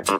You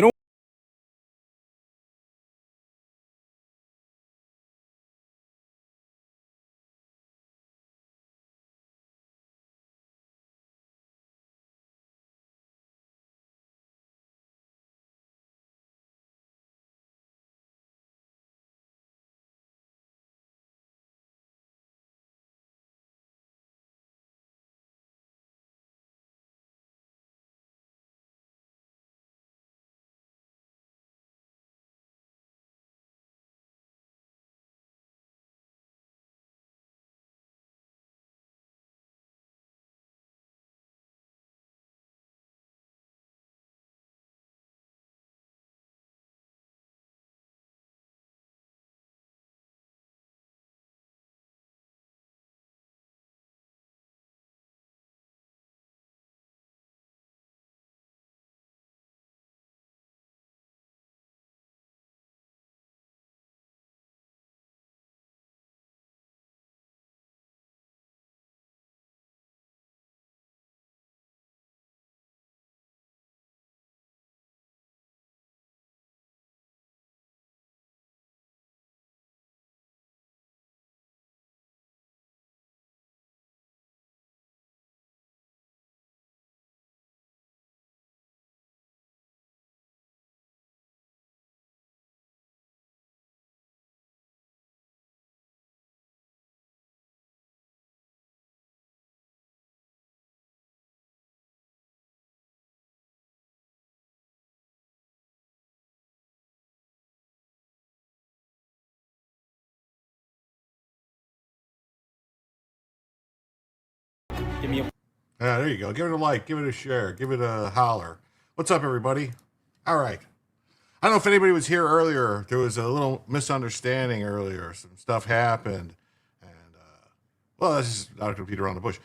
know, give me a. There you go. Give it a like, give it a share, give it a holler. What's up, everybody? All right. I don't know if anybody was here earlier. There was a little misunderstanding earlier. Some stuff happened. And, well, that's just not to beat around the bush.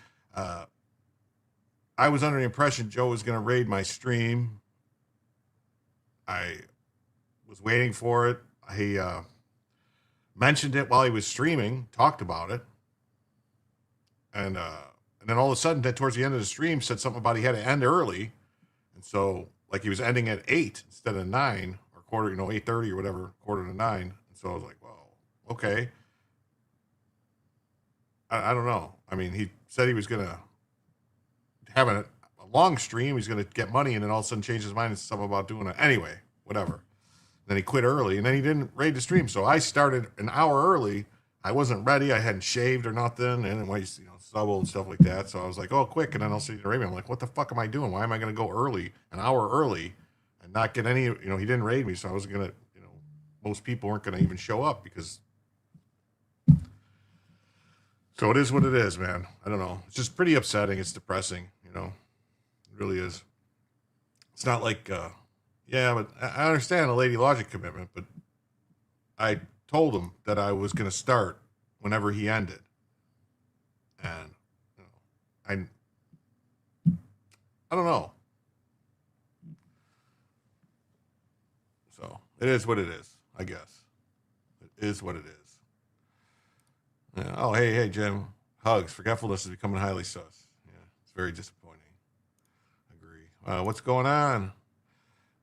I was under the impression Joe was going to raid my stream. I was waiting for it. He mentioned it while he was streaming, talked about it. And then all of a sudden, towards the end of the stream, said something about he had to end early. And so, like, he was ending at 8 instead of 9 or quarter, 8:30 or whatever, quarter to 9. And so I was like, well, okay. I don't know. I mean, he said he was going to have a long stream. He's going to get money, and then all of a sudden change his mind and something about doing it. Anyway, whatever. Then he quit early, and then he didn't raid the stream. So I started an hour early. I wasn't ready. I hadn't shaved or nothing, and stubble and stuff like that. So I was like, oh, quick, and then I'll see the raid me. I'm like, what the fuck am I doing? Why am I going to go early, an hour early, and not get any, he didn't raid me, so I wasn't going to, most people weren't going to even show up because. So it is what it is, man. I don't know. It's just pretty upsetting. It's depressing, It really is. It's not like, yeah, but I understand a Lady Logic commitment, but I told him that I was going to start whenever he ended. And I don't know. So it is what it is, I guess. It is what it is. Yeah. Oh, hey, Jim. Hugs. Forgetfulness is becoming highly sus. Yeah, it's very disappointing. Agree. What's going on?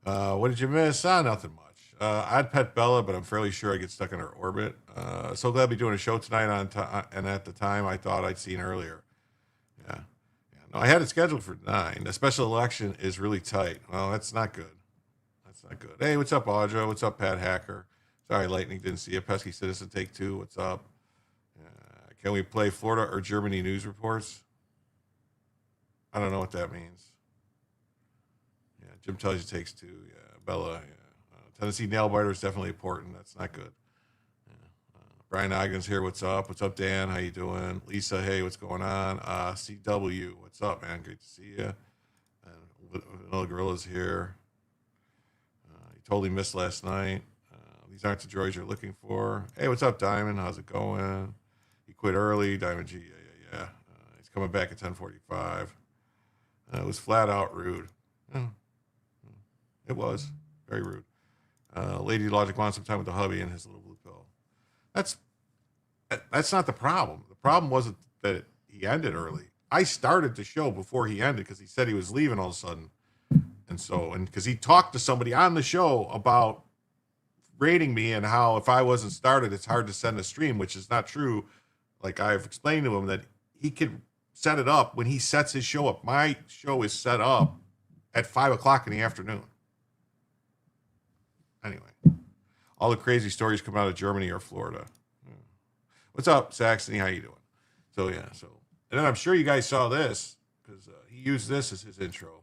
What did you miss? Nothing much. I'd pet Bella, but I'm fairly sure I get stuck in her orbit. So glad to be doing a show tonight and at the time I thought I'd seen earlier. Yeah. No, I had it scheduled for 9. The special election is really tight. Well, that's not good. That's not good. Hey, what's up, Audra? What's up, Pat Hacker? Sorry, Lightning didn't see you. Pesky Citizen Take 2. What's up? Can we play Florida or Germany news reports? I don't know what that means. Yeah, Jim tells you takes 2. Yeah, Bella. Yeah. Tennessee nail biter is definitely important. That's not good. Yeah. Brian Ogden's here. What's up? What's up, Dan? How you doing? Lisa, hey, what's going on? CW, what's up, man? Great to see you. And Vanilla Gorilla's here. You totally missed last night. These aren't the droids you're looking for. Hey, what's up, Diamond? How's it going? He quit early. Diamond G, yeah. He's coming back at 10:45. It was flat out rude. Yeah. It was very rude. Lady Logic wants some time with the hubby and his little blue pill. That's not the problem. The problem wasn't that he ended early. I started the show before he ended because he said he was leaving all of a sudden. And because he talked to somebody on the show about rating me and how if I wasn't started, it's hard to send a stream, which is not true. Like I've explained to him that he could set it up when he sets his show up. My show is set up at 5:00 in the afternoon. Anyway, all the crazy stories come out of Germany or Florida. What's up, Saxony? How you doing? So, yeah. And then I'm sure you guys saw this because he used this as his intro.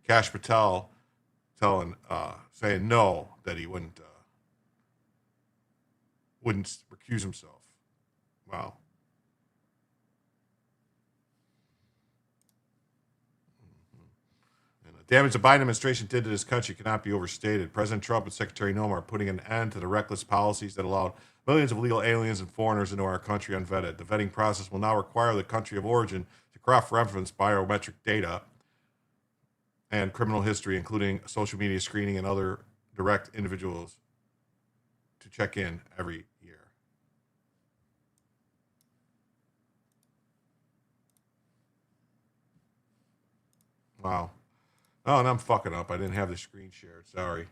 Kash Patel saying no, that he wouldn't recuse himself. Wow. And the damage the Biden administration did to this country cannot be overstated. President Trump and Secretary Noem are putting an end to the reckless policies that allowed millions of illegal aliens and foreigners into our country unvetted. The vetting process will now require the country of origin to cross-reference biometric data and criminal history, including social media screening and other direct individuals to check in every year. Wow. Oh, and I'm fucking up. I didn't have the screen shared. Sorry.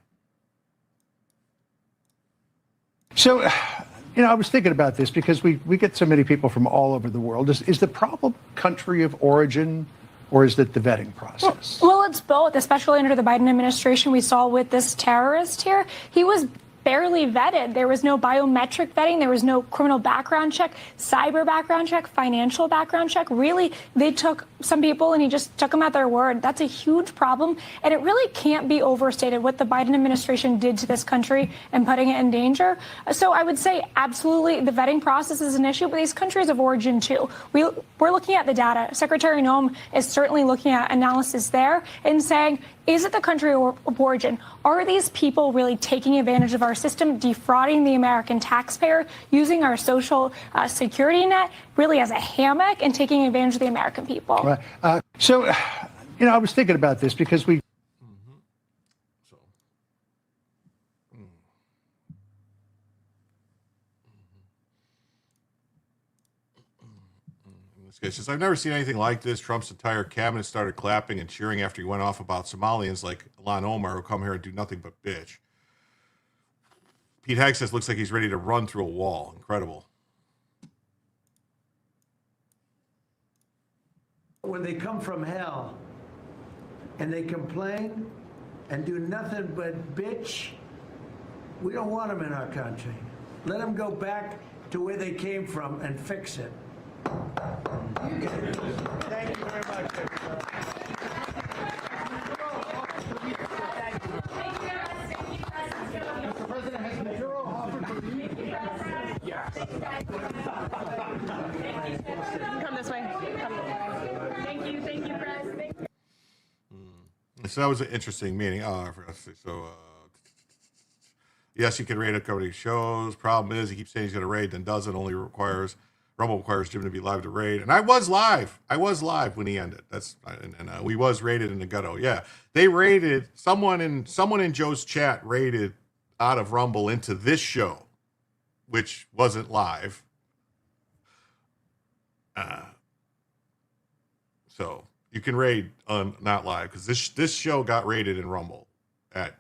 So, I was thinking about this because we get so many people from all over the world. Is the problem country of origin? Or is it the vetting process? Well, it's both, especially under the Biden administration. We saw with this terrorist here, he was barely vetted. There was no biometric vetting. There was no criminal background check, cyber background check, financial background check. Really, they took some people and he just took them at their word. That's a huge problem. And it really can't be overstated what the Biden administration did to this country and putting it in danger. So I would say absolutely the vetting process is an issue, but these countries of origin too. We're looking at the data. Secretary Noem is certainly looking at analysis there and saying, is it the country of origin? Are these people really taking advantage of our system, defrauding the American taxpayer, using our social security net really as a hammock and taking advantage of the American people? Right. So, I was thinking about this because we. This guy says, I've never seen anything like this. Trump's entire cabinet started clapping and cheering after he went off about Somalians like Ilhan Omar who come here and do nothing but bitch. Pete Hegg says, looks like he's ready to run through a wall. Incredible. When they come from hell and they complain and do nothing but bitch, we don't want them in our country. Let them go back to where they came from and fix it. Thank you very much, everybody. Mr. President, has Maduro offered for you? Yeah. Come this way. Thank you, Chris. So that was an interesting meeting. Oh, I forgot to say. So, yes, he can raid a company shows. Problem is, he keeps saying he's going to raid, then doesn't. Rumble requires Jim to be live to raid. And I was live. When he ended. We was raided in the ghetto. Yeah, they raided someone in Joe's chat raided out of Rumble into this show, which wasn't live. So you can raid on not live because this show got raided in Rumble at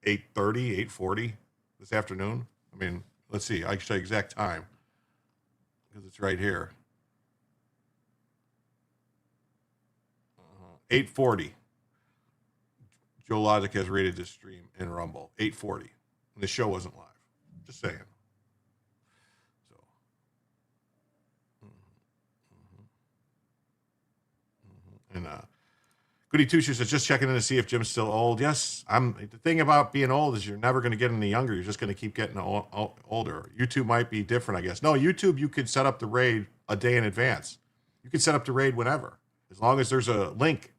8:30, 8:40 this afternoon. I mean, let's see. I can show you exact time because it's right here. 8:40. Joe Logic has rated this stream in Rumble. 8:40. And the show wasn't live. Just saying. So. And Goody Two-Shoes says, just checking in to see if Jim's still old. Yes, the thing about being old is you're never going to get any younger. You're just going to keep getting older. YouTube might be different, I guess. No, YouTube, you could set up the raid a day in advance. You can set up the raid whenever, as long as there's a link.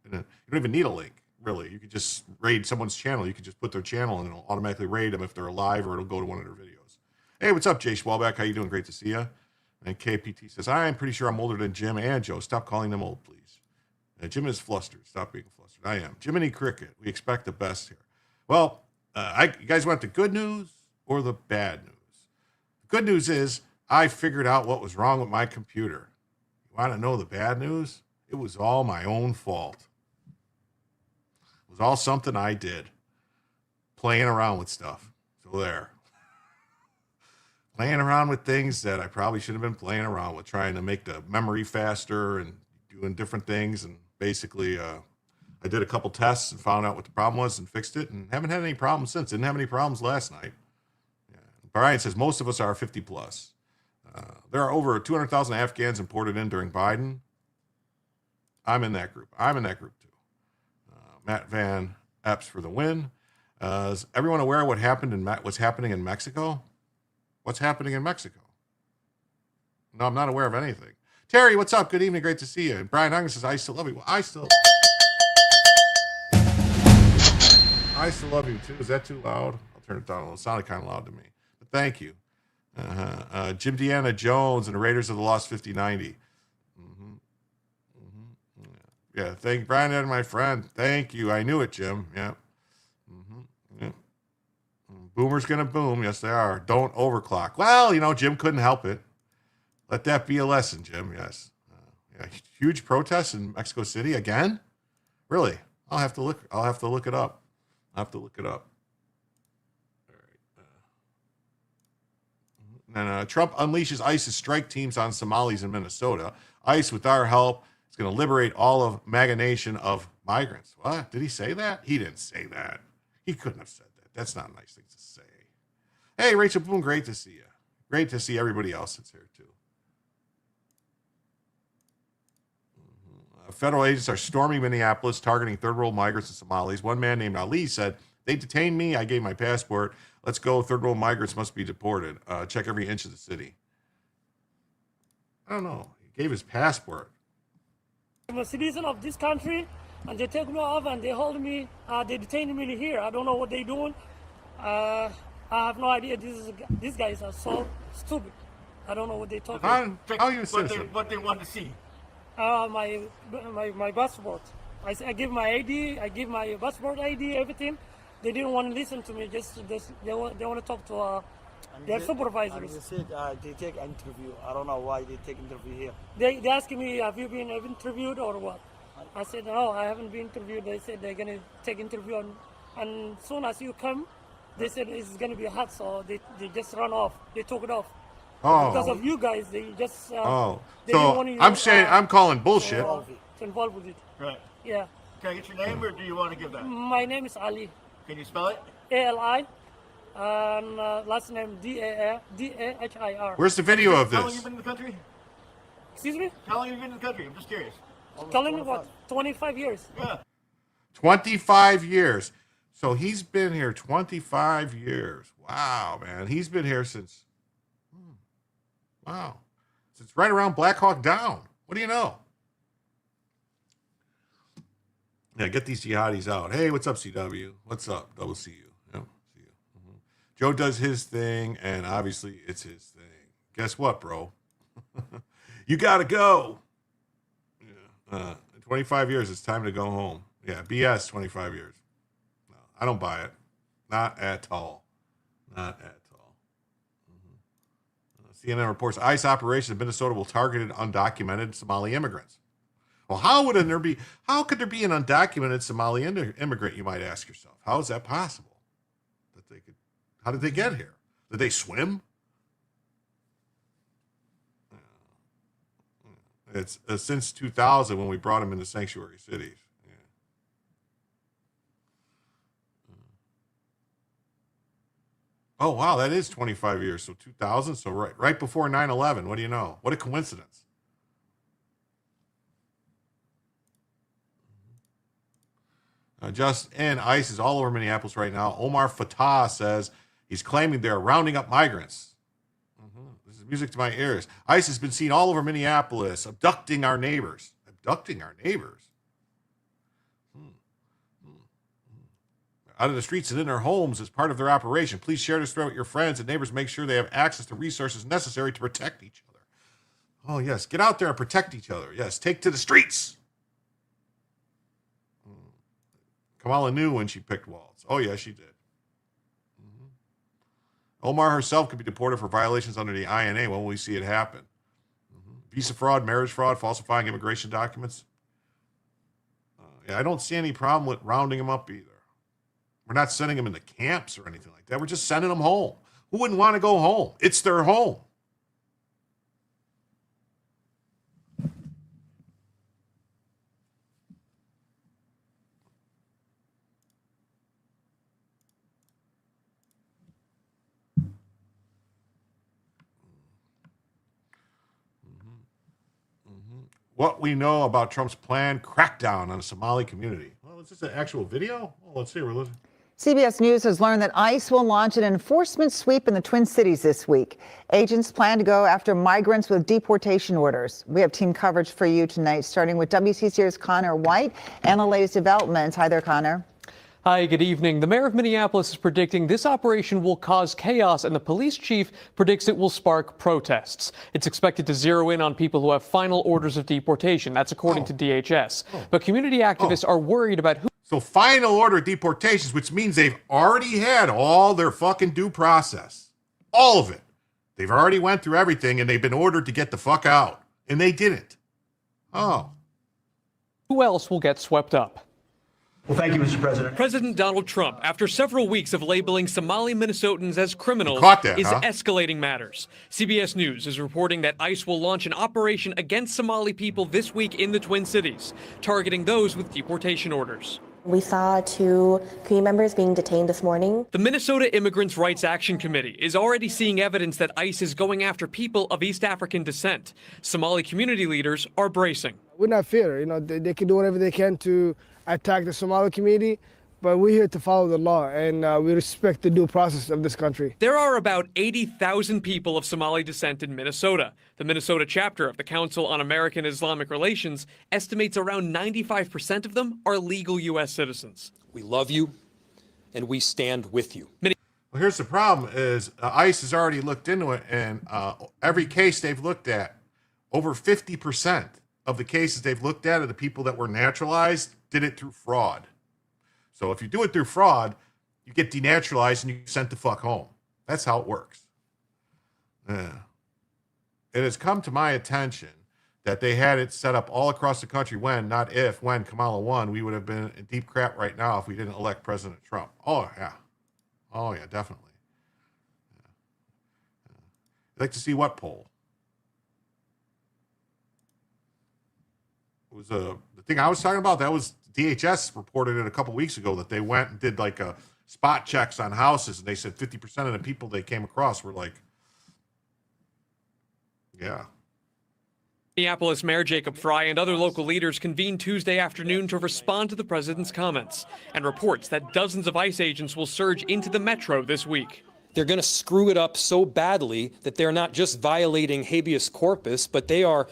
You don't even need a link, really. You could just raid someone's channel. You could just put their channel and it'll automatically raid them if they're alive, or it'll go to one of their videos. Hey, what's up, Jay Schwalbeck? How you doing? Great to see you. And KPT says, I'm pretty sure I'm older than Jim and Joe. Stop calling them old, please. Jim is flustered. Stop being flustered. I am. Jiminy Cricket. We expect the best here. Well, you guys want the good news or the bad news? The good news is I figured out what was wrong with my computer. You want to know the bad news? It was all my own fault. It was all something I did. Playing around with stuff. So there. Playing around with things that I probably should have been playing around with, trying to make the memory faster and doing different things. And basically, I did a couple tests and found out what the problem was and fixed it, and haven't had any problems since. Didn't have any problems last night. Yeah. Brian says most of us are 50 plus. There are over 200,000 Afghans imported in during Biden. I'm in that group. Too. Matt Van Epps for the win. Is everyone aware of what's happening in Mexico? What's happening in Mexico? No, I'm not aware of anything. Terry, what's up? Good evening. Great to see you. And Brian Hung says, I still love you. Well, I still love you, too. Is that too loud? I'll turn it down a little. It sounded kind of loud to me. But thank you. Jim Deanna Jones and the Raiders of the Lost 5090. Yeah, thank Brian and my friend. Thank you. I knew it, Jim. Yeah. Yeah. Boomer's going to boom. Yes, they are. Don't overclock. Well, Jim couldn't help it. Let that be a lesson, Jim. Yes. Huge protests in Mexico City again? Really? I'll have to look it up. All right. And Trump unleashes ISIS strike teams on Somalis in Minnesota. ICE, with our help, is going to liberate all of MAGA Nation of migrants. What? Did he say that? He didn't say that. He couldn't have said that. That's not a nice thing to say. Hey, Rachel Boone, great to see you. Great to see everybody else that's here, too. Federal agents are storming Minneapolis, targeting third-world migrants and Somalis. One man named Ali said, they detained me. I gave my passport. Let's go. Third-world migrants must be deported. Check every inch of the city. I don't know. He gave his passport. I'm a citizen of this country, and they take me off and they hold me. They detain me here. I don't know what they're doing. I have no idea. These guys are so stupid. I don't know what they're talking about. How are you a citizen? What they want to see? My passport. I give my ID. I give my passport ID. Everything. They didn't want to listen to me. They want to talk to their supervisors. They said they take interview. I don't know why they take interview here. They asking me, have you been interviewed or what? I said, no, I haven't been interviewed. They said they're gonna take interview, and soon as you come, they said it's gonna be hot, so they just run off. They took it off. Oh. Because of you guys, they just. They so didn't want you, I'm saying I'm calling bullshit. To involve with it. Right. Yeah. Can I get your name, or do you want to give that? My name is Ali. Can you spell it? Ali. And last name Dahir. Where's the video of How long you this? been in the country? Excuse me? How long you been in the country? I'm just curious. Telling me what? 25 years. Yeah. 25 years. So he's been here 25 years. Wow, man. He's been here since, since right around Black Hawk Down. What do you know? Yeah, get these jihadis out. Hey, what's up, CW? What's up, Double CU? Yep, see you. Joe does his thing, and obviously it's his thing. Guess what, bro? You got to go. Yeah. 25 years, it's time to go home. Yeah, BS 25 years. No, I don't buy it. Not at all. Not at all. CNN reports ICE operations in Minnesota will target undocumented Somali immigrants. Well, how could there be an undocumented Somali immigrant, you might ask yourself? How is that possible? How did they get here? Did they swim? It's since 2000 when we brought them into sanctuary cities. Yeah. Oh, wow, that is 25 years. So 2000, so right before 9/11. What do you know? What a coincidence. Just in, ICE is all over Minneapolis right now. Omar Fatah says he's claiming they're rounding up migrants. This is music to my ears. ICE has been seen all over Minneapolis, abducting our neighbors. Abducting our neighbors? Out of the streets and in their homes as part of their operation. Please share this thread with your friends and neighbors. Make sure they have access to resources necessary to protect each other. Oh, yes. Get out there and protect each other. Yes. Take to the streets. Kamala knew when she picked Waltz. Oh, yeah, she did. Omar herself could be deported for violations under the INA. When will we see it happen? Visa fraud, marriage fraud, falsifying immigration documents. Yeah, I don't see any problem with rounding them up either. We're not sending them into camps or anything like that. We're just sending them home. Who wouldn't want to go home? It's their home. What we know about Trump's planned crackdown on the Somali community. Well, is this an actual video? Oh, let's see. We're listening. CBS News has learned that ICE will launch an enforcement sweep in the Twin Cities this week. Agents plan to go after migrants with deportation orders. We have team coverage for you tonight, starting with WCCR's Connor White and the latest developments. Hi there, Connor. Hi, good evening. The mayor of Minneapolis is predicting this operation will cause chaos, and the police chief predicts it will spark protests. It's expected to zero in on people who have final orders of deportation. That's according to DHS. But community activists are worried about who. So final order deportations, which means they've already had all their fucking due process. All of it. They've already went through everything, and they've been ordered to get the fuck out. And they didn't. Oh. Who else will get swept up? Well, thank you, Mr. President. President Donald Trump, after several weeks of labeling Somali Minnesotans as criminals, is escalating matters. CBS News is reporting that ICE will launch an operation against Somali people this week in the Twin Cities, targeting those with deportation orders. We saw 2 community members being detained this morning. The Minnesota Immigrants' Rights Action Committee is already seeing evidence that ICE is going after people of East African descent. Somali community leaders are bracing. We're not fear. They can do whatever they can to attack the Somali community, but we're here to follow the law, and we respect the due process of this country. There are about 80,000 people of Somali descent in Minnesota. The Minnesota chapter of the Council on American Islamic Relations estimates around 95% of them are legal U.S. citizens. We love you, and we stand with you. Well, here's the problem is ICE has already looked into it, and every case they've looked at, over 50% of the cases they've looked at of the people that were naturalized did it through fraud. So if you do it through fraud, you get denaturalized and you get sent the fuck home. That's how it works. It has come to my attention that they had it set up all across the country when Kamala won, we would have been in deep crap right now if we didn't elect President Trump. Oh, yeah. Oh, yeah, definitely. I'd like to see what poll? It was the thing I was talking about. That was DHS reported it a couple weeks ago that they went and did like a spot checks on houses, and they said 50% of the people they came across were like, yeah. Minneapolis Mayor Jacob Fry and other local leaders convened Tuesday afternoon to respond to the president's comments and reports that dozens of ICE agents will surge into the metro this week. They're going to screw it up so badly that they're not just violating habeas corpus, but they are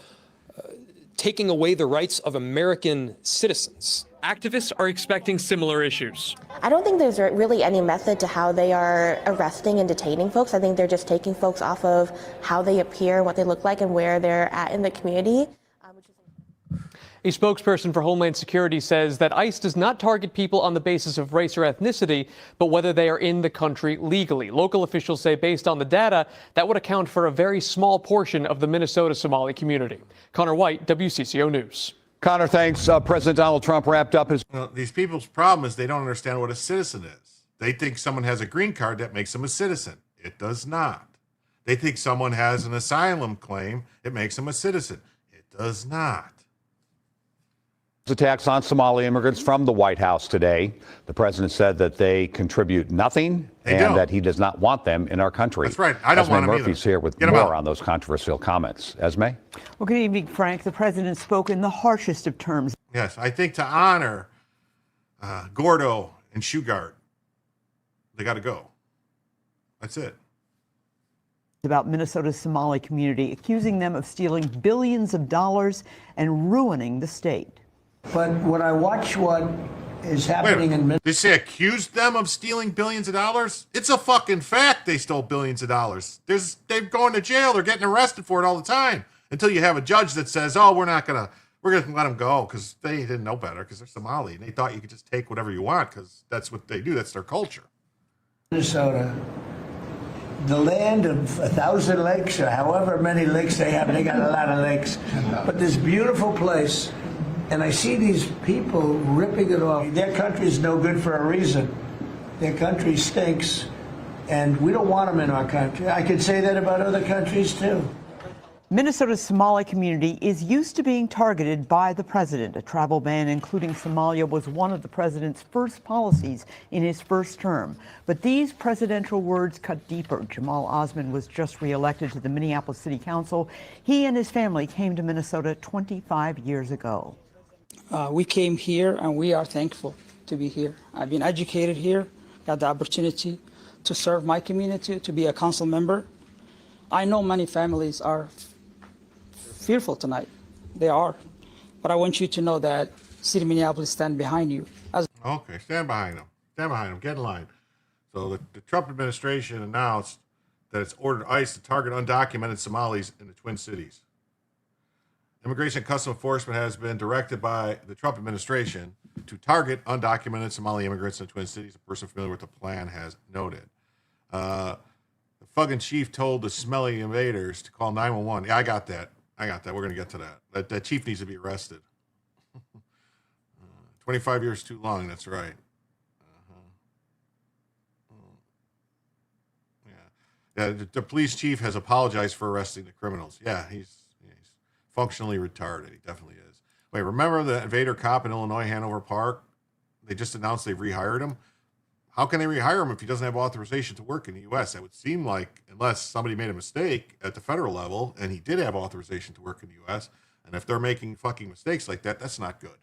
taking away the rights of American citizens. Activists are expecting similar issues. I don't think there's really any method to how they are arresting and detaining folks. I think they're just taking folks off of how they appear, what they look like, and where they're at in the community. A spokesperson for Homeland Security says that ICE does not target people on the basis of race or ethnicity, but whether they are in the country legally. Local officials say based on the data, that would account for a very small portion of the Minnesota Somali community. Connor White, WCCO News. Connor, thanks. President Donald Trump wrapped up his... Well, these people's problem is they don't understand what a citizen is. They think someone has a green card that makes them a citizen. It does not. They think someone has an asylum claim. It makes them a citizen. It does not. Attacks on Somali immigrants from the White House today. The president said that they contribute nothing and that he does not want them in our country. That's right. I don't want them either. Murphy's here with more on those controversial comments. Esme? Well, good evening, Frank. The president spoke in the harshest of terms. Yes, I think to honor Gordo and Shugart, they got to go. That's it. About Minnesota's Somali community, accusing them of stealing billions of dollars and ruining the state. But when I watch what is happening in Minnesota. They say accused them of stealing billions of dollars? It's a fucking fact they stole billions of dollars. They're going to jail. They're getting arrested for it all the time until you have a judge that says, oh, we're going to let them go because they didn't know better because they're Somali. And they thought you could just take whatever you want because that's what they do. That's their culture. Minnesota, the land of 1,000 lakes or however many lakes they have. They got a lot of lakes. But this beautiful place. And I see these people ripping it off. Their country is no good for a reason. Their country stinks, and we don't want them in our country. I could say that about other countries, too. Minnesota's Somali community is used to being targeted by the president. A travel ban, including Somalia, was one of the president's first policies in his first term. But these presidential words cut deeper. Jamal Osman was just reelected to the Minneapolis City Council. He and his family came to Minnesota 25 years ago. We came here and we are thankful to be here. I've been educated here, got the opportunity to serve my community, to be a council member. I know many families are fearful tonight. They are. But I want you to know that City of Minneapolis stand behind you. Okay, stand behind them. Stand behind them. Get in line. So the Trump administration announced that it's ordered ICE to target undocumented Somalis in the Twin Cities. Immigration and Customs Enforcement has been directed by the Trump administration to target undocumented Somali immigrants in the Twin Cities. A person familiar with the plan has noted. The fucking chief told the smelly invaders to call 911. Yeah, I got that. We're going to get to that. That chief needs to be arrested. 25 years too long. That's right. Yeah, the police chief has apologized for arresting the criminals. Yeah, he's functionally retarded. He definitely is. Wait, remember the invader cop in Illinois, Hanover Park? They just announced they've rehired him. How can they rehire him if he doesn't have authorization to work in the U.S.? That would seem like, unless somebody made a mistake at the federal level, and he did have authorization to work in the U.S., and if they're making fucking mistakes like that, that's not good.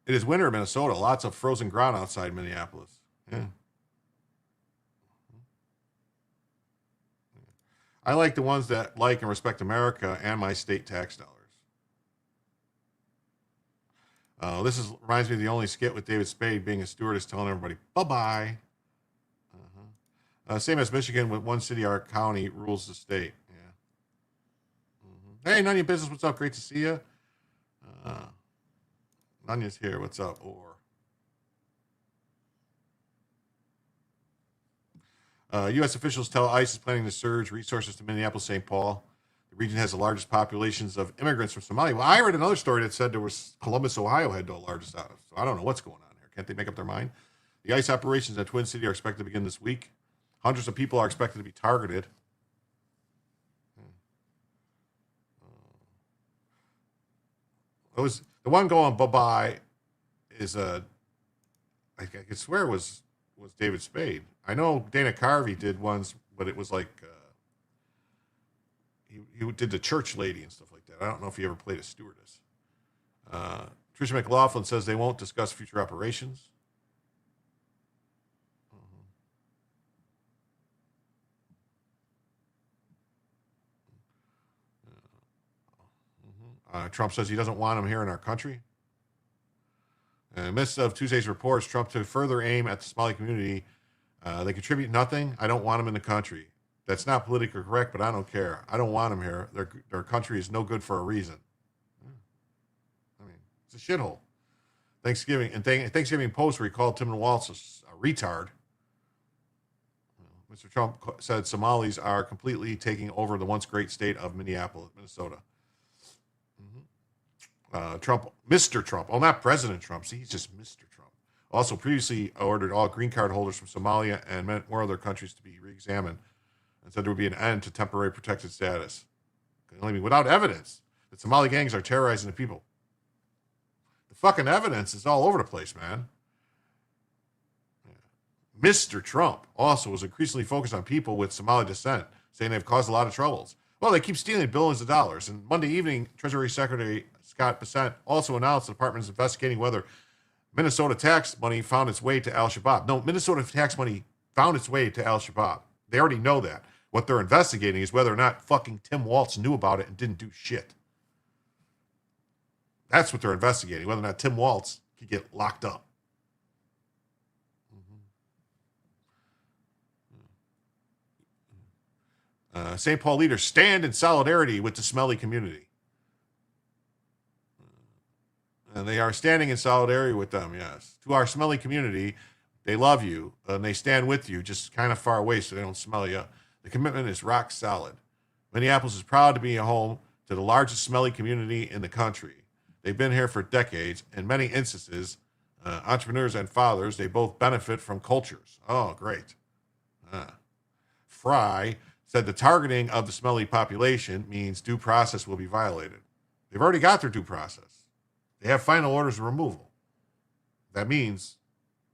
It is winter in Minnesota. Lots of frozen ground outside Minneapolis. Yeah. I like the ones that like and respect America and my state tax dollars. This reminds me of the only skit with David Spade being a stewardess telling everybody, bye-bye. Same as Michigan with one city or county rules the state. Yeah. Hey, none of your business. What's up? Great to see you. Nanya's here. What's up? U.S. officials tell ICE is planning to surge resources to Minneapolis-St. Paul. The region has the largest populations of immigrants from Somalia. Well, I read another story that said there was Columbus, Ohio had the largest out of. So I don't know what's going on here. Can't they make up their mind? The ICE operations at Twin City are expected to begin this week. Hundreds of people are expected to be targeted. The one going bye-bye is I could swear was David Spade. I know Dana Carvey did ones, but it was like he did the church lady and stuff like that. I don't know if he ever played a stewardess. Tricia McLaughlin says they won't discuss future operations. Trump says he doesn't want them here in our country. In the midst of Tuesday's reports, Trump to further aim at the Somali community. They contribute nothing. I don't want them in the country. That's not politically correct, but I don't care. I don't want them here. Their country is no good for a reason. I mean, it's a shithole. Thanksgiving Post, where he called Tim Walz a retard. Mr. Trump said Somalis are completely taking over the once great state of Minneapolis, Minnesota. Mr. Trump, oh, not President Trump. See, he's just Mr. Trump. Also previously ordered all green card holders from Somalia and more other countries to be re-examined and said there would be an end to temporary protected status. Without evidence that Somali gangs are terrorizing the people. The fucking evidence is all over the place, man. Mr. Trump also was increasingly focused on people with Somali descent, saying they've caused a lot of troubles. Well, they keep stealing billions of dollars. And Monday evening, Treasury Secretary Scott Bessent also announced the department is investigating whether Minnesota tax money found its way to Al-Shabaab. No, Minnesota tax money found its way to Al-Shabaab. They already know that. What they're investigating is whether or not fucking Tim Walz knew about it and didn't do shit. That's what they're investigating, whether or not Tim Walz could get locked up. St. Paul leaders stand in solidarity with the smelly community. And they are standing in solidarity with them, yes. To our smelly community, they love you, and they stand with you, just kind of far away so they don't smell you. The commitment is rock solid. Minneapolis is proud to be a home to the largest smelly community in the country. They've been here for decades. In many instances, entrepreneurs and fathers, they both benefit from cultures. Oh, great. Fry said the targeting of the smelly population means due process will be violated. They've already got their due process. They have final orders of removal. That means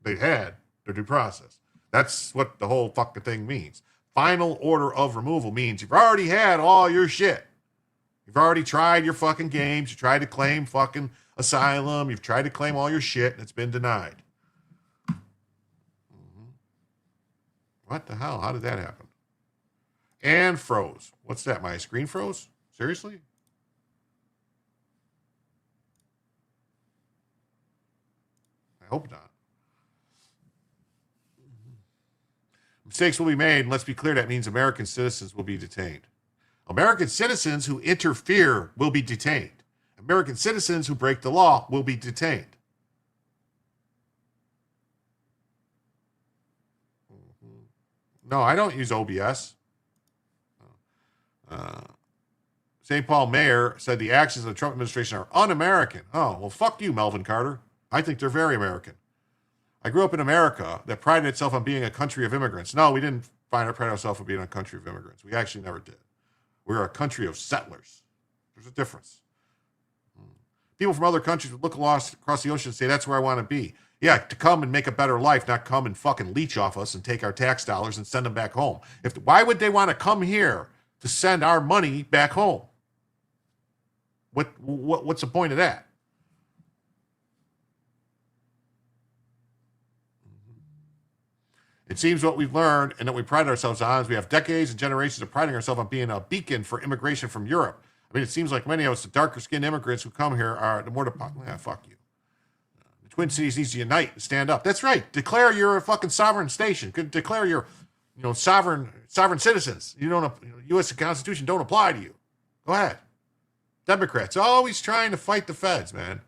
they had their due process. That's what the whole fucking thing means. Final order of removal means you've already had all your shit. You've already tried your fucking games. You tried to claim fucking asylum. You've tried to claim all your shit, and it's been denied. What the hell? How did that happen? And froze. What's that? My screen froze? Seriously? I hope not. Mistakes will be made, and let's be clear, that means American citizens will be detained. American citizens who interfere will be detained. American citizens who break the law will be detained. No, I don't use OBS. St. Paul mayor said the actions of the Trump administration are un-American. Oh, well, fuck you, Melvin Carter. I think they're very American. I grew up in America that prided itself on being a country of immigrants. No, we didn't pride ourselves on being a country of immigrants. We actually never did. We're a country of settlers. There's a difference. People from other countries would look across the ocean and say, that's where I want to be. Yeah, to come and make a better life, not come and fucking leech off us and take our tax dollars and send them back home. Why would they want to come here to send our money back home? What's the point of that? It seems what we've learned and that we pride ourselves on is we have decades and generations of priding ourselves on being a beacon for immigration from Europe. I mean, it seems like many of us, the darker skinned immigrants who come here are the more fuck you. The Twin Cities needs to unite and stand up. That's right. Declare you're a fucking sovereign station. Declare you're, sovereign citizens. U.S. Constitution don't apply to you. Go ahead. Democrats always trying to fight the feds, man.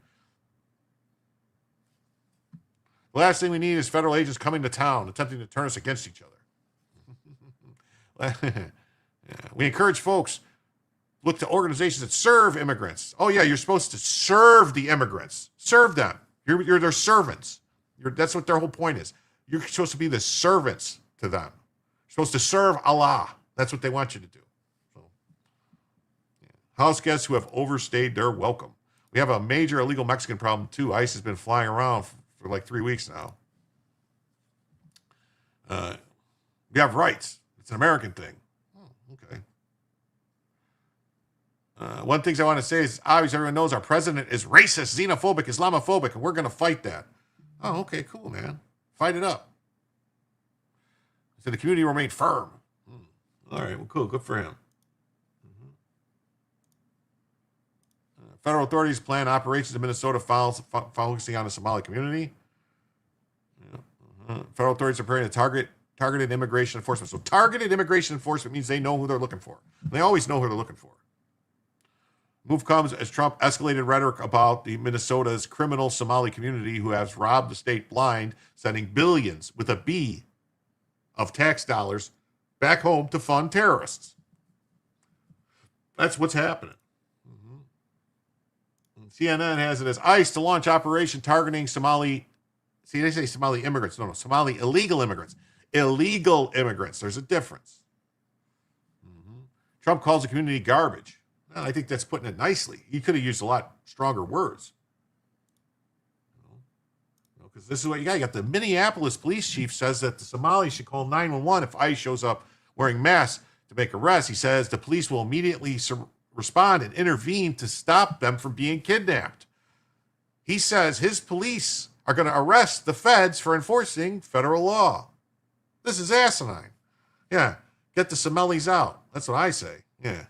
The last thing we need is federal agents coming to town, attempting to turn us against each other. We encourage folks, look to organizations that serve immigrants. Oh, yeah, you're supposed to serve the immigrants. Serve them. You're their servants. That's what their whole point is. You're supposed to be the servants to them. You're supposed to serve Allah. That's what they want you to do. So, house guests who have overstayed their welcome. We have a major illegal Mexican problem, too. ICE has been flying around for like 3 weeks now. We have rights. It's an American thing. Oh, okay. One thing I want to say is, obviously everyone knows our president is racist, xenophobic, Islamophobic, and we're going to fight that. Oh, okay, cool, man. Fight it up. So the community remained firm. All right, well, cool. Good for him. Federal authorities plan operations in Minnesota focusing on the Somali community. Federal authorities are preparing to targeted immigration enforcement. So targeted immigration enforcement means they know who they're looking for. They always know who they're looking for. Move comes as Trump escalated rhetoric about the Minnesota's criminal Somali community who has robbed the state blind, sending billions with a B of tax dollars back home to fund terrorists. That's what's happening. CNN has it as ICE to launch operation targeting Somali. See, they say Somali immigrants. No, Somali illegal immigrants. Illegal immigrants. There's a difference. Trump calls the community garbage. Well, I think that's putting it nicely. He could have used a lot stronger words. Because this is what you got. You got the Minneapolis police chief says that the Somalis should call 911 if ICE shows up wearing masks to make arrests. He says the police will immediately respond and intervene to stop them from being kidnapped. He says his police are going to arrest the feds for enforcing federal law. This is asinine. Yeah, get the Somalis out. That's what I say. Yeah.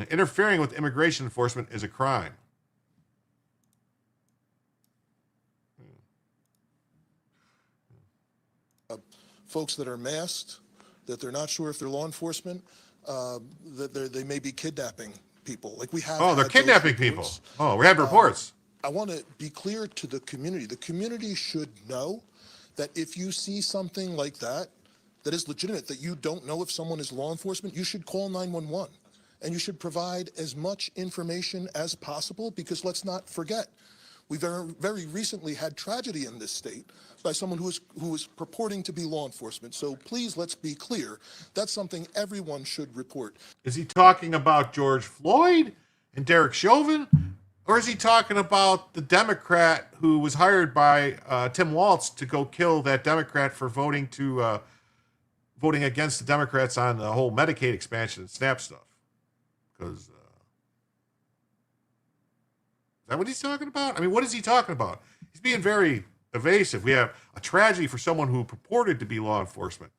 Interfering with immigration enforcement is a crime. Folks that are masked, that they're not sure if they're law enforcement, that they may be kidnapping people. Like we have. Oh, they're kidnapping people. Oh, we have reports. I want to be clear to the community. The community should know that if you see something like that, that is legitimate, that you don't know if someone is law enforcement, you should call 911. And you should provide as much information as possible, because let's not forget, we very recently had tragedy in this state by someone who was purporting to be law enforcement. So please, let's be clear. That's something everyone should report. Is he talking about George Floyd and Derek Chauvin? Or is he talking about the Democrat who was hired by Tim Walz to go kill that Democrat for voting against the Democrats on the whole Medicaid expansion and SNAP stuff? Because is that what he's talking about? I mean, what is he talking about? He's being very evasive. We have a tragedy for someone who purported to be law enforcement.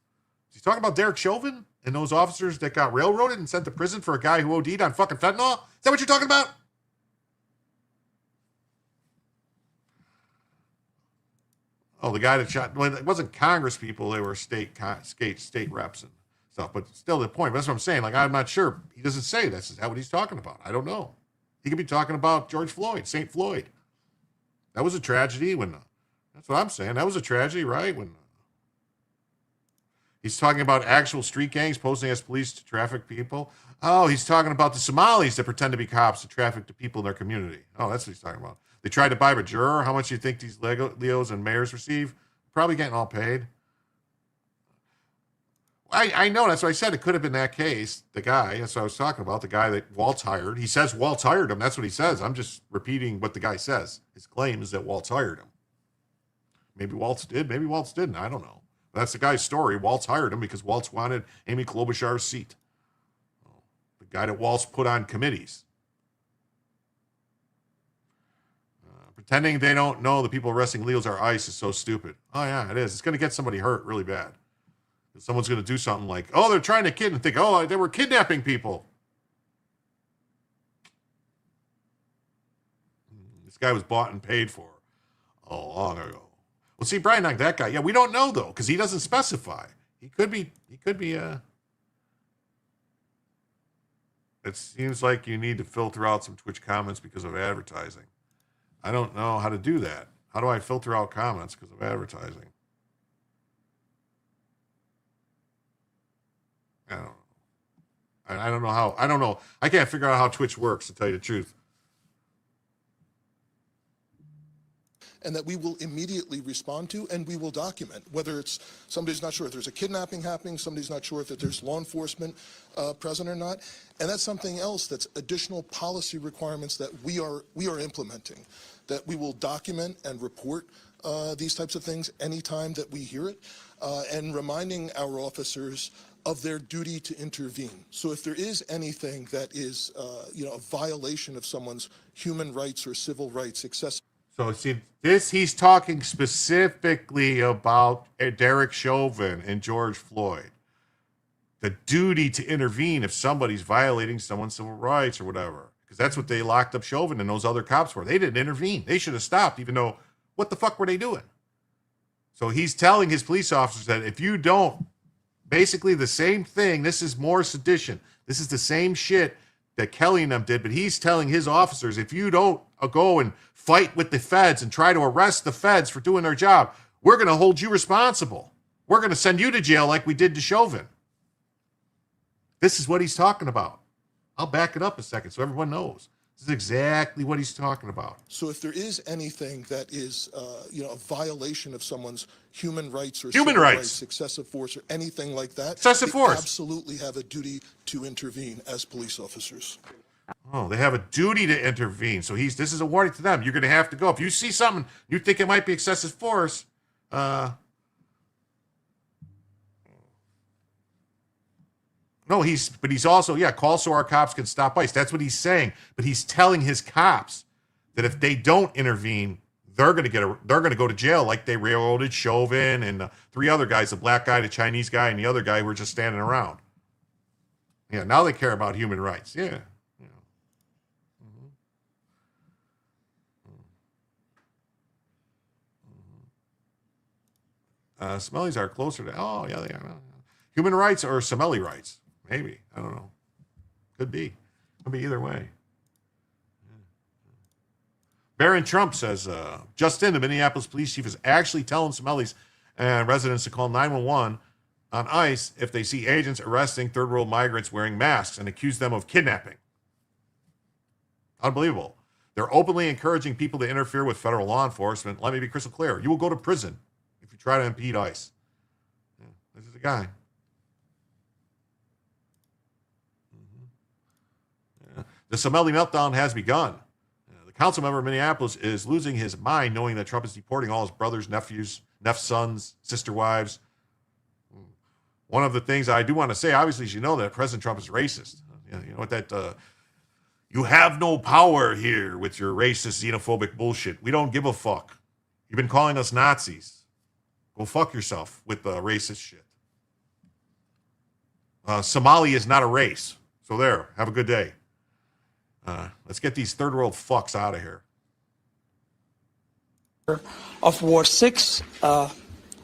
Is he talking about Derek Chauvin and those officers that got railroaded and sent to prison for a guy who OD'd on fucking fentanyl? Is that what you're talking about? Oh, the guy that shot, well, it wasn't Congress people, they were state reps and stuff, but still the point. That's what I'm saying. Like, I'm not sure. He doesn't say this is what he's talking about. I don't know. He could be talking about George Floyd, St. Floyd. That was a tragedy that's what I'm saying. That was a tragedy, right? When he's talking about actual street gangs posing as police to traffic people. Oh, he's talking about the Somalis that pretend to be cops to traffic to people in their community. Oh, that's what he's talking about. They tried to bribe a juror. How much do you think these Leos and mayors receive? Probably getting all paid. I know. That's what I said. It could have been that case. The guy, that's what I was talking about, the guy that Walz hired. He says Walz hired him. That's what he says. I'm just repeating what the guy says. His claim is that Walz hired him. Maybe Walz did. Maybe Walz didn't. I don't know. But that's the guy's story. Walz hired him because Walz wanted Amy Klobuchar's seat. The guy that Walz put on committees. Pretending they don't know the people arresting illegals are ICE is so stupid. Oh, yeah, it is. It's going to get somebody hurt really bad. Someone's going to do something like, oh, they're trying to kidnap, and think, oh, they were kidnapping people. This guy was bought and paid for long ago. Well, see, Brian, like that guy, yeah, we don't know, though, because he doesn't specify. He could be, it seems like you need to filter out some Twitch comments because of advertising. I don't know how to do that. How do I filter out comments because of advertising? I don't know. I don't know how. I don't know. I can't figure out how Twitch works, to tell you the truth. And that we will immediately respond to, and we will document, whether it's somebody's not sure if there's a kidnapping happening, somebody's not sure if there's law enforcement present or not. And that's something else that's additional policy requirements that we are implementing, that we will document and report these types of things anytime that we hear it, and reminding our officers of their duty to intervene. So if there is anything that is, a violation of someone's human rights or civil rights, accessible. So see, he's talking specifically about Derek Chauvin and George Floyd. The duty to intervene if somebody's violating someone's civil rights or whatever. because that's what they locked up Chauvin and those other cops for. They didn't intervene. They should have stopped, even though, what the fuck were they doing? So he's telling his police officers that if you don't, basically the same thing, this is more sedition. This is the same shit that Kelly and them did, but he's telling his officers, if you don't go and fight with the feds and try to arrest the feds for doing their job, we're going to hold you responsible. We're going to send you to jail like we did to Chauvin. This is what he's talking about. I'll back it up a second so everyone knows. This is exactly what he's talking about. So if there is anything that is, a violation of someone's human rights or Human civil rights, excessive force or anything like that, excessive force, absolutely have a duty to intervene as police officers. Oh, they have a duty to intervene. So this is a warning to them. You're going to have to go. If you see something you think it might be excessive force, no, he's also, call so our cops can stop ICE. That's what he's saying. But he's telling his cops that if they don't intervene, they're going to go to jail like they railroaded Chauvin and the three other guys, the black guy, the Chinese guy, and the other guy who were just standing around. Yeah, now they care about human rights. Yeah. Smellies are closer to, they are. Human rights or Smelly rights. Maybe. I don't know. Could be. Could be either way. Barron Trump says, just in, the Minneapolis police chief is actually telling Smellies and residents to call 911 on ICE if they see agents arresting third world migrants wearing masks and accuse them of kidnapping. Unbelievable. They're openly encouraging people to interfere with federal law enforcement. Let me be crystal clear. You will go to prison if you try to impede ICE. Yeah, this is the guy. The Somalia meltdown has begun. The council member of Minneapolis is losing his mind knowing that Trump is deporting all his brothers, nephews, sons, sister wives. One of the things I do want to say, obviously, is you know that President Trump is racist. You know what that, you have no power here with your racist, xenophobic bullshit. We don't give a fuck. You've been calling us Nazis. Go fuck yourself with the racist shit. Somali is not a race. So there, have a good day. Let's get these third world fucks out of here. Of Ward 6,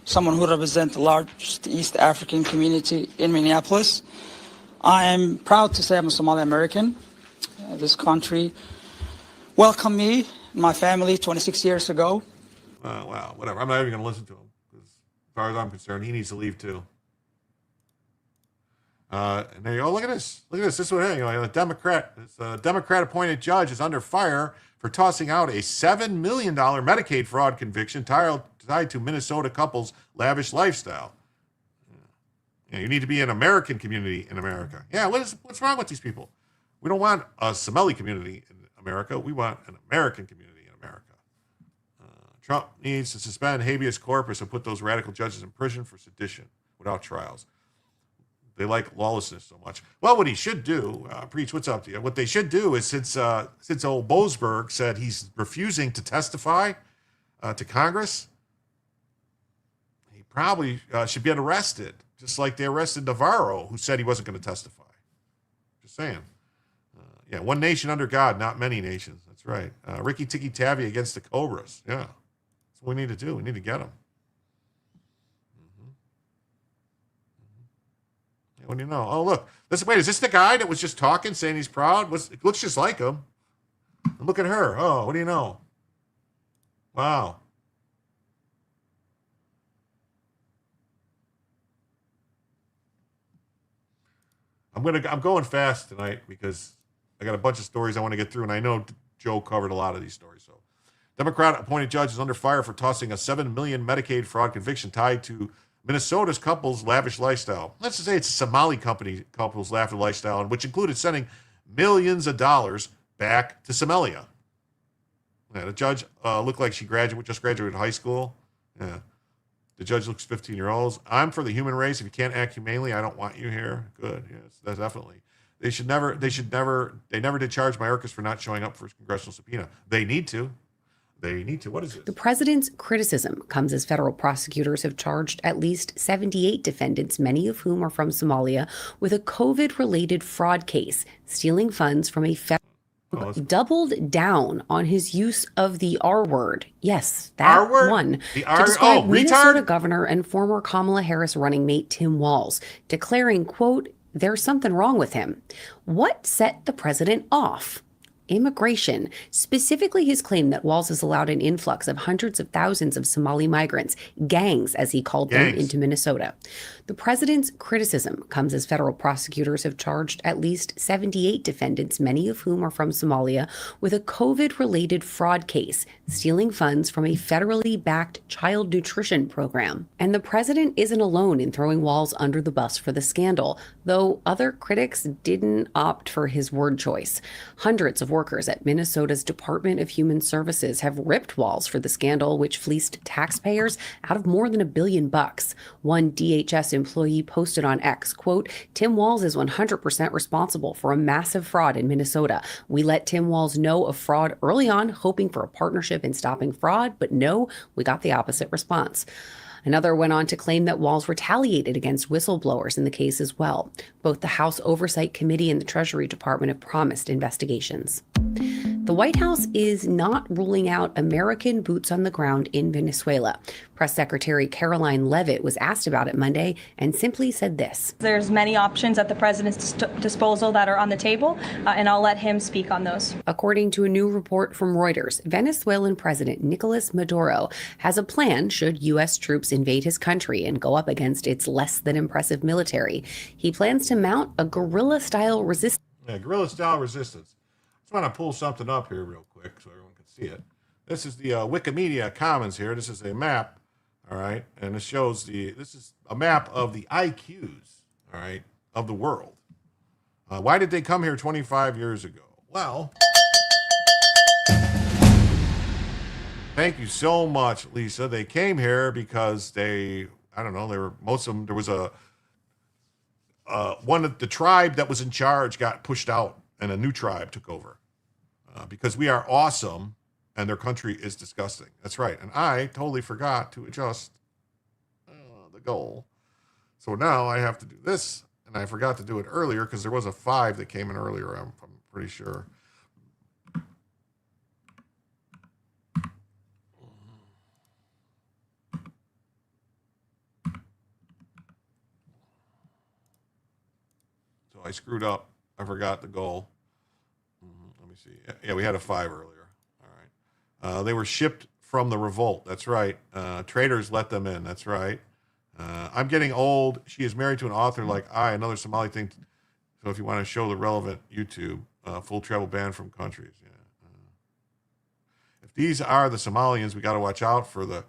someone who represents the largest East African community in Minneapolis. I am proud to say I'm a Somali American. This country welcomed me and my family 26 years ago. Wow, whatever. I'm not even going to listen to him. Because as far as I'm concerned, he needs to leave too. And there you go. Look at this. Look at this. This is what, a Democrat-appointed judge is under fire for tossing out a $7 million Medicaid fraud conviction tied to Minnesota couple's lavish lifestyle. You need to be an American community in America. Yeah, what's wrong with these people? We don't want a Somali community in America. We want an American community in America. Trump needs to suspend habeas corpus and put those radical judges in prison for sedition without trials. They like lawlessness so much. Well, what he should do, Preach, what's up to you? What they should do is, since old Boasberg said he's refusing to testify to Congress, he probably should get arrested, just like they arrested Navarro, who said he wasn't going to testify. Just saying. One nation under God, not many nations. That's right. Ricky Tikki Tavi against the Cobras. Yeah, that's what we need to do. We need to get them. What do you know? Oh, look. Wait, is this the guy that was just talking, saying he's proud? It looks just like him. And look at her. Oh, what do you know? Wow. I'm going fast tonight because I got a bunch of stories I want to get through, and I know Joe covered a lot of these stories. So, Democrat-appointed judge is under fire for tossing a $7 million Medicaid fraud conviction tied to Minnesota's couple's lavish lifestyle. Let's just say it's a Somali couple's lavish lifestyle, which included sending millions of dollars back to Somalia. Yeah, the judge looked like she just graduated high school. Yeah, the judge looks 15-year-olds. I'm for the human race. If you can't act humanely, I don't want you here. Good. Yes, that's definitely. They never did charge Mayorkas for not showing up for his congressional subpoena. They need to. What is it? The president's criticism comes as federal prosecutors have charged at least 78 defendants, many of whom are from Somalia, with a COVID-related fraud case, stealing funds from a doubled down on his use of the R word. Yes, that R word? one. The To R? describe Oh, Minnesota retard? Governor and former Kamala Harris running mate Tim Walz, declaring, quote, "There's something wrong with him." What set the president off? Immigration, specifically his claim that Walz has allowed an influx of hundreds of thousands of Somali migrants, gangs as he called them, into Minnesota. The president's criticism comes as federal prosecutors have charged at least 78 defendants, many of whom are from Somalia, with a COVID-related fraud case, stealing funds from a federally backed child nutrition program. And the president isn't alone in throwing Walz under the bus for the scandal, though other critics didn't opt for his word choice. Hundreds of workers at Minnesota's Department of Human Services have ripped Walz for the scandal, which fleeced taxpayers out of more than $1 billion. One DHS employee posted on X, quote, "Tim Walz is 100% responsible for a massive fraud in Minnesota. We let Tim Walz know of fraud early on, hoping for a partnership in stopping fraud, but no, we got the opposite response." Another went on to claim that Walz retaliated against whistleblowers in the case as well. Both the House Oversight Committee and the Treasury Department have promised investigations. The White House is not ruling out American boots on the ground in Venezuela. Press Secretary Caroline Leavitt was asked about it Monday and simply said this. There's many options at the president's disposal that are on the table, and I'll let him speak on those. According to a new report from Reuters, Venezuelan President Nicolas Maduro has a plan should U.S. troops invade his country and go up against its less than impressive military. He plans to mount a guerrilla-style resistance. Yeah, guerrilla-style resistance. I just want to pull something up here real quick so everyone can see it. This is the Wikimedia Commons here. This is a map, all right? And it shows this is a map of the IQs, all right, of the world. Why did they come here 25 years ago? Well, thank you so much, Lisa. They came here because they were, most of them, there was one of the tribe that was in charge got pushed out and a new tribe took over because we are awesome and their country is disgusting. That's right. And I totally forgot to adjust the goal. So now I have to do this, and I forgot to do it earlier because there was a 5 that came in earlier, I'm pretty sure. So I screwed up. I forgot the goal. Let me see. Yeah, we had a 5 earlier. All right. They were shipped from the revolt. That's right. Traders let them in. That's right. I'm getting old. She is married to an author like I, another Somali thing. So if you want to show the relevant YouTube, full travel ban from countries. Yeah. If these are the Somalians, we got to watch out for the...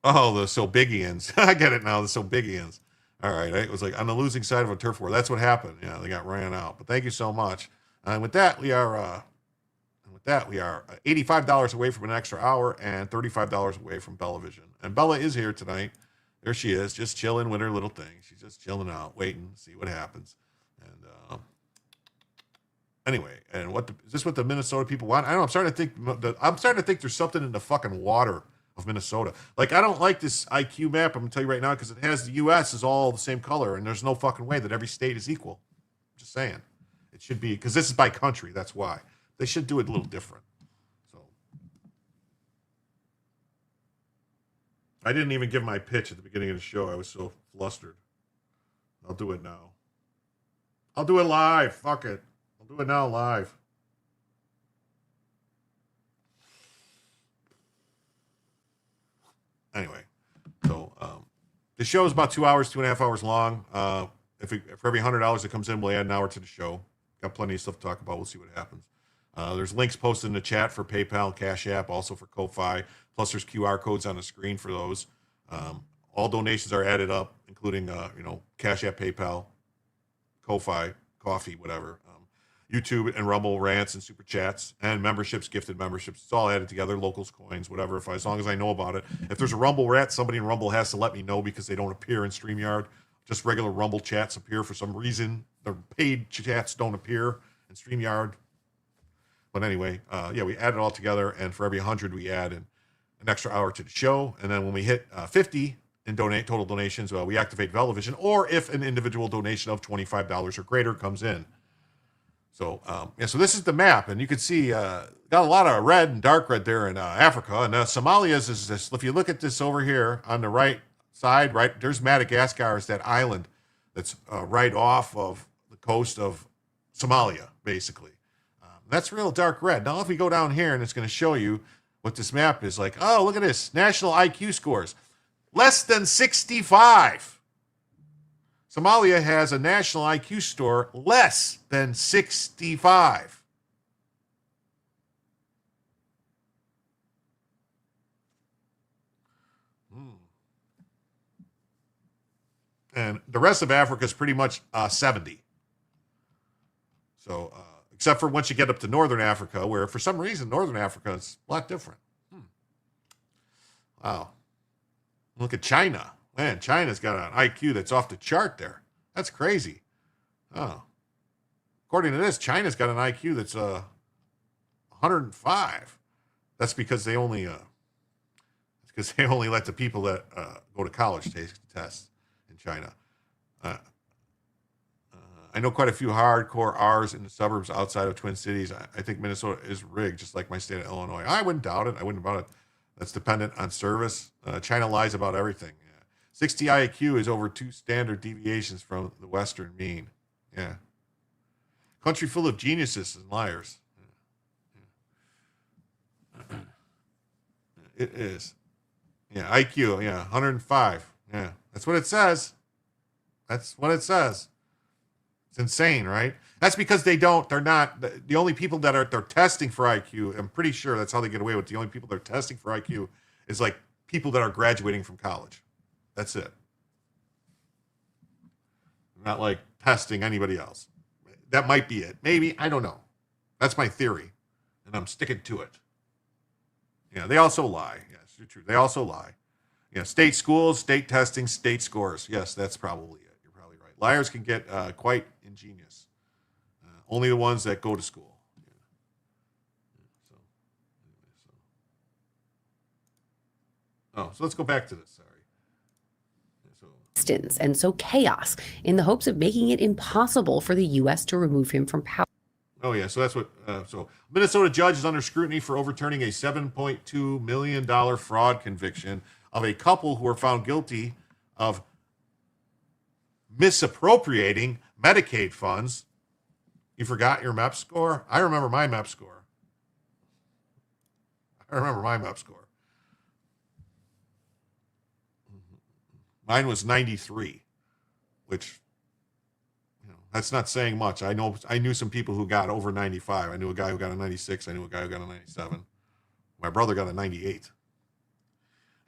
Oh, the Sobigians. I get it now, the Sobigians. All right. It was like on the losing side of a turf war. That's what happened. Yeah, they got ran out. But thank you so much. And with that, we are $85 away from an extra hour and $35 away from Bellavision. And Bella is here tonight. There she is, just chilling with her little thing. She's just chilling out, waiting to see what happens. And anyway, and is this what the Minnesota people want? I don't know. I'm starting to think there's something in the fucking water of Minnesota. Like, I don't like this IQ map, I'm gonna tell you right now, because it has the U.S. is all the same color, and there's no fucking way that every state is equal. Just saying. It should be, because this is by country, that's why. They should do it a little different. So I didn't even give my pitch at the beginning of the show. I was so flustered. I'll do it now. I'll do it live. Fuck it. I'll do it now live. Anyway, so the show is about 2 hours, 2.5 hours long. For every $100 that comes in, we'll add an hour to the show. Got plenty of stuff to talk about. We'll see what happens. There's links posted in the chat for PayPal, Cash App, also for Ko-Fi. Plus, there's QR codes on the screen for those. All donations are added up, including Cash App, PayPal, Ko-Fi, coffee, whatever. YouTube and Rumble rants and super chats and memberships, gifted memberships. It's all added together, locals, coins, whatever. As long as I know about it. If there's a Rumble rant, somebody in Rumble has to let me know because they don't appear in StreamYard. Just regular Rumble chats appear for some reason. The paid chats don't appear in StreamYard. But anyway, we add it all together, and for every 100, we add an extra hour to the show. And then when we hit 50, in total donations, we activate Velavision, or if an individual donation of $25 or greater comes in. So, so this is the map, and you can see got a lot of red and dark red there in Africa. And Somalia is this. If you look at this over here on the right side, right, there's Madagascar, is that island that's right off of the coast of Somalia, basically. That's real dark red. Now, if we go down here, and it's going to show you what this map is like. Oh, look at this. National IQ scores. Less than 65. Somalia has a national IQ score less than 65. And the rest of Africa is pretty much 70. So, except for once you get up to Northern Africa, where for some reason Northern Africa is a lot different. Wow. Look at China. Man, China's got an IQ that's off the chart there. That's crazy. Oh. According to this, China's got an IQ that's 105. That's because they only let the people that go to college take the tests in China. I know quite a few hardcore R's in the suburbs outside of Twin Cities. I think Minnesota is rigged, just like my state of Illinois. I wouldn't doubt it. I wouldn't doubt it. That's dependent on service. China lies about everything. 60 IQ is over 2 standard deviations from the Western mean. Yeah. Country full of geniuses and liars. It is. Yeah, IQ, 105. Yeah, that's what it says. That's what it says. It's insane, right? That's because they're not, the only people that they're testing for IQ, I'm pretty sure that's how they get away with it. The only people they're testing for IQ is like people that are graduating from college. That's it. Not like testing anybody else. That might be it. Maybe, I don't know. That's my theory, and I'm sticking to it. Yeah, they also lie. Yes, you're true. They also lie. Yeah, state schools, state testing, state scores. Yes, that's probably it. You're probably right. Liars can get quite ingenious. Only the ones that go to school. So let's go back to this. Sorry. And so chaos in the hopes of making it impossible for the U.S. to remove him from power. Oh, yeah. So that's what. So Minnesota judge is under scrutiny for overturning a $7.2 million fraud conviction of a couple who were found guilty of misappropriating Medicaid funds. You forgot your MEP score? I remember my MEP score. Mine was 93, which, that's not saying much. I knew some people who got over 95. I knew a guy who got a 96. I knew a guy who got a 97. My brother got a 98.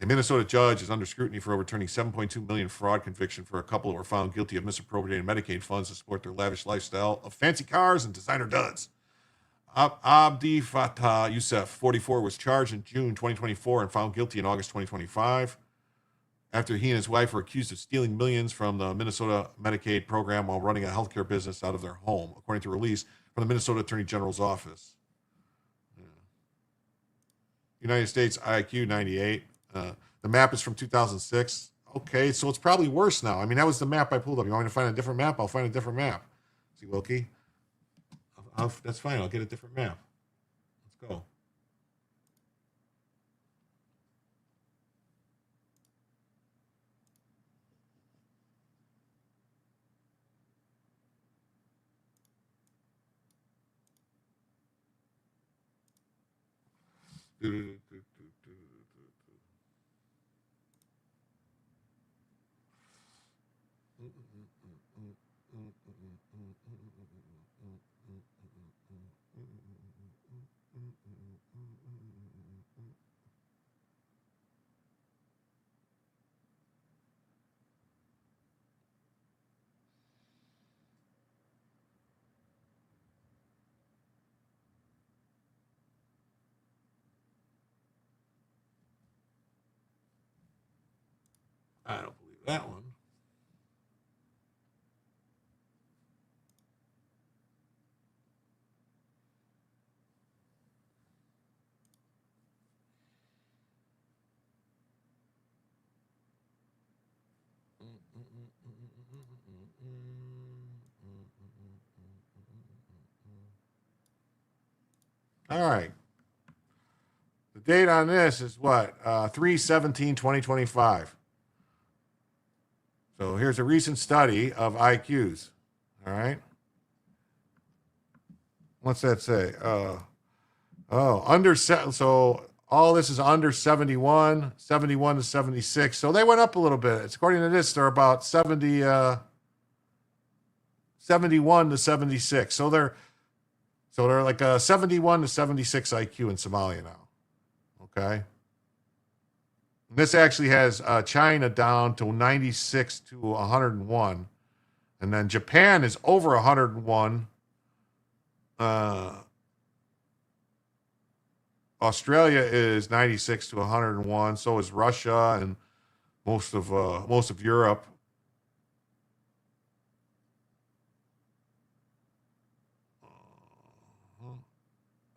A Minnesota judge is under scrutiny for overturning $7.2 million fraud conviction for a couple who were found guilty of misappropriating Medicaid funds to support their lavish lifestyle of fancy cars and designer duds. Abdi Fattah Youssef, 44, was charged in June 2024 and found guilty in August 2025 after he and his wife were accused of stealing millions from the Minnesota Medicaid program while running a healthcare business out of their home, according to a release from the Minnesota Attorney General's office. United States IQ 98. The map is from 2006. Okay, so it's probably worse now. I mean, that was the map I pulled up. You want me to find a different map? I'll find a different map. See, Wilkie? That's fine. I'll get a different map. Let's go. I don't believe that one. All right. The date on this is what? 3/17/2025. So here's a recent study of IQs. All right. What's that say? So all this is under 71, 71 to 76. So they went up a little bit. It's according to this, they're about 71 to 76. So they're like a 71 to 76 IQ in Somalia now. Okay. And this actually has China down to 96 to 101. And then Japan is over 101. Australia is 96 to 101. So is Russia and most of Europe.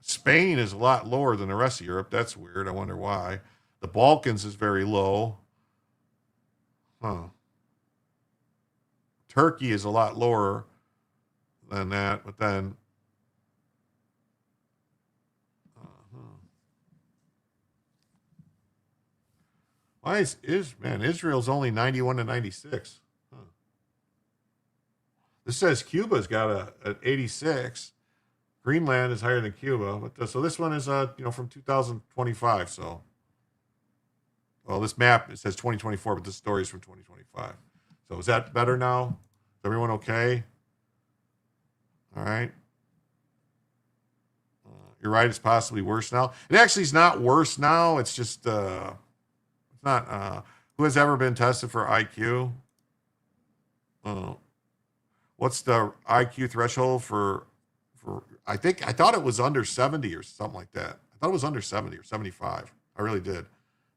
Spain is a lot lower than the rest of Europe. That's weird. I wonder why. The Balkans is very low. Turkey is a lot lower than that, but then why is Israel's only 91 to 96? This says Cuba's got an 86. Greenland is higher than Cuba, but so this one is from 2025. So, well, this map it says 2024, but this story is from 2025. So is that better now? Is everyone okay? All right. You're right. It's possibly worse now. It actually is not worse now. It's just it's not. Who has ever been tested for IQ? What's the IQ threshold for? I thought it was under 70 or something like that. I thought it was under 70 or 75. I really did.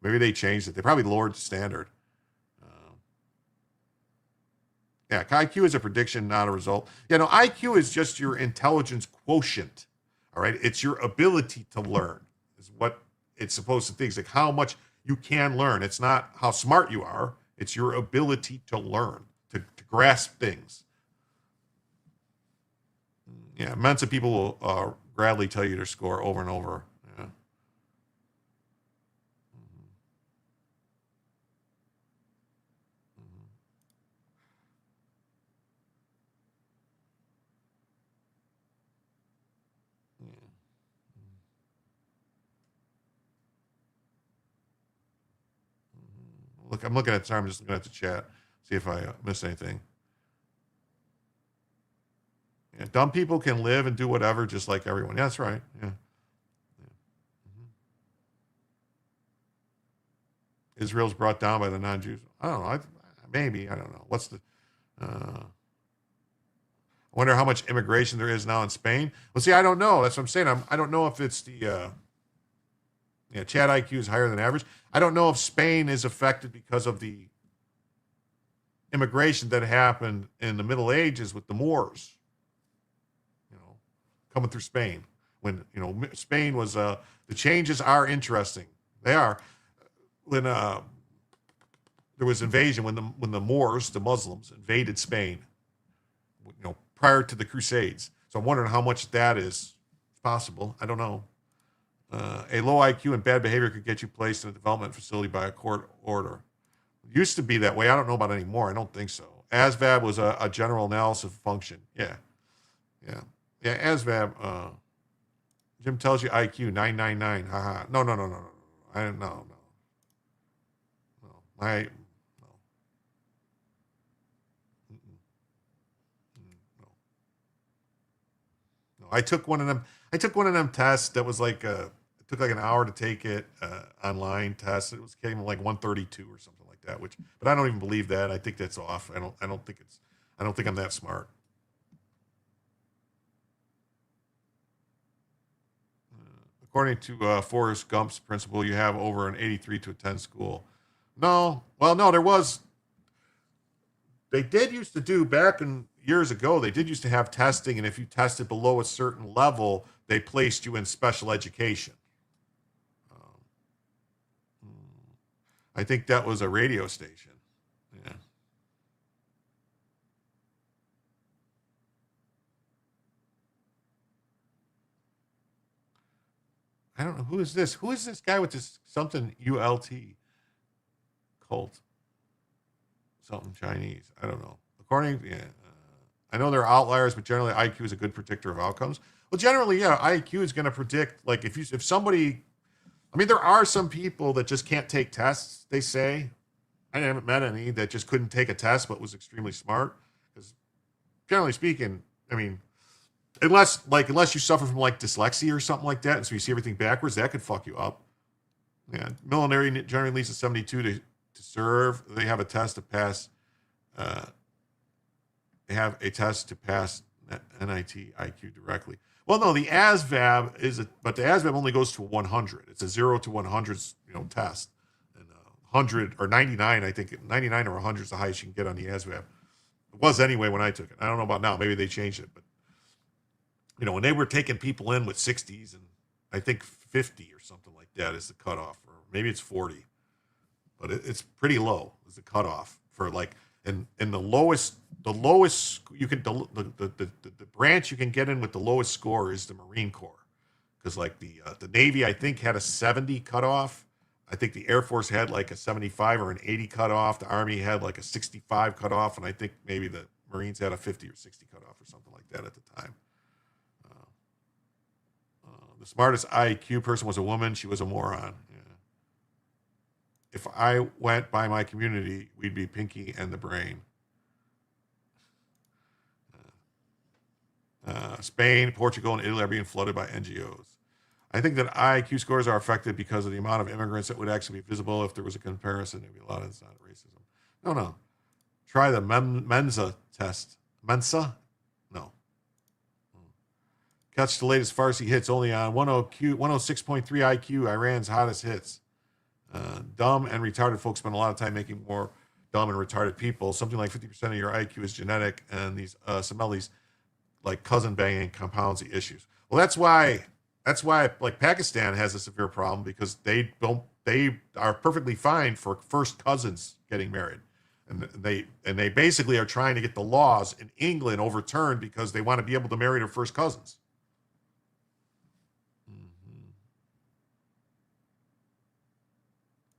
Maybe they changed it. They probably lowered the standard. Yeah, IQ is a prediction, not a result. IQ is just your intelligence quotient. All right, it's your ability to learn is what it's supposed to think. It's like how much you can learn. It's not how smart you are. It's your ability to learn, to grasp things. Yeah, Mensa people will gladly tell you their score over and over. Yeah. Look, I'm looking at. Sorry, I'm just looking at the chat. See if I missed anything. Yeah, dumb people can live and do whatever, just like everyone. Yeah, that's right. Yeah. Israel's brought down by the non-Jews. I don't know. Maybe. I don't know. What's the? I wonder how much immigration there is now in Spain. Well, see, I don't know. That's what I'm saying. I don't know if it's the. Chat IQ is higher than average. I don't know if Spain is affected because of the immigration that happened in the Middle Ages with the Moors. Coming through Spain, when Spain was the changes are interesting. They are when there was invasion when the Moors, the Muslims, invaded Spain. Prior to the Crusades. So I'm wondering how much that is possible. I don't know. A low IQ and bad behavior could get you placed in a development facility by a court order. It used to be that way. I don't know about it anymore. I don't think so. ASVAB was a general analysis function. Yeah. Yeah, ASVAB, Jim tells you IQ 999. Haha. No. I don't know. No. No. I took one of them tests that was like it took like an hour to take it online test. It came like 132 or something like that, but I don't even believe that. I think that's off. I don't think I'm that smart. According to Forrest Gump's principle, you have over an 83 to a 10 school. No, they did used to do back in years ago, they did used to have testing, and if you tested below a certain level, they placed you in special education. I think that was a radio station. Yeah. I don't know. Who is this? Who is this guy with this something ULT cult? Something Chinese. I don't know. I know there are outliers, but generally IQ is a good predictor of outcomes. Well, generally, yeah, IQ is going to predict, like if somebody, I mean, there are some people that just can't take tests, they say. I haven't met any that just couldn't take a test but was extremely smart. Because generally speaking, I mean, unless you suffer from like dyslexia or something like that, and so you see everything backwards, that could fuck you up. Yeah, military generally leads to 72 to serve. They have a test to pass. They have a test to pass NIT IQ directly. Well, no, the ASVAB but the ASVAB only goes to 100. It's a 0 to 100, test. And 100 or 99, I think 99 or 100 is the highest you can get on the ASVAB. It was anyway when I took it. I don't know about now. Maybe they changed it, but when they were taking people in with 60s, and I think 50 or something like that is the cutoff, or maybe it's 40, but it's pretty low is the cutoff for like, and the lowest you can the branch you can get in with the lowest score is the Marine Corps, because like the Navy I think had a 70 cutoff. I think the Air Force had like a 75 or an 80 cutoff. The Army had like a 65 cutoff, and I think maybe the Marines had a 50 or 60 cutoff or something like that at the time. The smartest IQ person was a woman. She was a moron. Yeah. If I went by my community, we'd be Pinky and the Brain. Spain, Portugal, and Italy are being flooded by NGOs. I think that IQ scores are affected because of the amount of immigrants that would actually be visible. If there was a comparison, there'd be a lot of it's not racism. No. Try the Mensa test. Mensa? No. Catch the latest Farsi hits only on 106.3 IQ, Iran's hottest hits. Dumb and retarded folks spend a lot of time making more dumb and retarded people. Something like 50% of your IQ is genetic, and some of these like cousin banging compounds the issues. Well, that's why like Pakistan has a severe problem, because they are perfectly fine for first cousins getting married. And they basically are trying to get the laws in England overturned because they want to be able to marry their first cousins.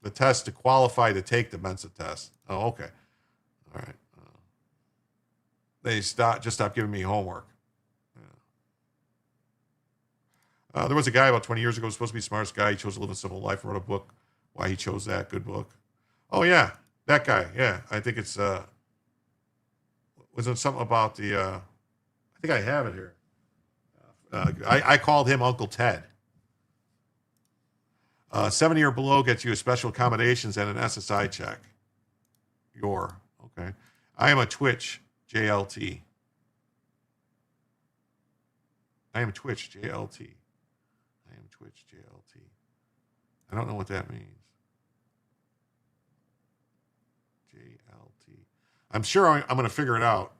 The test to qualify to take the Mensa test. Oh, okay. All right. They just stopped giving me homework. Yeah. There was a guy about 20 years ago who was supposed to be the smartest guy. He chose to live a simple life and wrote a book. Why he chose that. Good book. Oh, yeah. That guy. Yeah. I think it's, was it something about I think I have it here. I called him Uncle Ted. 70 or below gets you a special accommodations and an SSI check. Okay. I am a Twitch JLT. I am Twitch JLT. I don't know what that means. JLT. I'm sure I'm going to figure it out.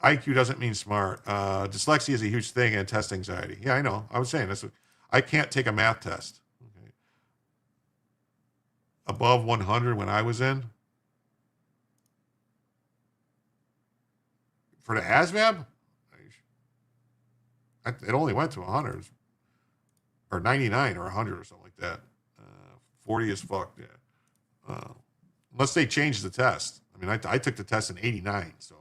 IQ doesn't mean smart. Dyslexia is a huge thing, and test anxiety. Yeah, I know. I was saying this. I can't take a math test. Okay. Above 100 when I was in. For the ASVAB, it only went to 100. Or 99 or 100 or something like that. 40 is fucked, yeah. Unless they change the test. I mean, I took the test in 89, so.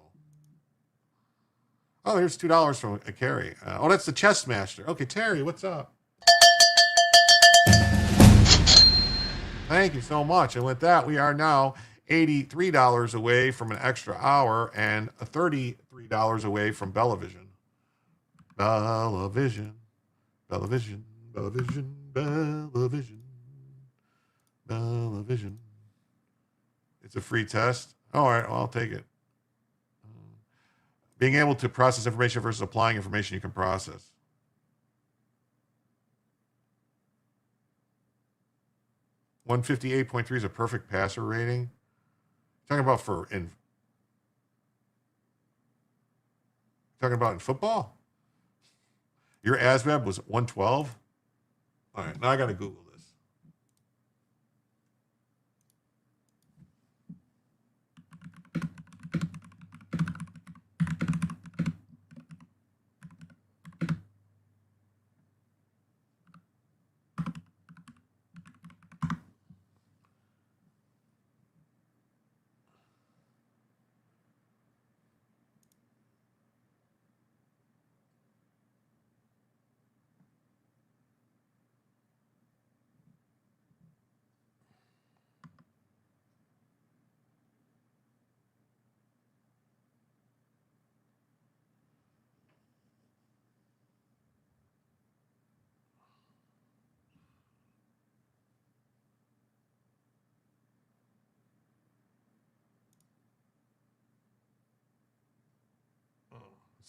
Oh, here's $2 from Carrie. That's the Chess Master. Okay, Terry, what's up? Thank you so much. And with that, we are now $83 away from an extra hour and $33 away from Bellavision. Bellavision. It's a free test. All right, well, I'll take it. Being able to process information versus applying information you can process. .158.3 is a perfect passer rating. Talking about in football? Your ASVAB was 112? All right, now I got to Google this.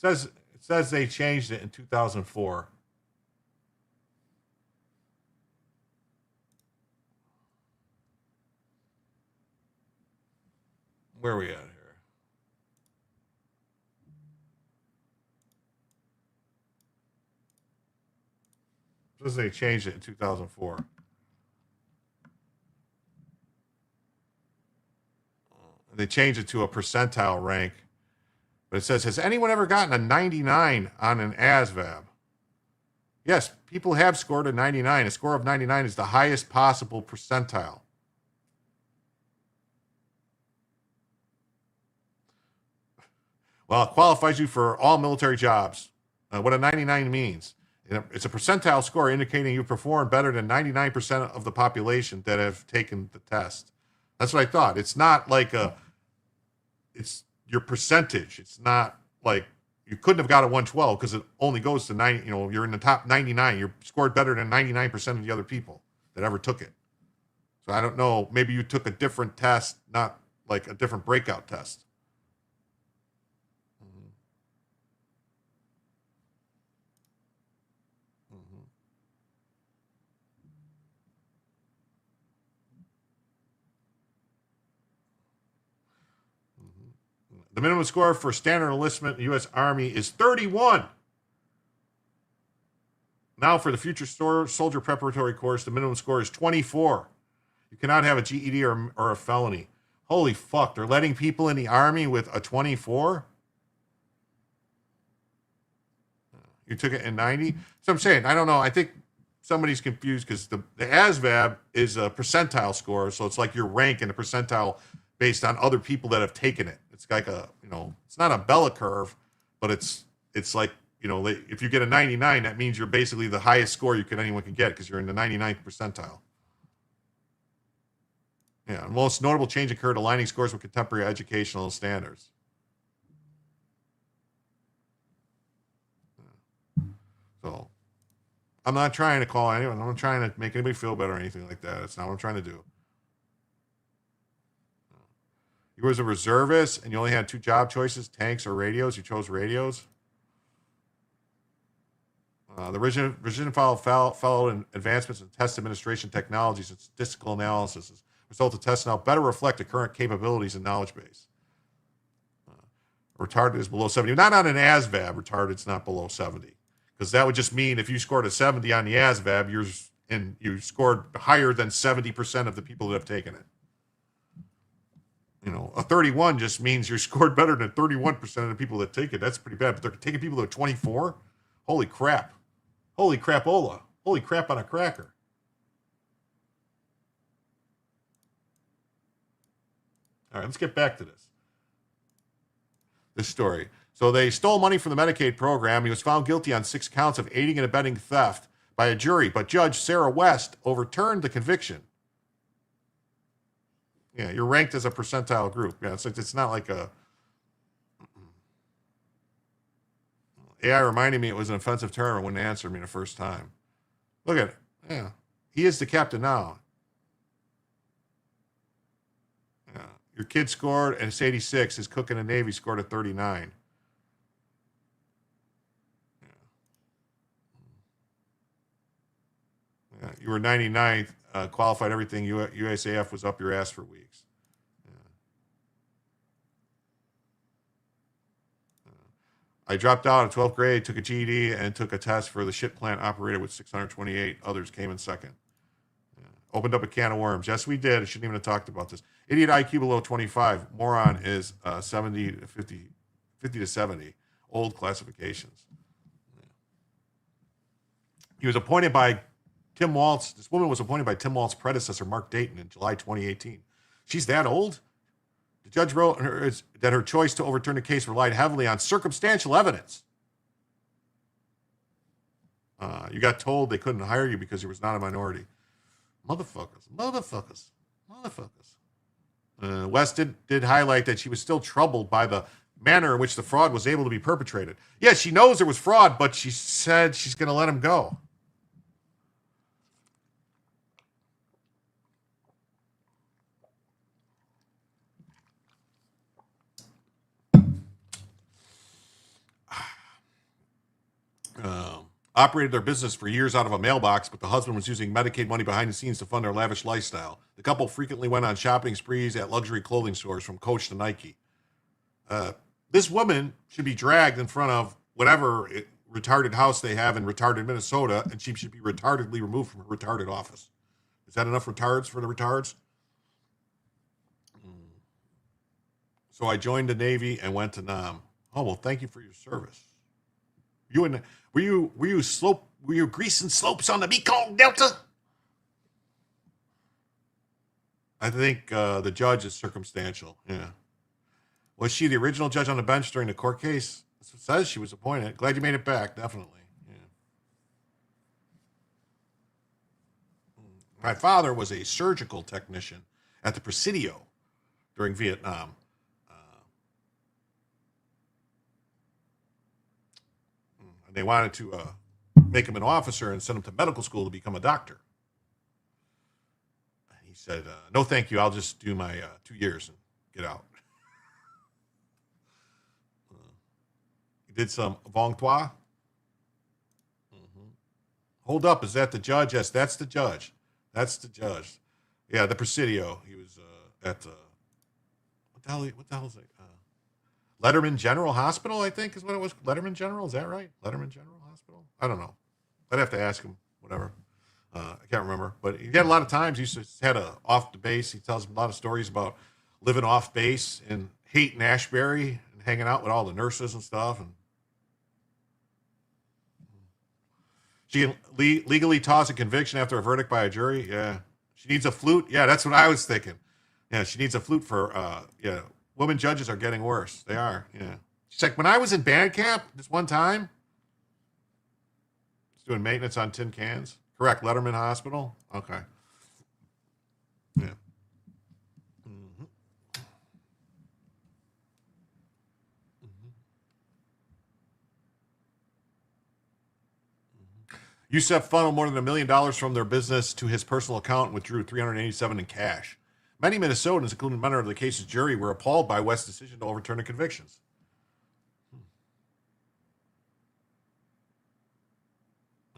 It says they changed it in 2004. Where are we at here? It says they changed it in 2004. They changed it to a percentile rank. But it says, has anyone ever gotten a 99 on an ASVAB? Yes, people have scored a 99. A score of 99 is the highest possible percentile. Well, it qualifies you for all military jobs. What a 99 means. It's a percentile score indicating you performed better than 99% of the population that have taken the test. That's what I thought. It's not like it's your percentage. It's not like you couldn't have got a 112 because it only goes to 90. You're in the top 99. You scored better than 99% of the other people that ever took it. So I don't know. Maybe you took a different test, not like a different breakout test. The minimum score for standard enlistment in the U.S. Army is 31. Now for the future soldier preparatory course, the minimum score is 24. You cannot have a GED or a felony. Holy fuck, they're letting people in the Army with a 24? You took it in 90? So I'm saying, I don't know. I think somebody's confused because the ASVAB is a percentile score. So it's like your rank in a percentile based on other people that have taken it. It's like it's not a Bell curve, but it's like, if you get a 99, that means you're basically the highest score anyone can get because you're in the 99th percentile. Yeah, most notable change occurred aligning scores with contemporary educational standards. So, I'm not trying to call anyone. I'm not trying to make anybody feel better or anything like that. That's not what I'm trying to do. You was a reservist and you only had two job choices, tanks or radios. You chose radios. The revision followed in advancements in test administration technologies and statistical analysis. As a result of tests now better reflect the current capabilities and knowledge base. Retarded is below 70. Not on an ASVAB, retarded's not below 70. Because that would just mean if you scored a 70 on the ASVAB, you scored higher than 70% of the people that have taken it. A 31 just means you scored better than 31% of the people that take it. That's pretty bad. But they're taking people to 24? Holy crap. Holy crapola. Holy crap on a cracker. All right, let's get back to this story. So they stole money from the Medicaid program. He was found guilty on 6 counts of aiding and abetting theft by a jury, but Judge Sarah West overturned the conviction. Yeah, you're ranked as a percentile group. Yeah, it's not like a... AI reminded me it was an offensive term and wouldn't answer me the first time. Look at it. Yeah. He is the captain now. Yeah. Your kid scored, and it's 86. His cook in the Navy scored a 39. Yeah. You were 99th, qualified everything. USAF was up your ass for weeks. I dropped out in 12th grade, took a GED, and took a test for the ship plant operator with 628. Others came in second. Yeah. Opened up a can of worms. Yes, we did. I shouldn't even have talked about this. Idiot IQ below 25. Moron is 70 to 50 to 70. Old classifications. Yeah. He was appointed by Tim Waltz. This woman was appointed by Tim Waltz's predecessor, Mark Dayton, in July 2018. She's that old? The judge wrote that her choice to overturn the case relied heavily on circumstantial evidence. You got told they couldn't hire you because you was not a minority. Motherfuckers. West did highlight that she was still troubled by the manner in which the fraud was able to be perpetrated. Yeah, she knows there was fraud, but she said she's going to let him go. operated their business for years out of a mailbox, but the husband was using Medicaid money behind the scenes to fund their lavish lifestyle. The couple frequently went on shopping sprees at luxury clothing stores from Coach to Nike. This woman should be dragged in front of whatever retarded house they have in retarded Minnesota, and she should be retardedly removed from her retarded office. Is that enough retards for the retards? So I joined the Navy and went to Nam. Oh, well, thank you for your service. Were you greasing slopes on the Mekong Delta? I think the judge is circumstantial. Yeah. Was she the original judge on the bench during the court case? It says she was appointed. Glad you made it back. Definitely. Yeah. My father was a surgical technician at the Presidio during Vietnam. And they wanted to make him an officer and send him to medical school to become a doctor. He said, no, thank you. I'll just do my 2 years and get out. He did some Vong Toi. Hold up. Is that the judge? Yes, that's the judge. That's the judge. Yeah, the Presidio. He was at what the hell is it? Letterman General Hospital, I think is what it was. Letterman General, is that right? Letterman General Hospital? I don't know. I'd have to ask him. Whatever. I can't remember. But he had a lot of times. He used to had a off the base. He tells a lot of stories about living off base in Haight and Ashbury and hanging out with all the nurses and stuff. And she can legally toss a conviction after a verdict by a jury. Yeah. She needs a flute. Yeah, that's what I was thinking. Yeah, she needs a flute for women judges are getting worse. They are, yeah. She's like, when I was in band camp this one time, I was doing maintenance on tin cans. Correct, Letterman Hospital? Okay. Yeah. Mm-hmm. Youssef funneled more than $1 million from their business to his personal account and withdrew $387 in cash. Many Minnesotans, including members of the case's jury, were appalled by West's decision to overturn the convictions.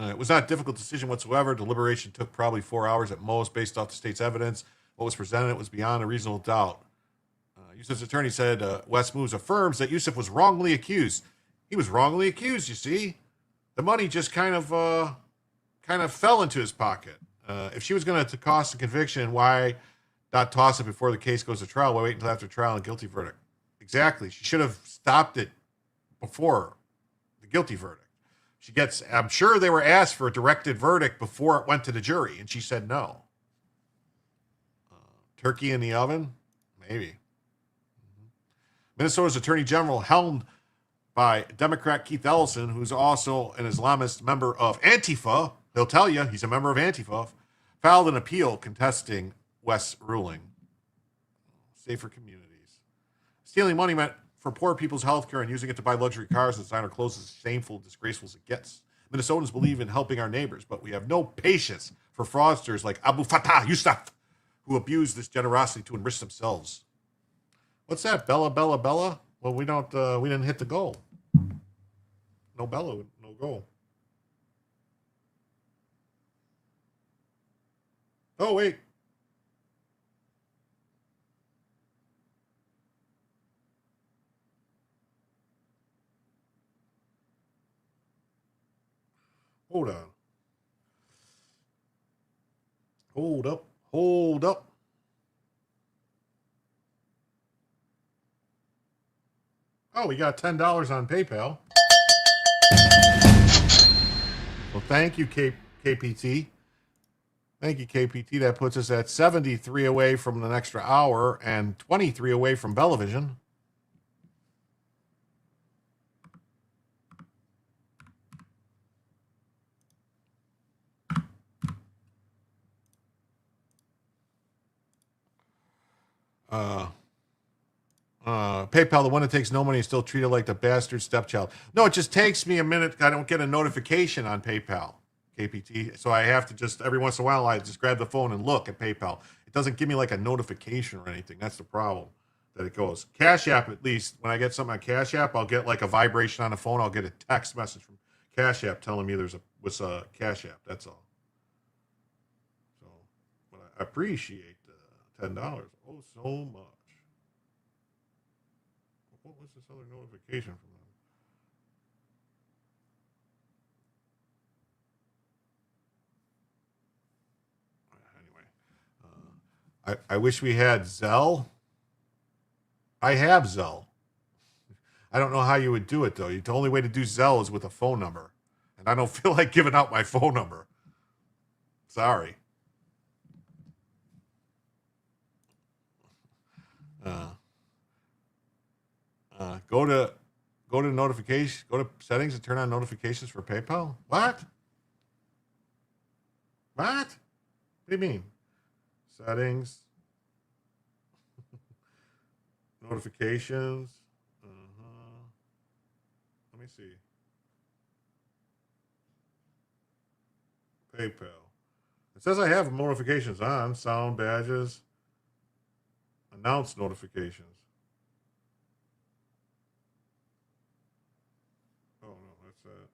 It was not a difficult decision whatsoever. Deliberation took probably 4 hours at most, based off the state's evidence. What was presented was beyond a reasonable doubt. Youssef's attorney said West Moves affirms that Youssef was wrongly accused. He was wrongly accused, you see. The money just kind of fell into his pocket. If she was going to cost a conviction, why not toss it before the case goes to trial? Why wait until after trial and guilty verdict? Exactly. She should have stopped it before the guilty verdict. I'm sure they were asked for a directed verdict before it went to the jury, and she said no. Turkey in the oven? Maybe. Minnesota's Attorney General, helmed by Democrat Keith Ellison, who's also an Islamist member of Antifa, he'll tell you he's a member of Antifa, filed an appeal contesting West's ruling. Safer communities. Stealing money meant for poor people's health care and using it to buy luxury cars and designer clothes is as shameful and disgraceful as it gets. Minnesotans believe in helping our neighbors, but we have no patience for fraudsters like Abu Fattah Yusuf, who abuse this generosity to enrich themselves. What's that? Bella, Bella, Bella? Well, we didn't hit the goal. No Bella, no goal. Oh, wait. Hold on. Hold up. Hold up. Oh, we got $10 on PayPal. Well, thank you, KPT. Thank you, KPT. That puts us at 73 away from an extra hour and 23 away from Bellavision. PayPal, the one that takes no money, is still treated like the bastard stepchild. No, it just takes me a minute. I don't get a notification on PayPal, KPT. So I have to just, every once in a while, I just grab the phone and look at PayPal. It doesn't give me like a notification or anything. That's the problem that it goes. Cash App, at least, when I get something on Cash App, I'll get like a vibration on the phone. I'll get a text message from Cash App telling me there's a with a Cash App. That's all. So, but I appreciate the $10. Oh, so much. What was this other notification from them? Anyway, I wish we had Zelle. I have Zelle. I don't know how you would do it, though. The only way to do Zelle is with a phone number. And I don't feel like giving out my phone number. Sorry. Go to notification, go to settings and turn on notifications for PayPal. What? What do you mean? Settings, notifications. Let me see. PayPal. It says I have notifications on. Sound badges. Announce notifications. Oh, no, that's that.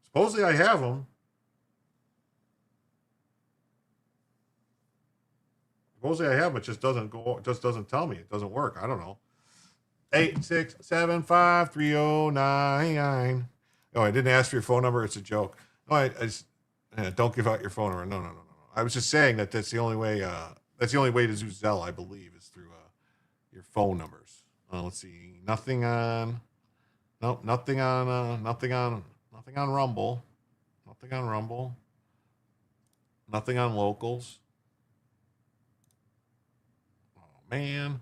Supposedly I have them. Supposedly I have them. It just doesn't go. It just doesn't tell me. It doesn't work. I don't know. 8675309. Oh, I didn't ask for your phone number. It's a joke. No, I just don't give out your phone number. No. I was just saying that that's the only way. That's the only way to do Zelle, I believe, is through your phone numbers. Let's see. Nothing on. Nope. Nothing on. Nothing on Rumble. Nothing on Rumble. Nothing on Locals. Oh man.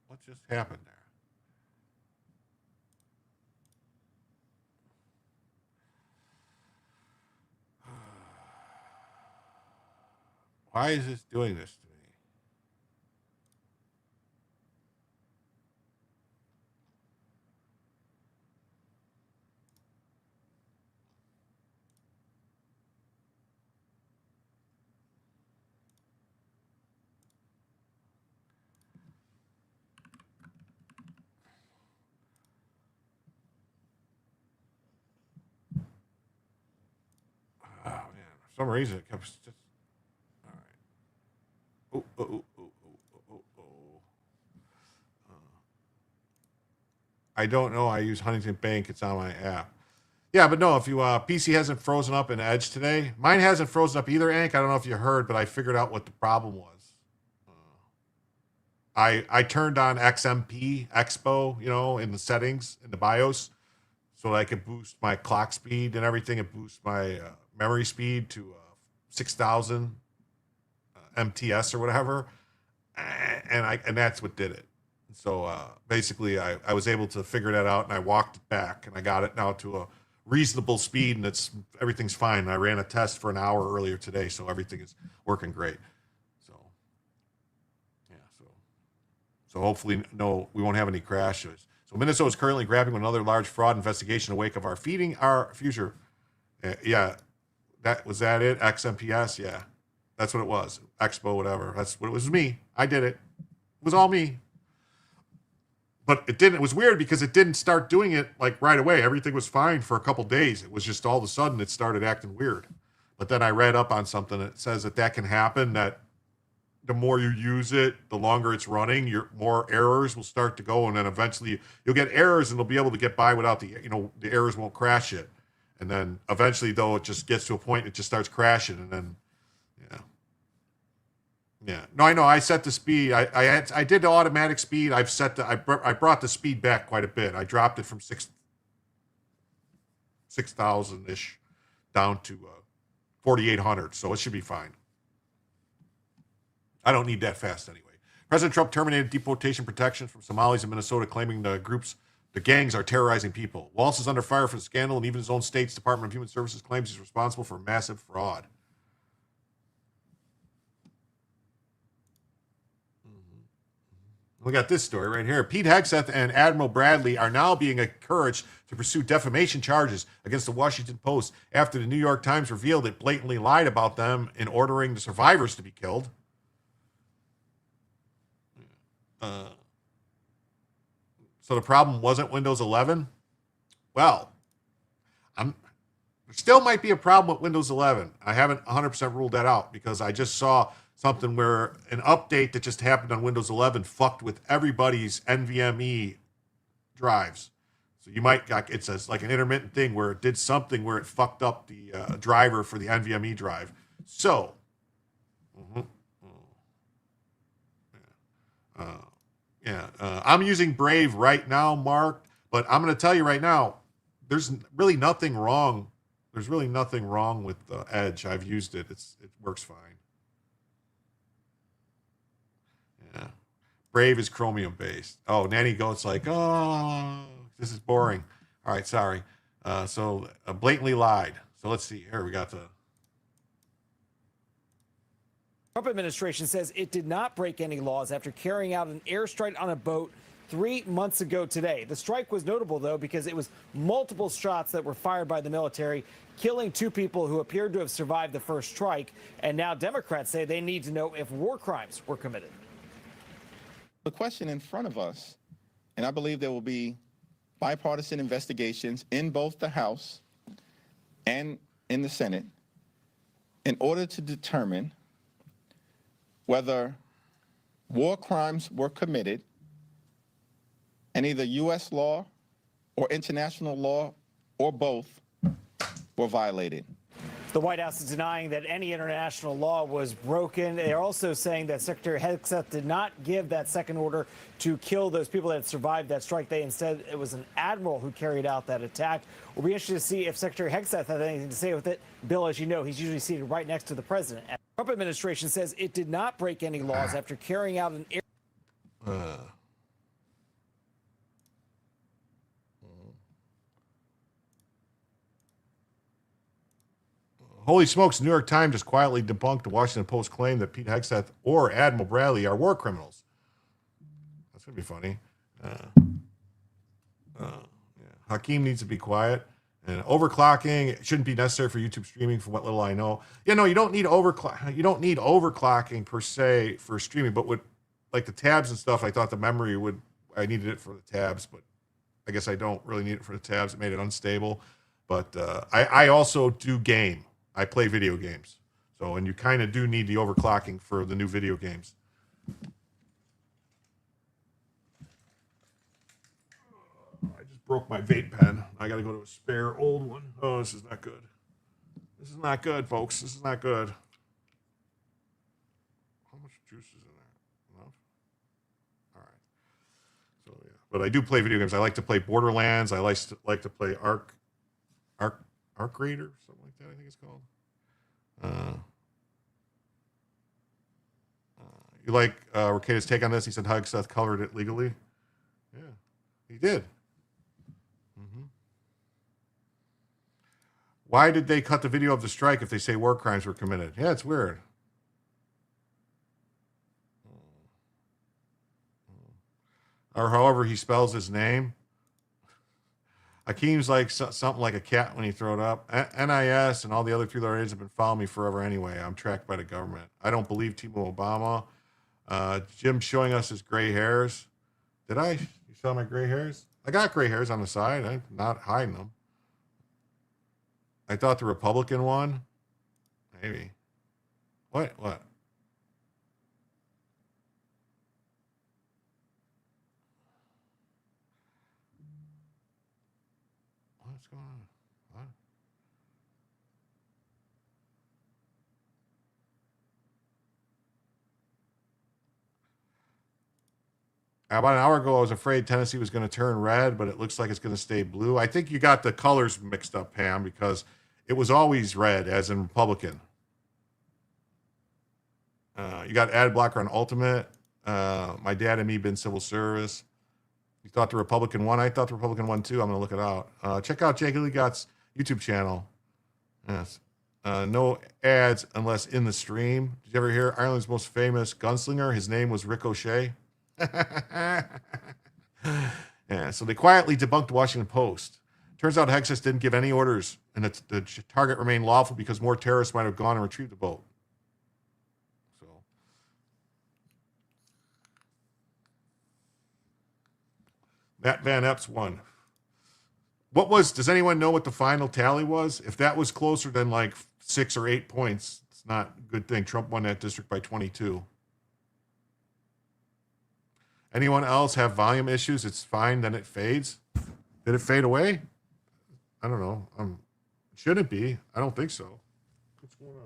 What just happened there? Why is this doing this to me? Oh man, for some reason it kept just. All right. I don't know. I use Huntington Bank. It's on my app. Yeah, but no, if you PC hasn't frozen up in Edge today, mine hasn't frozen up either, Ank. I don't know if you heard, but I figured out what the problem was. I turned on XMP Expo, in the settings in the BIOS, so that I could boost my clock speed and everything, and boost my memory speed to 6,000 MTS or whatever, and that's what did it. So basically, I was able to figure that out, and I walked it back, and I got it now to a reasonable speed, and everything's fine. And I ran a test for an hour earlier today, so everything is working great. So yeah, so hopefully, no, we won't have any crashes. So Minnesota is currently grappling with another large fraud investigation in the wake of our feeding our future. Yeah, was that it? XMPS, yeah. That's what it was. Expo, whatever. That's what it was. Me. I did it. It was all me. But it didn't. It was weird because it didn't start doing it like right away. Everything was fine for a couple days. It was just all of a sudden it started acting weird. But then I read up on something that says that can happen, that the more you use it, the longer it's running, more errors will start to go. And then eventually you'll get errors and they'll be able to get by without the errors won't crash it. And then eventually, though, it just gets to a point, it just starts crashing. And then, yeah. No, I know. I set the speed. I did the automatic speed. I brought the speed back quite a bit. I dropped it from 6,000-ish down to 4,800. So it should be fine. I don't need that fast anyway. President Trump terminated deportation protections from Somalis in Minnesota, claiming the gangs are terrorizing people. Wallace is under fire for the scandal, and even his own state's Department of Human Services claims he's responsible for massive fraud. We got this story right here. Pete Hegseth and Admiral Bradley are now being encouraged to pursue defamation charges against the Washington Post after the New York Times revealed it blatantly lied about them in ordering the survivors to be killed. So the problem wasn't Windows 11? Well, there still might be a problem with Windows 11. I haven't 100% ruled that out because I just saw something where an update that just happened on Windows 11 fucked with everybody's NVMe drives. So you might, it's like an intermittent thing where it did something where it fucked up the driver for the NVMe drive. So, I'm using Brave right now, Mark, but I'm going to tell you right now, there's really nothing wrong. There's really nothing wrong with Edge. I've used it. It works fine. Yeah. Brave is Chromium based. Oh, Nanny Goat's like, oh, this is boring. All right, sorry. So blatantly lied. So let's see. Here we got the. Trump administration says it did not break any laws after carrying out an airstrike on a boat 3 months ago today. The strike was notable, though, because it was multiple shots that were fired by the military, killing 2 people who appeared to have survived the first strike. And now Democrats say they need to know if war crimes were committed. The question in front of us, and I believe there will be bipartisan investigations in both the House and in the Senate, in order to determine whether war crimes were committed and either U.S. law or international law or both were violated. The White House is denying that any international law was broken. They're also saying that Secretary Hegseth did not give that second order to kill those people that survived that strike. Instead, it was an admiral who carried out that attack. We'll be interested to see if Secretary Hegseth has anything to say with it. Bill, as you know, he's usually seated right next to the president. The Trump administration says it did not break any laws after carrying out an Holy smokes, the New York Times just quietly debunked the Washington Post claim that Pete Hegseth or Admiral Bradley are war criminals. That's going to be funny. Hakeem needs to be quiet. And overclocking shouldn't be necessary for YouTube streaming, from what little I know. Yeah, no, you don't need overclocking per se for streaming, but with like the tabs and stuff, I thought the memory I needed it for the tabs, but I guess I don't really need it for the tabs. It made it unstable. But I also do game. I play video games. So, and you kind of do need the overclocking for the new video games. I just broke my vape pen. I got to go to a spare old one. Oh, this is not good. This is not good, folks. This is not good. How much juice is in there? Enough? All right. So, yeah. But I do play video games. I like to play Borderlands. I like to play Arc Raider, something like that, I think it's called. You like Ricardo's take on this? He said Hegseth covered it legally. Yeah, he did. Why did they cut the video of the strike if they say war crimes were committed? Yeah, it's weird. Or however he spells his name. Akeem's like something like a cat when you throw it up. NIS and all the other people have been following me forever anyway. I'm tracked by the government. I don't believe Timo Obama. Jim showing us his gray hairs. Did I? You saw my gray hairs? I got gray hairs on the side. I'm not hiding them. I thought the Republican one. Maybe. What? What's going on? What? About an hour ago, I was afraid Tennessee was going to turn red, but it looks like it's going to stay blue. I think you got the colors mixed up, Pam, because it was always red, as in Republican. You got ad blocker on Ultimate. My dad and me been civil service. You thought the Republican won? I thought the Republican won too. I'm going to look it out. Check out Jake Legot's YouTube channel. Yes. No ads unless in the stream. Did you ever hear Ireland's most famous gunslinger? His name was Ricochet. Yeah, so they quietly debunked the Washington Post. Turns out Hegseth didn't give any orders, and the target remained lawful because more terrorists might have gone and retrieved the boat. So, Matt Van Epps won. Does anyone know what the final tally was? If that was closer than like 6 or 8 points, it's not a good thing. Trump won that district by 22. Anyone else have volume issues? It's fine, then it fades. Did it fade away? I don't know. Should it be? I don't think so. What's going on?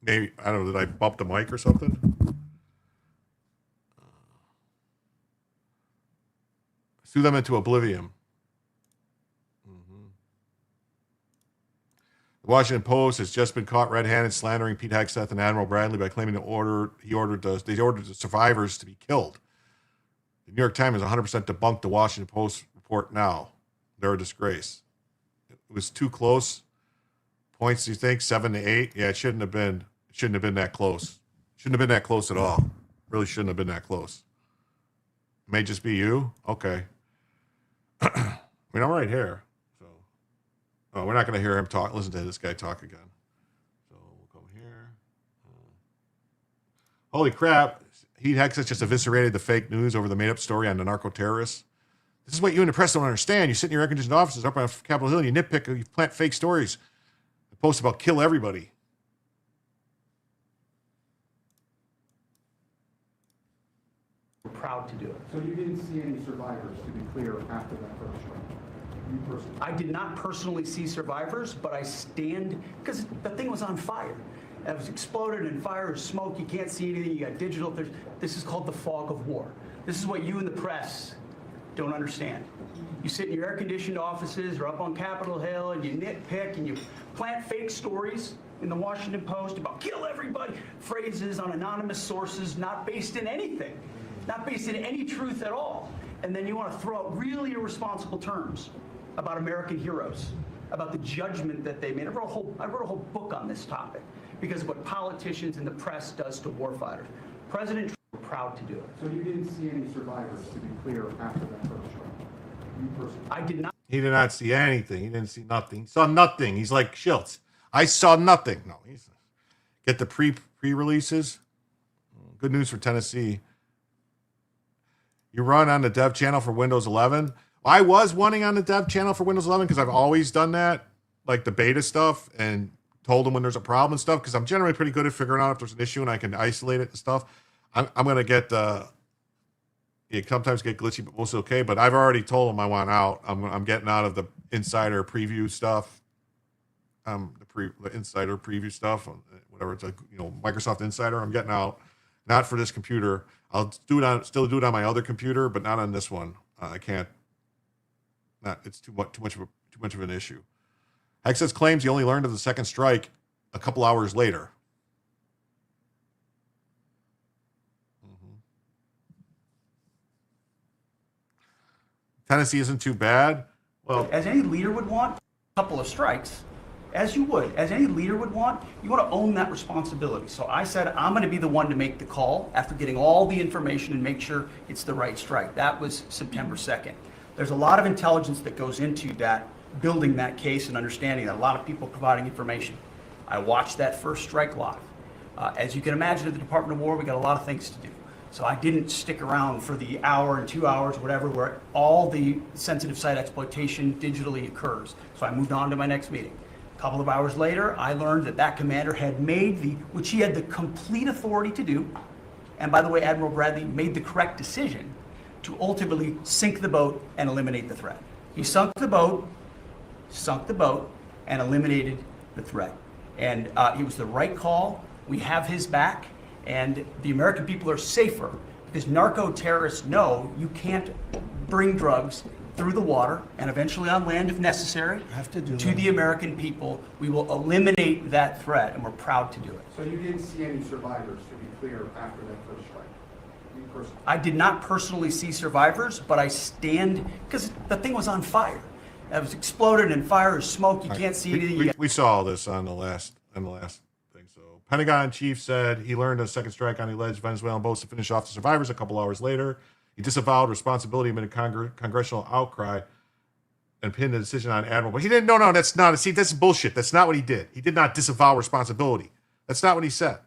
Maybe, I don't know, did I bump the mic or something? Sue them into oblivion. The Washington Post has just been caught red-handed slandering Pete Hegseth and Admiral Bradley by claiming they ordered the survivors to be killed. The New York Times has 100% debunked the Washington Post report now. They're a disgrace. It was too close. Points, do you think? 7 to 8? Yeah, it shouldn't have been that close. Shouldn't have been that close at all. Really shouldn't have been that close. It may just be you? Okay. I mean, I'm right here. So, we're not going to hear him talk. Listen to this guy talk again. So we'll go here. Holy crap. Pete Hegseth just eviscerated the fake news over the made-up story on the narco-terrorists. This is what you and the press don't understand. You sit in your air-conditioned offices up on Capitol Hill and you nitpick, you plant fake stories. You post about kill everybody. We're proud to do it. So you didn't see any survivors, to be clear, after that first strike? You personally? I did not personally see survivors, but I stand, because the thing was on fire. It was exploded and fire and smoke. You can't see anything. You got digital. This is called the fog of war. This is what you and the press don't understand. You sit in your air-conditioned offices or up on Capitol Hill and you nitpick and you plant fake stories in the Washington Post about kill everybody, phrases on anonymous sources not based in anything, not based in any truth at all. And then you want to throw out really irresponsible terms about American heroes, about the judgment that they made. I wrote a whole book on this topic because of what politicians and the press does to warfighters. President Trump was proud to do it. So you didn't see any survivors, to be clear, after that first strike? You personally? I did not. He did not see anything. He didn't see nothing. He saw nothing. He's like Schiltz. I saw nothing. No, get the pre-releases. Good news for Tennessee. You run on the dev channel for Windows 11. I was wanting on the dev channel for Windows 11 because I've always done that, like the beta stuff, and told them when there's a problem and stuff, because I'm generally pretty good at figuring out if there's an issue and I can isolate it and stuff. I'm going to get it sometimes get glitchy, but mostly okay. But I've already told them I want out. I'm getting out of the insider preview stuff, the insider preview stuff, whatever it's like, Microsoft Insider. I'm getting out, not for this computer. I'll still do it on my other computer, but not on this one. I can't. It's too much of an issue. Hegseth claims he only learned of the second strike a couple hours later. Tennessee isn't too bad. Well, as any leader would want, a couple of strikes, as you would, as any leader would want, you want to own that responsibility. So I said, I'm going to be the one to make the call after getting all the information and make sure it's the right strike. That was September 2nd. There's a lot of intelligence that goes into that, building that case and understanding that, a lot of people providing information. I watched that first strike live. As you can imagine, at the Department of War, we got a lot of things to do. So I didn't stick around for the hour and 2 hours, whatever, where all the sensitive site exploitation digitally occurs. So I moved on to my next meeting. A couple of hours later, I learned that commander had made which he had the complete authority to do, and by the way, Admiral Bradley made the correct decision to ultimately sink the boat and eliminate the threat. He sunk the boat, and eliminated the threat. And it was the right call. We have his back. And the American people are safer because narco-terrorists know you can't bring drugs through the water and eventually on land if necessary to the American people. We will eliminate that threat, and we're proud to do it. So you didn't see any survivors, to be clear, after that first strike? You personally? I did not personally see survivors, but I stand, because the thing was on fire. It was exploded and fire or smoke. You can't see anything. We saw all this on the last thing. So Pentagon chief said he learned a second strike on the alleged Venezuelan boats to finish off the survivors a couple hours later. He disavowed responsibility amid a congressional outcry. and pin the decision on Admiral. But he didn't. No, that's not. See, that's bullshit. That's not what he did. He did not disavow responsibility. That's not what he said.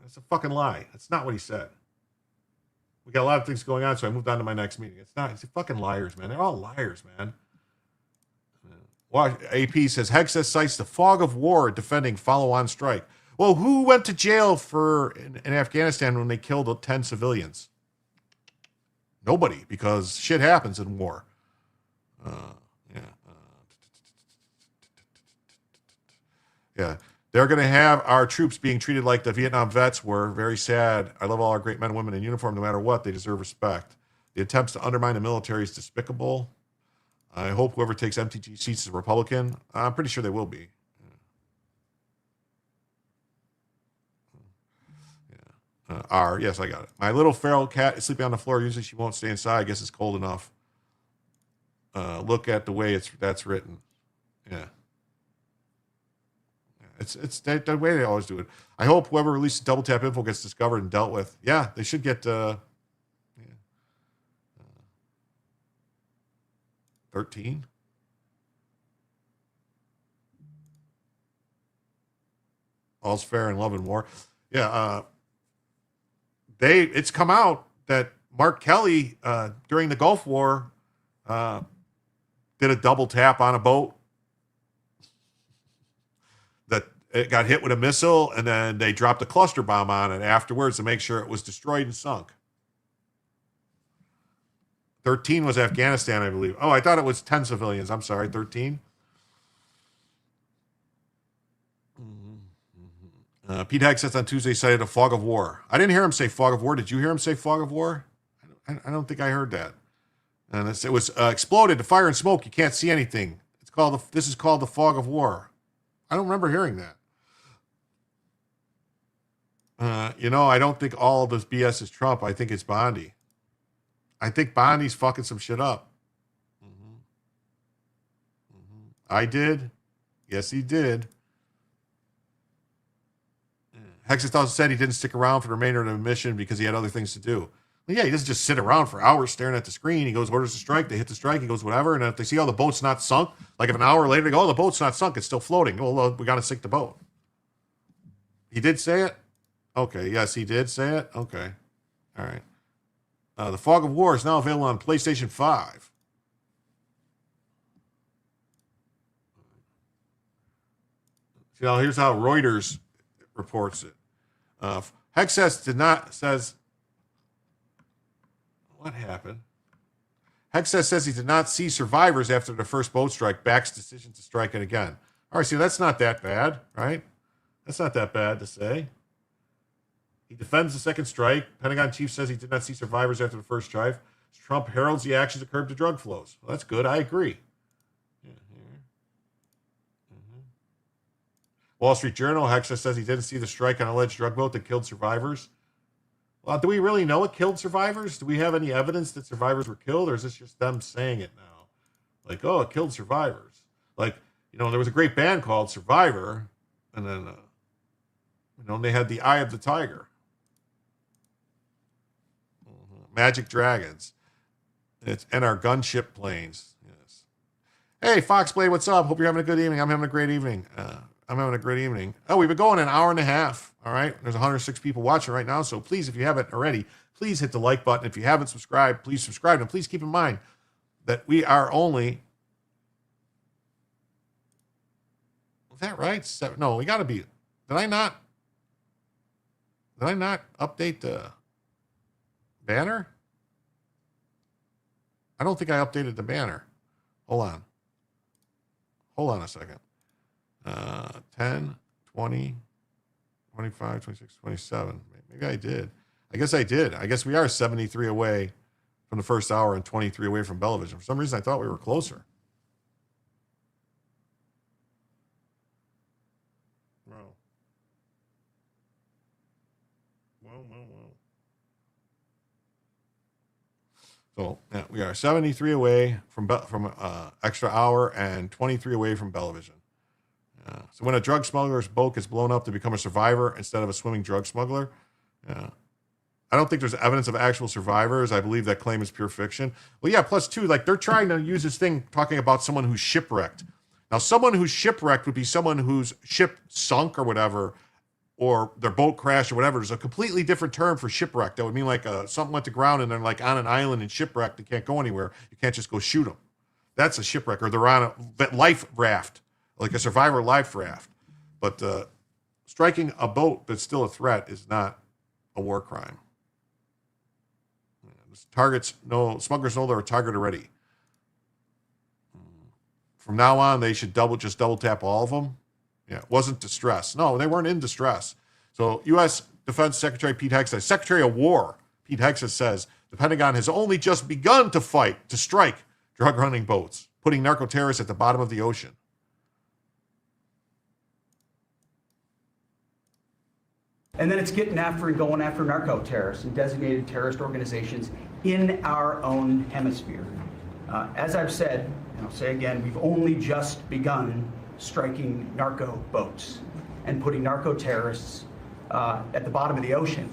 It's a fucking lie. That's not what he said. We got a lot of things going on, so I moved on to my next meeting. It's not. It's fucking liars, man. They're all liars, man. AP says Hegseth cites the fog of war defending follow-on strike. Well, who went to jail in Afghanistan when they killed 10 civilians? Nobody, because shit happens in war. Yeah. They're going to have our troops being treated like the Vietnam vets were. Very sad. I love all our great men and women in uniform. No matter what, they deserve respect. The attempts to undermine the military is despicable. I hope whoever takes MTG seats is a Republican. I'm pretty sure they will be. Yes, I got it. My little feral cat is sleeping on the floor. Usually she won't stay inside. I guess it's cold enough. Look at the way that's written. Yeah. It's the way they always do it. I hope whoever releases double tap info gets discovered and dealt with. Yeah, they should get 13. All's fair in love and war. Yeah, it's come out that Mark Kelly during the Gulf War did a double tap on a boat that it got hit with a missile, and then they dropped a cluster bomb on it afterwards to make sure it was destroyed and sunk. 13 was Afghanistan, I believe. Oh, I thought it was 10 civilians. I'm sorry, 13. Pete Hegseth on Tuesday cited a fog of war. I didn't hear him say fog of war. Did you hear him say fog of war? I don't think I heard that. And it was exploded, the fire and smoke. You can't see anything. This is called the fog of war. I don't remember hearing that. I don't think all of this BS is Trump. I think it's Bondi. I think Bondi's fucking some shit up. I did. Yes, he did. Hegseth also said he didn't stick around for the remainder of the mission because he had other things to do. Well, yeah, he doesn't just sit around for hours staring at the screen. He goes, orders a strike. They hit the strike. He goes, whatever. And if they see, the boat's not sunk, like if an hour later they go, the boat's not sunk. It's still floating. Well, we got to sink the boat. He did say it? Okay. Yes, he did say it? Okay. All right. The Fog of War is now available on PlayStation 5. Now, here's how Reuters reports it. Hegseth says, what happened? Hegseth says he did not see survivors after the first boat strike, backs decision to strike it again. All right, see, that's not that bad, right? That's not that bad to say. He defends the second strike. Pentagon chief says he did not see survivors after the first strike. Trump heralds the actions to curb the drug flows. Well, that's good. I agree. Wall Street Journal, Hegseth says he didn't see the strike on an alleged drug boat that killed survivors. Well, do we really know it killed survivors? Do we have any evidence that survivors were killed, or is this just them saying it now? Like, oh, it killed survivors. Like, there was a great band called Survivor, and then, they had the Eye of the Tiger. Magic Dragons. And our gunship planes. Yes. Hey, Foxblade, what's up? Hope you're having a good evening. I'm having a great evening. Oh, we've been going an hour and a half. All right. There's 106 people watching right now. So please, if you haven't already, please hit the like button. If you haven't subscribed, please subscribe. And please keep in mind that we are only. Was that right? No, we got to be. Did I not update the banner? I don't think I updated the banner. Hold on a second. 10, 20, 25, 26, 27. Maybe I did. I guess I did. I guess we are 73 away from the first hour and 23 away from Belavision. For some reason, I thought we were closer. Wow. So yeah, we are 73 away from extra hour and 23 away from Belavision. So when a drug smuggler's boat gets blown up to become a survivor instead of a swimming drug smuggler, I don't think there's evidence of actual survivors. I believe that claim is pure fiction. Well, yeah, plus two, like they're trying to use this thing talking about someone who's shipwrecked. Now, someone who's shipwrecked would be someone whose ship sunk or whatever, or their boat crashed or whatever. There's a completely different term for shipwreck. That would mean like something went to ground and they're like on an island and shipwrecked. They can't go anywhere. You can't just go shoot them. That's a shipwreck. Or they're on a life raft, like a survivor life raft. But striking a boat that's still a threat is not a war crime. Smugglers know they're a target already. From now on, they should just double tap all of them. Yeah, it wasn't distress. No, they weren't in distress. So U.S. Defense Secretary Pete Hegseth, Secretary of War Pete Hegseth says the Pentagon has only just begun to strike drug-running boats, putting narco-terrorists at the bottom of the ocean. And then it's getting after and going after narco-terrorists and designated terrorist organizations in our own hemisphere. As I've said, and I'll say again, we've only just begun striking narco boats and putting narco-terrorists at the bottom of the ocean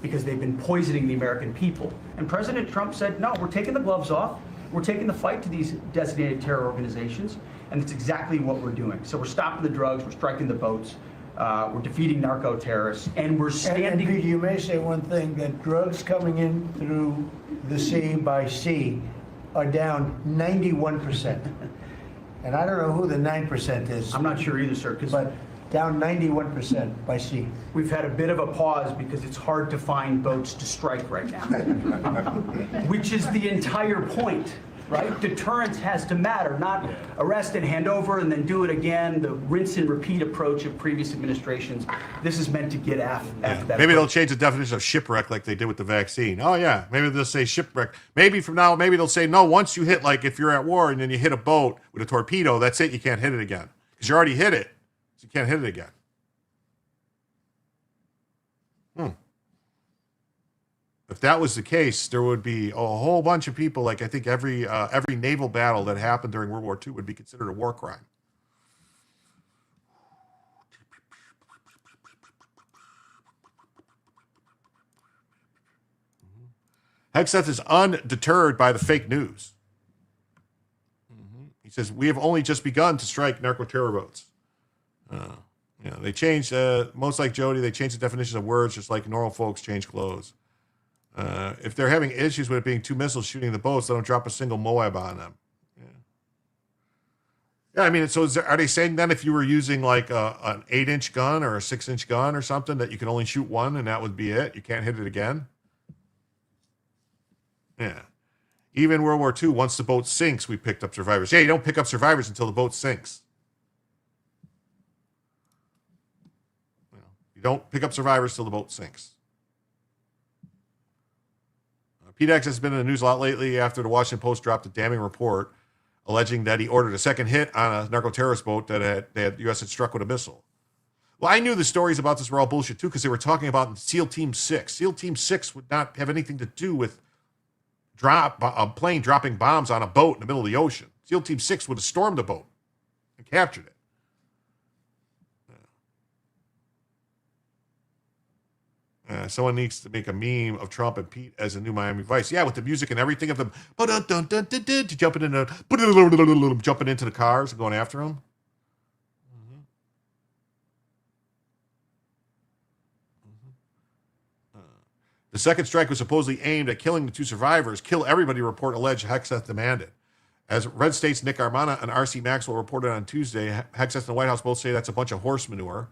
because they've been poisoning the American people. And President Trump said, no, we're taking the gloves off. We're taking the fight to these designated terror organizations, and it's exactly what we're doing. So we're stopping the drugs, we're striking the boats, we're defeating narco-terrorists, and we're standing... And you may say one thing, that drugs coming in through the sea by sea are down 91%. And I don't know who the 9% is. I'm not sure either, sir. But down 91% by sea. We've had a bit of a pause because it's hard to find boats to strike right now, which is the entire point, right? Deterrence has to matter, not arrest and hand over and then do it again, the rinse and repeat approach of previous administrations. This is meant to get after that. Maybe they'll change the definition of shipwreck like they did with the vaccine. Oh, yeah. Maybe they'll say shipwreck. Maybe from now, maybe they'll say, no, once you hit, like if you're at war and then you hit a boat with a torpedo, that's it. You can't hit it again because you already hit it. So you can't hit it again. If that was the case, there would be a whole bunch of people. Like I think every naval battle that happened during World War II would be considered a war crime. Hegseth is undeterred by the fake news. He says, we have only just begun to strike narco-terror boats. They changed, most like Jody, they changed the definition of words just like normal folks change clothes. If they're having issues with it being two missiles shooting the boats, they don't drop a single Moab on them. Yeah, I mean, so are they saying then if you were using like an 8-inch gun or a 6-inch gun or something that you can only shoot one and that would be it? You can't hit it again? Yeah. Even World War II, once the boat sinks, we picked up survivors. Yeah, you don't pick up survivors until the boat sinks. You don't pick up survivors till the boat sinks. Pete Hegseth has been in the news a lot lately after the Washington Post dropped a damning report alleging that he ordered a second hit on a narco-terrorist boat that the U.S. had struck with a missile. Well, I knew the stories about this were all bullshit, too, because they were talking about SEAL Team 6. SEAL Team 6 would not have anything to do with a plane dropping bombs on a boat in the middle of the ocean. SEAL Team 6 would have stormed the boat and captured it. Someone needs to make a meme of Trump and Pete as a new Miami Vice. Yeah, with the music and everything of them jumping into the cars and going after them. The second strike was supposedly aimed at killing the two survivors. Kill everybody, report alleged Hegseth demanded. As Red State's Nick Armana and R.C. Maxwell reported on Tuesday, Hegseth and the White House both say that's a bunch of horse manure.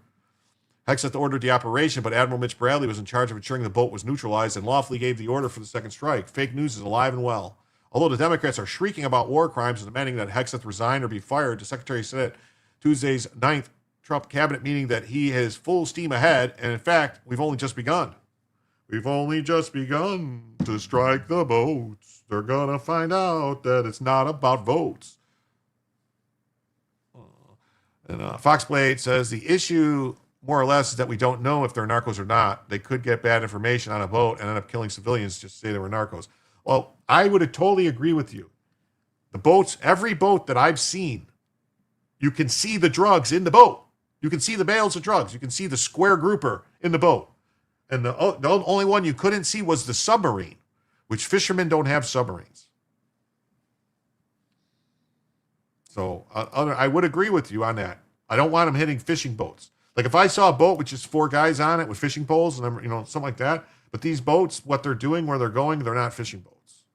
Hegseth ordered the operation, but Admiral Mitch Bradley was in charge of ensuring the boat was neutralized and lawfully gave the order for the second strike. Fake news is alive and well. Although the Democrats are shrieking about war crimes and demanding that Hegseth resign or be fired, the Secretary said at Tuesday's 9th Trump cabinet meeting that he has full steam ahead, and in fact, we've only just begun. We've only just begun to strike the boats. They're going to find out that it's not about votes. And Fox Blade says the issue, more or less, is that we don't know if they're narcos or not. They could get bad information on a boat and end up killing civilians just to say they were narcos. Well, I would totally agree with you. The boats, every boat that I've seen, you can see the drugs in the boat. You can see the bales of drugs. You can see the square grouper in the boat. And the only one you couldn't see was the submarine, which fishermen don't have submarines. So I would agree with you on that. I don't want them hitting fishing boats. Like if I saw a boat with just 4 guys on it with fishing poles and something like that. But these boats, what they're doing, where they're going, they're not fishing boats.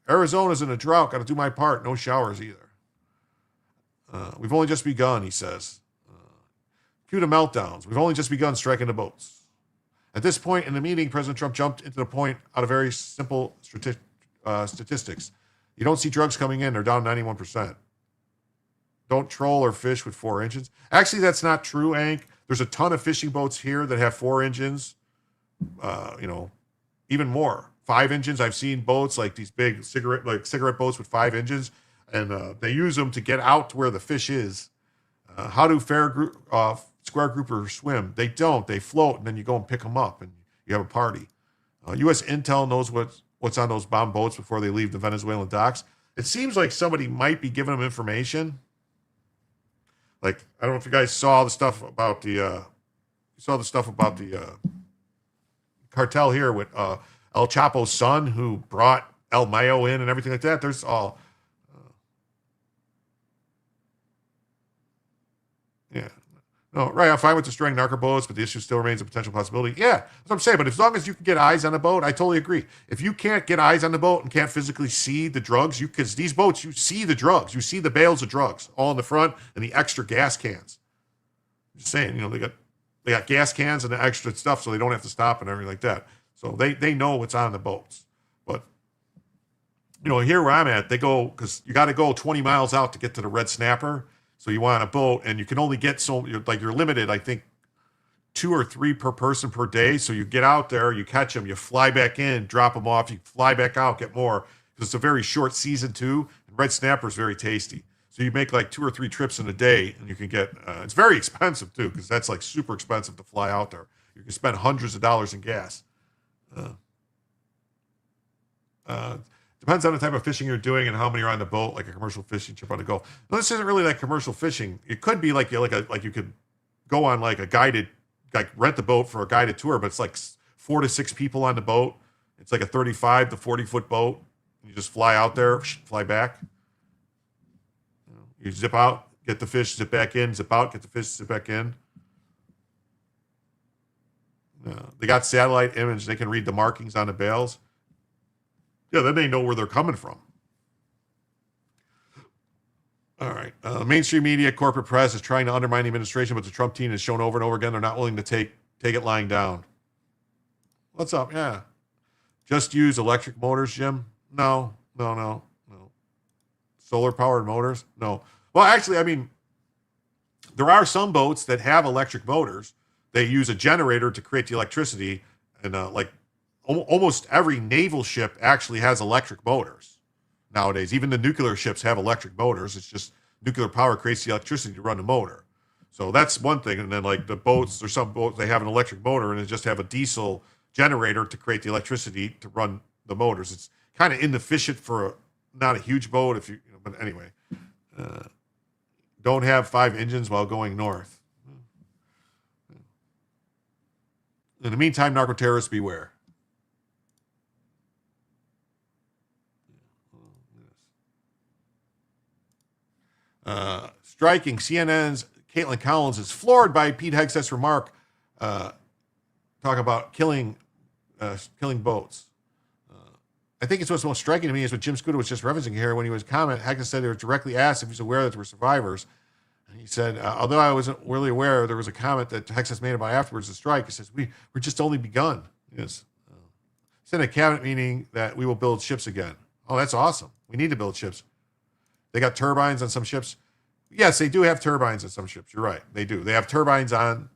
Arizona's in a drought. Got to do my part. No showers either. We've only just begun, he says. Cue to meltdowns. We've only just begun striking the boats. At this point in the meeting, President Trump jumped into the point out of very simple statistics. You don't see drugs coming in. They're down 91%. Don't troll or fish with 4 engines. Actually, that's not true, Hank. There's a ton of fishing boats here that have 4 engines. Even more. 5 engines. I've seen boats like these big cigarette boats with 5 engines, and they use them to get out to where the fish is. How do square groupers swim? They don't. They float, and then you go and pick them up, and you have a party. U.S. Intel knows what's on those bomb boats before they leave the Venezuelan docks. It seems like somebody might be giving them information. Like, I don't know if you guys saw the stuff about the cartel here with El Chapo's son who brought El Mayo in and everything like that. There's all, yeah. No, right, I'm fine with destroying narco boats, but the issue still remains a potential possibility. Yeah, that's what I'm saying. But as long as you can get eyes on the boat, I totally agree. If you can't get eyes on the boat and can't physically see the drugs, because these boats, you see the drugs. You see the bales of drugs all in the front and the extra gas cans. Just saying, they got gas cans and the extra stuff so they don't have to stop and everything like that. So they know what's on the boats. But, here where I'm at, they go, because you got to go 20 miles out to get to the red snapper. So you want a boat, and you can only get you're limited, I think, 2 or 3 per person per day. So you get out there, you catch them, you fly back in, drop them off, you fly back out, get more. Because it's a very short season too. And red snapper is very tasty. So you make like 2 or 3 trips in a day, and you can get. It's very expensive too, because that's like super expensive to fly out there. You can spend hundreds of dollars in gas. Depends on the type of fishing you're doing and how many are on the boat, like a commercial fishing trip on the Gulf. No, this isn't really like commercial fishing. It could be like you could go on like a guided, like rent the boat for a guided tour, but it's like 4 to 6 people on the boat. It's like a 35 to 40-foot boat. You just fly out there, fly back. You zip out, get the fish, zip back in, zip out, get the fish, zip back in. They got satellite image. They can read the markings on the bales. Yeah, then they know where they're coming from. All right. Mainstream media, corporate press is trying to undermine the administration, but the Trump team has shown over and over again they're not willing to take it lying down. What's up? Yeah. Just use electric motors, Jim? No. Solar-powered motors? No. Well, actually, I mean, there are some boats that have electric motors. They use a generator to create the electricity, and almost every naval ship actually has electric motors nowadays. Even the nuclear ships have electric motors. It's just nuclear power creates the electricity to run the motor. So that's one thing. And then like the boats, there's some boats, they have an electric motor and they just have a diesel generator to create the electricity to run the motors. It's kind of inefficient for not a huge boat but anyway. Don't have 5 engines while going north. In the meantime, narco-terrorists beware. Striking, CNN's Caitlin Collins is floored by Pete Hegseth's remark. Talk about killing boats. I think it's what's most striking to me is what Jim Scudder was just referencing here when he was comment. Hegseth said they were directly asked if he's aware that there were survivors. And he said, although I wasn't really aware, there was a comment that Hegseth made about afterwards the strike. He says, we're just only begun. Yes. Said a cabinet meeting that we will build ships again. Oh, that's awesome. We need to build ships. They got turbines on some ships. Yes, they do have turbines on some ships. You're right. They do. They have turbines on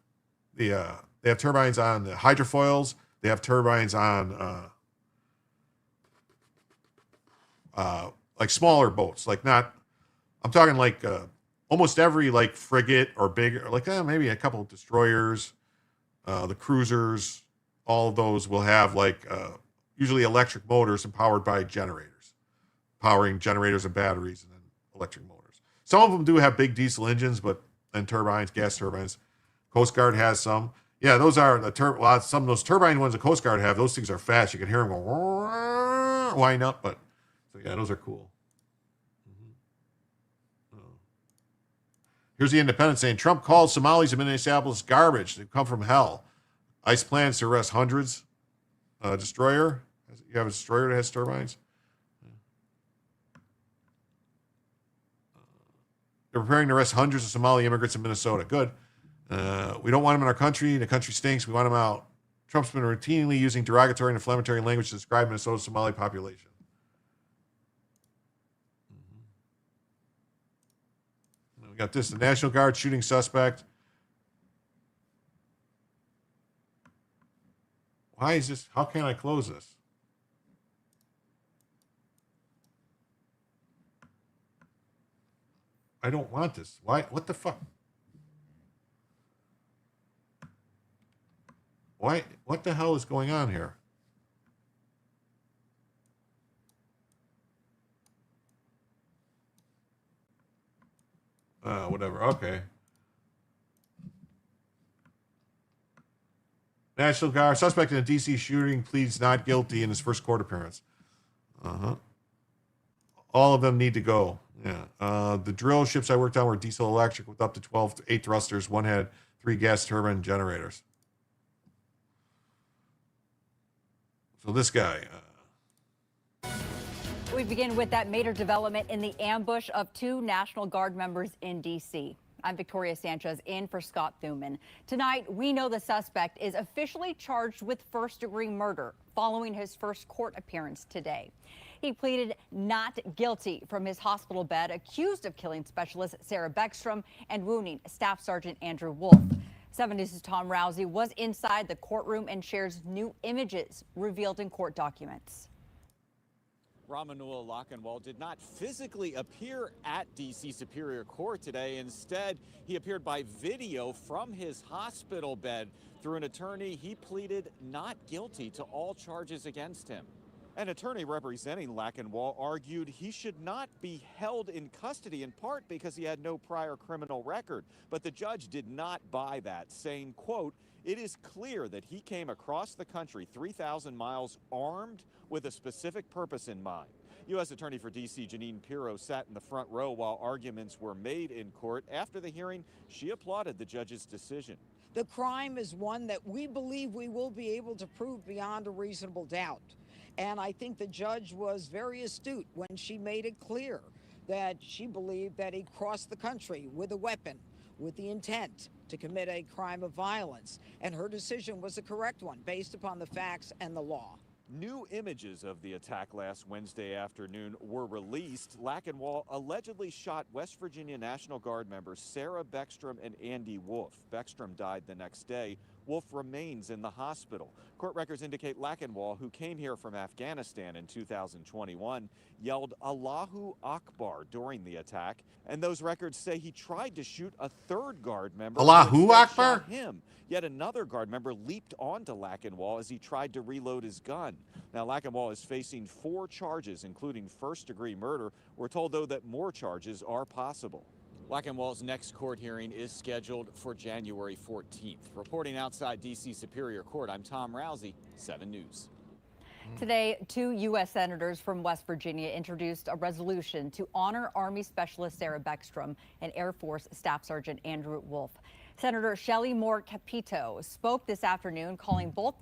the hydrofoils. They have turbines on like smaller boats. Like not, I'm talking like almost every like frigate or bigger, like maybe a couple of destroyers, the cruisers, all of those will have like usually electric motors and powered by generators, powering generators and batteries and then electric motors. Some of them do have big diesel engines, and turbines, gas turbines. Coast Guard has some. Yeah, those are the some of those turbine ones the Coast Guard have. Those things are fast. You can hear them go wind up. But so yeah, those are cool. Here's the Independent saying Trump calls Somalis in Minneapolis garbage. They come from hell. ICE plans to arrest hundreds. Destroyer. You have a destroyer that has turbines. They're preparing to arrest hundreds of Somali immigrants in Minnesota. Good. We don't want them in our country. The country stinks. We want them out. Trump's been routinely using derogatory and inflammatory language to describe Minnesota's Somali population. We got this. The National Guard shooting suspect. Why is this? How can I close this? I don't want this. Why? What the fuck? Why? What the hell is going on here? Whatever. Okay. National Guard suspect in a D.C. shooting pleads not guilty in his first court appearance. All of them need to go. Yeah. The drill ships I worked on were diesel electric with up to 8 thrusters. One had 3 gas turbine generators. So this guy. We begin with that major development in the ambush of 2 National Guard members in D.C. I'm Victoria Sanchez in for Scott Thuman. Tonight, we know the suspect is officially charged with first-degree murder following his first court appearance today. He pleaded not guilty from his hospital bed, accused of killing specialist Sarah Beckstrom and wounding Staff Sergeant Andrew Wolf. 7 News' Tom Rousey was inside the courtroom and shares new images revealed in court documents. Ramanuel Lockenwall did not physically appear at D.C. Superior Court today. Instead, he appeared by video from his hospital bed. Through an attorney, he pleaded not guilty to all charges against him. An attorney representing Lockenwall argued he should not be held in custody, in part because he had no prior criminal record. But the judge did not buy that, saying, quote, "It is clear that he came across the country 3,000 miles armed with a specific purpose in mind." U.S. Attorney for D.C. Janine Pirro sat in the front row while arguments were made in court. After the hearing, she applauded the judge's decision. The crime is one that we believe we will be able to prove beyond a reasonable doubt. And I think the judge was very astute when she made it clear that she believed that he crossed the country with a weapon, with the intent to commit a crime of violence. And her decision was the correct one based upon the facts and the law. New images of the attack last Wednesday afternoon were released. Lockenwall allegedly shot West Virginia National Guard members Sarah Beckstrom and Andy Wolf. Beckstrom died the next day. Wolf remains in the hospital. Court records indicate Lockenwall, who came here from Afghanistan in 2021, yelled Allahu Akbar during the attack. And those records say he tried to shoot a third Guard member. Allahu Akbar? Shot him. Yet another Guard member leaped onto Lockenwall as he tried to reload his gun. Now, Lockenwall is facing 4 charges, including first-degree murder. We're told, though, that more charges are possible. Lockenwall's next court hearing is scheduled for January 14th. Reporting outside D.C. Superior Court, I'm Tom Rousey, 7 News. Today, 2 U.S. senators from West Virginia introduced a resolution to honor Army Specialist Sarah Beckstrom and Air Force Staff Sergeant Andrew Wolf. Senator Shelley Moore Capito spoke this afternoon, calling both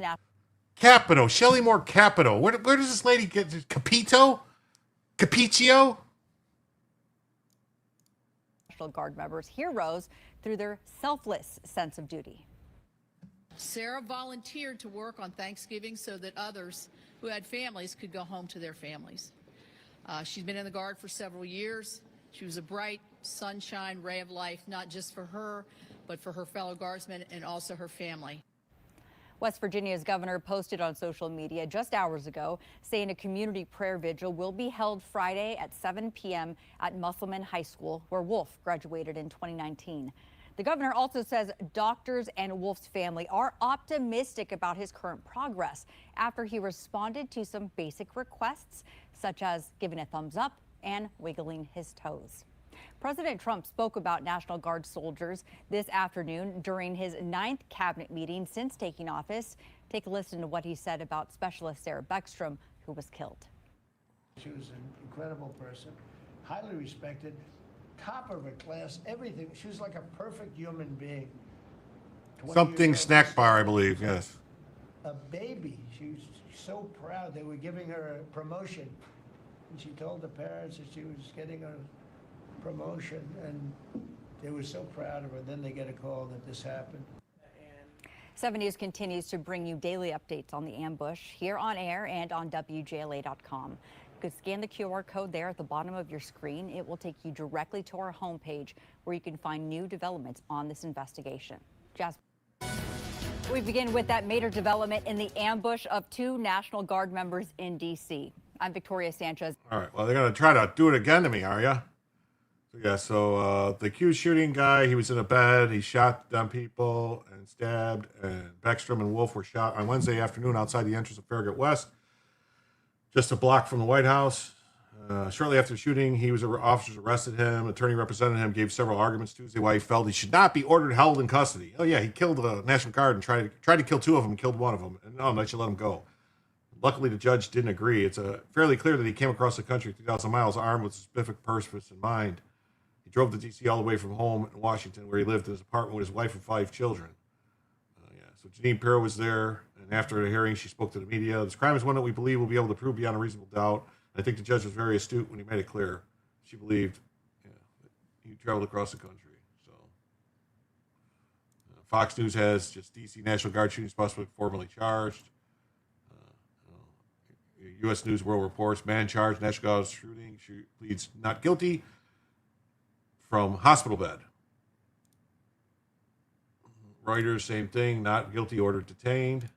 Capito, Shelley Moore Capito. Where does this lady get Capito? Capiccio? National Guard members heroes through their selfless sense of duty. Sarah volunteered to work on Thanksgiving so that others who had families could go home to their families. She's been in the Guard for several years. She was a bright sunshine ray of life, not just for her, but for her fellow Guardsmen and also her family. West Virginia's governor posted on social media just hours ago saying a community prayer vigil will be held Friday at 7 p.m. at Musselman High School, where Wolf graduated in 2019. The governor also says doctors and Wolf's family are optimistic about his current progress after he responded to some basic requests, such as giving a thumbs up and wiggling his toes. President Trump spoke about National Guard soldiers this afternoon during his 9th cabinet meeting since taking office. Take a listen to what he said about Specialist Sarah Beckstrom, who was killed. She was an incredible person, highly respected, top of her class, everything. She was like a perfect human being. 20 Something years old, snack bar, I believe. Yes. a baby. She was so proud. They were giving her a promotion. And she told the parents that she was getting a promotion, and they were so proud of her. Then they get a call that this happened. 7 News continues to bring you daily updates on the ambush here on air and on WJLA.com. You could scan the QR code there at the bottom of your screen. It will take you directly to our homepage where you can find new developments on this investigation. Jasmine. We begin with that major development in the ambush of 2 National Guard members in D.C. I'm Victoria Sanchez. All right. Well, they're going to try to do it again to me, are you? Yeah, so the accused shooting guy, he was in a bed. He shot down people and stabbed. And Beckstrom and Wolf were shot on Wednesday afternoon outside the entrance of Farragut West, just a block from the White House. Shortly after the shooting, officers arrested him. Attorney representing him gave several arguments Tuesday why he felt he should not be ordered held in custody. Oh, yeah, he killed the National Guard and tried to kill 2 of them and killed 1 of them. And no, I should let him go. Luckily, the judge didn't agree. It's fairly clear that he came across the country 2,000 miles armed with a specific purpose in mind. He drove to D.C. all the way from home in Washington, where he lived in his apartment with his wife and 5 children. So Janine Pirro was there, and after the hearing, she spoke to the media. This crime is one that we believe we'll be able to prove beyond a reasonable doubt. I think the judge was very astute when he made it clear. She believed that he traveled across the country. So Fox News has just D.C. National Guard shooting suspect formally charged. U.S. News World reports man charged National Guard shooting pleads not guilty from hospital bed. Reuters, same thing, not guilty, ordered detained.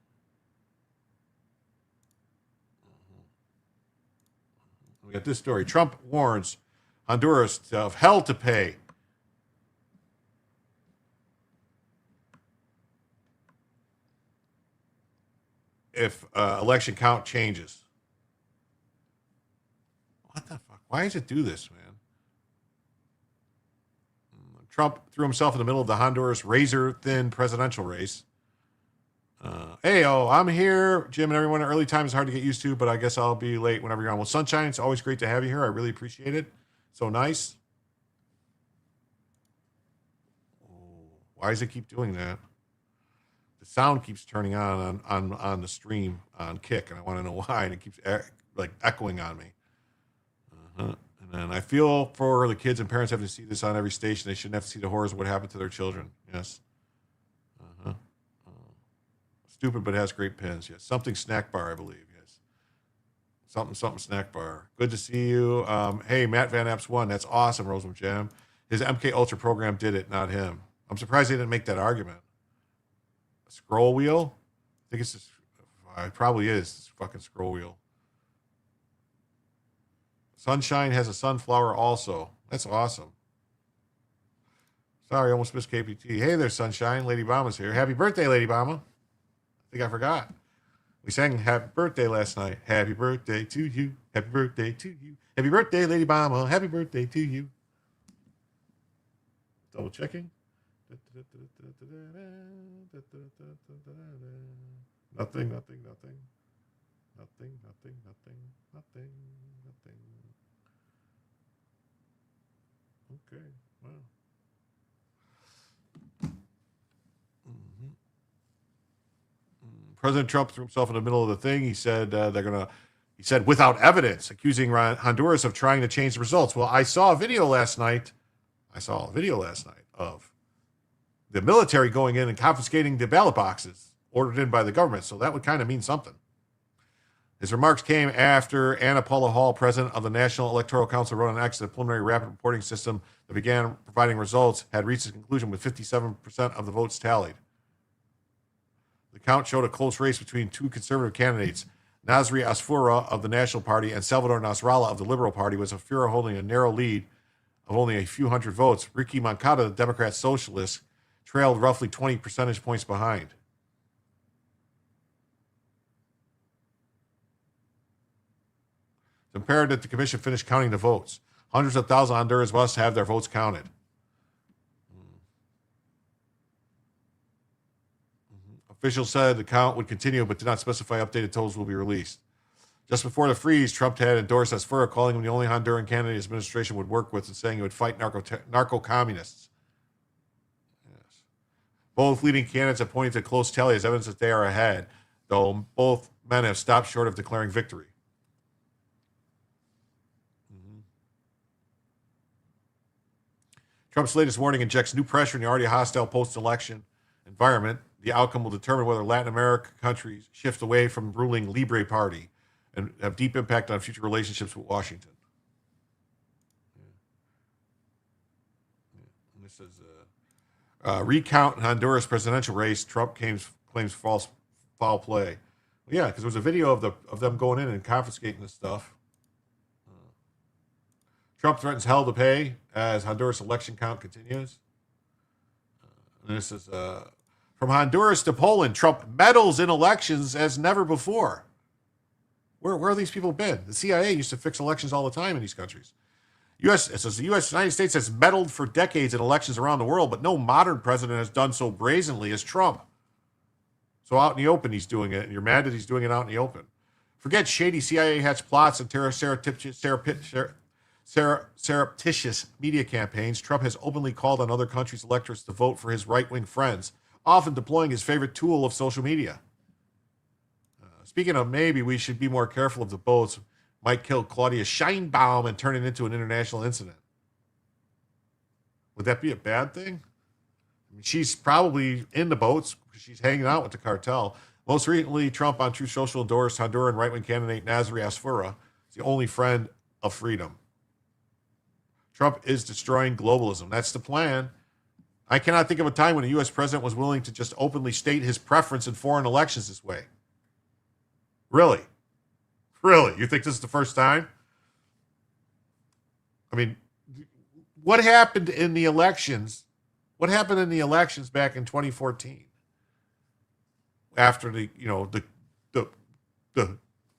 We got this story. Trump warns Honduras of hell to pay. If election count changes. What the fuck? Why does it do this, man? Trump threw himself in the middle of the Honduras razor-thin presidential race. I'm here. Jim and everyone, early time is hard to get used to, but I guess I'll be late whenever you're on. Well, Sunshine, it's always great to have you here. I really appreciate it. So nice. Why does it keep doing that? The sound keeps turning on the stream on Kick, and I want to know why, and it keeps echoing on me. And then I feel for the kids and parents having to see this on every station. They shouldn't have to see the horrors of what happened to their children. Yes. Stupid, but has great pins. Yes. Something snack bar, I believe. Yes. Something snack bar. Good to see you. Hey, Matt Van Epps won. That's awesome, Rosamund Jam. His MK Ultra program did it, not him. I'm surprised they didn't make that argument. A scroll wheel? I think it's just, it probably is. It's a fucking scroll wheel. Sunshine has a sunflower also. That's awesome. Sorry, almost missed KPT. Hey there, Sunshine. Lady Bama's here. Happy birthday, Lady Bama. I think I forgot. We sang Happy Birthday last night. Happy birthday to you. Happy birthday to you. Happy birthday, Lady Bama. Happy birthday to you. Double checking. Nothing. Okay, wow. President Trump threw himself in the middle of the thing. He said he said without evidence, accusing Honduras of trying to change the results. Well, I saw a video last night of the military going in and confiscating the ballot boxes ordered in by the government. So that would kind of mean something. His remarks came after Anna Paula Hall, president of the National Electoral Council, wrote on X that the preliminary rapid reporting system that began providing results had reached its conclusion with 57% of the votes tallied. The count showed a close race between 2 conservative candidates, Nasri Asfura of the National Party and Salvador Nasrallah of the Liberal Party, with Asfura holding a narrow lead of only a few hundred votes. Ricky Moncada, the Democrat Socialist, trailed roughly 20 percentage points behind. It's imperative that the commission finish counting the votes. Hundreds of thousands of Honduras must have their votes counted. Officials said the count would continue, but did not specify updated totals will be released. Just before the freeze, Trump had endorsed Asfura, calling him the only Honduran candidate his administration would work with and saying he would fight narco-communists. Yes. Both leading candidates have pointed to a close tally as evidence that they are ahead, though both men have stopped short of declaring victory. Trump's latest warning injects new pressure in the already hostile post-election environment. The outcome will determine whether Latin American countries shift away from the ruling Libre Party and have deep impact on future relationships with Washington. And this is recount in Honduras presidential race. Trump claims foul play. Well, yeah, because there was a video of them going in and confiscating this stuff. Trump threatens hell to pay as Honduras election count continues. And this is from Honduras to Poland. Trump meddles in elections as never before. Where have these people been? The CIA used to fix elections all the time in these countries. It says the United States has meddled for decades in elections around the world, but no modern president has done so brazenly as Trump. So out in the open, he's doing it, and you're mad that he's doing it out in the open. Forget shady CIA hatch plots and surreptitious media campaigns. Trump has openly called on other countries' electors to vote for his right-wing friends, often deploying his favorite tool of social media. Speaking of maybe we should be more careful of the boats might kill Claudia Sheinbaum and turn it into an international incident. Would that be a bad thing? I mean, she's probably in the boats because she's hanging out with the cartel. Most recently, Trump on Truth Social endorsed Honduran right-wing candidate Nazri Asfura, the only friend of freedom. Trump is destroying globalism. That's the plan. I cannot think of a time when a U.S. president was willing to just openly state his preference in foreign elections this way. Really? Really? You think this is the first time? I mean, what happened in the elections? What happened in the elections back in 2014? After the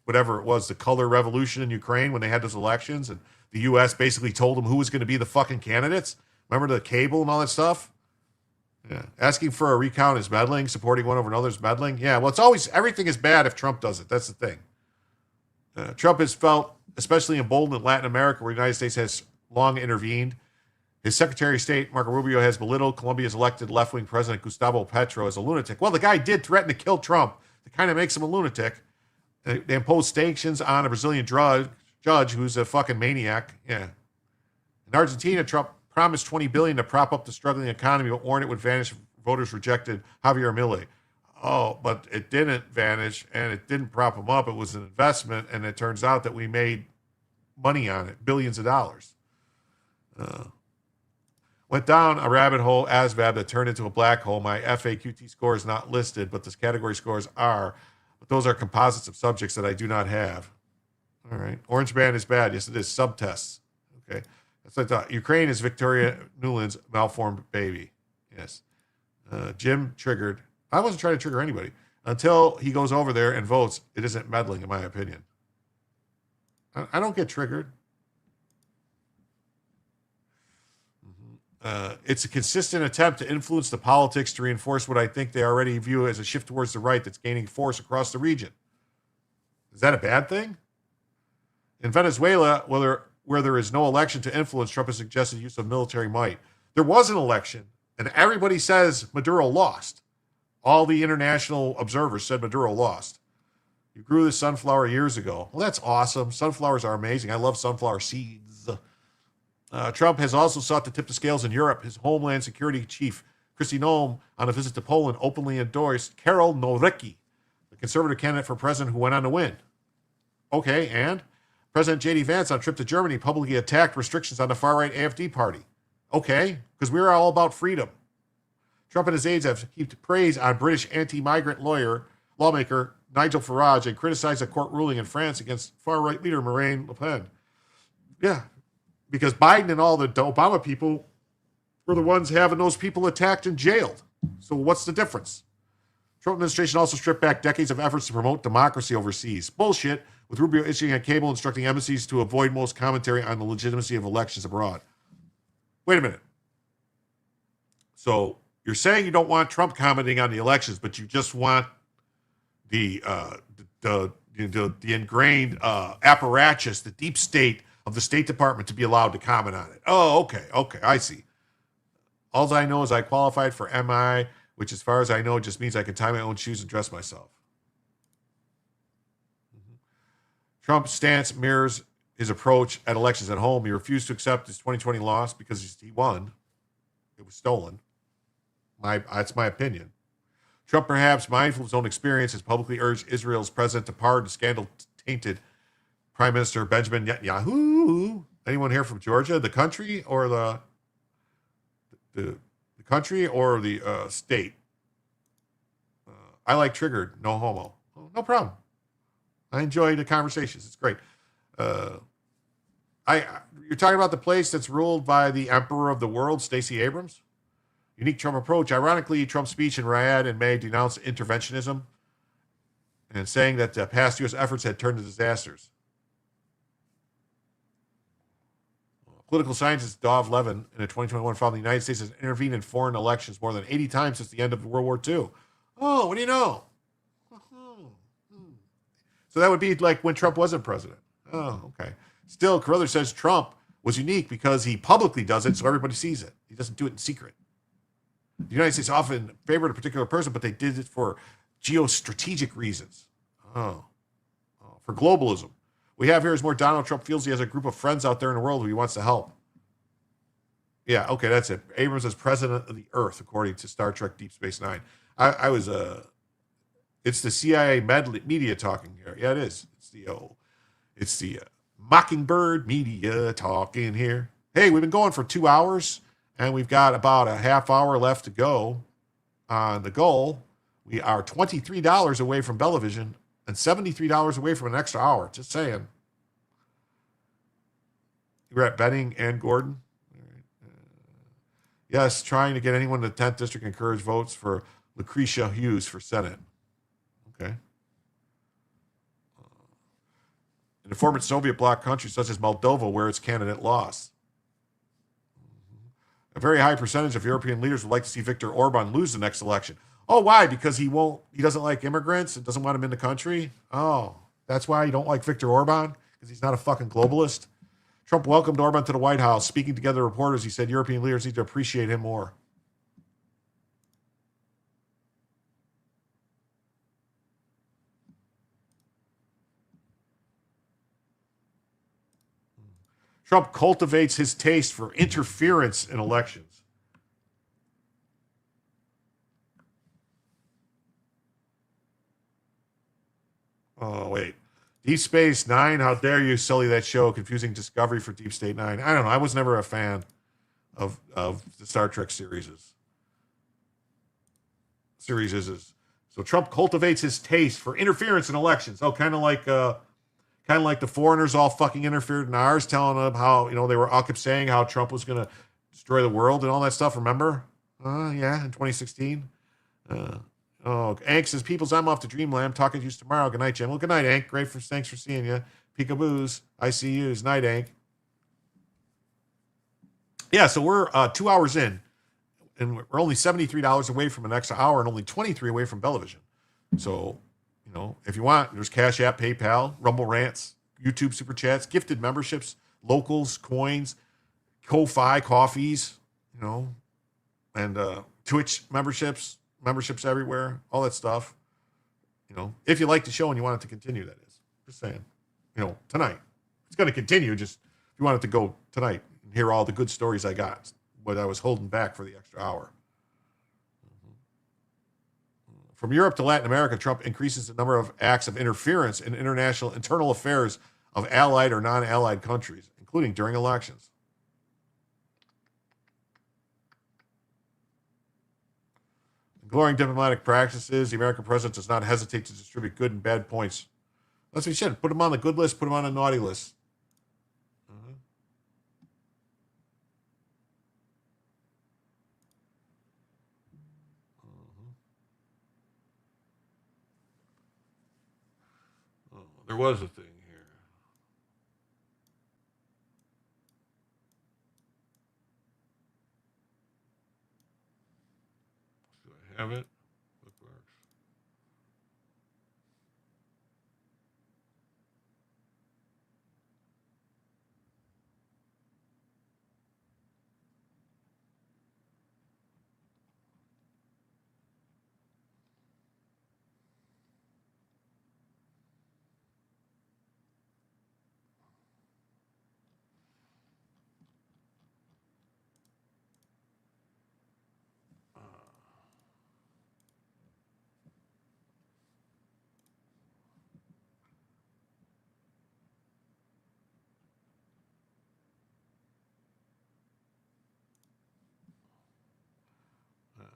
whatever it was, the color revolution in Ukraine when they had those elections and the U.S. basically told them who was going to be the fucking candidates. Remember the cable and all that stuff? Yeah. Asking for a recount is meddling. Supporting one over another is meddling. Yeah, well, it's always, everything is bad if Trump does it. That's the thing. Trump has felt especially emboldened in Latin America, where the United States has long intervened. His Secretary of State, Marco Rubio, has belittled Colombia's elected left-wing president, Gustavo Petro, as a lunatic. Well, the guy did threaten to kill Trump. That kind of makes him a lunatic. They imposed sanctions on a Brazilian judge who's a fucking maniac. Yeah. In Argentina, Trump promised $20 billion to prop up the struggling economy, but warned it would vanish if voters rejected Javier Milei. Oh, but it didn't vanish, and it didn't prop him up. It was an investment, and it turns out that we made money on it, billions of dollars. Went down a rabbit hole, ASVAB, that turned into a black hole. My FAQT score is not listed, but the category scores are. But those are composites of subjects that I do not have. All right. Orange band is bad. Yes, it is. Subtests. Okay. That's what I thought. Ukraine is Victoria Nuland's malformed baby. Yes. Jim triggered. I wasn't trying to trigger anybody. Until he goes over there and votes, it isn't meddling, in my opinion. I don't get triggered. It's a consistent attempt to influence the politics to reinforce what I think they already view as a shift towards the right that's gaining force across the region. Is that a bad thing? In Venezuela, where there is no election to influence, Trump has suggested use of military might. There was an election, and everybody says Maduro lost. All the international observers said Maduro lost. You grew this sunflower years ago. Well, that's awesome. Sunflowers are amazing. I love sunflower seeds. Trump has also sought to tip the scales in Europe. His Homeland Security Chief, Kristi Noem, on a visit to Poland, openly endorsed Karol Nawrocki, the conservative candidate for president who went on to win. Okay, and President J.D. Vance, on a trip to Germany, publicly attacked restrictions on the far-right AfD party. Okay, because we're all about freedom. Trump and his aides have heaped praise on British anti-migrant lawmaker Nigel Farage and criticized a court ruling in France against far-right leader Marine Le Pen. Yeah, because Biden and all the Obama people were the ones having those people attacked and jailed. So what's the difference? Trump administration also stripped back decades of efforts to promote democracy overseas. Bullshit. with Rubio issuing a cable instructing embassies to avoid most commentary on the legitimacy of elections abroad. Wait a minute. So you're saying you don't want Trump commenting on the elections, but you just want the ingrained apparatus, the deep state of the State Department to be allowed to comment on it. Oh, okay, I see. All I know is I qualified for MI, which as far as I know just means I can tie my own shoes and dress myself. Trump's stance mirrors his approach at elections at home. He refused to accept his 2020 loss because he won. It was stolen. That's my opinion. Trump, perhaps mindful of his own experience, has publicly urged Israel's president to pardon scandal-tainted Prime Minister Benjamin Netanyahu. Anyone here from Georgia? The country or the country or the state? I like triggered, no homo. Oh, no problem. I enjoy the conversations. It's great. You're talking about the place that's ruled by the emperor of the world, Stacey Abrams? Unique Trump approach. Ironically, Trump's speech in Riyadh in May denounced interventionism and saying that past U.S. efforts had turned to disasters. Political scientist Dov Levin in a 2021 found the United States has intervened in foreign elections more than 80 times since the end of World War II. Oh, what do you know? So that would be like when Trump wasn't president. Oh, okay. Still, Carruthers says Trump was unique because he publicly does it so everybody sees it. He doesn't do it in secret. The United States often favored a particular person, but they did it for geostrategic reasons. For globalism. We have here is more Donald Trump feels he has a group of friends out there in the world who he wants to help. Yeah, okay, that's it. Abrams is president of the Earth, according to Star Trek Deep Space Nine. It's the CIA media talking here. Yeah, it is. It's the Mockingbird media talking here. Hey, we've been going for 2 hours, and we've got about a half hour left to go on the goal. We are $23 away from Bellavision and $73 away from an extra hour. Just saying. You're at Benning and Gordon. Yes, trying to get anyone in the 10th district encourage votes for Lucretia Hughes for Senate. Okay. In the former Soviet bloc countries such as Moldova, where its candidate lost. A very high percentage of European leaders would like to see Viktor Orban lose the next election. Oh, why? Because he doesn't like immigrants and doesn't want them in the country? Oh, that's why you don't like Viktor Orban? Because he's not a fucking globalist? Trump welcomed Orban to the White House. Speaking together to reporters, he said European leaders need to appreciate him more. Trump cultivates his taste for interference in elections. Oh, wait. Deep Space Nine, how dare you sully that show, confusing Discovery for Deep State Nine. I don't know. I was never a fan of the Star Trek series. So Trump cultivates his taste for interference in elections. Oh, kind of like the foreigners all fucking interfered in ours, telling them how, they were all kept saying how Trump was going to destroy the world and all that stuff. Remember? Yeah, in 2016. Ank says, Peoples, I'm off to Dreamland. Talking to you tomorrow. Good night, Jim. Well, good night, Ank. Thanks for seeing you. Peekaboos. I see yous. Night, Ank. Yeah, so we're 2 hours in, and we're only $73 away from an extra hour and only $23 away from Bellavision. So, if you want, there's Cash App, PayPal, Rumble Rants, YouTube Super Chats, gifted memberships, locals, coins, Ko-Fi, coffees, and Twitch memberships everywhere, all that stuff. If you like the show and you want it to continue, that is. Just saying. Tonight. It's going to continue, just if you want it to go tonight and hear all the good stories I got, what I was holding back for the extra hour. From Europe to Latin America, Trump increases the number of acts of interference in international internal affairs of allied or non-allied countries, including during elections. Ignoring diplomatic practices, the American president does not hesitate to distribute good and bad points. That's what he said. Put them on the good list, put them on the naughty list. There was a thing have it? Bookmarks.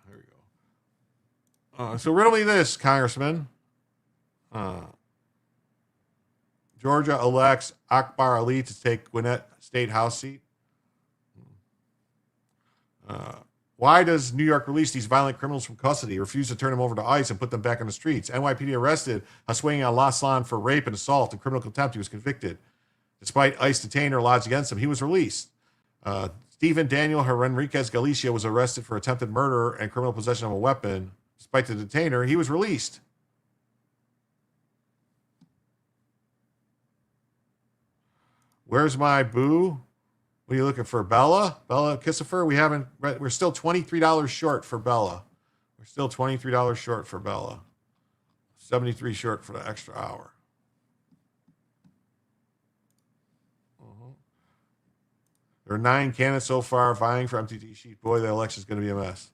Here we go. So riddle me this, Congressman. Georgia elects Akbar Ali to take Gwinnett State House seat. Why does New York release these violent criminals from custody, refuse to turn them over to ICE and put them back on the streets? NYPD arrested Haswani al-Aslan for rape and assault and criminal contempt. He was convicted. Despite ICE detainer lodged against him, he was released. Stephen Daniel Henriquez Galicia was arrested for attempted murder and criminal possession of a weapon. Despite the detainer, he was released. Where's my boo? What are you looking for, Bella? Bella Kissifer? We're still $23 short for Bella. We're still $23 short for Bella. 73 short for the extra hour. There are 9 candidates so far vying for MTT sheet. Boy, the election's going to be a mess.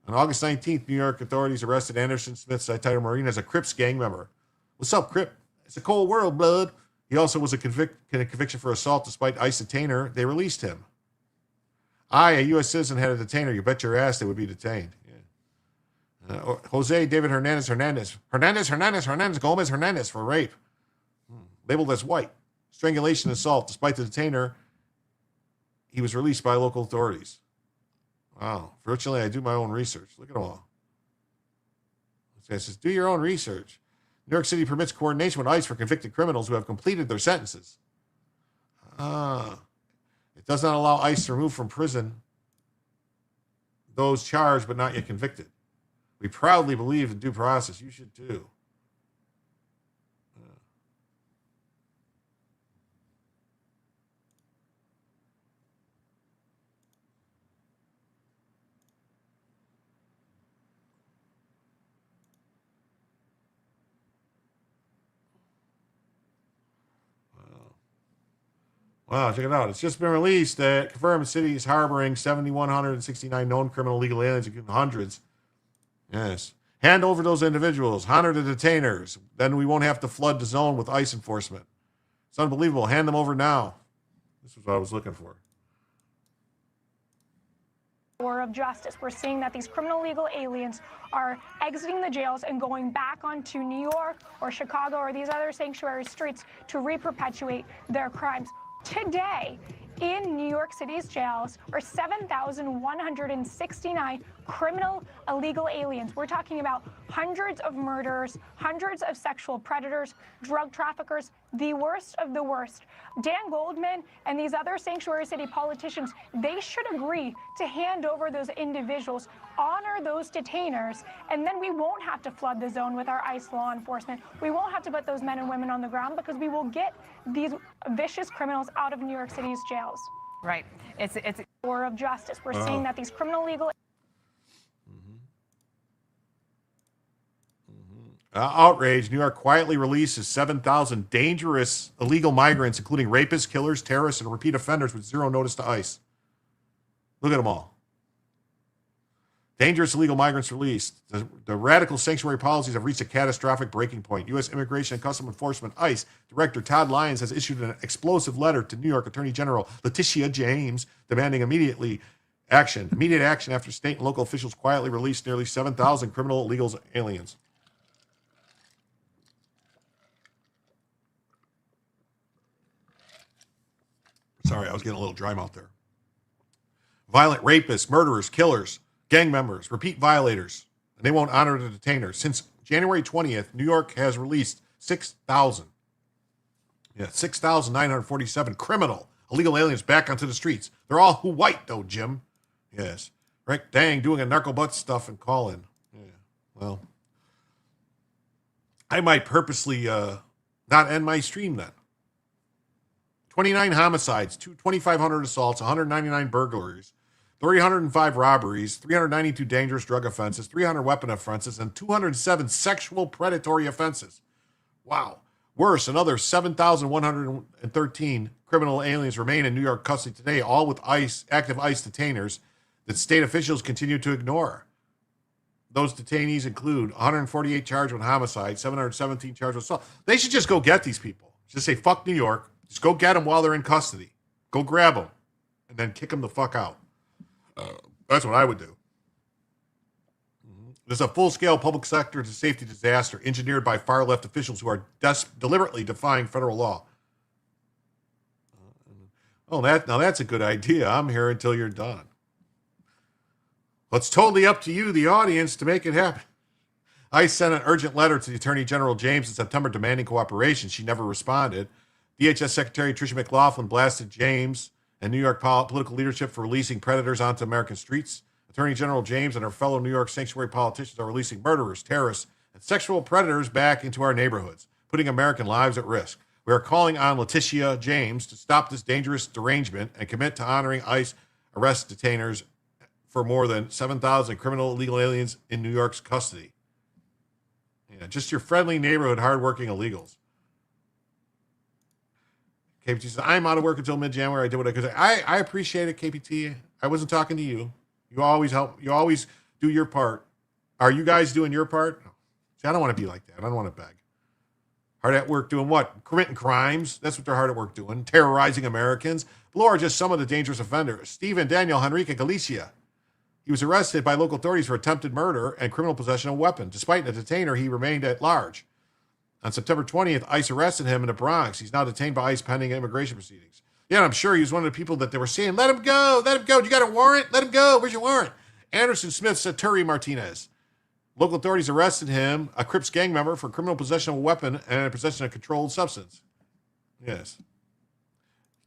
On August 19th, New York authorities arrested Anderson Smith, Title Marine, as a Crips gang member. What's up, Crip? It's a cold world, bud. He also was a conviction for assault despite ICE detainer. They released him. A U.S. citizen, had a detainer. You bet your ass they would be detained. Yeah. Jose David Hernandez Gomez Hernandez for rape. Labeled as white. Strangulation, assault. Despite the detainer, he was released by local authorities. Wow. Fortunately, I do my own research. Look at them all. It says, do your own research. New York City permits coordination with ICE for convicted criminals who have completed their sentences. It does not allow ICE to remove from prison those charged but not yet convicted. We proudly believe in due process. You should too. Wow, check it out. It's just been released that confirmed the city is harboring 7,169 known criminal illegal aliens, including hundreds. Yes. Hand over those individuals. Honor the detainers. Then we won't have to flood the zone with ICE enforcement. It's unbelievable. Hand them over now. This is what I was looking for. Of justice. We're seeing that these criminal illegal aliens are exiting the jails and going back onto New York or Chicago or these other sanctuary streets to re-perpetuate their crimes. Today, in New York City's jails are 7,169 criminal illegal aliens. We're talking about hundreds of murderers, hundreds of sexual predators, drug traffickers, the worst of the worst. Dan Goldman and these other sanctuary city politicians, they should agree to hand over those individuals, honor those detainers, and then we won't have to flood the zone with our ICE law enforcement. We won't have to put those men and women on the ground because we will get these vicious criminals out of New York City's jails. Right. It's a war of justice. We're seeing that these criminal legal Outrage. New York quietly releases 7,000 dangerous illegal migrants, including rapists, killers, terrorists, and repeat offenders with zero notice to ICE. Look at them all. Dangerous illegal migrants released. The radical sanctuary policies have reached a catastrophic breaking point. U.S. Immigration and Customs Enforcement, ICE, Director Todd Lyons has issued an explosive letter to New York Attorney General Letitia James demanding immediate action after state and local officials quietly released nearly 7,000 criminal illegal aliens. Sorry, I was getting a little dry mouth there. Violent rapists, murderers, killers, gang members, repeat violators, and they won't honor the detainers. Since January 20th, New York has released 6,947 criminal illegal aliens back onto the streets. They're all white, though, Jim. Yes. Right? Dang, doing a narco butt stuff and call in. Well, I might purposely not end my stream then. 29 homicides, 2,500 assaults, 199 burglaries, 305 robberies, 392 dangerous drug offenses, 300 weapon offenses, and 207 sexual predatory offenses. Wow. Worse, another 7,113 criminal aliens remain in New York custody today, all with active ICE detainers that state officials continue to ignore. Those detainees include 148 charged with homicide, 717 charged with assault. They should just go get these people. Just say, fuck New York. Just go get them while they're in custody. Go grab them and then kick them the fuck out. That's what I would do. There's a full-scale public sector safety disaster engineered by far-left officials who are deliberately defying federal law. Now that's a good idea. I'm here until you're done. Well, it's totally up to you, the audience, to make it happen. I sent an urgent letter to the Attorney General James in September demanding cooperation. She never responded. DHS Secretary Tricia McLaughlin blasted James and New York political leadership for releasing predators onto American streets. Attorney General James and her fellow New York sanctuary politicians are releasing murderers, terrorists, and sexual predators back into our neighborhoods, putting American lives at risk. We are calling on Letitia James to stop this dangerous derangement and commit to honoring ICE arrest detainers for more than 7,000 criminal illegal aliens in New York's custody. Yeah, just your friendly neighborhood, hardworking illegals. KPT says, I'm out of work until mid-January. I did what I could. I appreciate it, KPT. I wasn't talking to you. You always help. You always do your part. Are you guys doing your part? See, I don't want to be like that. I don't want to beg. Hard at work doing what? Committing crimes. That's what they're hard at work doing. Terrorizing Americans. Below are just some of the dangerous offenders. Stephen Daniel Henrique Galicia. He was arrested by local authorities for attempted murder and criminal possession of a weapon. Despite a detainer, he remained at large. On September 20th, ICE arrested him in the Bronx. He's now detained by ICE pending immigration proceedings. Yeah, I'm sure he was one of the people that they were saying, let him go, let him go. You got a warrant? Let him go. Where's your warrant? Anderson Smith Saturi Martinez. Local authorities arrested him, a Crips gang member, for criminal possession of a weapon and possession of a controlled substance. Yes.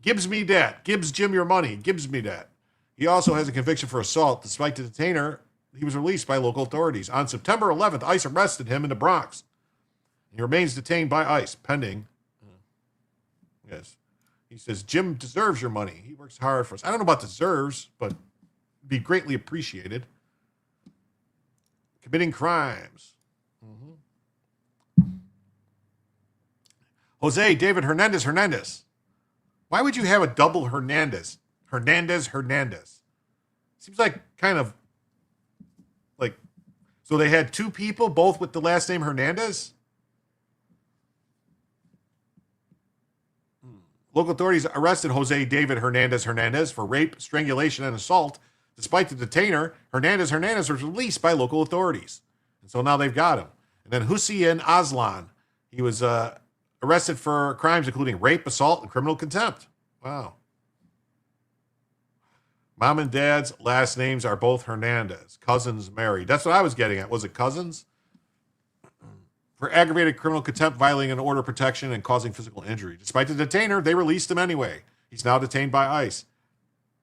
Gives me that. Gives Jim your money. Gives me that. He also has a conviction for assault. Despite the detainer, he was released by local authorities. On September 11th, ICE arrested him in the Bronx. He remains detained by ICE, pending. Yes. He says, Jim deserves your money. He works hard for us. I don't know about deserves, but be greatly appreciated. Committing crimes. Jose David Hernandez. Why would you have a double Hernandez? Hernandez. Seems like kind of like, so they had two people, both with the last name Hernandez? Local authorities arrested Jose David Hernandez for rape, strangulation, and assault. Despite the detainer, Hernandez was released by local authorities. And so now they've got him. And then Hussein Aslan, he was arrested for crimes including rape, assault, and criminal contempt. Wow. Mom and dad's last names are both Hernandez. Cousins married. That's what I was getting at. Was it cousins? For aggravated criminal contempt, violating an order of protection, and causing physical injury. Despite the detainer, they released him anyway. He's now detained by ICE.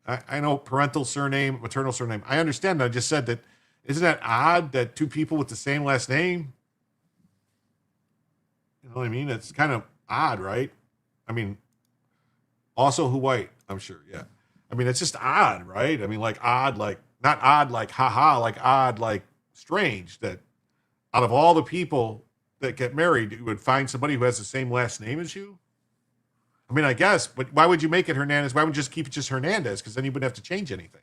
I know parental surname, maternal surname. I understand that. I just said that. Isn't that odd that two people with the same last name? You know what I mean? It's kind of odd, right? I mean, also who white, I'm sure, yeah. I mean, it's just odd, right? I mean, like odd, like, not odd like haha, like odd, like strange, that out of all the people that get married, you would find somebody who has the same last name as you? I mean, I guess, but why would you make it Hernandez? Why would you just keep it just Hernandez? Because then you wouldn't have to change anything.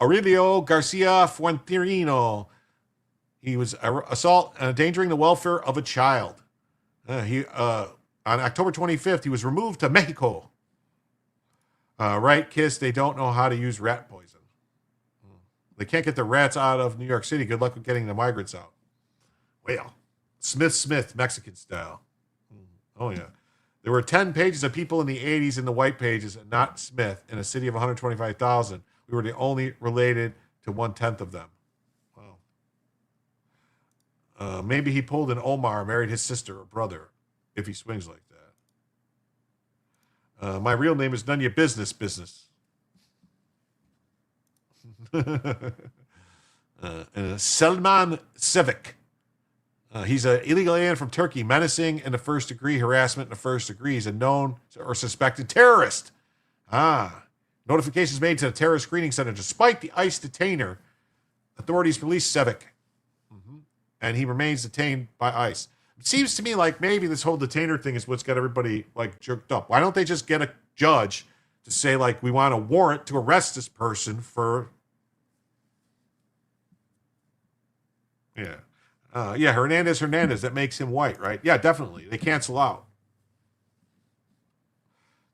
Aurelio Garcia Fuenterino. He was assault and endangering the welfare of a child. On October 25th, he was removed to Mexico. Right, Kiss, they don't know how to use rat poison. They can't get the rats out of New York City. Good luck with getting the migrants out. Well, Smith, Mexican style. Oh, yeah. There were 10 pages of people in the 80s in the white pages and not Smith in a city of 125,000. We were the only related to 1/10 of them. Wow. Maybe he pulled an Omar, married his sister or brother, if he swings like that. My real name is none of your business. Selman Civic. He's an illegal alien from Turkey, menacing in the first degree, harassment in the first degree. He's a known or suspected terrorist. Notifications made to the terrorist screening center. Despite the ICE detainer, authorities released Civic. And he remains detained by ICE. It seems to me like maybe this whole detainer thing is what's got everybody like jerked up. Why don't they just get a judge to say, like, we want a warrant to arrest this person for... Hernandez, that makes him white, right? Yeah, definitely. They cancel out.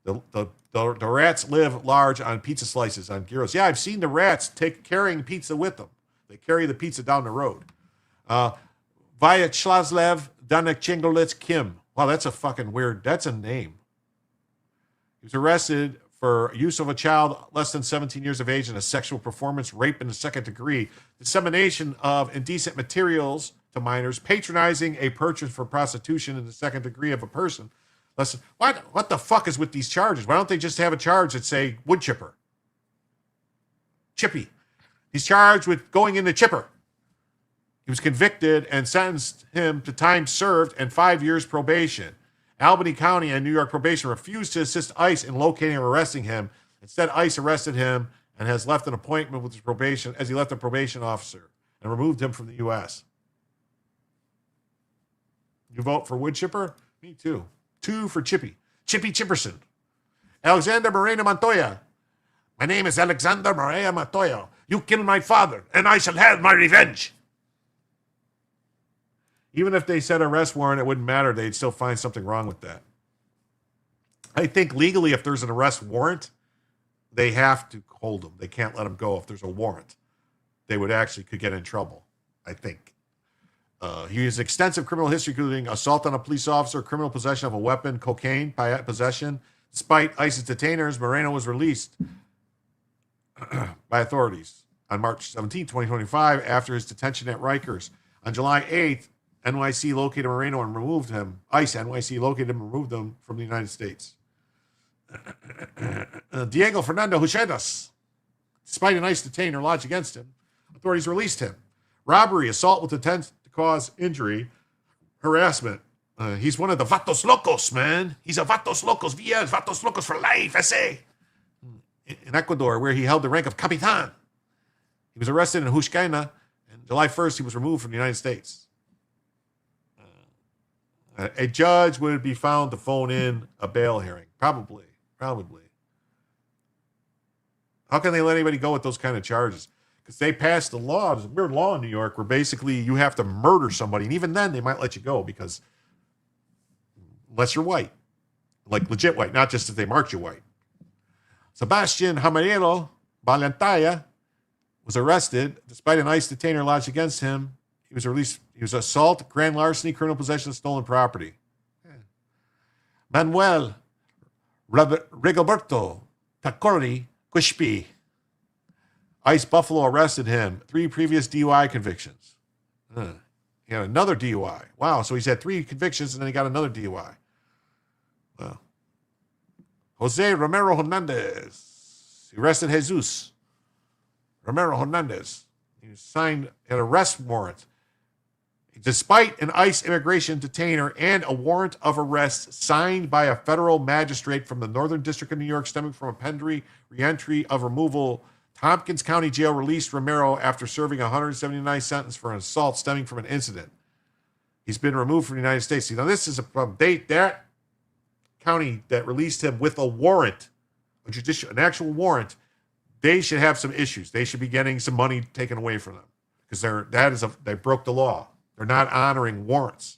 The rats live large on pizza slices, on gyros. Yeah, I've seen the rats carrying pizza with them. They carry the pizza down the road. Vyacheslav Danachingolitz Kim. Wow, that's a fucking weird, that's a name. He was arrested for use of a child less than 17 years of age in a sexual performance, rape in the second degree, dissemination of indecent materials to minors, patronizing a purchase for prostitution in the second degree of a person. Listen, what the fuck is with these charges? Why don't they just have a charge that say wood chipper? Chippy. He's charged with going in the chipper. He was convicted and sentenced him to time served and 5 years probation. Albany County and New York probation refused to assist ICE in locating or arresting him. Instead, ICE arrested him and has left an appointment with his probation as he left a probation officer and removed him from the U.S. You vote for wood chipper? Me too. 2 for Chippy. Chippy Chipperson. Alexander Moreno Montoya. My name is Alexander Moreno Montoya. You killed my father, and I shall have my revenge. Even if they said arrest warrant, it wouldn't matter. They'd still find something wrong with that. I think legally, if there's an arrest warrant, they have to hold them. They can't let them go if there's a warrant. They could get in trouble, I think. He has extensive criminal history, including assault on a police officer, criminal possession of a weapon, cocaine possession. Despite ICE's detainers, Moreno was released by authorities on March 17, 2025, after his detention at Rikers. On July 8th, NYC located Moreno and removed him. ICE NYC located him and removed him from the United States. Diego Fernando Huchedas. Despite an ICE detainer lodged against him, authorities released him. Robbery, assault with intent to cause injury, harassment. He's one of the Vatos Locos, man. He's a Vatos Locos. Via Vatos Locos for life, ese. In Ecuador, where he held the rank of Capitan. He was arrested in Huascarina, and July 1st, he was removed from the United States. A judge would be found to phone in a bail hearing. Probably. How can they let anybody go with those kind of charges? Because they passed the law. There's a weird law in New York where basically you have to murder somebody. And even then, they might let you go because unless you're white. Like legit white, not just if they marked you white. Sebastian Jamarero Valentaya was arrested despite an ICE detainer lodged against him. He was released. He was assault, grand larceny, criminal possession of stolen property. Manuel Rigoberto Tacori Quishpi. ICE Buffalo arrested him. 3 previous DUI convictions. He had another DUI. Wow, so he's had 3 convictions and then he got another DUI. Wow. Jose Romero Hernandez. He arrested Jesus Romero Hernandez. He signed an arrest warrant. Despite an ICE immigration detainer and a warrant of arrest signed by a federal magistrate from the Northern District of New York stemming from a pending reentry of removal, Tompkins County Jail released Romero after serving a 179 sentence for an assault stemming from an incident. He's been removed from the United States. Now, this is a problem. That county that released him with a warrant, an actual warrant, they should have some issues. They should be getting some money taken away from them because they broke the law. They're not honoring warrants.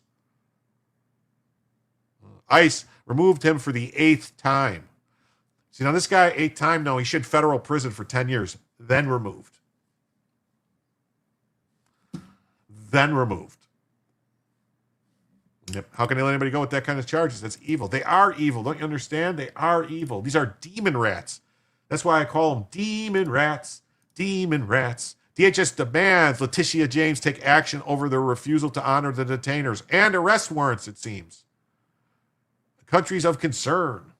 ICE removed him for the 8th time. See, now this guy, 8th time, no, he should federal prison for 10 years, then removed. Yep. How can they let anybody go with that kind of charges? That's evil. They are evil. Don't you understand? They are evil. These are demon rats. That's why I call them demon rats. Demon rats. DHS demands Letitia James take action over their refusal to honor the detainers and arrest warrants, it seems. The countries of concern.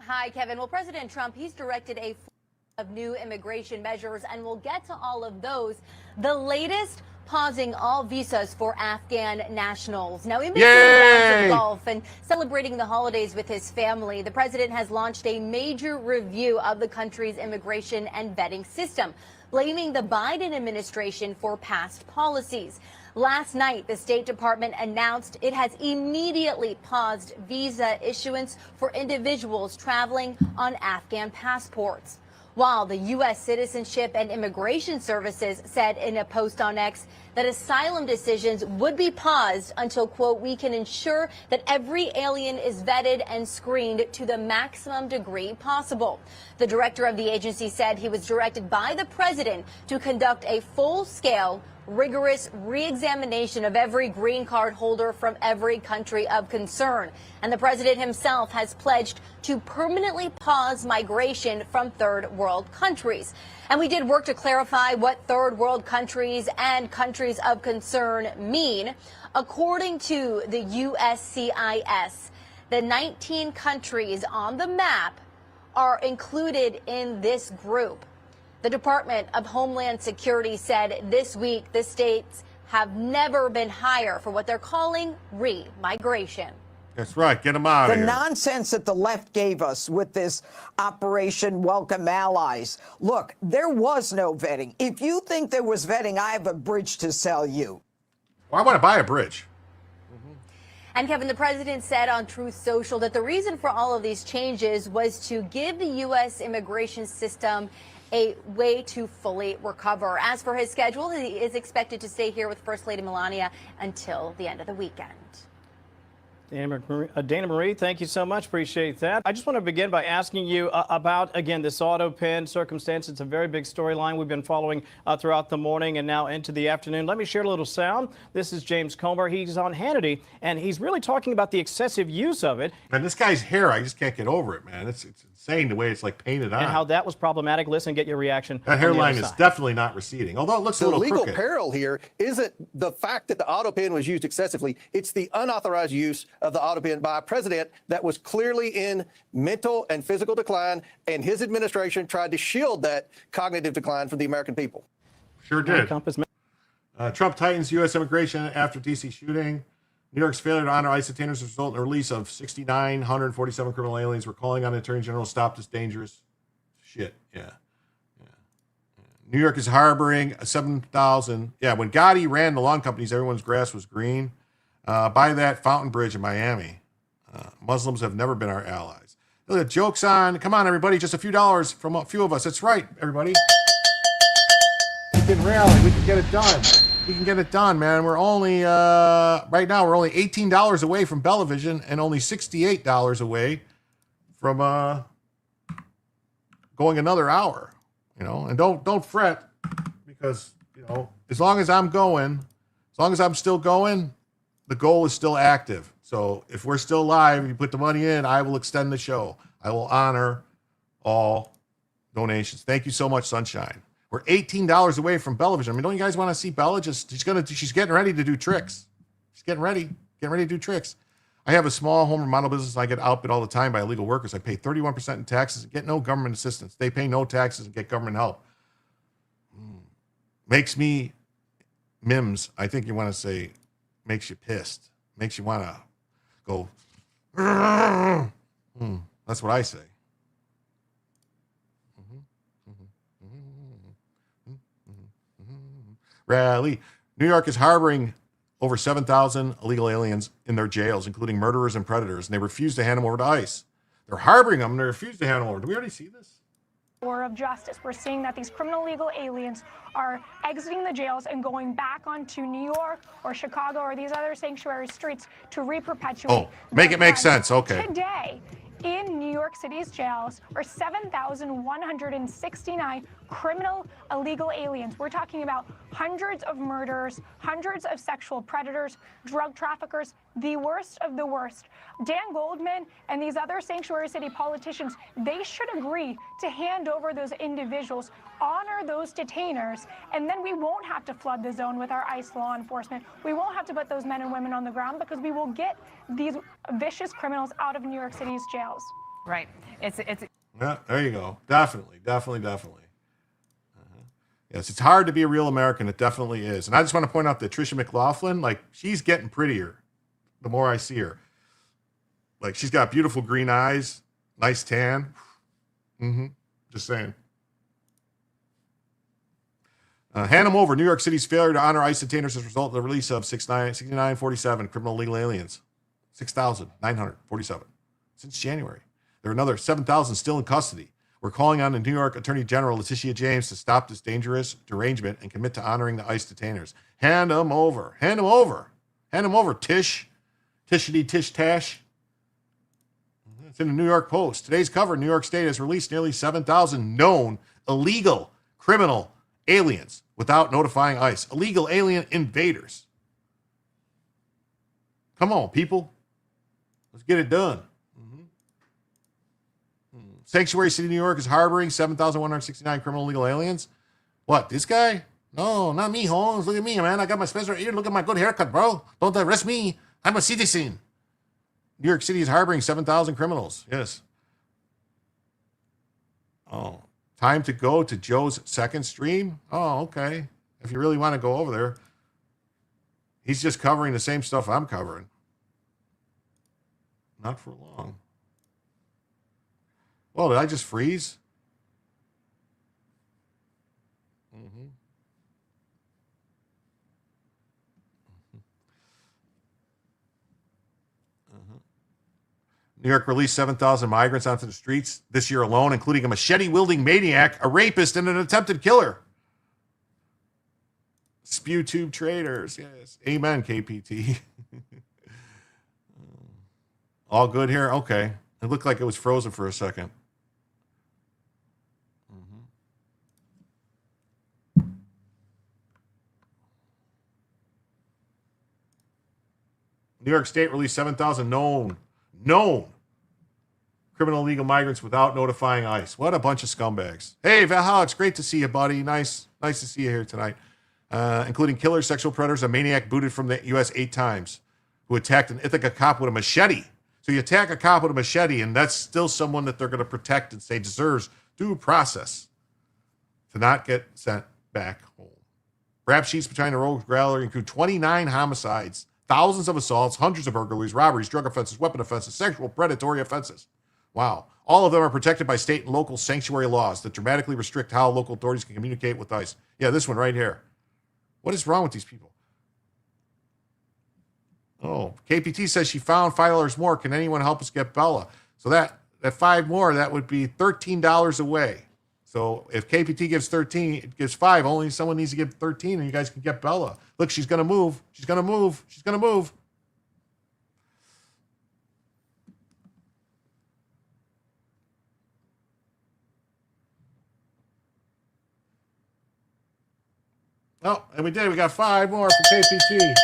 Hi, Kevin. Well, President Trump, he's directed a Of new immigration measures, and we'll get to all of those. The latest, pausing all visas for Afghan nationals. Now, in between rounds of golf and celebrating the holidays with his family, the president has launched a major review of the country's immigration and vetting system, blaming the Biden administration for past policies. Last night, the State Department announced it has immediately paused visa issuance for individuals traveling on Afghan passports. While the U.S. Citizenship and Immigration Services said in a post on X that asylum decisions would be paused until, quote, we can ensure that every alien is vetted and screened to the maximum degree possible. The director of the agency said he was directed by the president to conduct a full-scale, rigorous re-examination of every green card holder from every country of concern. And the president himself has pledged to permanently pause migration from third world countries. And we did work to clarify what third world countries and countries of concern mean. According to the USCIS, the 19 countries on the map are included in this group. The Department of Homeland Security said this week the states have never been higher for what they're calling re-migration. That's right. Get them out of The here. nonsense that the left gave us with this Operation Welcome Allies. Look, there was no vetting. If you think there was vetting, I have a bridge to sell you. Well, I want to buy a bridge. And Kevin, the president said on Truth Social that the reason for all of these changes was to give the U.S. immigration system a way to fully recover. As for his schedule, he is expected to stay here with First Lady Melania until the end of the weekend. Dana Marie, thank you so much. Appreciate that. I just want to begin by asking you about, again, this auto pen circumstance. It's a very big storyline we've been following throughout the morning and now into the afternoon. Let me share a little sound. This is James Comer. He's on Hannity, and he's really talking about the excessive use of it. And this guy's hair, I just can't get over it, man. It's insane the way it's like painted on. And how that was problematic. Listen, get your reaction. That hairline is definitely not receding, although it looks a little crooked. The legal peril here isn't the fact that the auto pen was used excessively. It's the unauthorized use of the auto pen by a president that was clearly in mental and physical decline, and his administration tried to shield that cognitive decline from the American people. Sure did. Trump tightens U.S. immigration after D.C. shooting. New York's failure to honor ICE detainers result in the release of 6,947 criminal aliens. We're calling on the Attorney General to stop this dangerous shit. Yeah. New York is harboring 7,000. Yeah, when Gotti ran the lawn companies, everyone's grass was green. By that fountain bridge in Miami. Muslims have never been our allies. Look at jokes on. Come on, everybody. Just a few dollars from a few of us. That's right, everybody. We can rally. We can get it done. We can get it done, man. We're only, right now, we're only $18 away from Bellavision and only $68 away from going another hour. You know, and don't fret because, you know, as long as I'm going, as long as I'm still going, the goal is still active. So if we're still live, you put the money in, I will extend the show. I will honor all donations. Thank you so much, Sunshine. We're $18 away from Bellavision. I mean, don't you guys want to see Bella? She's getting ready to do tricks. She's getting ready to do tricks. I have a small home remodel business. I get outbid all the time by illegal workers. I pay 31% in taxes and get no government assistance. They pay no taxes and get government help. Makes me, Mims, I think you want to say, makes you pissed. Makes you want to go, that's what I say. Rally. New York is harboring over 7,000 illegal aliens in their jails, including murderers and predators, and they refuse to hand them over to ICE. They're harboring them and they refuse to hand them over. Do we already see this? Or of justice. We're seeing that these criminal illegal aliens are exiting the jails and going back onto New York or Chicago or these other sanctuary streets to re-perpetuate. Oh, make it make sense. Okay. Today, in New York City's jails are 7,169 criminal illegal aliens. We're talking about hundreds of murderers, hundreds of sexual predators, drug traffickers, the worst of the worst. Dan Goldman and these other sanctuary city politicians, they should agree to hand over those individuals, honor those detainers, and then we won't have to flood the zone with our ICE law enforcement. We won't have to put those men and women on the ground because we will get these vicious criminals out of New York City's jails. Right. It's Yeah, there you go. Definitely. Yes, it's hard to be a real American. It definitely is. And I just want to point out that Tricia McLaughlin, like, she's getting prettier the more I see her. Like, she's got beautiful green eyes, nice tan. Just saying. Hand them over. New York City's failure to honor ICE detainers has resulted in the release of 6,947 criminal illegal aliens. 6,947 since January. There are another 7,000 still in custody. We're calling on the New York Attorney General Letitia James to stop this dangerous derangement and commit to honoring the ICE detainers. Hand them over. Hand them over. Hand them over, Tish. Tishity Tish Tash. It's in the New York Post. Today's cover, New York State has released nearly 7,000 known illegal criminal aliens without notifying ICE. Illegal alien invaders. Come on, people. Let's get it done. Sanctuary City, New York is harboring 7,169 criminal illegal aliens. What, this guy? No, not me, Holmes. Look at me, man. I got my special ear. Look at my good haircut, bro. Don't arrest me. I'm a citizen. New York City is harboring 7,000 criminals. Yes. Oh, time to go to Joe's second stream? Oh, okay. If you really want to go over there. He's just covering the same stuff I'm covering. Not for long. Well, did I just freeze? New York released 7,000 migrants onto the streets this year alone, including a machete-wielding maniac, a rapist, and an attempted killer. Spew tube traders. Yes. Amen, KPT. All good here? Okay. It looked like it was frozen for a second. New York State released 7,000 known criminal illegal migrants without notifying ICE. What a bunch of scumbags. Hey, Valhalla, it's great to see you, buddy. Nice to see you here tonight. Including killers, sexual predators, a maniac booted from the U.S. 8 times who attacked an Ithaca cop with a machete. So you attack a cop with a machete, and that's still someone that they're going to protect and say deserves due process to not get sent back home. Rap sheets behind the rogue gallery include 29 homicides, thousands of assaults, hundreds of burglaries, robberies, drug offenses, weapon offenses, sexual predatory offenses. Wow. All of them are protected by state and local sanctuary laws that dramatically restrict how local authorities can communicate with ICE. Yeah, this one right here. What is wrong with these people? Oh, KPT says she found $5 more. Can anyone help us get Bella? So that 5 more, that would be $13 away. So if KPT gives 13, it gives 5. Only someone needs to give 13, and you guys can get Bella. Look, she's going to move. She's going to move. She's going to move. Oh, and we did. We got 5 more for KPT.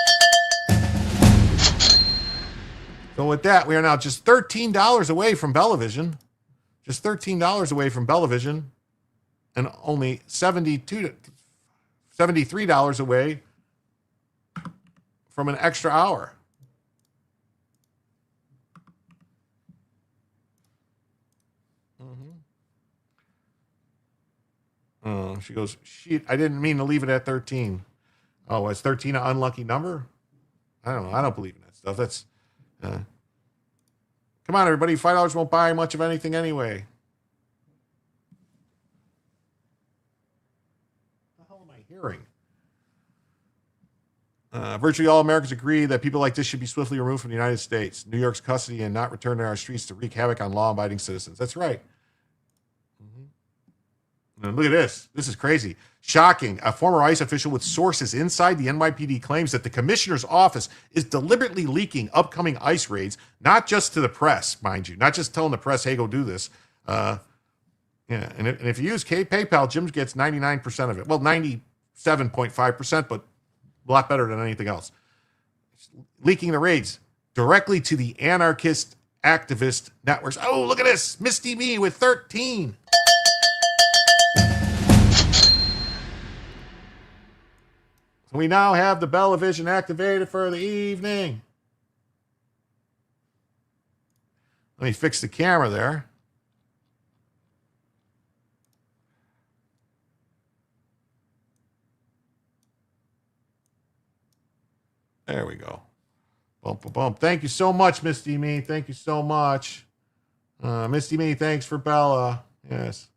So with that, we are now just $13 away from Bellavision. Just $13 away from Bellavision. And only $73 away from an extra hour. Oh, she goes, shit, I didn't mean to leave it at 13. Oh, is 13 an unlucky number? I don't know. I don't believe in that stuff. That's, come on, everybody. $5 won't buy much of anything anyway. What the hell am I hearing? Virtually all Americans agree that people like this should be swiftly removed from the United States, New York's custody, and not returned to our streets to wreak havoc on law-abiding citizens. That's right. And look at this. This is crazy. Shocking. A former ICE official with sources inside the NYPD claims that the commissioner's office is deliberately leaking upcoming ICE raids, not just to the press, mind you, not just telling the press, hey, go do this. And if you use PayPal, Jim gets 99% of it. Well, 97.5%, but a lot better than anything else. Leaking the raids directly to the anarchist activist networks. Oh, look at this. Misty Me with 13. We now have the Bellavision activated for the evening. Let me fix the camera there. There we go. Bump, bump, bump. Thank you so much, Misty Me. Thank you so much. Misty Me, thanks for Bella. Yes.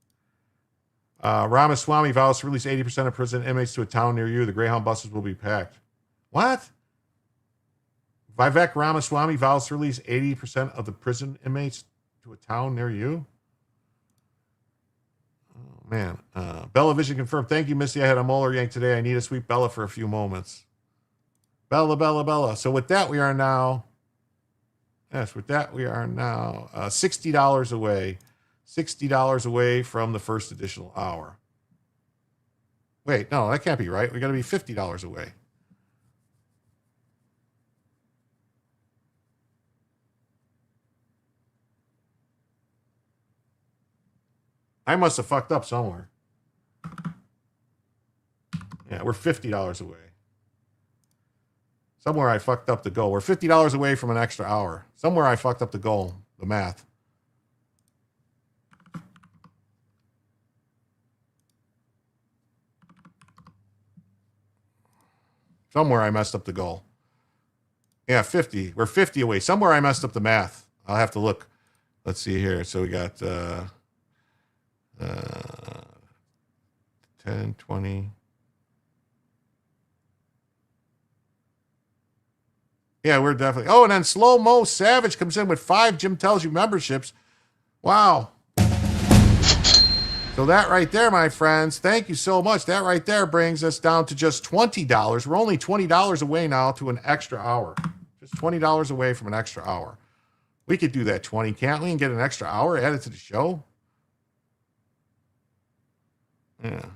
Ramaswamy vows to release 80% of prison inmates to a town near you. The Greyhound buses will be packed. What? Vivek Ramaswamy vows to release 80% of the prison inmates to a town near you? Oh, man. Bella Vision confirmed. Thank you, Misty. I had a molar yank today. I need to sweep Bella for a few moments. Bella, Bella, Bella. So with that, we are now... Yes, with that, we are now $60 away. $60 away from the first additional hour. Wait, no, that can't be right. We got to be $50 away. I must have fucked up somewhere. Yeah, we're $50 away. Somewhere I fucked up the goal. We're $50 away from an extra hour. Somewhere I fucked up the goal, the math. Somewhere I messed up the goal. Yeah, 50. We're 50 away. Somewhere I messed up the math. I'll have to look. Let's see here. So we got 10, 20. Yeah, we're definitely. Oh, and then Slow Mo Savage comes in with 5 Jim Tells You memberships. Wow. So that right there, my friends, thank you so much. That right there brings us down to just $20. We're only $20 away now to an extra hour. Just $20 away from an extra hour. We could do that 20, can't we? And get an extra hour added to the show? Yeah.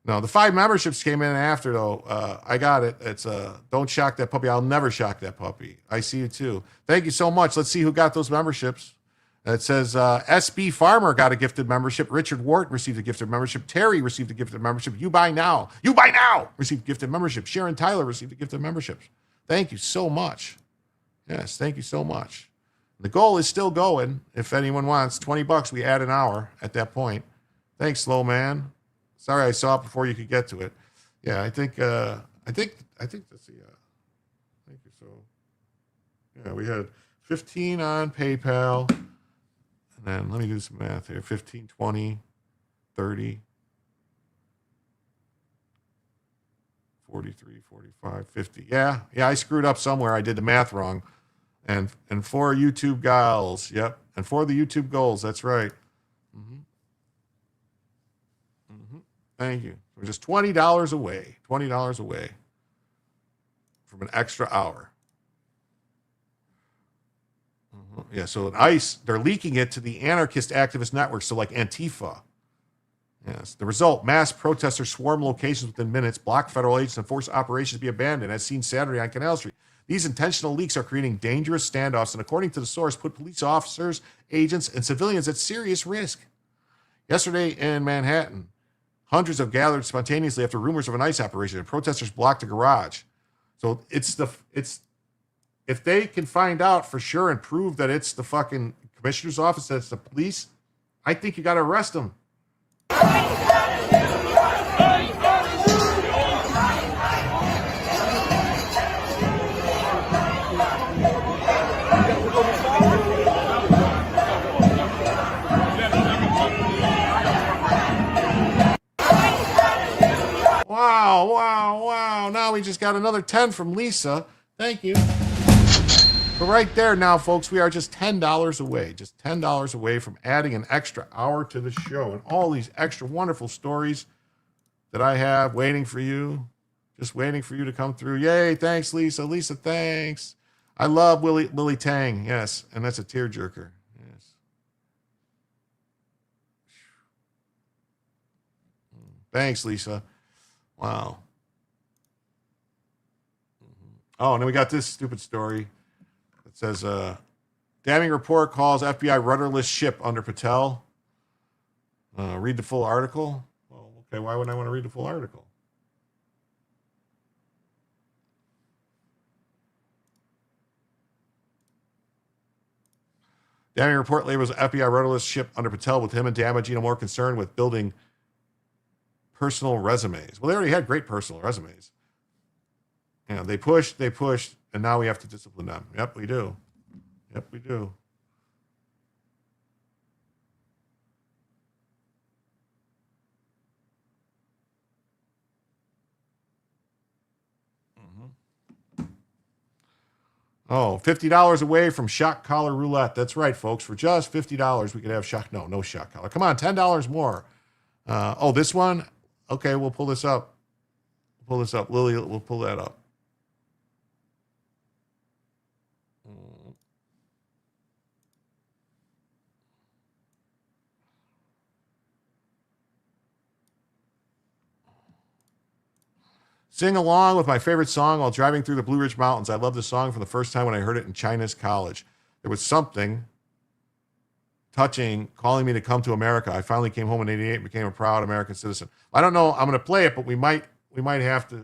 No, the 5 memberships came in after, though. I got it. It's Don't Shock That Puppy. I'll never shock that puppy. I see you, too. Thank you so much. Let's see who got those memberships. It says SB Farmer got a gifted membership. Richard Wharton received a gifted membership. Terry received a gifted membership. You Buy Now received a gifted membership. Sharon Tyler received a gifted membership. Thank you so much. Yes, thank you so much. The goal is still going. If anyone wants $20, we add an hour at that point. Thanks, Slow Man. Sorry, I saw it before you could get to it. Yeah, I think that's the. Thank you. So, yeah, we had 15 on PayPal, and then let me do some math here. 15, 20, 30, 43, 45, 50. Yeah, I screwed up somewhere. I did the math wrong, and 4 YouTube goals. Yep, and 4 the YouTube goals. That's right. Thank you. We're just $20 away. $20 away from an extra hour. Yeah, so in ICE, they're leaking it to the anarchist activist networks, so like Antifa. Yes. The result, mass protesters swarm locations within minutes, block federal agents, and force operations to be abandoned, as seen Saturday on Canal Street. These intentional leaks are creating dangerous standoffs and, according to the source, put police officers, agents, and civilians at serious risk. Yesterday in Manhattan, hundreds have gathered spontaneously after rumors of an ICE operation, and protesters blocked a garage. So it's if they can find out for sure and prove that it's the fucking commissioner's office, that it's the police, I think you got to arrest them. Wow. Now we just got another 10 from Lisa. Thank you. But right there now, folks, we are just $10 away. Just $10 away from adding an extra hour to the show. And all these extra wonderful stories that I have waiting for you. Just waiting for you to come through. Yay, thanks, Lisa. Lisa, thanks. I love Lily Tang. Yes, and that's a tearjerker. Yes. Thanks, Lisa. Wow. Oh, and then we got this stupid story. It says, damning report calls FBI rudderless ship under Patel. Read the full article. Well, okay, why would I want to read the full article? Damning report labels FBI rudderless ship under Patel, with him and Damagino more concerned with building personal resumes. Well, they already had great personal resumes. You know, they pushed, and now we have to discipline them. Yep, we do. Yep, we do. Oh, $50 away from shock collar roulette. That's right, folks. For just $50, we could have shock. No shock collar. Come on, $10 more. This one? Okay, we'll pull this up. Lily, we'll pull that up. Sing along with my favorite song while driving through the Blue Ridge Mountains. I love the song from the first time when I heard it in China's college. There was something touching calling me to come to America. I finally came home in '88 and became a proud American citizen. I don't know. I'm going to play it, but we might have to.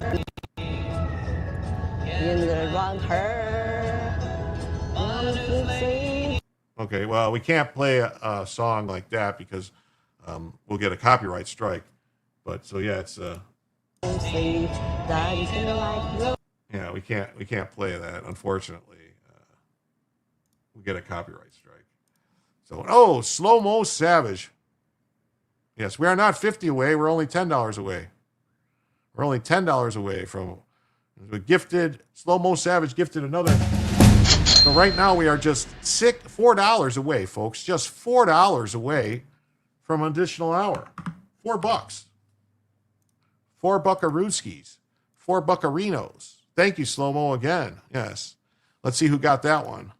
Okay, well, we can't play a song like that because we'll get a copyright strike. But so yeah, it's yeah, we can't play that, unfortunately. We get a copyright strike. So Slow-Mo Savage. Yes, we are not 50 away, we're only $10 away. We're only $10 away from a gifted Slow-Mo Savage gifted another. So right now we are just $4 away, folks. Just $4 away from an additional hour. $4. $4 buckarooskies. $4 buccarinos. Thank you, Slow-Mo, again. Yes. Let's see who got that one.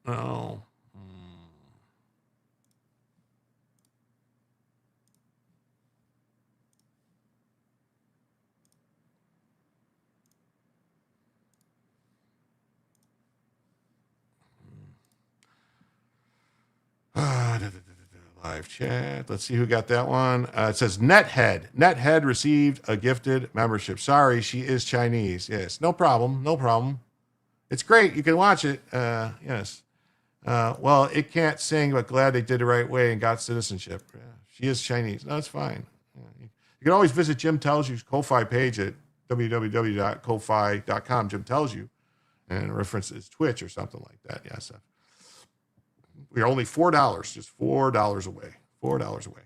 Oh. Live chat. Let's see who got that one. It says Nethead. Nethead received a gifted membership. Sorry, she is Chinese. Yes, no problem. No problem. It's great. You can watch it. Yes. Well, it can't sing, but glad they did the right way and got citizenship. Yeah, she is Chinese. No, it's fine. You can always visit Jim Tells You's Ko-Fi page at www.kofi.com. Jim Tells You, and references Twitch or something like that. Yes. We are only $4, just $4 away. $4 away.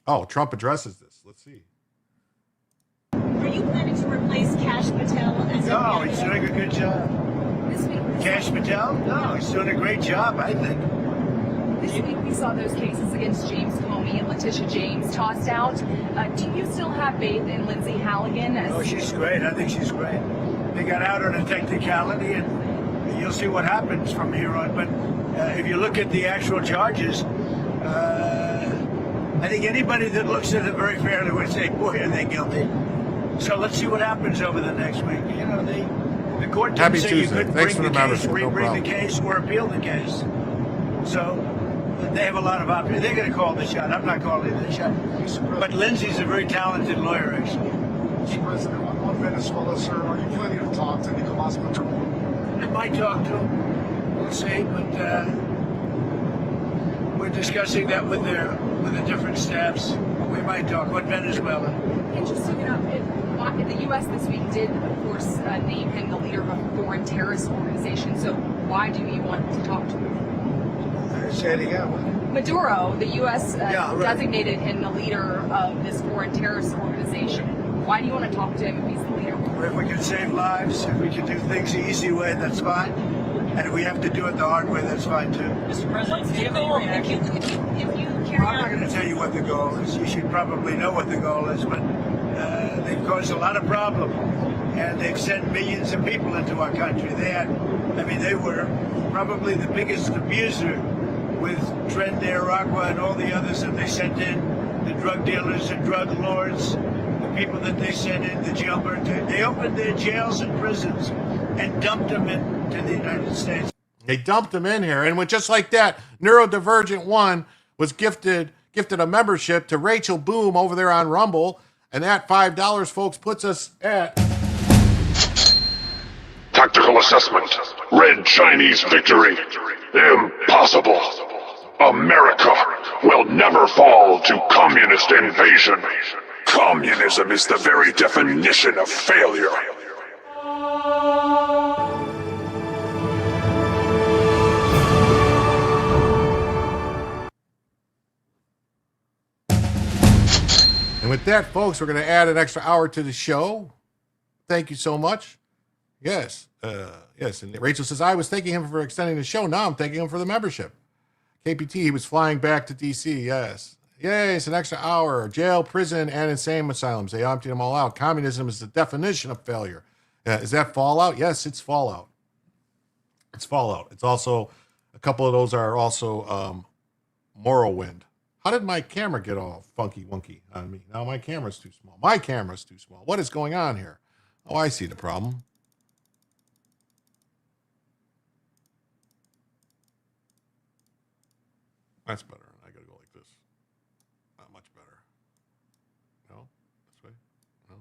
Oh, Trump addresses this. Let's see. Are you planning to replace Kash Patel as No, he's doing a good job. Kash Patel? No, he's doing a great job, I think. This week we saw those cases against James Comey and Letitia James tossed out. Do you still have faith in Lindsay Halligan? Oh, she's great. I think she's great. They got out on a technicality, and you'll see what happens from here on. But if you look at the actual charges, I think anybody that looks at it very fairly would say, boy, are they guilty. So let's see what happens over the next week. You know, the court didn't say you couldn't bring the case, bring the case, or appeal the case. So they have a lot of options. They're going to call the shot. I'm not calling the shot. But Lindsay's a very talented lawyer, actually. Mr. President, on Venezuela, sir, are you planning to talk to Nicolas Maduro? I might talk to him. We'll see, but we're discussing that with the different staffs. We might talk about Venezuela. Interesting enough, the U.S. this week did, of course, name him the leader of a foreign terrorist organization. So why do you want to talk to him? Say it again. Maduro, the U.S. Designated him the leader of this foreign terrorist organization. Why do you want to talk to him if he's the leader? If we can save lives, if we can do things the easy way, that's fine. And if we have to do it the hard way, that's fine too. Mr. President, do you have any reaction? If you carry I'm not going to tell you what the goal is. You should probably know what the goal is, but they've caused a lot of problems, and they've sent millions of people into our country. They were probably the biggest abuser with Tren de Aragua and all the others that they sent in, the drug dealers and drug lords, the people that they sent in, the jailbirds. They opened their jails and prisons and dumped them into the United States. They dumped them in here, and with just like that, Neurodivergent One was gifted a membership to Rachel Boom over there on Rumble, and that $5, folks, puts us at Tactical assessment. Red Chinese victory. Impossible. America will never fall to communist invasion. Communism is the very definition of failure. And with that, folks, we're going to add an extra hour to the show. Thank you so much. Yes. Yes. And Rachel says, I was thanking him for extending the show. Now I'm thanking him for the membership. KPT, he was flying back to D.C. Yes. Yay, it's an extra hour. Jail, prison, and insane asylums. They emptied them all out. Communism is the definition of failure. Is that Fallout? Yes, it's Fallout. It's Fallout. It's also, a couple of those are also Morrowind. How did my camera get all funky wonky on me? Now my camera's too small. My camera's too small. What is going on here? Oh, I see the problem. That's better. I gotta go like this. Not much better. No? This way? No?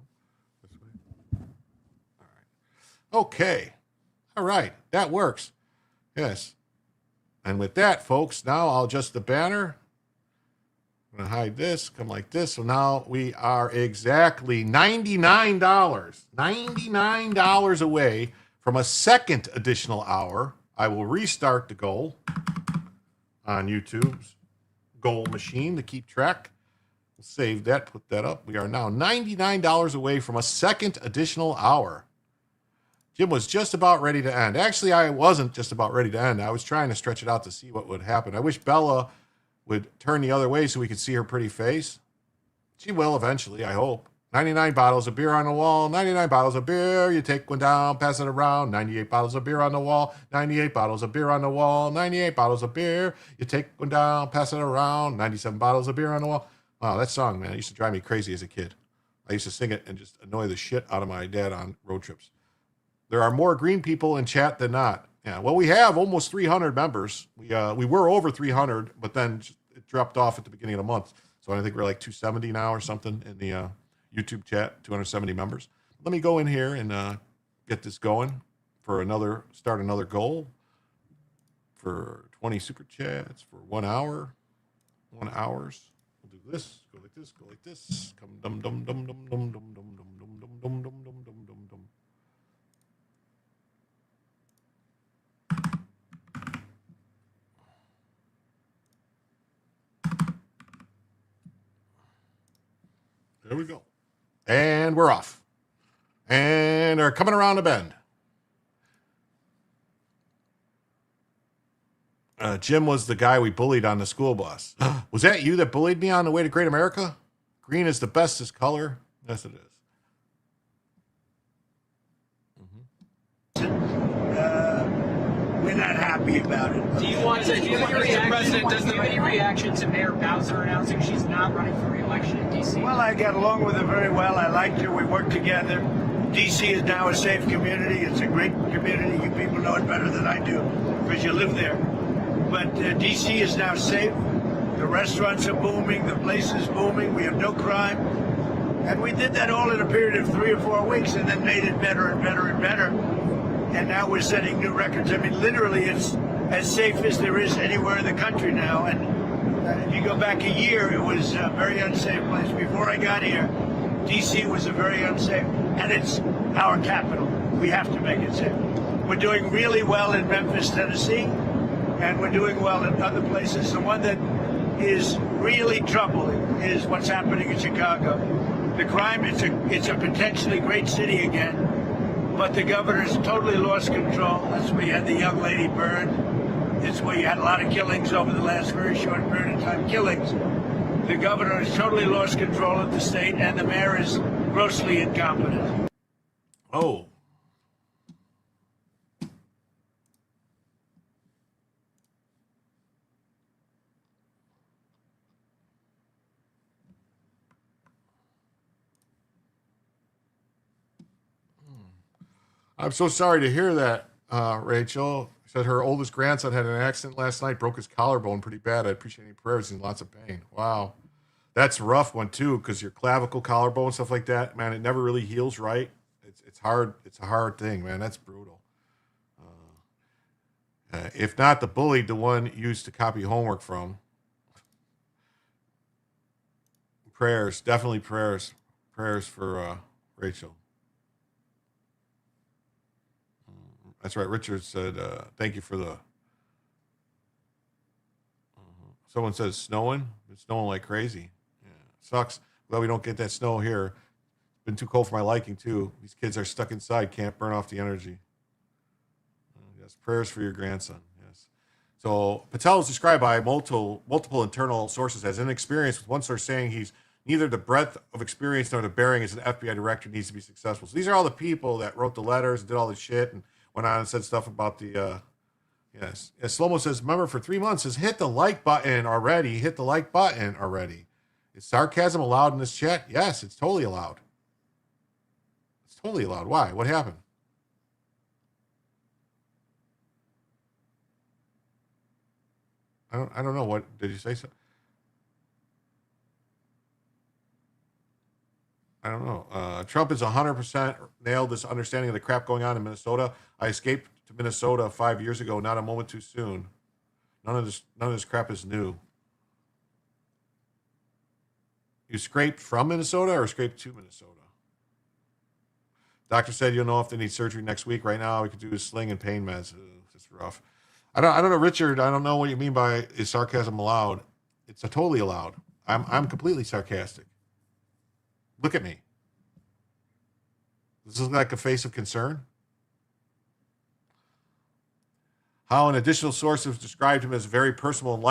This way? All right. Okay. All right. That works. Yes. And with that, folks, now I'll adjust the banner. I'm going to hide this, come like this. So now we are exactly $99, $99 away from a second additional hour. I will restart the goal on YouTube's goal machine to keep track. We'll save that, put that up. We are now $99 away from a second additional hour. Jim was just about ready to end. Actually, I wasn't just about ready to end. I was trying to stretch it out to see what would happen. I wish Bella would turn the other way so we could see her pretty face. She will eventually, I hope. 99 bottles of beer on the wall, 99 bottles of beer. You take one down, pass it around. 98 bottles of beer on the wall, 98 bottles of beer on the wall, 98 bottles of beer. You take one down, pass it around. 97 bottles of beer on the wall. Wow, that song, man, it used to drive me crazy as a kid. I used to sing it and just annoy the shit out of my dad on road trips. There are more green people in chat than not. Yeah, well, we have almost 300 members. We were over 300, but then it dropped off at the beginning of the month. So I think we're like 270 now or something in the YouTube chat, 270 members. Let me go in here and get this going for start another goal for 20 super chats for 1 hour, 1 hours. We'll do this, go like this, go like this. Come dum dum dum dum dum dum dum dum dum dum dum dum dum dum dum dum. There we go. And we're off. And are coming around the bend. Jim was the guy we bullied on the school bus. Was that you that bullied me on the way to Great America? Green is the bestest color. Yes, it is. We're not happy about it. Do you want to, do you think the president doesn't have any reaction to Mayor Bowser announcing she's not running for re-election in D.C.? Well, I got along with her very well. I liked her. We worked together. D.C. is now a safe community. It's a great community. You people know it better than I do because you live there. But D.C. is now safe. The restaurants are booming. The place is booming. We have no crime. And we did that all in a period of 3 or 4 weeks and then made it better and better and better. And now we're setting new records. I mean, literally, it's as safe as there is anywhere in the country now. And if you go back a year, it was a very unsafe place. Before I got here, D.C. was a very unsafe, and it's our capital. We have to make it safe. We're doing really well in Memphis, Tennessee, and we're doing well in other places. The one that is really troubling is what's happening in Chicago. The crime, it's a potentially great city again. But the governor's totally lost control. That's where you had the young lady burned. It's where you had a lot of killings over the last very short period of time. Killings. The governor has totally lost control of the state, and the mayor is grossly incompetent. Oh. I'm so sorry to hear that, Rachel. Said her oldest grandson had an accident last night, broke his collarbone pretty bad. I appreciate any prayers. He's in lots of pain. Wow. That's a rough one, too, because your clavicle, collarbone, stuff like that, man, it never really heals right. It's hard. It's a hard thing, man. That's brutal. If not the bullied, the one used to copy homework from. Prayers, definitely prayers. prayers for Rachel. That's right. Richard said, thank you for the... Someone says snowing. It's snowing like crazy. Yeah, sucks. Glad we don't get that snow here. It's been too cold for my liking, too. These kids are stuck inside, can't burn off the energy. Yes, prayers for your grandson. Yes. So Patel is described by multiple internal sources as inexperienced, with one source saying he's neither the breadth of experience nor the bearing as an FBI director needs to be successful. So these are all the people that wrote the letters and did all this shit and went on and said stuff about the... Yes. As Slomo says, remember, for 3 months, says, hit the like button already. Hit the like button already. Is sarcasm allowed in this chat? Yes, it's totally allowed. It's totally allowed. Why? What happened? I don't know. What did you say? So? I don't know. Trump is 100% nailed this understanding of the crap going on in Minnesota. I escaped to Minnesota 5 years ago, not a moment too soon. None of this crap is new. You scraped from Minnesota or scraped to Minnesota? Doctor said you'll know if they need surgery next week. Right now, we could do a sling and pain meds. It's rough. I don't know, Richard. I don't know what you mean by is sarcasm allowed. It's totally allowed. I'm completely sarcastic. Look at me. Does this look like a face of concern? How an additional source has described him as very personal and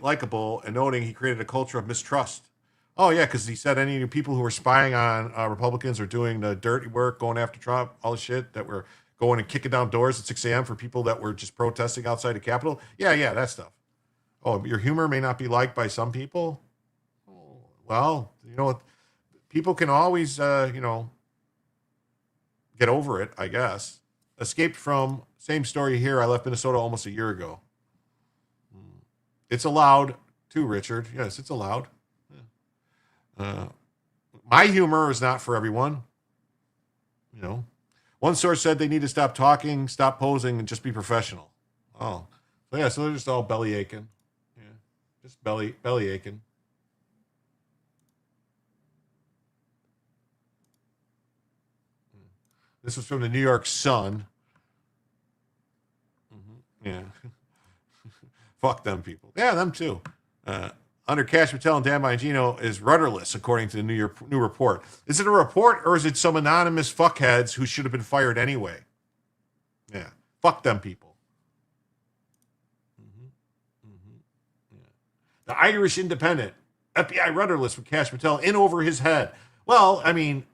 likable, and noting he created a culture of mistrust. Oh, yeah, because he said any people who were spying on Republicans or doing the dirty work, going after Trump, all the shit that were going and kicking down doors at 6 a.m. for people that were just protesting outside the Capitol. Yeah, that stuff. Oh, your humor may not be liked by some people. Well, you know what? People can always, get over it, I guess. Escaped from, same story here. I left Minnesota almost a year ago. It's allowed too, Richard. Yes, it's allowed. Yeah. My humor is not for everyone. One source said they need to stop talking, stop posing, and just be professional. Oh, so they're just all belly aching. Yeah, just belly aching. This was from the New York Sun. Yeah. Fuck them people. Yeah, them too. Under Cash Patel and Dan Bongino is rudderless, according to the new report. Is it a report or is it some anonymous fuckheads who should have been fired anyway? Yeah. Fuck them people. Yeah. The Irish Independent. FBI rudderless with Cash Patel in over his head. Well, I mean,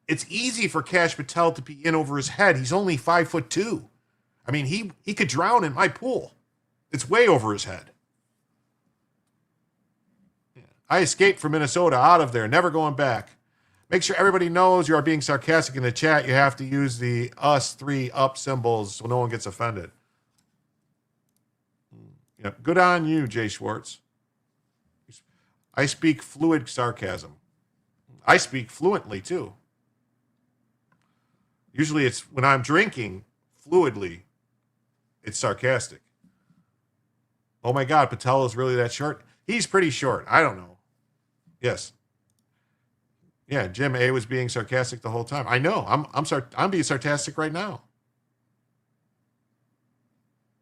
it's easy for Cash Patel to be in over his head. He's only 5'2". I mean, he could drown in my pool. It's way over his head. Yeah. I escaped from Minnesota, out of there, never going back. Make sure everybody knows you are being sarcastic in the chat. You have to use the us3 up symbols so no one gets offended. Yeah. Good on you, Jay Schwartz. I speak fluid sarcasm. I speak fluently, too. Usually it's when I'm drinking fluidly, it's sarcastic. Oh my God, Patel is really that short? He's pretty short. I don't know. Yes. Yeah, Jim A was being sarcastic the whole time. I know. I'm being sarcastic right now.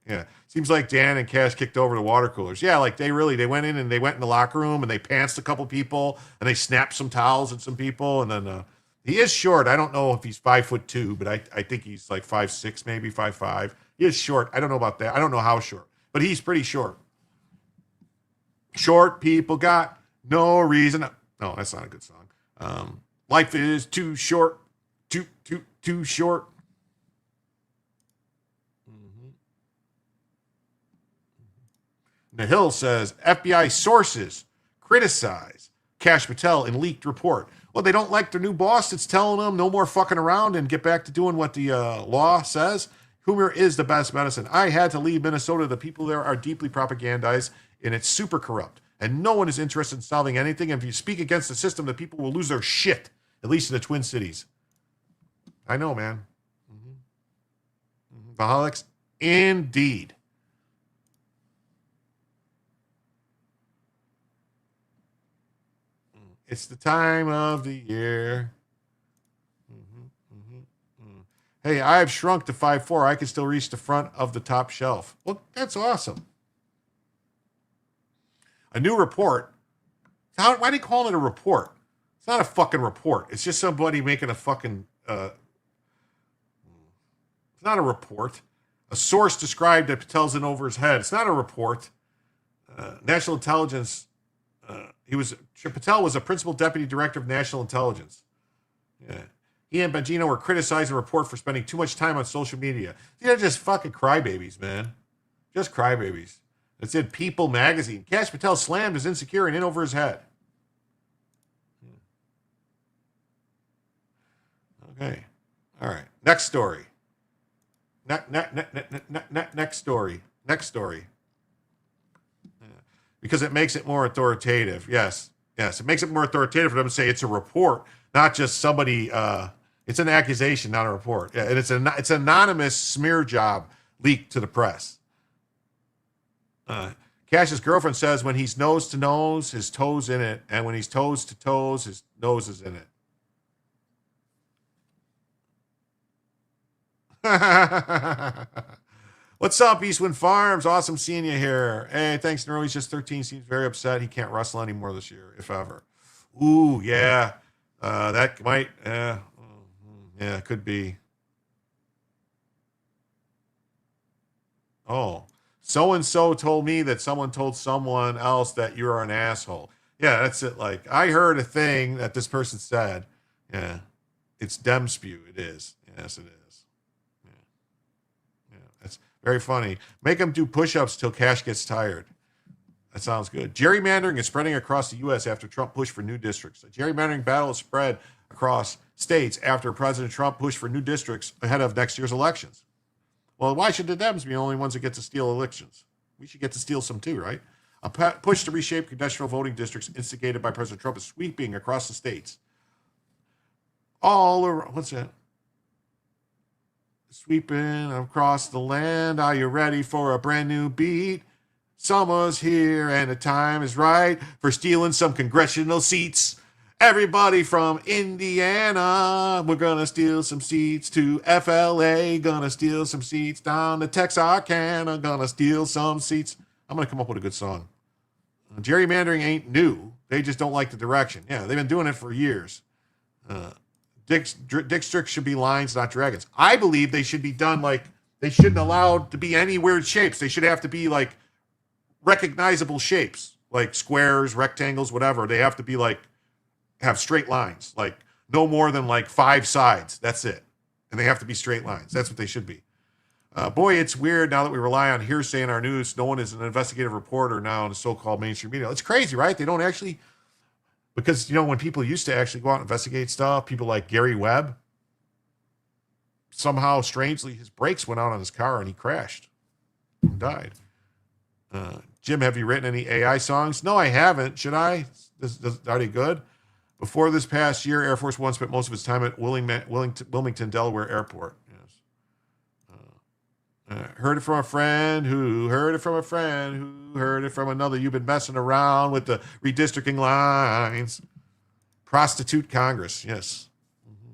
Yeah. Seems like Dan and Cash kicked over the water coolers. Yeah, like they went in and they went in the locker room and they pantsed a couple people and they snapped some towels at some people. And then he is short. I don't know if he's 5'2", but I think he's like 5'6", maybe 5'5". He is short. I don't know about that. I don't know how short, but he's pretty short. Short people got no reason. No, that's not a good song. Life is too short. Too short. Nahil says FBI sources criticize Cash Patel in leaked report. Well, they don't like their new boss that's telling them no more fucking around and get back to doing what the law says. Humor is the best medicine. I had to leave Minnesota. The people there are deeply propagandized, and it's super corrupt. And no one is interested in solving anything. And if you speak against the system, the people will lose their shit, at least in the Twin Cities. I know, man. Vaholics, indeed. It's the time of the year. Hey, I've shrunk to 5'4". I can still reach the front of the top shelf. Well, that's awesome. A new report. Why are they calling it a report? It's not a fucking report. It's just somebody making a fucking... it's not a report. A source described that Patel's in over his head. It's not a report. National Intelligence... Patel was a principal deputy director of National Intelligence. Yeah. He and Bongino were criticizing the report for spending too much time on social media. They're just fucking crybabies, man. Just crybabies. It's in People magazine. Kash Patel slammed his insecure and in over his head. Okay. All right. Next story. Next story. Next story. Because it makes it more authoritative. Yes. It makes it more authoritative for them to say it's a report, not just somebody... it's an accusation, not a report. Yeah, and it's an anonymous smear job leaked to the press. Cash's girlfriend says when he's nose to nose, his toes in it, and when he's toes to toes, his nose is in it. What's up, Eastwind Farms? Awesome seeing you here. Hey, thanks, Neuro. He's just 13. Seems very upset. He can't wrestle anymore this year, if ever. Ooh, yeah. That might... yeah, it could be. Oh, so-and-so told me that someone told someone else that you're an asshole. Yeah, that's it. Like, I heard a thing that this person said. Yeah, it's dem spew. It is. Yes, it is. Yeah, that's very funny. Make him do push-ups till Cash gets tired. That sounds good. Gerrymandering is spreading across the U.S. after Trump pushed for new districts. A gerrymandering battle is spread across states after President Trump pushed for new districts ahead of next year's elections. Well, why should the Dems be the only ones that get to steal elections? We should get to steal some too, right? A push to reshape congressional voting districts instigated by President Trump is sweeping across the states. All around, what's that? Sweeping across the land. Are you ready for a brand new beat? Summer's here and the time is right for stealing some congressional seats. Everybody from Indiana, we're going to steal some seats to FLA, going to steal some seats down to Texarkana, going to steal some seats. I'm going to come up with a good song. Gerrymandering ain't new. They just don't like the direction. Yeah, they've been doing it for years. Districts should be lines, not dragons. I believe they should be done like, they shouldn't allow to be any weird shapes. They should have to be like recognizable shapes, like squares, rectangles, whatever. They have to be like, have straight lines, like no more than like 5 sides. That's it. And they have to be straight lines. That's what they should be. Boy, it's weird now that we rely on hearsay in our news. No one is an investigative reporter now in the so-called mainstream media. It's crazy, right? They don't actually, because, you know, when people used to actually go out and investigate stuff, people like Gary Webb, somehow, strangely, his brakes went out on his car and he crashed and died. Jim, have you written any AI songs? No, I haven't. Should I? Are they good? Before this past year, Air Force One spent most of its time at Wilmington, Delaware Airport. Yes. Heard it from a friend who heard it from a friend who heard it from another. You've been messing around with the redistricting lines. Prostitute Congress. Yes. Mm-hmm.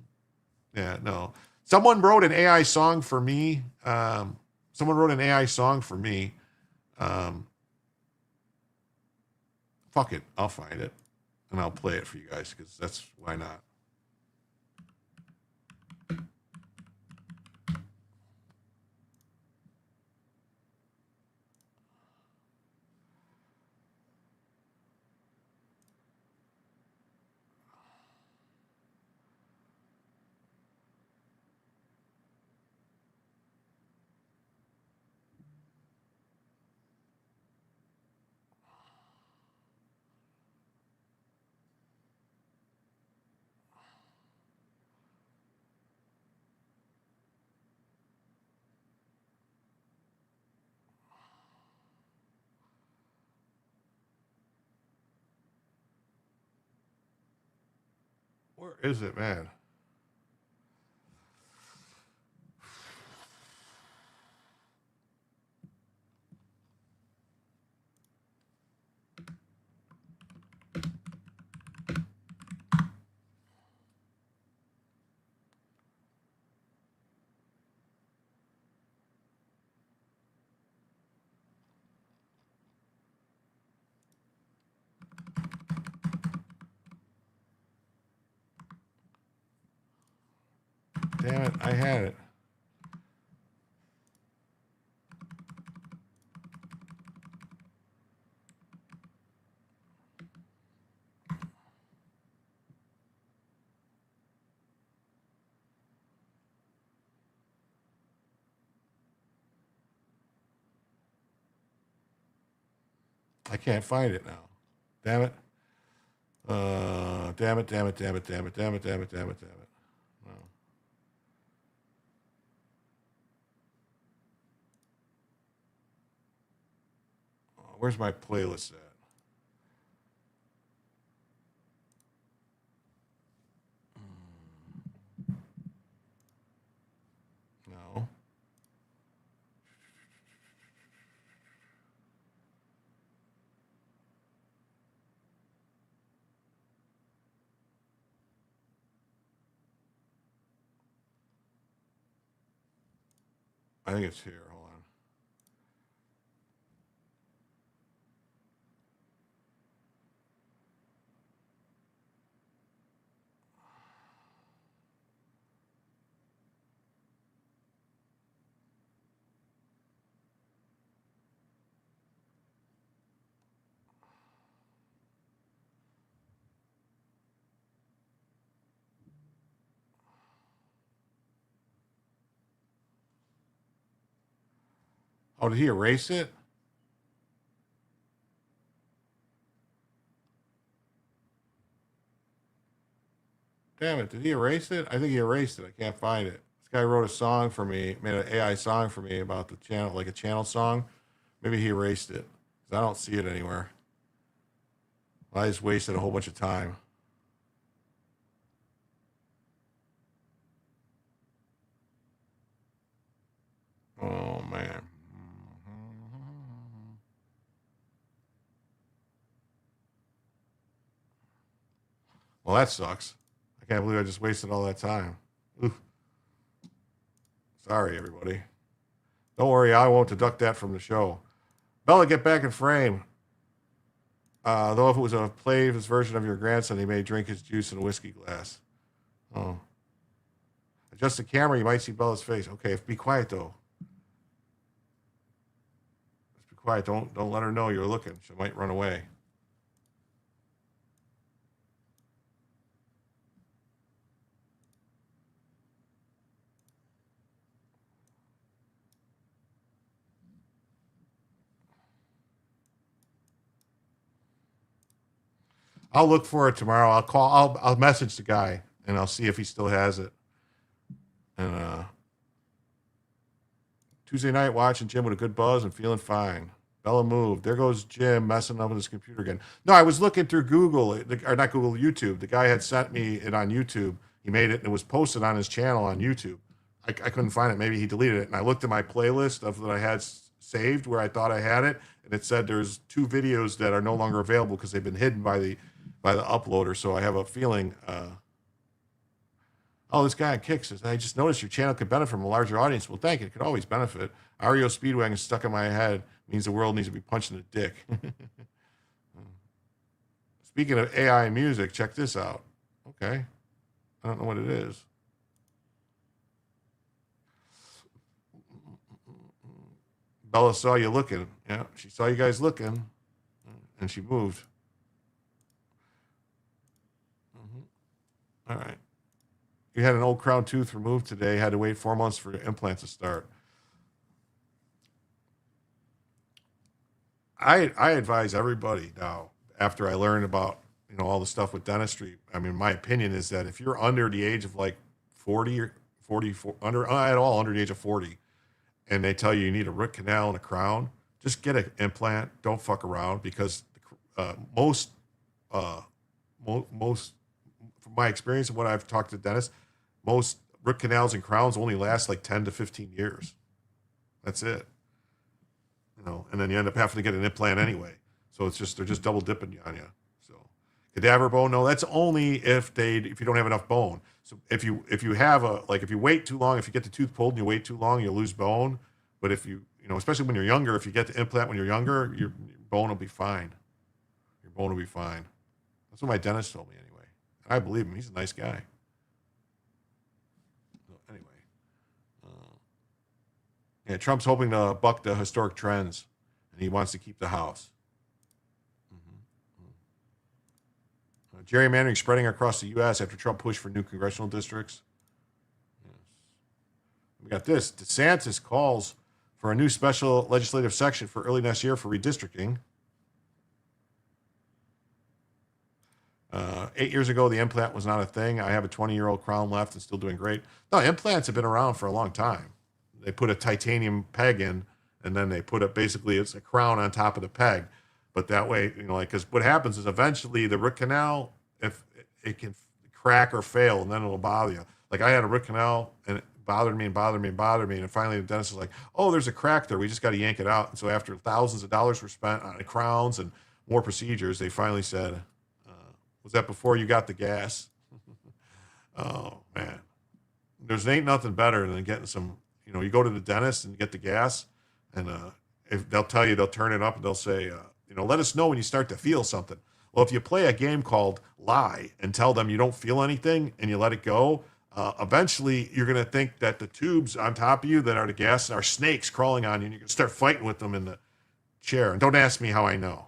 Yeah, no. Someone wrote an AI song for me. Fuck it. I'll find it. And I'll play it for you guys because that's why not. Where is it, man? Damn it, I had it. I can't find it now. Damn it. Damn it, damn it, damn it, damn it, damn it, damn it, damn it, damn it. No. Where's my playlist at? No. I think it's here. Hold on. Oh, did he erase it? Damn it, did he erase it? I think he erased it. I can't find it. This guy wrote a song for me, made an AI song for me about the channel, like a channel song. Maybe he erased it, because I don't see it anywhere. Well, I just wasted a whole bunch of time. Oh, man. Well, that sucks. I can't believe I just wasted all that time. Oof. Sorry, everybody. Don't worry, I won't deduct that from the show. Bella, get back in frame. Though if it was a Play's version of your grandson, he may drink his juice in a whiskey glass. Oh. Adjust the camera, you might see Bella's face. Okay, be quiet, though. Just be quiet. Don't let her know you're looking. She might run away. I'll look for it tomorrow. I'll message the guy and I'll see if he still has it. And Tuesday night watching Jim with a good buzz and feeling fine. Bella moved. There goes Jim messing up with his computer again. No, I was looking through Google, or not Google, YouTube. The guy had sent me it on YouTube. He made it and it was posted on his channel on YouTube. I couldn't find it. Maybe he deleted it. And I looked at my playlist of that I had saved where I thought I had it, and it said there's 2 videos that are no longer available because they've been hidden by the uploader. So I have a feeling. Oh, this guy on Kick says, I just noticed your channel could benefit from a larger audience. Well, thank you. It could always benefit. REO Speedwagon stuck in my head means the world needs to be punched in the dick. Speaking of AI music, check this out. Okay. I don't know what it is. Bella saw you looking. Yeah, she saw you guys looking, and she moved. All right. You had an old crown tooth removed today. Had to wait 4 months for the implant to start. I advise everybody now, after I learned about all the stuff with dentistry. I mean, my opinion is that if you're under the age of like 40 or 44, under the age of 40, and they tell you need a root canal and a crown, just get an implant. Don't fuck around, because most, from my experience and what I've talked to dentists, most root canals and crowns only last like 10 to 15 years. That's it. And then you end up having to get an implant anyway. So they're just double dipping on you. So cadaver bone, no, that's only if you don't have enough bone. So if you wait too long, if you get the tooth pulled and you wait too long, you'll lose bone. But if especially when you're younger, if you get the implant when you're younger, your bone will be fine. Your bone will be fine. That's what my dentist told me anyway. And I believe him. He's a nice guy. So anyway. Yeah, Trump's hoping to buck the historic trends, and he wants to keep the House. Gerrymandering spreading across the U.S. after Trump pushed for new congressional districts. Yes. We got this. DeSantis calls for a new special legislative section for early next year for redistricting. 8 years ago, the implant was not a thing. I have a 20-year-old crown left and still doing great. No, implants have been around for a long time. They put a titanium peg in, and then they put basically it's a crown on top of the peg. But that way, because what happens is eventually the root canal, if it can crack or fail, and then it'll bother you. Like I had a root canal, and it bothered me, and finally the dentist was like, "Oh, there's a crack there. We just got to yank it out." And so after thousands of dollars were spent on crowns and more procedures, they finally said, "Was that before you got the gas?" Oh man, ain't nothing better than getting some. You go to the dentist and get the gas, and if they'll tell you, they'll turn it up and they'll say, let us know when you start to feel something. Well, if you play a game called Lie and tell them you don't feel anything and you let it go, eventually you're going to think that the tubes on top of you that are the gas are snakes crawling on you, and you're going to start fighting with them in the chair. And don't ask me how I know.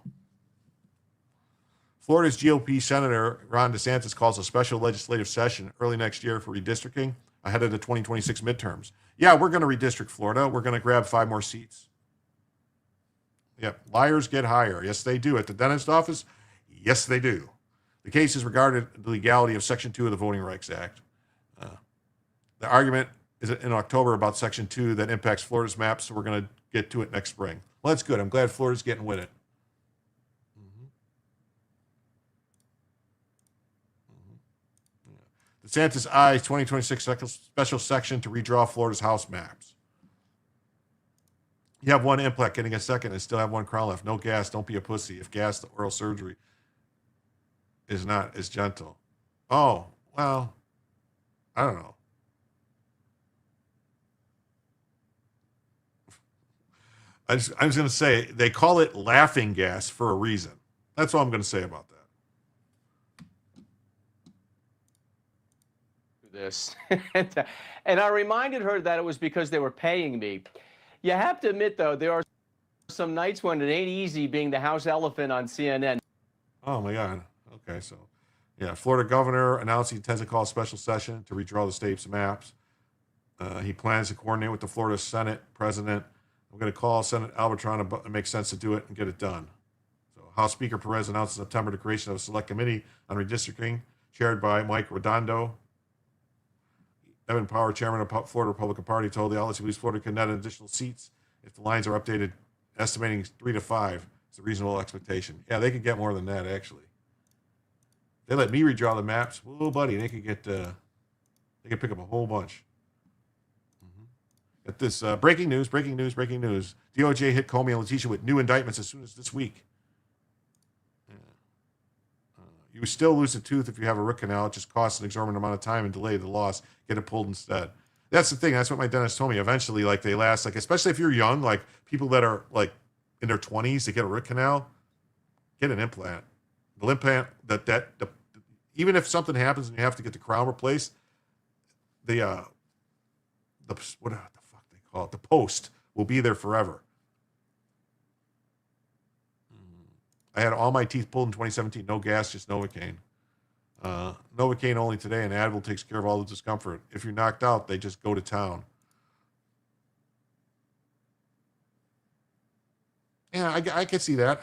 Florida's GOP Senator Ron DeSantis calls a special legislative session early next year for redistricting ahead of the 2026 midterms. Yeah, we're going to redistrict Florida. We're going to grab 5 more seats. Yep, liars get higher. Yes, they do. At the dentist office, yes, they do. The case is regarding the legality of Section 2 of the Voting Rights Act. The argument is in October about Section 2 that impacts Florida's maps, so we're going to get to it next spring. Well, that's good. I'm glad Florida's getting with it. DeSantis eyes 2026 special section to redraw Florida's House maps. You have one implant getting a second and still have one crown left. No gas. Don't be a pussy. If gas, the oral surgery is not as gentle. Oh, well, I don't know. I was going to say, they call it laughing gas for a reason. That's all I'm going to say about that. This and I reminded her that it was because they were paying me. You have to admit, though, there are some nights when it ain't easy being the house elephant on CNN. Oh my God. Okay, so yeah, Florida governor announced he intends to call a special session to redraw the state's maps. He plans to coordinate with the Florida Senate president. I'm going to call Senate Albitron. It makes sense to do it and get it done. So House Speaker Perez announced in September the creation of a select committee on redistricting, chaired by Mike Redondo. Evan Power, chairman of Florida Republican Party, told the outlets he believes Florida could net additional seats if the lines are updated, estimating 3 to 5 is a reasonable expectation. Yeah, they could get more than that, actually. They let me redraw the maps. Whoa, buddy, they could get, they could pick up a whole bunch. At this breaking news. DOJ hit Comey and Letitia with new indictments as soon as this week. You still lose a tooth if you have a root canal. It just costs an exorbitant amount of time and delay the loss. Get it pulled instead. That's the thing. That's what my dentist told me. Eventually, they last, especially if you're young, people that are in their 20s to get a root canal, get an implant. The implant even if something happens and you have to get the crown replaced, what the fuck they call it, the post will be there forever. I had all my teeth pulled in 2017. No gas, just Novocaine. Novocaine only today, and Advil takes care of all the discomfort. If you're knocked out, they just go to town. Yeah, I can see that.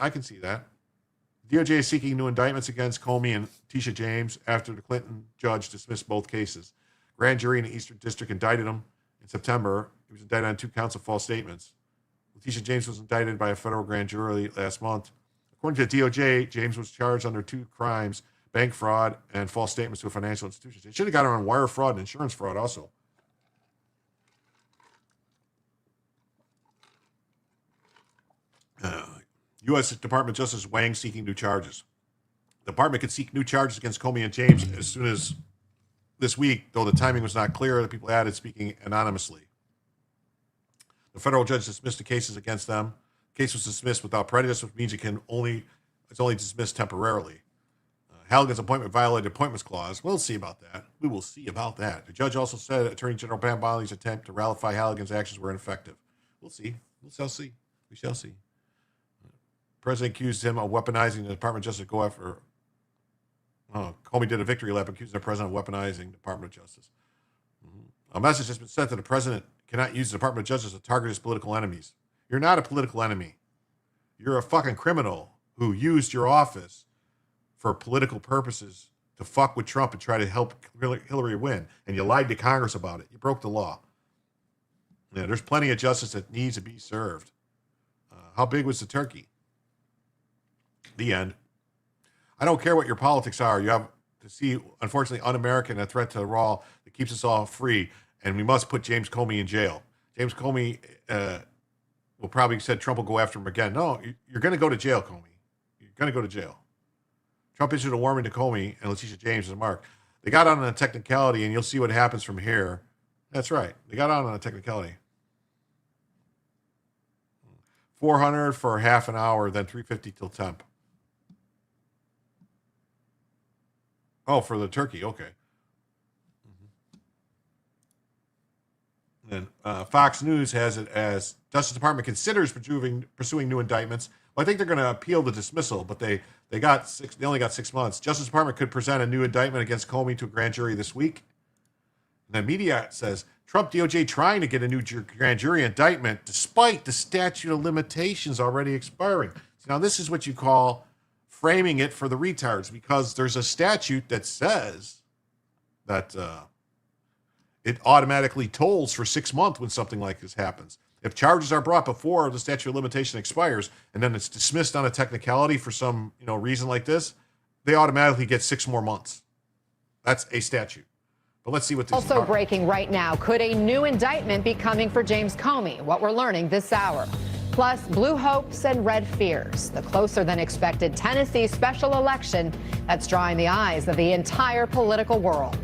DOJ is seeking new indictments against Comey and Tisha James after the Clinton judge dismissed both cases. Grand jury in the Eastern District indicted him in September. He was indicted on 2 counts of false statements. Tisha James was indicted by a federal grand jury last month. According to the DOJ, James was charged under 2 crimes, bank fraud and false statements to a financial institution. They should have got her on wire fraud and insurance fraud also. U.S. Department of Justice Wang seeking new charges. The department could seek new charges against Comey and James as soon as this week, though the timing was not clear. The people added speaking anonymously. The federal judge dismissed the cases against them. The case was dismissed without prejudice, which means it's only dismissed temporarily. Halligan's appointment violated the Appointments Clause. We'll see about that. We will see about that. The judge also said Attorney General Pam Boehly's attempt to ratify Halligan's actions were ineffective. We'll see. We shall see. We shall see. President accused him of weaponizing the Department of Justice to go after. Comey did a victory lap accusing the president of weaponizing the Department of Justice. A message has been sent that the president cannot use the Department of Justice to target his political enemies. You're not a political enemy. You're a fucking criminal who used your office for political purposes to fuck with Trump and try to help Hillary win. And you lied to Congress about it. You broke the law. Yeah, there's plenty of justice that needs to be served. How big was the turkey? The end. I don't care what your politics are. You have to see, unfortunately, un-American, a threat to the law that keeps us all free. And we must put James Comey in jail. James Comey will probably said Trump will go after him again. No, you're going to go to jail, Comey. You're going to go to jail. Trump issued a warning to Comey and Letitia James and Mark. They got on a technicality, and you'll see what happens from here. That's right. They got on a technicality. 400 for half an hour, then 350 till temp. Oh, for the turkey. Okay. And Fox News has it as Justice Department considers pursuing new indictments. Well, I think they're going to appeal the dismissal, but they only got 6 months. Justice Department could present a new indictment against Comey to a grand jury this week. And the media says Trump DOJ trying to get a new grand jury indictment despite the statute of limitations already expiring. So now this is what you call framing it for the retards, because there's a statute that says that it automatically tolls for 6 months when something like this happens. If charges are brought before the statute of limitation expires and then it's dismissed on a technicality for some reason like this, they automatically get 6 more months. That's a statute. But let's see what this Also breaking right now, could a new indictment be coming for James Comey? What we're learning this hour. Plus, blue hopes and red fears. The closer than expected Tennessee special election that's drawing the eyes of the entire political world.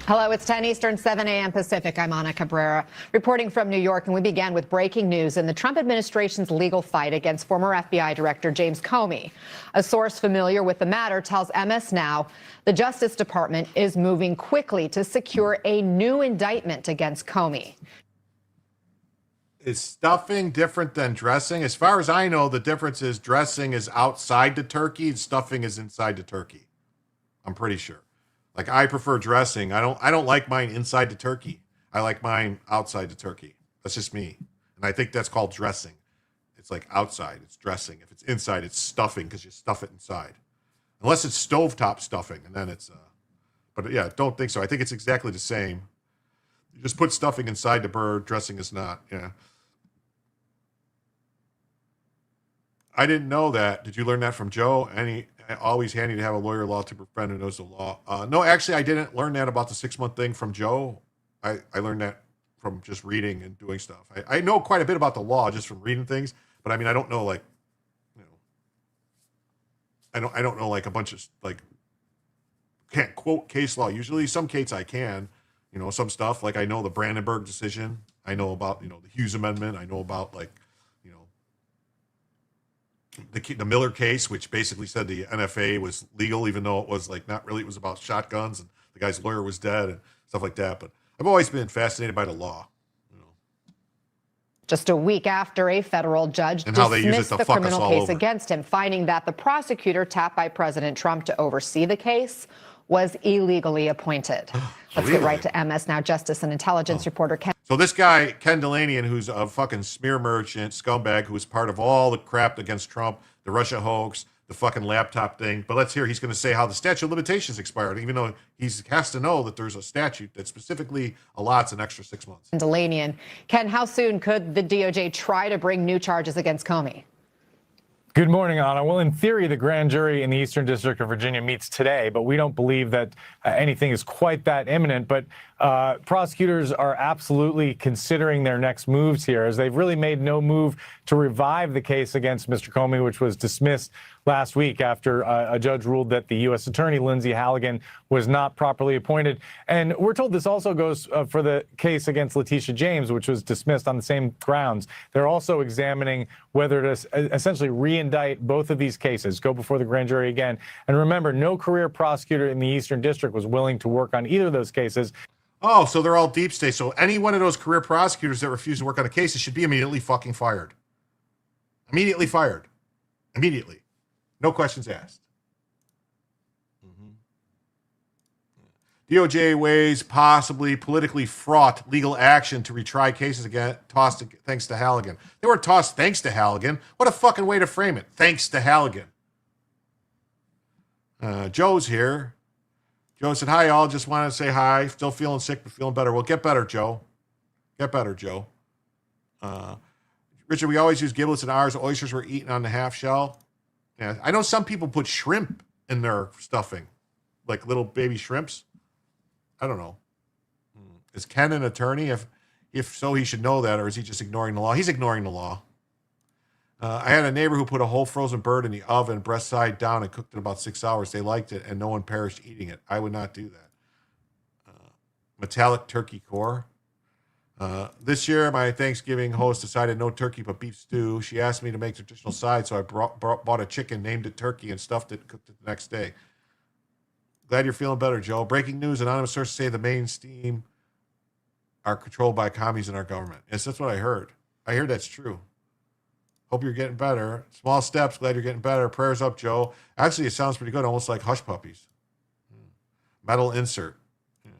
Hello, it's 10 Eastern, 7 a.m. Pacific. I'm Ana Cabrera reporting from New York, and we began with breaking news in the Trump administration's legal fight against former FBI Director James Comey. A source familiar with the matter tells MS Now the Justice Department is moving quickly to secure a new indictment against Comey. Is stuffing different than dressing? As far as I know, the difference is dressing is outside the turkey and stuffing is inside the turkey. I'm pretty sure. Like, I prefer dressing. I don't like mine inside the turkey. I like mine outside the turkey. That's just me. And I think that's called dressing. It's like outside, it's dressing. If it's inside, it's stuffing because you stuff it inside. Unless it's stovetop stuffing, and then it's but yeah, don't think so. I think it's exactly the same. You just put stuffing inside the bird, dressing is not. Yeah. I didn't know that. Did you learn that from Joe? Always handy to have a lawyer law to friend who knows the law. No, actually, I didn't learn that about the 6 month thing from Joe. I learned that from just reading and doing stuff. I know quite a bit about the law just from reading things, but I mean, I don't know I don't know like a bunch of can't quote case law. Usually, some cases I can, some stuff like I know the Brandenburg decision. I know about the Hughes Amendment. I know about the Miller case, which basically said the NFA was legal, even though it was not really. It was about shotguns, and the guy's lawyer was dead and stuff like that. But I've always been fascinated by the law. Just a week after a federal judge dismissed the criminal case against him, finding that the prosecutor tapped by President Trump to oversee the case was illegally appointed. Let's get right to MS Now. Justice and intelligence reporter Ken. So this guy, Ken Delanian, who's a fucking smear merchant, scumbag, who was part of all the crap against Trump, the Russia hoax, the fucking laptop thing. But let's hear, he's going to say how the statute of limitations expired, even though he has to know that there's a statute that specifically allots an extra 6 months. Delanian. Ken, how soon could the DOJ try to bring new charges against Comey? Good morning, Anna. Well, in theory, the grand jury in the Eastern District of Virginia meets today, but we don't believe that anything is quite that imminent. But prosecutors are absolutely considering their next moves here, as they've really made no move to revive the case against Mr. Comey, which was dismissed last week after a judge ruled that the U.S. Attorney, Lindsay Halligan, was not properly appointed. And we're told this also goes for the case against Letitia James, which was dismissed on the same grounds. They're also examining whether to essentially re-indict both of these cases, go before the grand jury again. And remember, no career prosecutor in the Eastern District was willing to work on either of those cases. Oh, so they're all deep state. So any one of those career prosecutors that refuse to work on a case should be immediately fucking fired. Immediately fired. Immediately. No questions asked. DOJ weighs possibly politically fraught legal action to retry cases again, tossed thanks to Halligan. They weren't tossed thanks to Halligan. What a fucking way to frame it. Thanks to Halligan. Joe's here. Joe said, hi, all. Just wanted to say hi. Still feeling sick, but feeling better. Well, get better, Joe. Get better, Joe. Richard, we always use giblets in ours. Oysters were eaten on the half shell. Yeah, I know some people put shrimp in their stuffing, like little baby shrimps. I don't know. Is Ken an attorney? If so, he should know that, or is he just ignoring the law? He's ignoring the law. I had a neighbor who put a whole frozen bird in the oven, breast side down, and cooked it about 6 hours. They liked it, and no one perished eating it. I would not do that. Metallic turkey core. This year, my Thanksgiving host decided no turkey but beef stew. She asked me to make traditional sides, so I bought a chicken, named it turkey, and stuffed it, cooked it the next day. Glad you're feeling better, Joe. Breaking news, anonymous sources say the mainstream are controlled by commies in our government. Yes, that's what I heard. I hear that's true. Hope you're getting better. Small steps. Glad you're getting better. Prayers up, Joe. Actually, it sounds pretty good, almost like Hush Puppies. Metal insert. Yeah.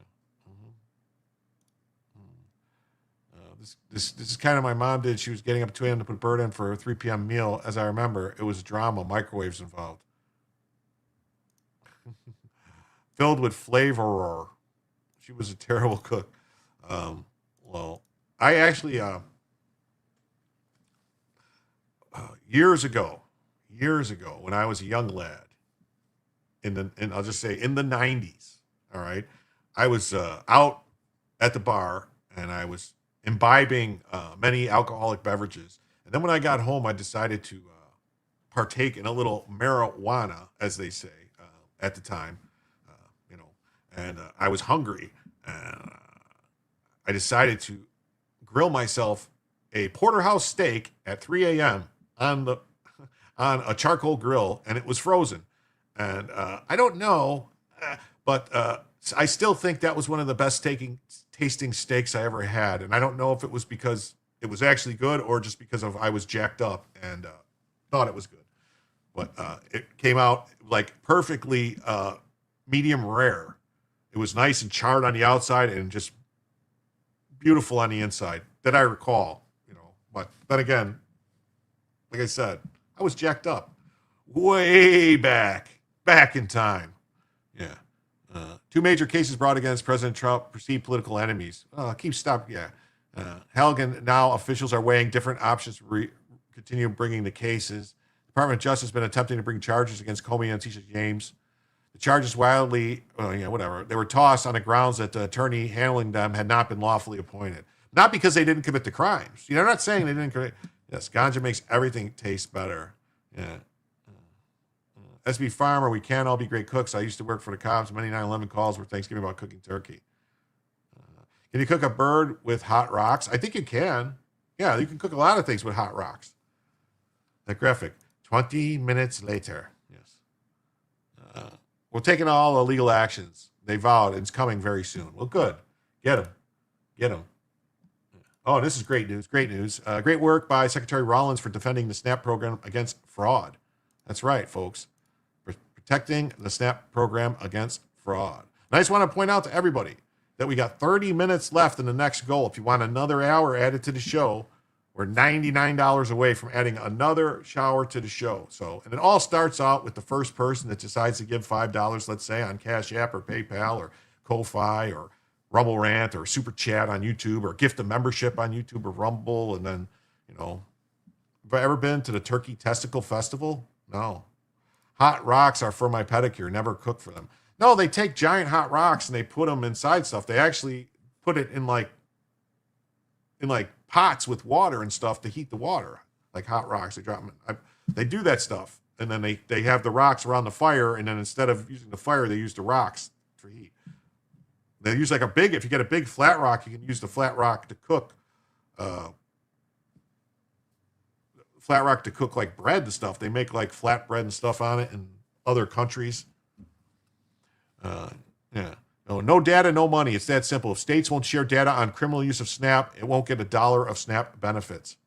This is kind of my mom did. She was getting up at 2 a.m. to put a bird in for a 3 p.m. meal. As I remember, it was drama, microwaves involved. Filled with flavor. She was a terrible cook. Well, I actually... years ago, when I was a young lad, and I'll just say in the 90s, all right, I was out at the bar and I was imbibing many alcoholic beverages. And then when I got home, I decided to partake in a little marijuana, as they say at the time, and I was hungry. And I decided to grill myself a porterhouse steak at 3 a.m. on a charcoal grill, and it was frozen. And I don't know, but I still think that was one of the best tasting steaks I ever had. And I don't know if it was because it was actually good or just because I was jacked up and thought it was good. But it came out like perfectly medium rare. It was nice and charred on the outside and just beautiful on the inside, that I recall. But then again, like I said, I was jacked up way back in time. Yeah. 2 major cases brought against President Trump, perceived political enemies. Halligan, now officials are weighing different options to continue bringing the cases. Department of Justice has been attempting to bring charges against Comey and Tisha James. The charges they were tossed on the grounds that the attorney handling them had not been lawfully appointed. Not because they didn't commit the crimes. They're not saying they didn't commit. Yes, ganja makes everything taste better. Yeah. SB Farmer, we can't all be great cooks. I used to work for the cops. Many 9/11 calls were Thanksgiving about cooking turkey. Can you cook a bird with hot rocks? I think you can. Yeah, you can cook a lot of things with hot rocks. That graphic. 20 minutes later. Yes. We're taking all the legal actions. They vowed it's coming very soon. Well, good. Get them. Oh, this is great news. Great news. Great work by Secretary Rollins for defending the SNAP program against fraud. That's right, folks. Protecting the SNAP program against fraud. And I just want to point out to everybody that we got 30 minutes left in the next goal. If you want another hour added to the show, we're $99 away from adding another shower to the show. So, and it all starts out with the first person that decides to give $5, let's say, on Cash App or PayPal or Ko-Fi or Rumble Rant or Super Chat on YouTube or gift a membership on YouTube or Rumble. And then, have I ever been to the Turkey Testicle Festival? No. Hot rocks are for my pedicure. Never cook for them. No, they take giant hot rocks and they put them inside stuff. They actually put it in like pots with water and stuff to heat the water, like hot rocks. They drop them. They do that stuff, and then they have the rocks around the fire, and then instead of using the fire, they use the rocks for heat. They use like if you get a big flat rock, you can use the flat rock to cook. Flat rock to cook like bread and stuff. They make like flat bread and stuff on it in other countries. Yeah. No data, no money. It's that simple. If states won't share data on criminal use of SNAP, it won't get $1 of SNAP benefits.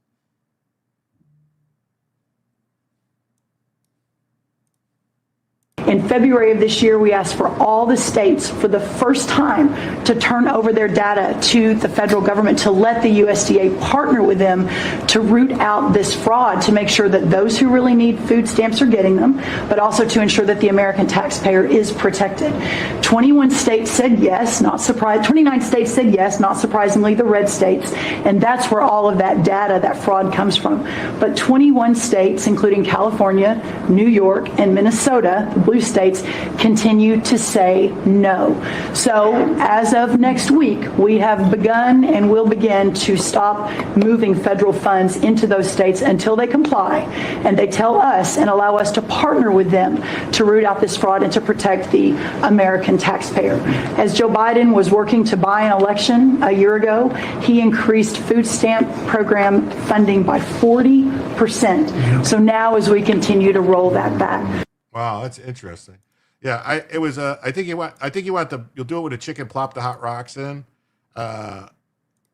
In February of this year, we asked for all the states for the first time to turn over their data to the federal government, to let the USDA partner with them to root out this fraud, to make sure that those who really need food stamps are getting them, but also to ensure that the American taxpayer is protected. 21 states said yes, not surprised. 29 states said yes, not surprisingly, the red states, and that's where all of that data, that fraud comes from. But 21 states, including California, New York, and Minnesota, the blue states, continue to say no. So as of next week, we have begun and will begin to stop moving federal funds into those states until they comply and they tell us and allow us to partner with them to root out this fraud and to protect the American taxpayer. As Joe Biden was working to buy an election a year ago, he increased food stamp program funding by 40%. So now as we continue to roll that back. Wow, that's interesting. Yeah, I think you'll do it with a chicken, plop the hot rocks in.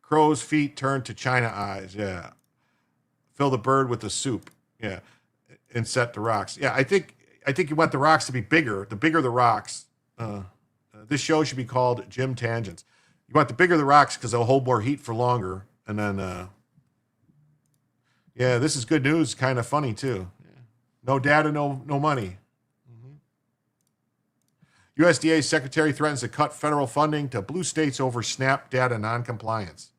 Crow's feet turn to China eyes. Yeah. Fill the bird with the soup. Yeah. And set the rocks. Yeah, I think you want the rocks to be bigger. The bigger the rocks. This show should be called Jim Tangents. You want the bigger the rocks because they'll hold more heat for longer. And then, yeah, this is good news. Kind of funny too. No data, no money. USDA secretary threatens to cut federal funding to blue states over SNAP data noncompliance.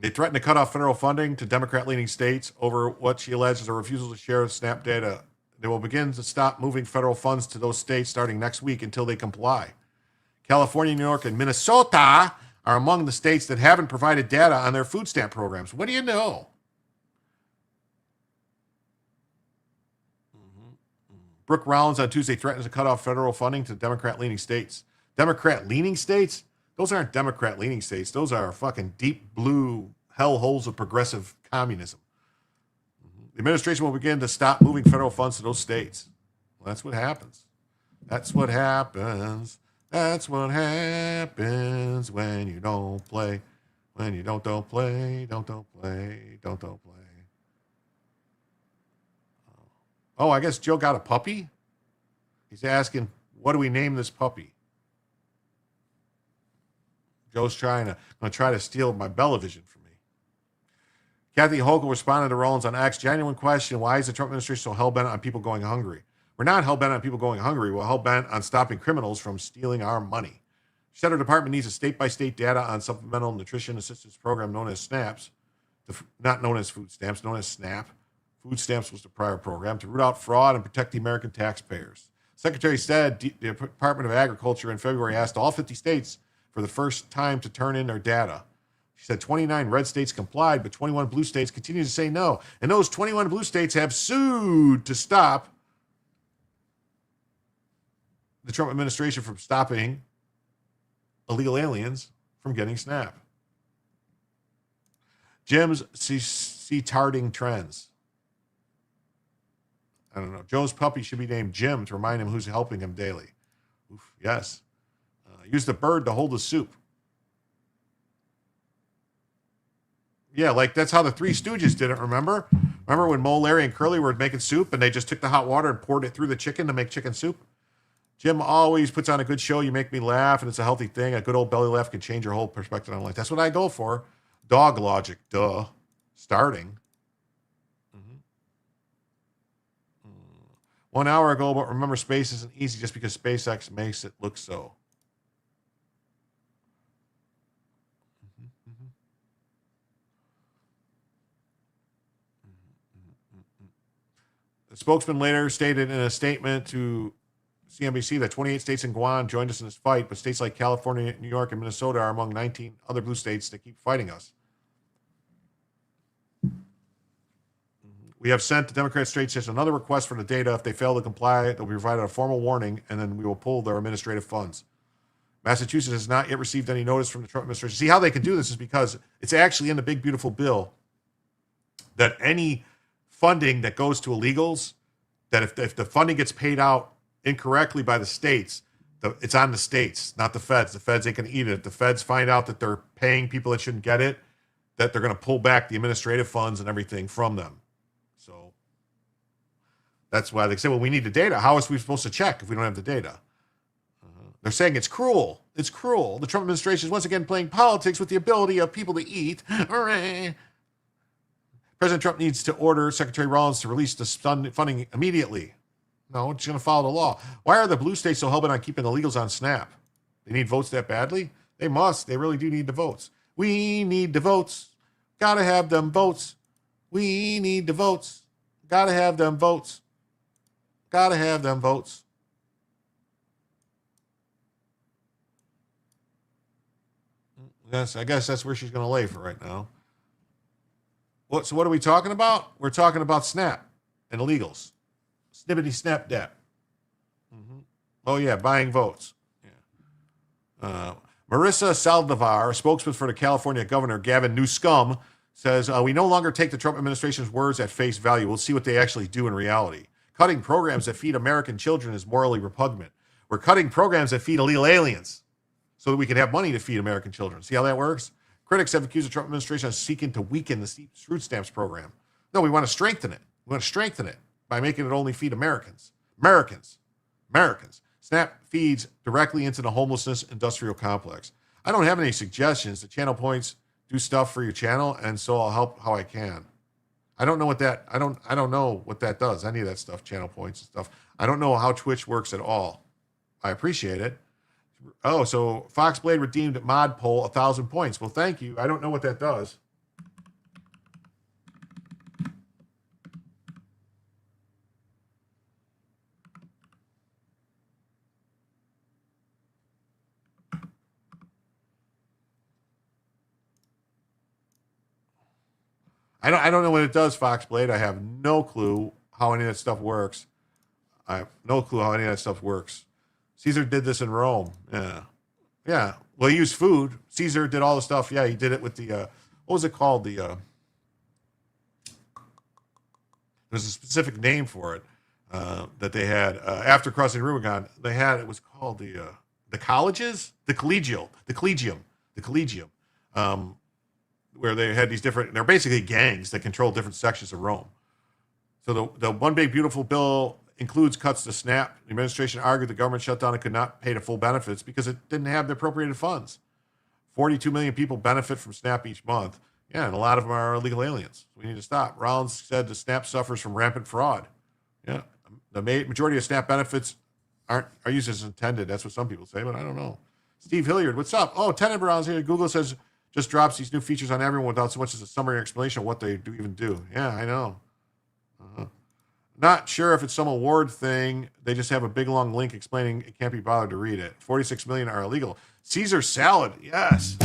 They threaten to cut off federal funding to Democrat-leaning states over what she alleges a refusal to share SNAP data. They will begin to stop moving federal funds to those states starting next week until they comply. California, New York, and Minnesota are among the states that haven't provided data on their food stamp programs. What do you know? Brooke Rollins on Tuesday threatens to cut off federal funding to Democrat-leaning states. Democrat-leaning states? Those aren't Democrat-leaning states. Those are fucking deep blue hellholes of progressive communism. The administration will begin to stop moving federal funds to those states. Well, that's what happens. That's what happens. That's what happens when you don't play. When you don't play, don't play, don't play. Oh, I guess Joe got a puppy? He's asking, what do we name this puppy? Joe's going to try to steal my Bellavision from me. Kathy Hochul responded to Rollins on X. Genuine question, why is the Trump administration so hell-bent on people going hungry? We're not hell-bent on people going hungry. We're hell-bent on stopping criminals from stealing our money. She said her department needs a state-by-state data on supplemental nutrition assistance program known as SNAPs, not known as food stamps, known as SNAP. Food stamps was the prior program to root out fraud and protect the American taxpayers. Secretary said the Department of Agriculture in February asked all 50 states for the first time to turn in their data. She said 29 red states complied, but 21 blue states continue to say no. And those 21 blue states have sued to stop the Trump administration from stopping illegal aliens from getting SNAP. Jim's C-tarding trends. I don't know. Joe's puppy should be named Jim to remind him who's helping him daily. Oof, yes. Use the bird to hold the soup. Yeah, like that's how the Three Stooges did it, remember? Remember when Moe, Larry, and Curly were making soup and they just took the hot water and poured it through the chicken to make chicken soup? Jim always puts on a good show. You make me laugh, and it's a healthy thing. A good old belly laugh can change your whole perspective on life. That's what I go for. Dog logic, duh. Starting. 1 hour ago, but remember, space isn't easy just because SpaceX makes it look so. The spokesman later stated in a statement to CNBC that 28 states and Guam joined us in this fight, but states like California, New York, and Minnesota are among 19 other blue states that keep fighting us. We have sent the Democrat states just another request for the data. If they fail to comply, they'll be provided a formal warning, and then we will pull their administrative funds. Massachusetts has not yet received any notice from the Trump administration. See, how they can do this is because it's actually in the big, beautiful bill that any funding that goes to illegals, that if the funding gets paid out incorrectly by the states, it's on the states, not the feds. The feds ain't going to eat it. If the feds find out that they're paying people that shouldn't get it, that they're going to pull back the administrative funds and everything from them. So that's why they say, well, we need the data. How is we supposed to check if we don't have the data? They're saying it's cruel. It's cruel. The Trump administration is once again playing politics with the ability of people to eat. Hooray. President Trump needs to order Secretary Rollins to release the funding immediately. No, it's going to follow the law. Why are the blue states so hell-bent on keeping illegals on SNAP? They need votes that badly? They must. They really do need the votes. We need the votes. Gotta have them votes. We need the votes. Gotta have them votes. Gotta have them votes. Yes, I guess that's where she's going to lay for right now. So what are we talking about? We're talking about SNAP and illegals. Snippety snap debt. Oh, yeah, buying votes. Yeah. Marissa Saldivar, spokesman for the California Governor Gavin Newsom, says, we no longer take the Trump administration's words at face value. We'll see what they actually do in reality. Cutting programs that feed American children is morally repugnant. We're cutting programs that feed illegal aliens so that we can have money to feed American children. See how that works? Critics have accused the Trump administration of seeking to weaken the food stamps program. No, we want to strengthen it. We want to strengthen it by making it only feed Americans. Americans. SNAP feeds directly into the homelessness industrial complex. I don't have any suggestions. The channel points do stuff for your channel, and so I'll help how I can. I don't know what that does. Any of that stuff, channel points and stuff. I don't know how Twitch works at all. I appreciate it. Oh, so Foxblade redeemed mod poll 1,000 points. Well, thank you. I don't know what that does. I don't know what it does, Foxblade. I have no clue how any of that stuff works. Caesar did this in Rome. Yeah. Well, he used food. Caesar did all the stuff. Yeah, he did it with the, what was it called? There's a specific name for it that they had after crossing Rubicon. It was called the colleges? The collegium. Where they had these they're basically gangs that control different sections of Rome. So the One Big Beautiful Bill includes cuts to SNAP. The administration argued the government shutdown and could not pay the full benefits because it didn't have the appropriated funds. 42 million people benefit from SNAP each month. Yeah, and a lot of them are illegal aliens. We need to stop. Rollins said the SNAP suffers from rampant fraud. Yeah, the majority of SNAP benefits are used as intended. That's what some people say, but I don't know. Steve Hilliard, what's up? Oh, Tenant Brown's here. Google says just drops these new features on everyone without so much as a summary explanation of what they do even do. Yeah, I know. Not sure if it's some award thing. They just have a big long link explaining it can't be bothered to read it. 46 million are illegal. Caesar salad, yes.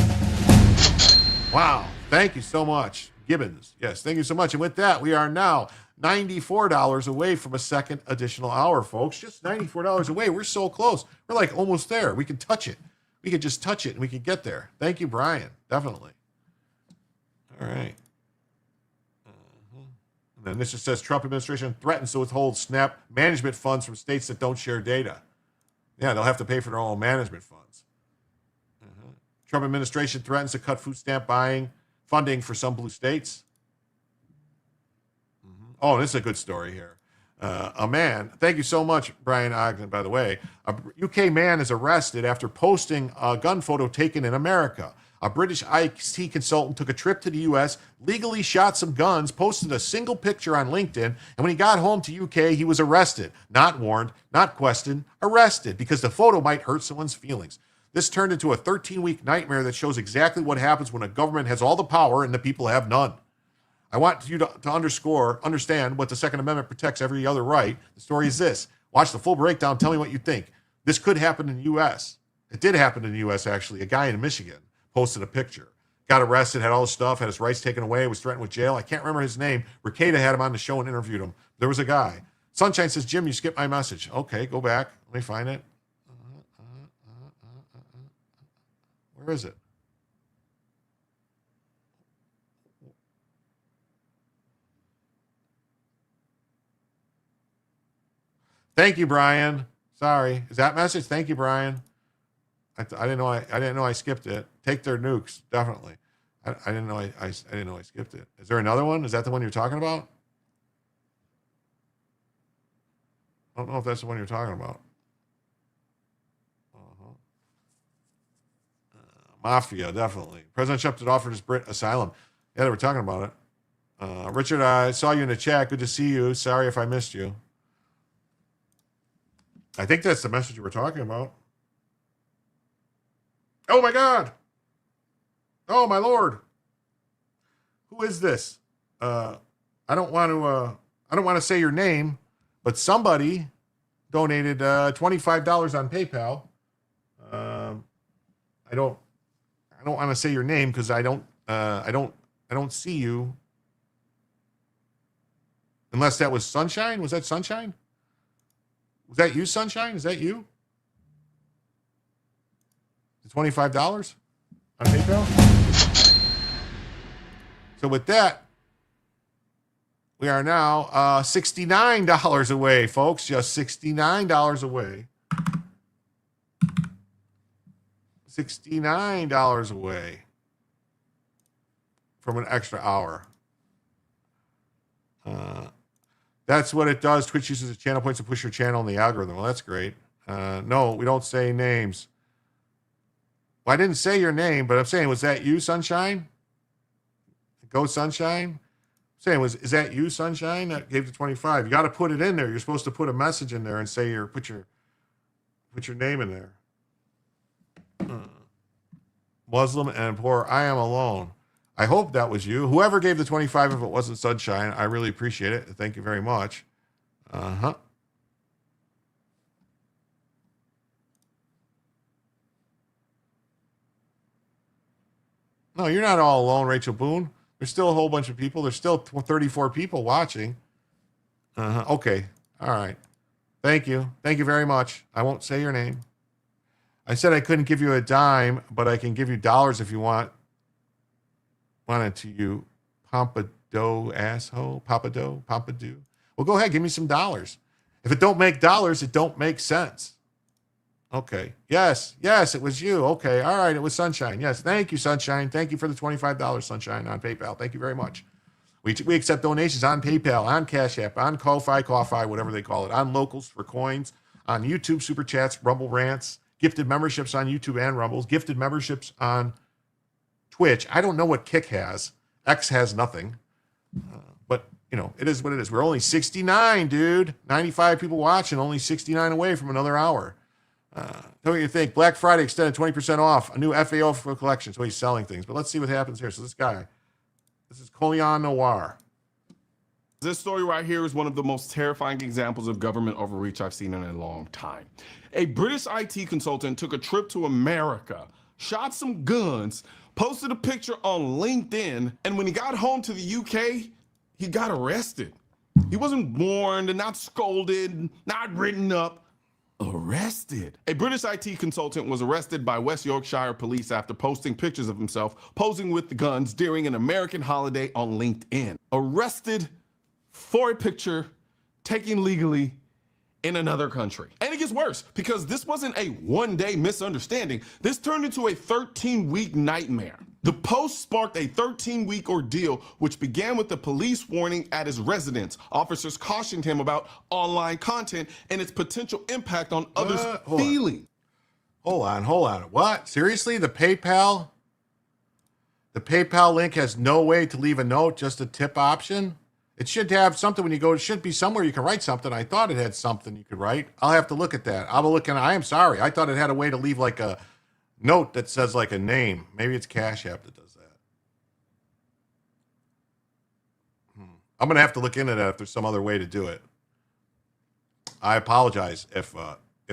Wow, thank you so much. Gibbons, yes, thank you so much. And with that, we are now $94 away from a second additional hour, folks. Just $94 away. We're so close. We're like almost there. We can touch it. We could just touch it and we could get there. Thank you, Brian. Definitely. All right. And then this just says Trump administration threatens to withhold SNAP management funds from states that don't share data. Yeah, they'll have to pay for their own management funds. Trump administration threatens to cut food stamp funding for some blue states. Oh, this is a good story here. A man, thank you so much, Brian Ogden, by the way. A UK man is arrested after posting a gun photo taken in America. A British IT consultant took a trip to the U.S., legally shot some guns, posted a single picture on LinkedIn, and when he got home to UK, he was arrested. Not warned, not questioned, arrested, because the photo might hurt someone's feelings. This turned into a 13-week nightmare that shows exactly what happens when a government has all the power and the people have none. I want you to understand what the Second Amendment protects every other right. The story is this. Watch the full breakdown. Tell me what you think. This could happen in the U.S. It did happen in the U.S., actually. A guy in Michigan posted a picture. Got arrested, had all his stuff, had his rights taken away, was threatened with jail. I can't remember his name. Ricada had him on the show and interviewed him. There was a guy. Sunshine says, Jim, you skipped my message. Okay, go back. Let me find it. Where is it? Thank you, Brian. Sorry. Is that message? Thank you, Brian. I didn't know. I didn't know I skipped it. Take their nukes, definitely. I didn't know. I didn't know I skipped it. Is there another one? Is that the one you're talking about? I don't know if that's the one you're talking about. Mafia, definitely. President Trump had offered his Brit asylum. Yeah, they were talking about it. Richard, I saw you in the chat. Good to see you. Sorry if I missed you. I think that's the message you were talking about. Oh my God. Oh my Lord. Who is this? I don't want to say your name, but somebody donated $25 on PayPal. I don't want to say your name because I don't see you. Unless that was Sunshine. Was that Sunshine? Was that you, Sunshine? Is that you? $25 on PayPal? So with that, we are now $69 away, folks. Just $69 away. $69 away from an extra hour. That's what it does. Twitch uses the channel points to push your channel in the algorithm. Well, that's great. No, we don't say names. Well, I didn't say your name, but I'm saying, was that you, Sunshine? Go Sunshine? I'm saying, is that you, Sunshine, that gave the 25? You got to put it in there. You're supposed to put a message in there and say put your name in there. Muslim and poor. I am alone. I hope that was you. Whoever gave the 25, if it wasn't Sunshine, I really appreciate it. Thank you very much. No, you're not all alone, Rachel Boone. There's still a whole bunch of people. There's still 34 people watching. Okay. All right. Thank you. Thank you very much. I won't say your name. I said I couldn't give you a dime, but I can give you dollars if you wanted to, you pompadour asshole. Pompadour. Well, go ahead. Give me some dollars. If it don't make dollars, it don't make sense. Okay. Yes, it was you. Okay. All right. It was Sunshine. Yes. Thank you, Sunshine. Thank you for the $25, Sunshine, on PayPal. Thank you very much. We accept donations on PayPal, on Cash App, on Ko-Fi, whatever they call it, on Locals for coins, on YouTube Super Chats, Rumble Rants, gifted memberships on YouTube and Rumbles, gifted memberships on Twitch. I don't know what Kick has. X has nothing. But, it is what it is. We're only 69, dude. 95 people watching, only 69 away from another hour. Tell me what you think. Black Friday extended 20% off. A new FAO for collection. So he's selling things. But let's see what happens here. So this is Colion Noir. This story right here is one of the most terrifying examples of government overreach I've seen in a long time. A British IT consultant took a trip to America, shot some guns, posted a picture on LinkedIn, and when he got home to the UK, he got arrested. He wasn't warned and not scolded, not written up. Arrested. A British IT consultant was arrested by West Yorkshire police after posting pictures of himself posing with the guns during an American holiday on LinkedIn. Arrested for a picture taken legally in another country. And it gets worse because this wasn't a one-day misunderstanding. This turned into a 13-week nightmare. The post sparked a 13-week ordeal, which began with the police warning at his residence. Officers cautioned him about online content and its potential impact on others' feelings. Hold on. What? Seriously? The PayPal link has no way to leave a note, just a tip option? It should have something when you go. It should be somewhere you can write something. I thought it had something you could write. I'll have to look at that. I am sorry. I thought it had a way to leave like a note that says like a name. Maybe it's Cash App that does that. I'm going to have to look into that if there's some other way to do it. I apologize if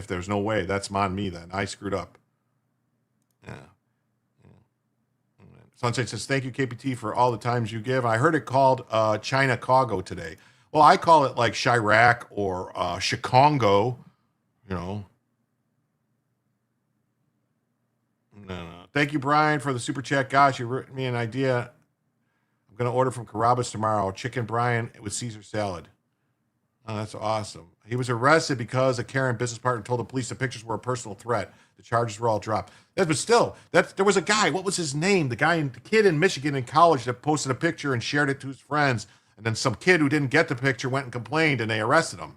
there's no way. That's on me then. I screwed up. Yeah. Sunshine says, thank you, KPT, for all the times you give. I heard it called China Congo today. Well, I call it like Chirac or Chicongo, No. Thank you, Brian, for the super chat. Gosh, you wrote me an idea. I'm going to order from Carrabba's tomorrow. Chicken Brian with Caesar salad. Oh, that's awesome. He was arrested because a Karen business partner told the police the pictures were a personal threat. The charges were all dropped. But still, there was a guy. What was his name? The kid in Michigan in college that posted a picture and shared it to his friends. And then some kid who didn't get the picture went and complained, and they arrested him.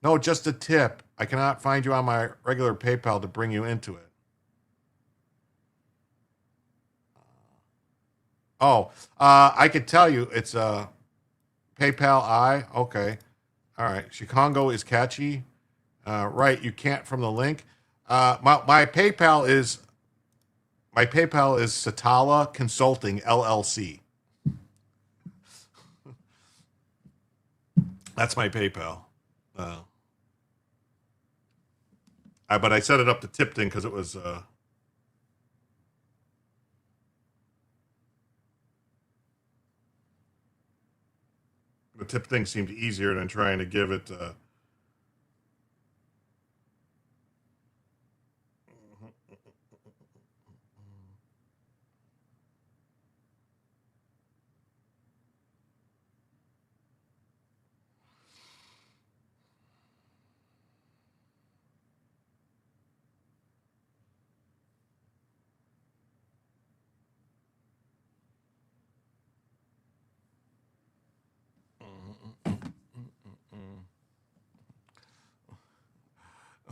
No, just a tip. I cannot find you on my regular PayPal to bring you into it. I could tell you it's PayPal. Okay. All right. Chicago is catchy. Right. You can't from the link. My PayPal is Satala Consulting LLC. That's my PayPal. But I set it up to Tipton because it was. The tip thing seemed easier than trying to give it.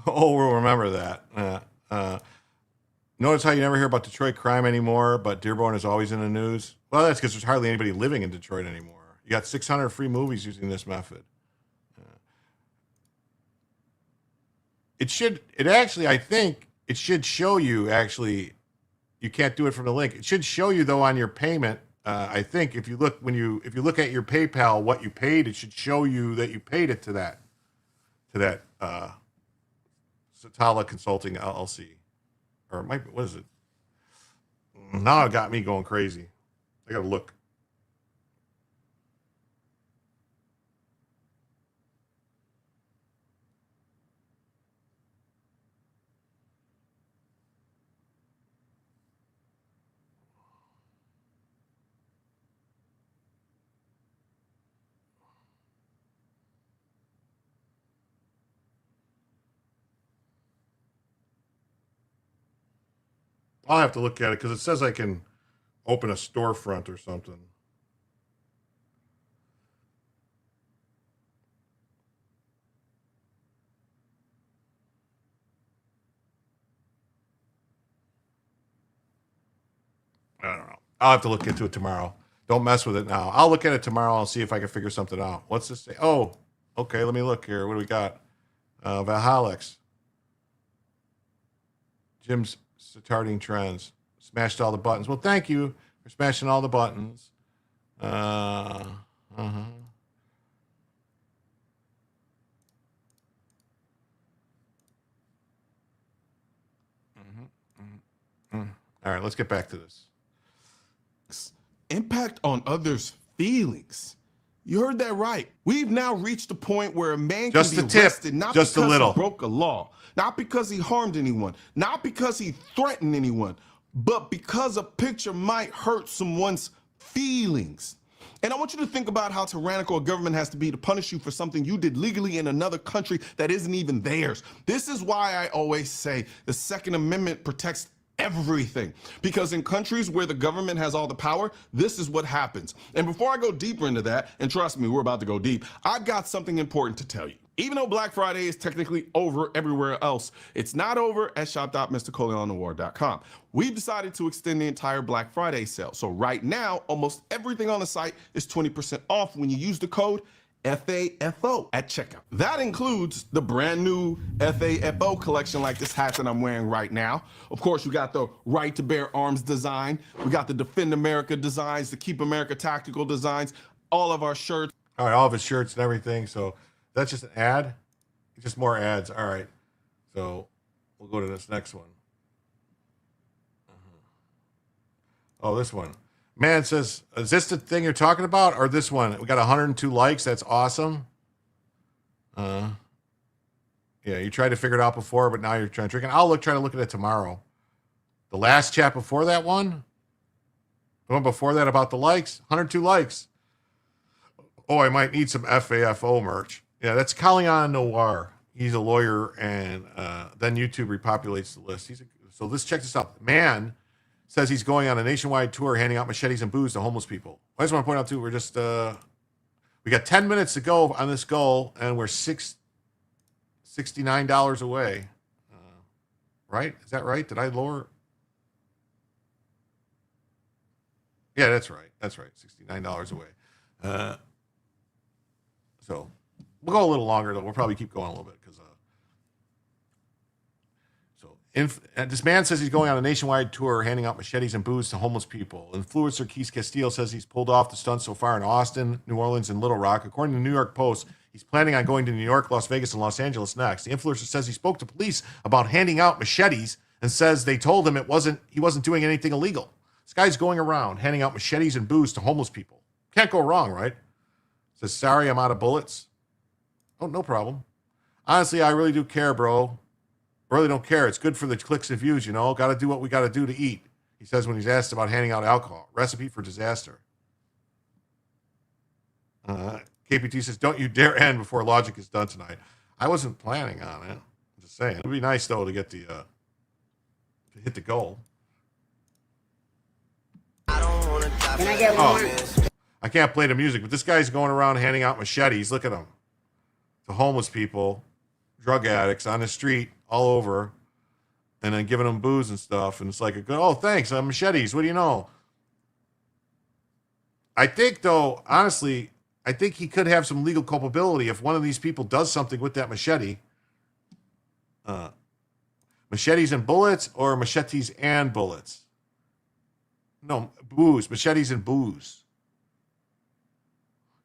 Oh, we'll remember that. Notice how you never hear about Detroit crime anymore, but Dearborn is always in the news? Well, that's because there's hardly anybody living in Detroit anymore. You got 600 free movies using this method. I think it should show you, actually, you can't do it from the link. It should show you, though, on your payment. I think if you look at your PayPal, what you paid, it should show you that you paid it to that Satala Consulting LLC, or it might be, what is it? Now it got me going crazy. I gotta look. I'll have to look at it because it says I can open a storefront or something. I don't know. I'll have to look into it tomorrow. Don't mess with it now. I'll look at it tomorrow and see if I can figure something out. What's this say? Oh, okay. Let me look here. What do we got? Valhalix. Jim's starting trends. Smashed all the buttons. Well, thank you for smashing all the buttons. All right, let's get back to this. Impact on others' feelings. You heard that right. We've now reached a point where a man can be arrested not because he broke a law, not because he harmed anyone, not because he threatened anyone, but because a picture might hurt someone's feelings. And I want you to think about how tyrannical a government has to be to punish you for something you did legally in another country that isn't even theirs. This is why I always say the Second Amendment protects everything. Because in countries where the government has all the power, this is what happens. And before I go deeper into that, and trust me, we're about to go deep, I've got something important to tell you. Even though Black Friday is technically over everywhere else, it's not over at shop.mrcoleonaward.com. We've decided to extend the entire Black Friday sale. So right now, almost everything on the site is 20% off when you use the code FAFO at checkout. That includes the brand new FAFO collection like this hat that I'm wearing right now. Of course, we got the Right to Bear Arms design. We got the Defend America designs, the Keep America Tactical designs, all of our shirts. All right, all of his shirts and everything. So that's just an ad? Just more ads. All right. So we'll go to this next one. Oh, this one. Man says, is this the thing you're talking about or this one? We got 102 likes. That's awesome. Yeah, you tried to figure it out before, but now you're trying to trick it. I'll try to look at it tomorrow. The last chat before that one? The one before that about the likes? 102 likes. Oh, I might need some FAFO merch. Yeah, that's Kalian Noir. He's a lawyer, and then YouTube repopulates the list. So let's check this out. Man says he's going on a nationwide tour handing out machetes and booze to homeless people. I just want to point out, too, we're just, we got 10 minutes to go on this goal, and we're $69 away. Right? Is that right? Did I lower? Yeah, that's right. That's right. $69 away. So we'll go a little longer, though. We'll probably keep going a little bit because this man says he's going on a nationwide tour handing out machetes and booze to homeless people. Influencer Keith Castillo says he's pulled off the stunt so far in Austin, New Orleans, and Little Rock. According to the New York Post, he's planning on going to New York, Las Vegas, and Los Angeles next. The influencer says he spoke to police about handing out machetes and says they told him he wasn't doing anything illegal. This guy's going around handing out machetes and booze to homeless people. Can't go wrong, right? Says, sorry, I'm out of bullets. Oh, no problem. Honestly, I really do care, bro. Really don't care. It's good for the clicks and views, you know. Got to do what we got to do to eat, he says when he's asked about handing out alcohol. Recipe for disaster. KPT says, don't you dare end before Logic is done tonight. I wasn't planning on it. I'm just saying. It would be nice, though, to get to hit the goal. Can I get one more? I can't play the music, but this guy's going around handing out machetes. Look at him. To homeless people, drug addicts on the street all over, and then giving them booze and stuff. And it's like, oh, thanks, machetes. What do you know? I think, though, honestly, I think he could have some legal culpability if one of these people does something with that machete. Machetes and bullets or machetes and bullets? No, booze. Machetes and booze.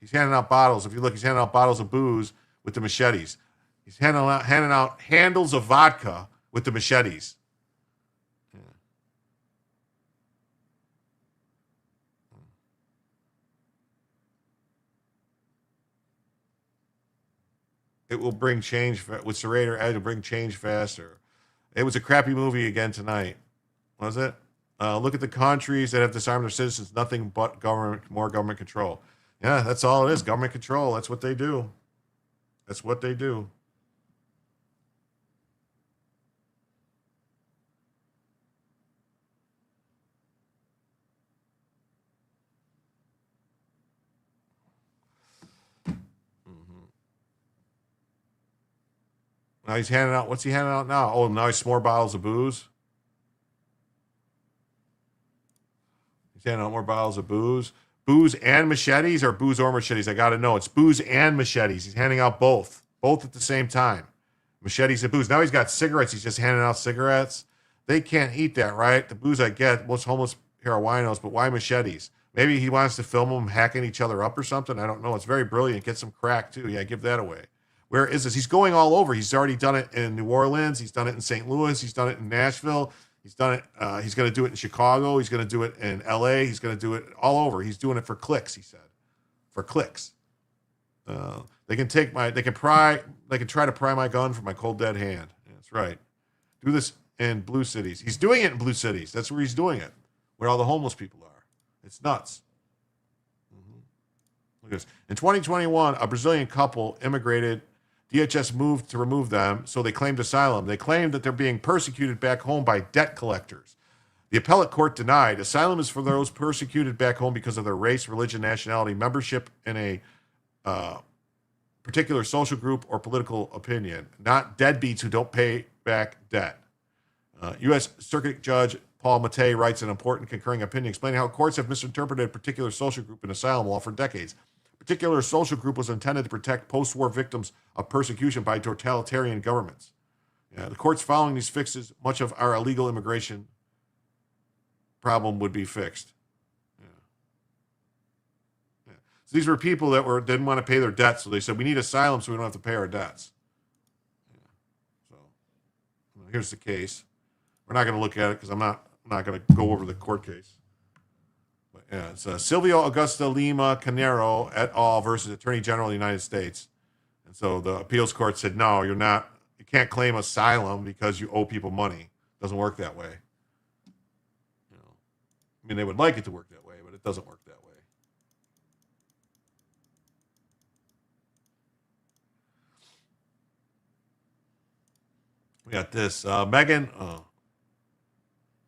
He's handing out bottles. If you look, he's handing out bottles of booze with the machetes. He's handing out handles of vodka with the machetes. Yeah. It will bring change with Serrator. It will bring change faster. It was a crappy movie again tonight. Was it? Look at the countries that have disarmed their citizens. Nothing but more government control. Yeah, that's all it is. Government control. That's what they do. That's what they do. Now he's handing out, what's he handing out now? Oh, now he's more bottles of booze. He's handing out more bottles of booze. Booze and machetes or booze or machetes? I got to know. It's booze and machetes. He's handing out both at the same time. Machetes and booze. Now he's got cigarettes. He's just handing out cigarettes. They can't eat that, right? The booze I get, most homeless here are winos, but why machetes? Maybe he wants to film them hacking each other up or something. I don't know. It's very brilliant. Get some crack, too. Yeah, give that away. Where is this? He's going all over. He's already done it in New Orleans. He's done it in St. Louis. He's done it in Nashville. He's done it. He's going to do it in Chicago. He's going to do it in L.A. He's going to do it all over. He's doing it for clicks, he said. For clicks. They can try to pry my gun from my cold dead hand. Yeah, that's right. Do this in blue cities. He's doing it in blue cities. That's where he's doing it, where all the homeless people are. It's nuts. Look at this. In 2021, a Brazilian couple immigrated. DHS moved to remove them, so they claimed asylum. They claimed that they're being persecuted back home by debt collectors. The appellate court denied. Asylum is for those persecuted back home because of their race, religion, nationality, membership in a particular social group or political opinion, not deadbeats who don't pay back debt. U.S. Circuit Judge Paul Mattei writes an important concurring opinion explaining how courts have misinterpreted a particular social group in asylum law for decades. Particular social group was intended to protect post-war victims of persecution by totalitarian governments. The courts following these fixes, much of our illegal immigration problem would be fixed. So these were people that didn't want to pay their debts, so they said, we need asylum so we don't have to pay our debts. So here's the case. We're not going to look at it because I'm not going to go over the court case. Yeah, it's Silvio Augusto Lima Canero et al. Versus Attorney General of the United States. And so the appeals court said, no, you can't claim asylum because you owe people money. It doesn't work that way. I mean, they would like it to work that way, but it doesn't work that way. We got this. Megan.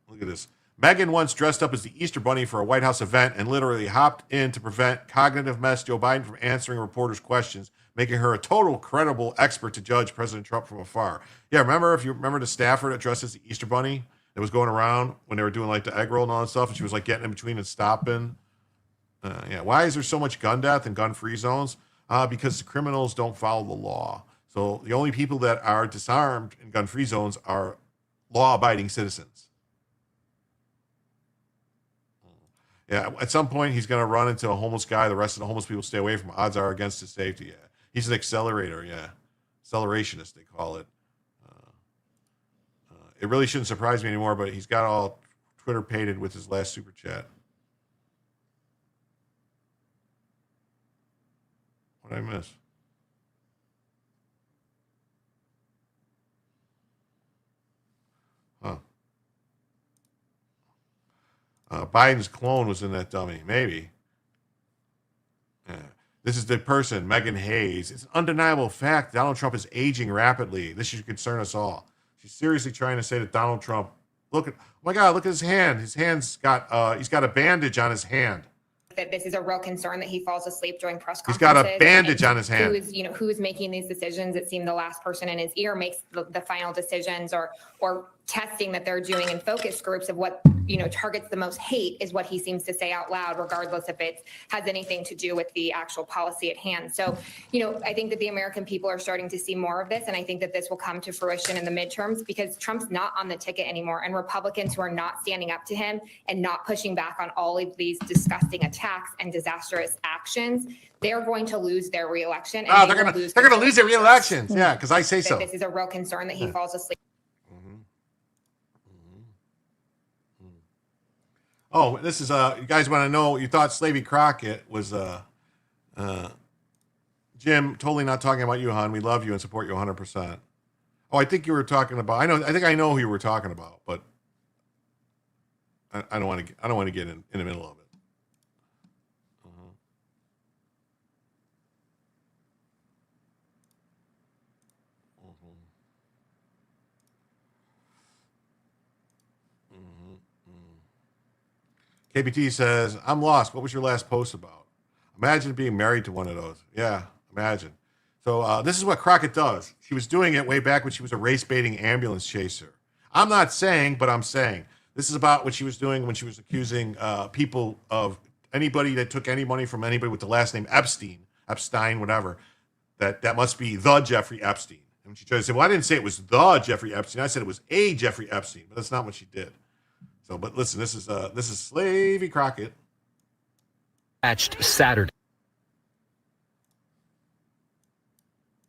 Look at this. Megan once dressed up as the Easter Bunny for a White House event and literally hopped in to prevent cognitive mess Joe Biden from answering reporters' questions, making her a total credible expert to judge President Trump from afar. Yeah, if you remember the staffer that dressed as the Easter Bunny that was going around when they were doing like the egg roll and all that stuff, and she was like getting in between and stopping. Yeah, why is there so much gun death and gun-free zones? Because the criminals don't follow the law. So the only people that are disarmed in gun-free zones are law-abiding citizens. Yeah, at some point he's going to run into a homeless guy. The rest of the homeless people stay away from him. Odds are against his safety. Yeah, he's an accelerator. Yeah, accelerationist they call it. It really shouldn't surprise me anymore. But he's got all Twitter painted with his last super chat. What did I miss? Huh. Biden's clone was in that dummy. Maybe. Yeah. This is the person, Megan Hayes. It's an undeniable fact Donald Trump is aging rapidly. This should concern us all. She's seriously trying to say that Donald Trump, oh my God, look at his hand. His hand's got, he's got a bandage on his hand. That this is a real concern that he falls asleep during press He's conferences. got a bandage on his hand. Who is making these decisions? It seemed the last person in his ear makes the final decisions or testing that they're doing in focus groups of what, targets the most hate is what he seems to say out loud, regardless if it has anything to do with the actual policy at hand. So, I think that the American people are starting to see more of this. And I think that this will come to fruition in the midterms because Trump's not on the ticket anymore. And Republicans who are not standing up to him and not pushing back on all of these disgusting attacks and disastrous actions, they're going to lose their reelection. And they're going to lose their reelections. Yeah, because I say so. This is a real concern that he falls asleep. Oh, this is you guys want to know? You thought Slavey Crockett was Jim? Totally not talking about you, hon. We love you and support you 100%. Oh, I think you were talking about. I think I know who you were talking about, but I don't want to get in the middle of it. KBT says, I'm lost. What was your last post about? Imagine being married to one of those. Yeah, imagine. So this is what Crockett does. She was doing it way back when she was a race-baiting ambulance chaser. I'm not saying, but I'm saying. This is about what she was doing when she was accusing people of anybody that took any money from anybody with the last name Epstein, whatever, that must be the Jeffrey Epstein. And she tried to say, well, I didn't say it was the Jeffrey Epstein. I said it was a Jeffrey Epstein, but that's not what she did. So, but listen, this is Slavey Crockett. Saturday.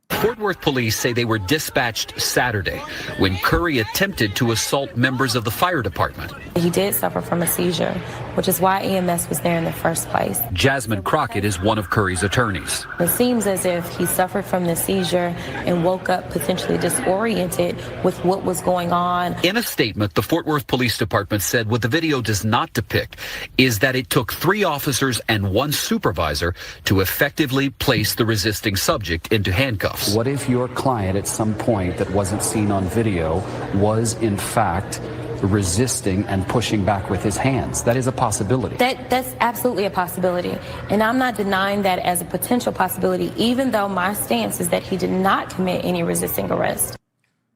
Fort Worth police say they were dispatched Saturday when Curry attempted to assault members of the fire department. He did suffer from a seizure, which is why EMS was there in the first place. Jasmine Crockett is one of Curry's attorneys. It seems as if he suffered from the seizure and woke up potentially disoriented with what was going on. In a statement, the Fort Worth Police Department said what the video does not depict is that it took 3 officers and 1 supervisor to effectively place the resisting subject into handcuffs. What if your client at some point that wasn't seen on video was in fact resisting and pushing back with his hands? That is a possibility. That's absolutely a possibility. And I'm not denying that as a potential possibility, even though my stance is that he did not commit any resisting arrest.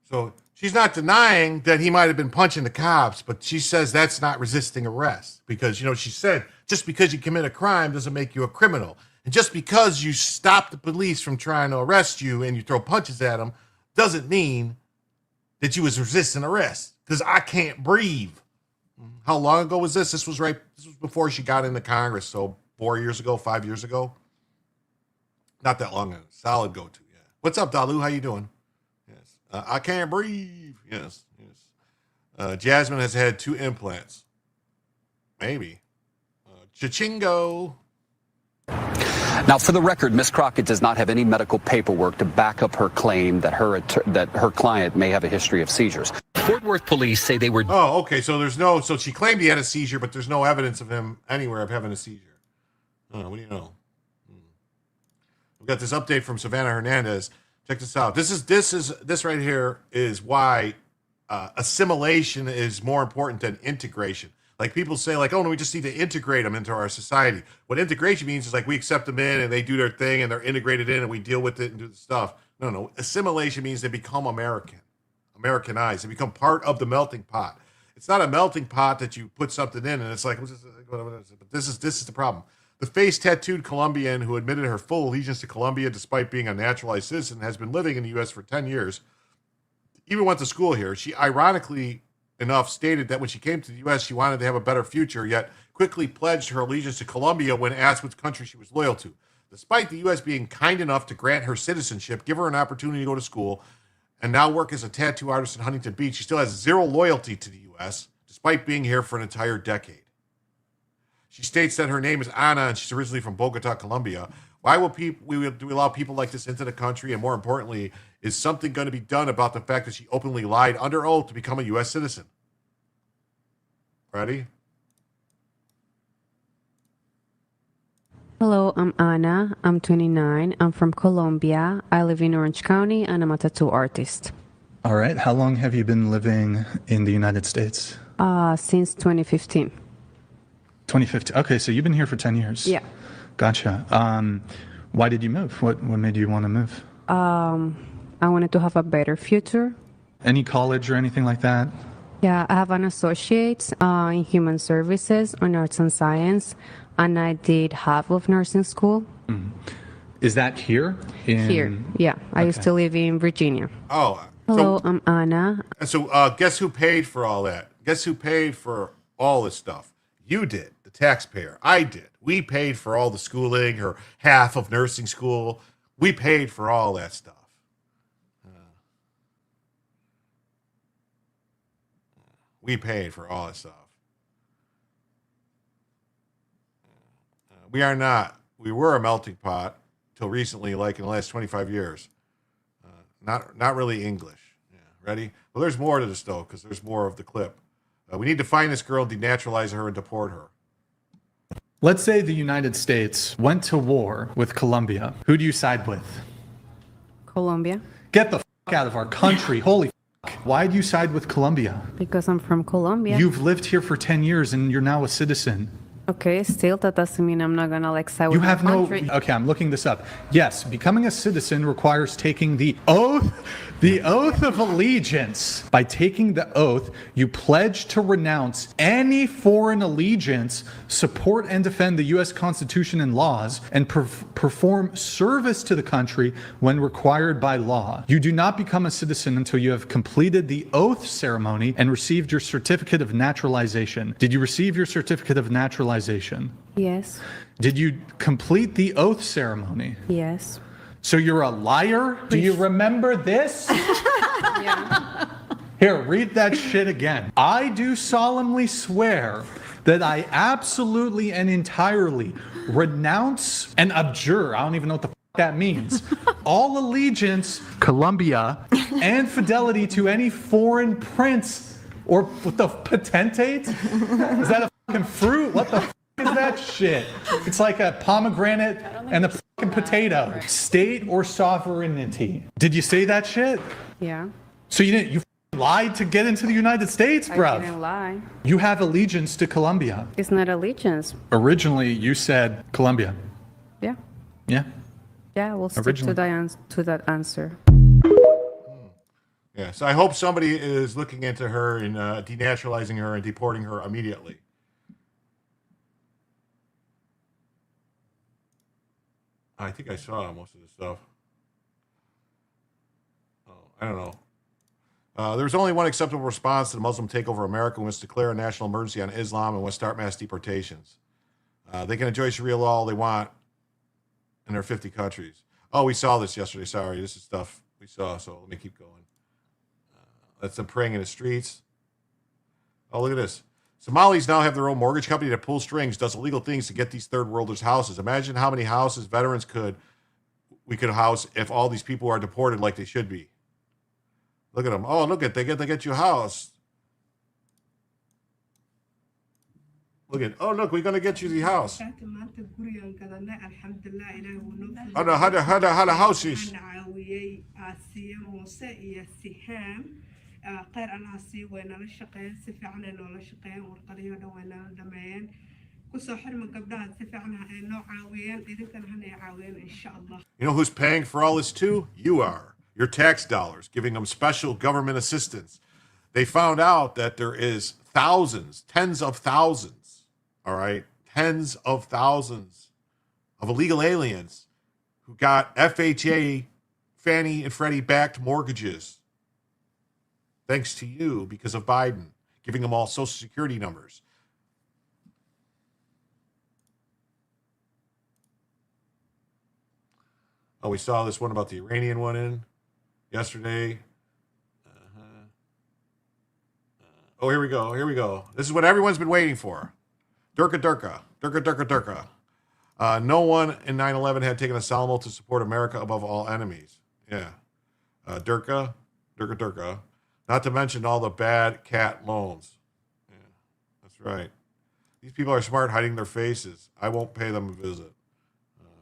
So she's not denying that he might have been punching the cops, but she says that's not resisting arrest because, she said just because you commit a crime doesn't make you a criminal. And just because you stop the police from trying to arrest you and you throw punches at them doesn't mean that you was resisting arrest because I can't breathe. How long ago was this? This was before she got into Congress. So 4 years ago, 5 years ago. Not that long ago. Solid go-to, yeah. What's up, Dalu? How you doing? Yes. I can't breathe. Yes. Jasmine has had 2 implants. Maybe. Chichingo. Now, for the record, Ms. Crockett does not have any medical paperwork to back up her claim that her client may have a history of seizures. Fort Worth police say they were... Oh, okay. So she claimed he had a seizure, but there's no evidence of him anywhere of having a seizure. What do you know? We've got this update from Savannah Hernandez. Check this out. This right here is why assimilation is more important than integration. Like people say, like, oh no, we just need to integrate them into our society. What integration means is like we accept them in and they do their thing and they're integrated in and we deal with it and do the stuff. No. Assimilation means they become Americanized. They become part of the melting pot. It's not a melting pot that you put something in and it's like, but this is the problem. The face-tattooed Colombian who admitted her full allegiance to Colombia despite being a naturalized citizen has been living in the U.S. for 10 years. Even went to school here. She ironically enough stated that when she came to the U.S., she wanted to have a better future, yet quickly pledged her allegiance to Colombia when asked which country she was loyal to. Despite the U.S. being kind enough to grant her citizenship, give her an opportunity to go to school, and now work as a tattoo artist in Huntington Beach, she still has zero loyalty to the U.S., despite being here for an entire decade. She states that her name is Ana and she's originally from Bogota, Colombia. Why will do we allow people like this into the country? And more importantly, is something going to be done about the fact that she openly lied under oath to become a U.S. citizen? Ready? Hello, I'm Ana. I'm 29. I'm from Colombia. I live in Orange County and I'm a tattoo artist. All right. How long have you been living in the United States? Since 2015. 2015. Okay, so you've been here for 10 years. Yeah. Gotcha. Why did you move? What made you want to move? I wanted to have a better future. Any college or anything like that? Yeah, I have an associate's in human services or arts and science, and I did half of nursing school. Mm. Is that here? Here, yeah. I used to live in Virginia. Oh. Hello, I'm Ana. So guess who paid for all that? Guess who paid for all this stuff? You did, the taxpayer. I did. We paid for all the schooling or half of nursing school. We paid for all that stuff. We paid for all that stuff. We are not. We were a melting pot till recently, like in the last 25 years. Not really English. Yeah, ready? Well, there's more to this, though, because there's more of the clip. We need to find this girl, denaturalize her, and deport her. Let's say the United States went to war with Colombia. Who do you side with? Colombia. Get the fuck out of our country. Holy fuck. Why do you side with Colombia? Because I'm from Colombia. You've lived here for 10 years and you're now a citizen. Okay, still that doesn't mean I'm not gonna side with You have my no. country. Okay, I'm looking this up. Yes, becoming a citizen requires taking the oath of allegiance. By taking the oath, you pledge to renounce any foreign allegiance, support and defend the U.S. Constitution and laws, and perform service to the country when required by law. You do not become a citizen until you have completed the oath ceremony and received your certificate of naturalization. Did you receive your certificate of naturalization? Yes. Did you complete the oath ceremony? Yes. So you're a liar? Do you remember this? Yeah. Here, read that shit again. I do solemnly swear that I absolutely and entirely renounce and abjure, I don't even know what the that means, all allegiance, Colombia, and fidelity to any foreign prince or what the potentate? Is that a fucking fruit? What the is that shit? It's like a pomegranate and a fucking potato. State or sovereignty. Did you say that shit? Yeah. So you lied to get into the United States, bruv. I didn't lie. You have allegiance to Colombia. It's not allegiance. Originally, you said Colombia. Yeah. Yeah. Yeah, we'll stick to that answer. Yeah, so I hope somebody is looking into her and denaturalizing her and deporting her immediately. I think I saw most of this stuff. Oh, I don't know. There's only one acceptable response to the Muslim takeover of America, who wants to declare a national emergency on Islam and wants to start mass deportations. They can enjoy Sharia law all they want in their 50 countries. Oh, we saw this yesterday. Sorry, this is stuff we saw, so let me keep going. That's them praying in the streets. Oh, look at this. Somalis now have their own mortgage company that pulls strings, does illegal things to get these third worlders houses. Imagine how many houses veterans we could house if all these people are deported like they should be. Look at them. Oh, look at they get you a house. Look at, oh, look, we're going to get you the house. How the house is. You know who's paying for all this too? You are. Your tax dollars, giving them special government assistance. They found out that there is thousands, tens of thousands, all right, tens of thousands of illegal aliens who got FHA, Fannie and Freddie backed mortgages. Thanks to you, because of Biden, giving them all Social Security numbers. Oh, we saw this one about the Iranian one in yesterday. Oh, here we go. Here we go. This is what everyone's been waiting for. Durka. No one in 9/11 had taken a solemn oath to support America above all enemies. Yeah. Durka. Not to mention all the bad cat loans. Yeah, that's right. These people are smart, hiding their faces. I won't pay them a visit.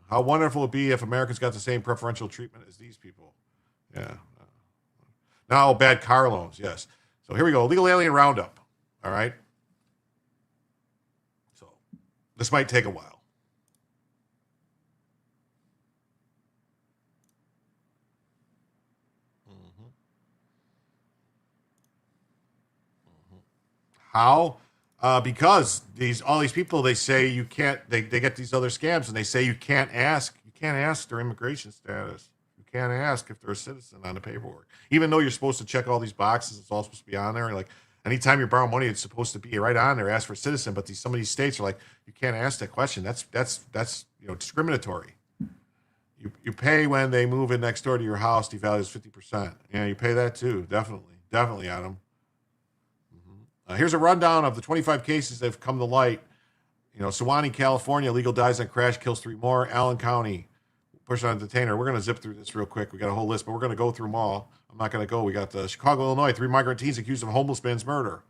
How wonderful it would be if Americans got the same preferential treatment as these people. Yeah. Now, bad car loans, yes. So here we go, illegal alien roundup. All right. So this might take a while. How? Because all these people, they say you can't. They get these other scams, and they say you can't ask their immigration status. You can't ask if they're a citizen on the paperwork, even though you're supposed to check all these boxes. It's all supposed to be on there. Like anytime you borrow money, it's supposed to be right on there. Ask for a citizen, but some of these states are like, you can't ask that question. That's discriminatory. You pay when they move in next door to your house. Devalues 50%. Yeah, you pay that too. Definitely, Adam. Here's a rundown of the 25 cases that have come to light. Sewanee, California, legal dies on crash, kills 3 more. Allen County, push on a detainer. We're going to zip through this real quick. We got a whole list, but we're going to go through them all. I'm not going to go. We got Chicago, Illinois, 3 migrant teens accused of a homeless man's murder.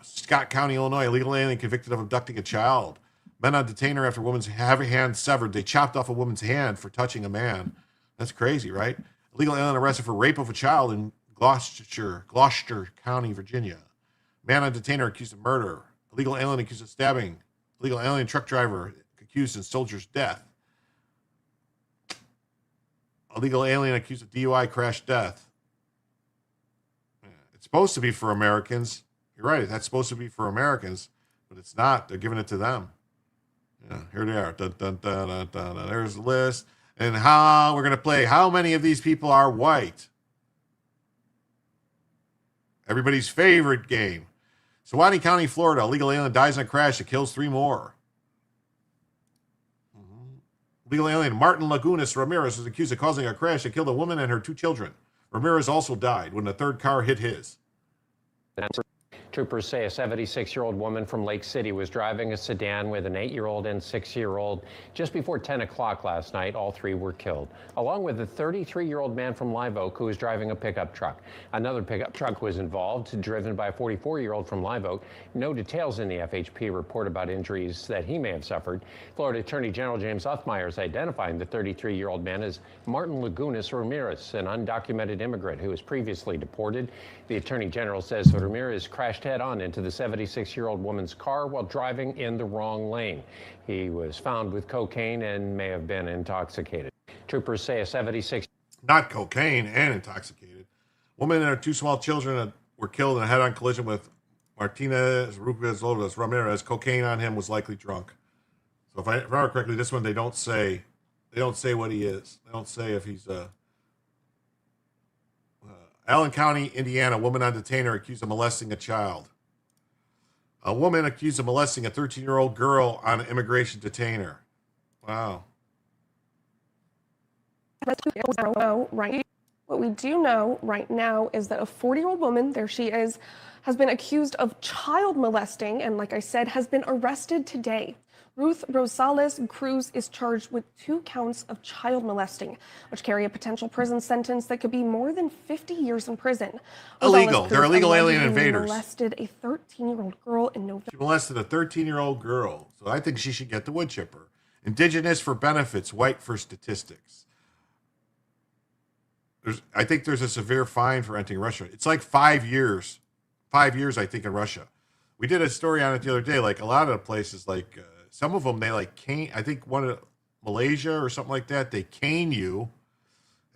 Scott County, Illinois, legal alien convicted of abducting a child. Men on detainer after woman's hand severed. They chopped off a woman's hand for touching a man. That's crazy, right? Legal alien arrested for rape of a child in Gloucester County, Virginia. Man on detainer accused of murder. Illegal alien accused of stabbing. Illegal alien truck driver accused of soldier's death. Illegal alien accused of DUI crash death. It's supposed to be for Americans. You're right. That's supposed to be for Americans, but it's not. They're giving it to them. Yeah, here they are. Dun, dun, dun, dun, dun, dun. There's the list. And how we're going to play. How many of these people are white? Everybody's favorite game. Sewanee County, Florida. Illegal alien dies in a crash that kills 3 more. Legal alien Martin Lagunas Ramirez was accused of causing a crash that killed a woman and her 2 children. Ramirez also died when the 3rd car hit his. Troopers say a 76-year-old woman from Lake City was driving a sedan with an 8-year-old and 6-year-old. Just before 10 o'clock last night, all 3 were killed, along with a 33-year-old man from Live Oak who was driving a pickup truck. Another pickup truck was involved, driven by a 44-year-old from Live Oak. No details in the FHP report about injuries that he may have suffered. Florida Attorney General James Uthmeier is identifying the 33-year-old man as Martin Lagunas Ramirez, an undocumented immigrant who was previously deported. The Attorney General says that Ramirez crashed head-on into the 76-year-old woman's car while driving in the wrong lane. He was found with cocaine and may have been intoxicated. Troopers say a 76... Not cocaine and intoxicated. Woman and her 2 small children were killed in a head-on collision with Martinez Ramirez. Cocaine on him, was likely drunk. So if I remember correctly, this one they don't say what he is. They don't say if he's Allen County, Indiana, woman on detainer accused of molesting a child. A woman accused of molesting a 13-year-old girl on an immigration detainer. Wow. Right. What we do know right now is that a 40-year-old woman, there she is, has been accused of child molesting and, like I said, has been arrested today. Ruth Rosales Cruz is charged with 2 counts of child molesting, which carry a potential prison sentence that could be more than 50 years in prison. Illegal. Rosales They're Cruz illegal alien allegedly invaders. molested a 13-year-old girl in November. She molested a 13-year-old girl, so I think she should get the wood chipper. Indigenous for benefits, white for statistics. I think there's a severe fine for entering Russia. It's like 5 years. 5 years, I think, in Russia. We did a story on it the other day. Like a lot of the places, like some of them, they like cane. I think one of Malaysia or something like that. They cane you,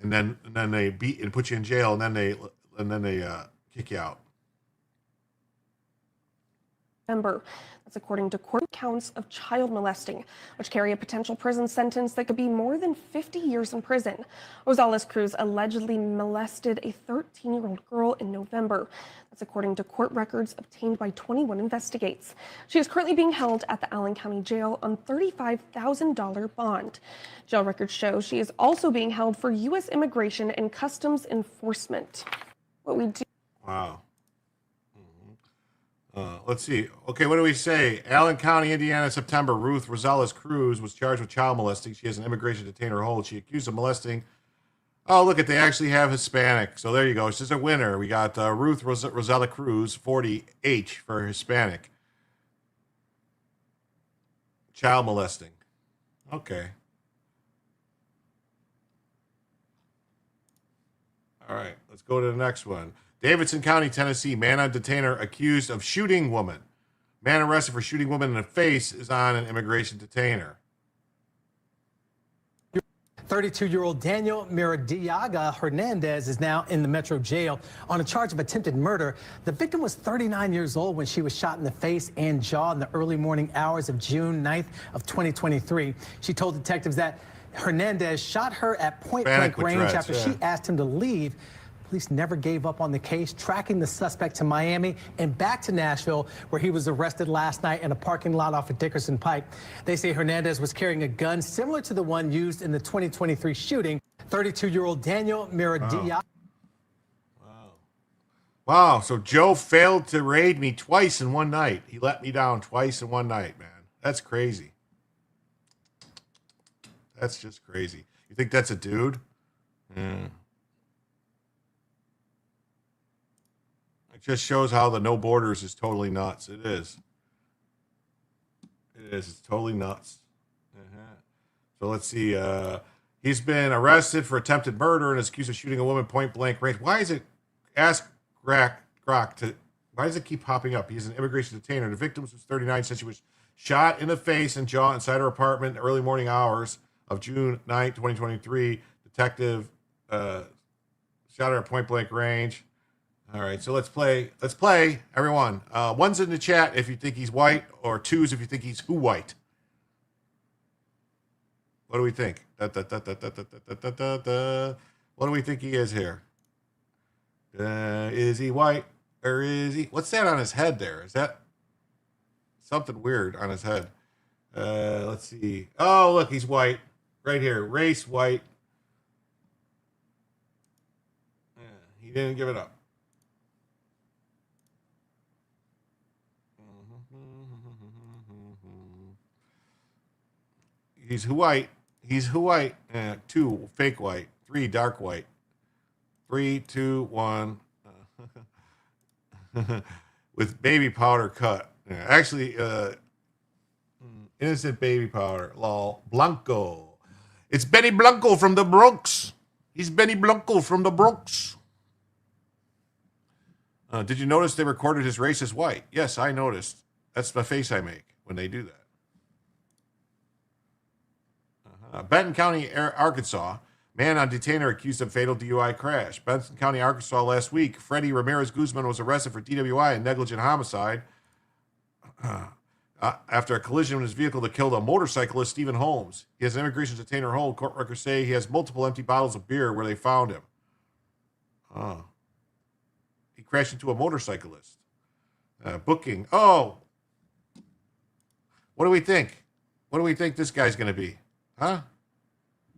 and then they beat and put you in jail, and then they kick you out. That's according to court counts of child molesting, which carry a potential prison sentence that could be more than 50 years in prison. Rosales Cruz allegedly molested a 13-year-old girl in November. That's according to court records obtained by 21 Investigates. She is currently being held at the Allen County Jail on $35,000 bond. Jail records show she is also being held for U.S. Immigration and Customs Enforcement. What we do. Wow. Let's see. Okay, what do we say? Allen County, Indiana, September. Ruth Rosales Cruz was charged with child molesting. She has an immigration detainer hold. She accused of molesting. Oh, look at, they actually have Hispanic. So there you go. She's a winner. We got Ruth Rosales Cruz, 40H for Hispanic. Child molesting. Okay. All right, let's go to the next one. Davidson County, Tennessee. Man on detainer accused of shooting woman. Man arrested for shooting woman in the face is on an immigration detainer. 32-year-old Daniel Miradiaga Hernandez is now in the Metro Jail on a charge of attempted murder. The victim was 39 years old when she was shot in the face and jaw in the early morning hours of June 9th of 2023. She told detectives that Hernandez shot her at point-blank range after she asked him to leave. Police never gave up on the case, tracking the suspect to Miami and back to Nashville, where he was arrested last night in a parking lot off of Dickerson Pike. They say Hernandez was carrying a gun similar to the one used in the 2023 shooting. 32-year-old Daniel Miradiaga. Wow, so Joe failed to raid me twice in one night. He let me down twice in one night, man. That's crazy. That's just crazy. You think that's a dude? It just shows how the no borders is totally nuts. It is. It is. It's totally nuts. So let's see. He's been arrested for attempted murder and is accused of shooting a woman point blank range. Why is it? Ask Grok to. Why does it keep popping up? He's an immigration detainer. The victim was 39, said she was shot in the face and jaw inside her apartment in the early morning hours of June 9, 2023. Detective shot her at point blank range. All right, so let's play. Let's play, everyone. One's in the chat if you think he's white, or two's if you think he's who white. What do we think? What do we think he is here? Is he white or is he? What's that on his head there? Is that something weird on his head? Let's see. Oh, look, he's white. Right here. Race white. He didn't give it up. He's white. He's white. 2 fake white. 3 dark white. 3, 2, 1. With baby powder cut. Yeah, actually, innocent baby powder. Lol. Blanco. It's Benny Blanco from the Bronx. He's Benny Blanco from the Bronx. Did you notice they recorded his race as white? Yes, I noticed. That's the face I make when they do that. Benton County, Arkansas. Man on detainer accused of fatal DUI crash. Benton County, Arkansas last week. Freddie Ramirez Guzman was arrested for DWI and negligent homicide after a collision with his vehicle that killed a motorcyclist, Stephen Holmes. He has an immigration detainer hold. Court records say he has multiple empty bottles of beer where they found him. He crashed into a motorcyclist. Booking. Oh. What do we think? What do we think this guy's going to be? Huh?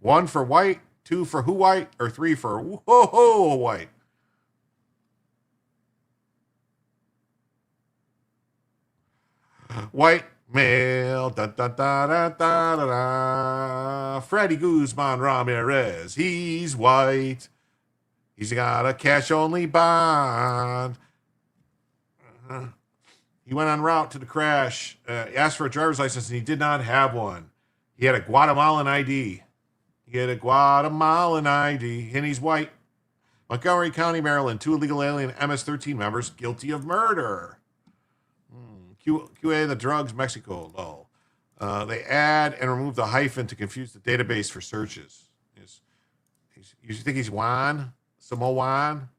1 for white, 2 for who white, or 3 for whoa white? White Male. Da, da, da, da, da, da, da. Freddy Guzman Ramirez. He's white. He's got a cash-only bond. He went en route to the crash. He asked for a driver's license, and he did not have one. He had a Guatemalan ID. And he's white. Montgomery County, Maryland. 2 illegal alien MS-13 members guilty of murder. QA the drugs, Mexico. Lol. They add and remove the hyphen to confuse the database for searches. You think he's Juan? Samoan?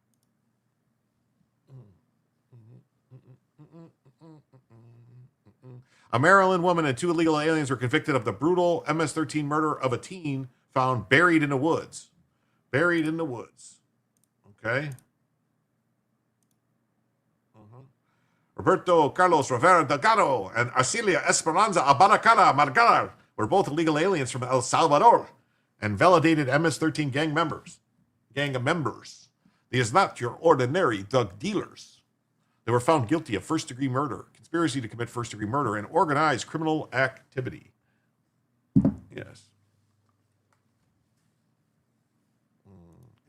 A Maryland woman and 2 illegal aliens were convicted of the brutal MS-13 murder of a teen found buried in the woods. Buried in the woods. Okay. Roberto Carlos Rivera Delgado and Arcelia Esperanza Abaracara Margara were both illegal aliens from El Salvador and validated MS-13 gang members. These are not your ordinary drug dealers. They were found guilty of first-degree murder, conspiracy to commit first-degree murder, and organized criminal activity. Yes.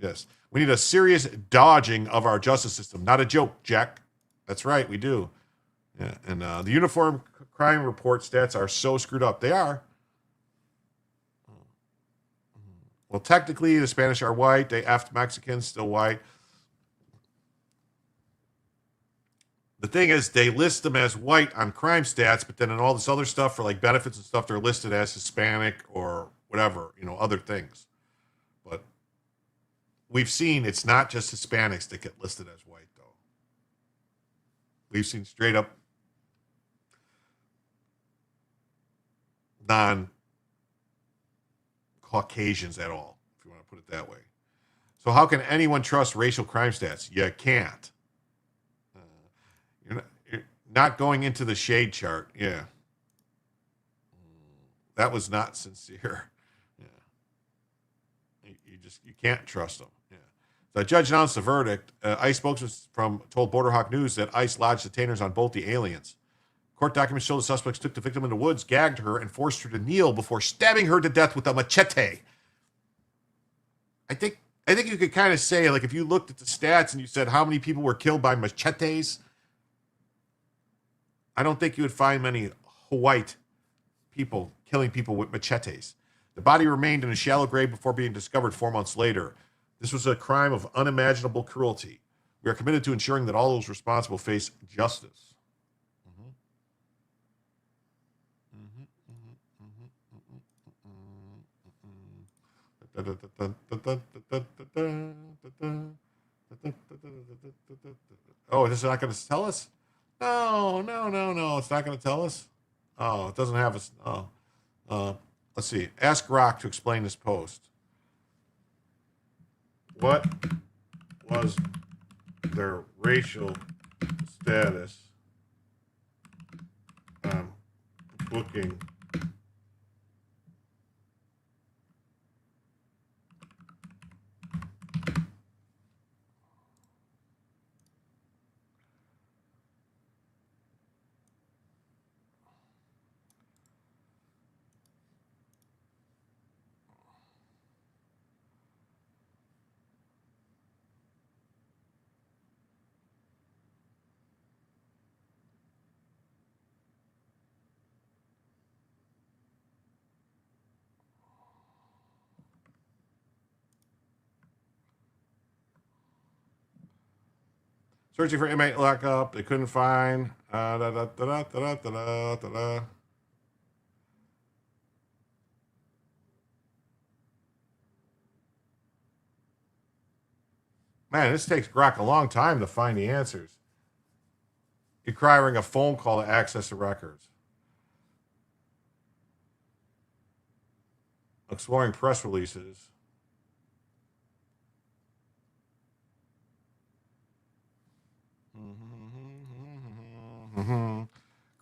Yes. We need a serious dodging of our justice system. Not a joke, Jack. That's right, we do. Yeah. And the uniform crime report stats are so screwed up. They are. Well, technically, the Spanish are white. They effed Mexicans, still white. The thing is, they list them as white on crime stats, but then in all this other stuff for like benefits and stuff, they're listed as Hispanic or whatever, other things. But we've seen it's not just Hispanics that get listed as white, though. We've seen straight up non-Caucasians at all, if you want to put it that way. So how can anyone trust racial crime stats? You can't. You're not going into the shade chart. Yeah. That was not sincere. Yeah. You can't trust them. Yeah. The judge announced the verdict. ICE spokesman told Borderhawk News that ICE lodged detainers on both the aliens. Court documents show the suspects took the victim in the woods, gagged her, and forced her to kneel before stabbing her to death with a machete. I think you could kind of say, like, if you looked at the stats and you said how many people were killed by machetes, I don't think you would find many white people killing people with machetes. The body remained in a shallow grave before being discovered 4 months later. This was a crime of unimaginable cruelty. We are committed to ensuring that all those responsible face justice. Oh, this is not going to tell us? No. It's not going to tell us. Oh, it doesn't have us. Let's see. Ask Rock to explain this post. What was their racial status booking searching for inmate lockup. They couldn't find. Man, this takes Grok a long time to find the answers. Requiring a phone call to access the records. Exploring press releases.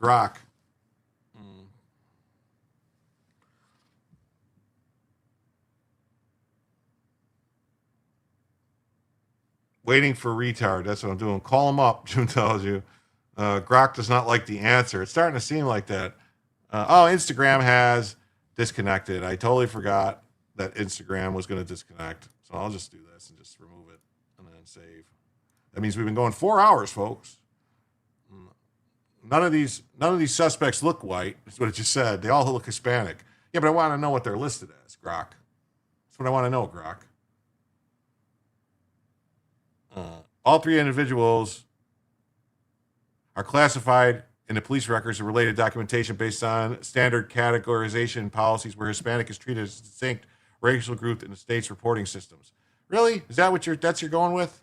Grok. Waiting for retard. That's what I'm doing. Call him up, June tells you. Grok does not like the answer. It's starting to seem like that. Instagram has disconnected. I totally forgot that Instagram was going to disconnect. So I'll just do this and just remove it and then save. That means we've been going 4 hours, folks. None of these suspects look white. That's what it just said. They all look Hispanic. Yeah, but I want to know what they're listed as, Grok. That's what I want to know, Grok. All 3 individuals are classified in the police records and related documentation based on standard categorization policies where Hispanic is treated as a distinct racial group in the state's reporting systems. Really? Is that what you're going with?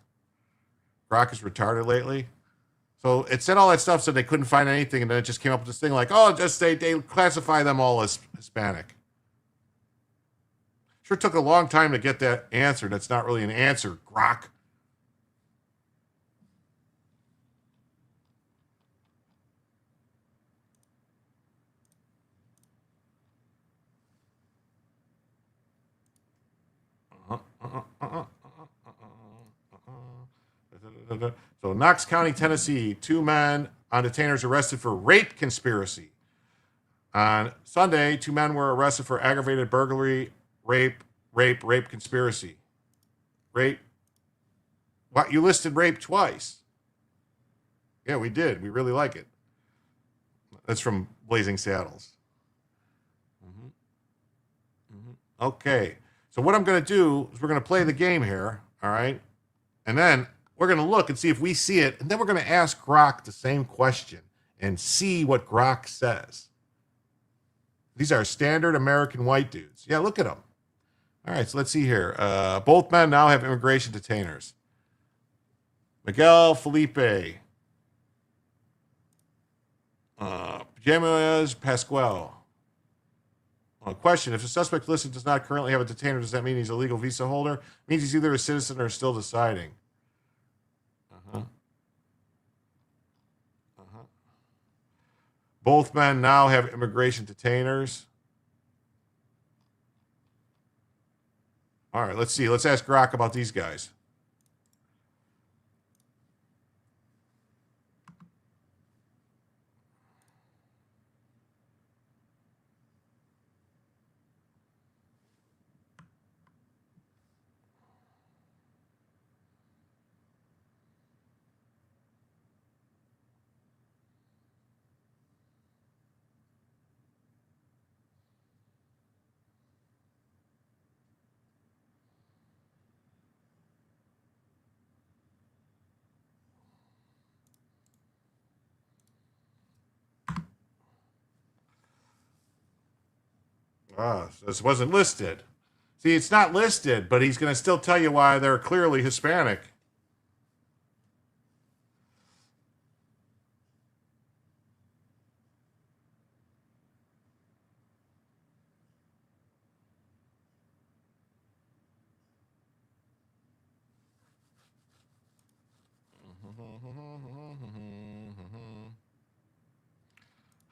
Grok is retarded lately? So it said all that stuff, so they couldn't find anything, and then it just came up with this thing like, oh, just they classify them all as Hispanic. Sure took a long time to get that answer. That's not really an answer, Grok. So Knox County, Tennessee, 2 men on detainers arrested for rape conspiracy. On Sunday, 2 men were arrested for aggravated burglary, rape conspiracy. Rape. What? You listed rape twice. Yeah, we did. We really like it. That's from Blazing Saddles. Okay. So what I'm going to do is we're going to play the game here, all right? And then we're going to look and see if we see it, and then we're going to ask Grok the same question and see what Grok says. These are standard American white dudes. Yeah, look at them. All right, so let's see here. Both men now have immigration detainers. Miguel Felipe. James Pascual. Question: if a suspect listed does not currently have a detainer, does that mean he's a legal visa holder? It means he's either a citizen or still deciding. Both men now have immigration detainers. All right, let's see. Let's ask Grok about these guys. So this wasn't listed. See, it's not listed, but he's going to still tell you why they're clearly Hispanic.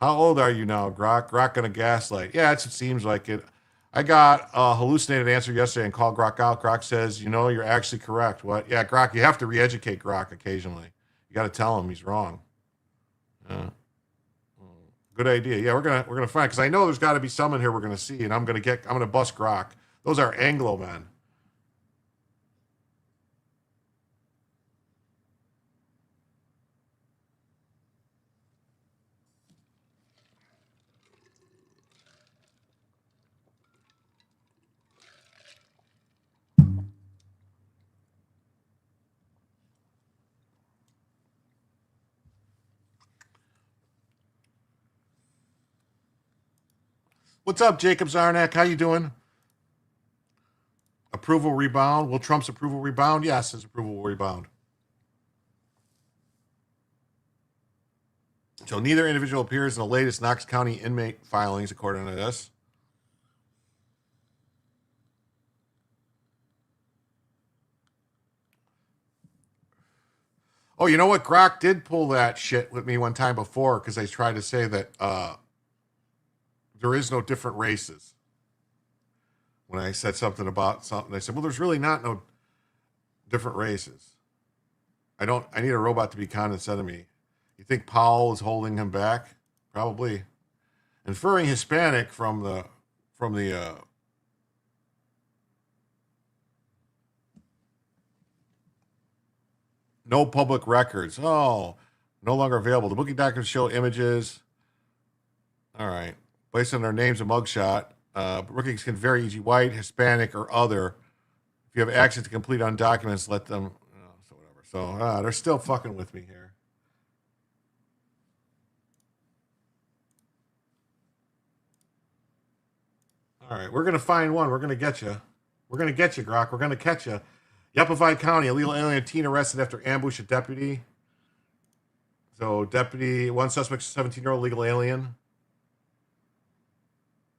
How old are you now, Grok? Grok gonna gaslight. Yeah, it seems like it. I got a hallucinated answer yesterday and called Grok out. Grok says, you're actually correct. What? Yeah, Grok, you have to re-educate Grok occasionally. You got to tell him he's wrong. Yeah. Good idea. Yeah, we're gonna find, because I know there's got to be some in here we're gonna see, and I'm gonna bust Grok. Those are Anglo men. What's up, Jacob Zarnak? How you doing? Approval rebound. Will Trump's approval rebound? Yes, his approval will rebound. So neither individual appears in the latest Knox County inmate filings, according to this. Oh, you know what? Grok did pull that shit with me one time before, because they tried to say that there is no different races. When I said something about something, they said, well, there's really not no different races. I need a robot to be condescending to me. You think Powell is holding him back? Probably. Inferring Hispanic from the no public records. Oh, no longer available. The booking documents show images. All right. Based on their names and mugshot. Bookings can vary, e.g. white, Hispanic, or other. If you have access to complete on documents, let them, so whatever. So they're still fucking with me here. All right, we're going to find one. We're going to get you. We're going to get you, Grok. We're going to catch you. Yavapai County, illegal alien teen arrested after ambush a deputy. So deputy, one suspect, 17-year-old legal alien.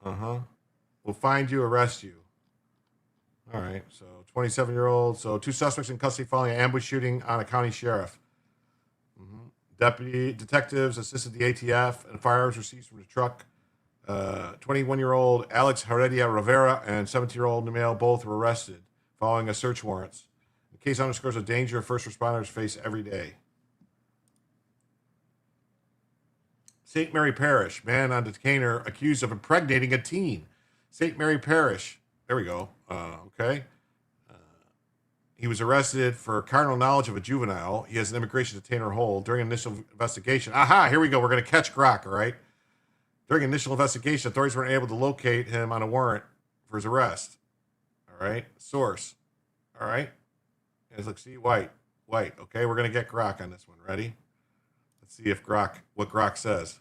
We'll find you, arrest you. All right, so 27-year-old. So 2 suspects in custody following an ambush shooting on a county sheriff. Deputy detectives assisted the ATF and firearms were seized from the truck. 21-year-old Alex Heredia Rivera and 17-year-old male both were arrested following a search warrants. The case underscores the danger first responders face every day. St. Mary Parish, man on detainer accused of impregnating a teen. St. Mary Parish. There we go. Okay. He was arrested for carnal knowledge of a juvenile. He has an immigration detainer hold. During initial investigation. Aha, here we go. We're going to catch Grok, all right? During initial investigation, authorities weren't able to locate him on a warrant for his arrest. All right. Source. All right. Let's look, see, white. Okay, we're going to get Grok on this one. Ready? Let's see if what Grok says.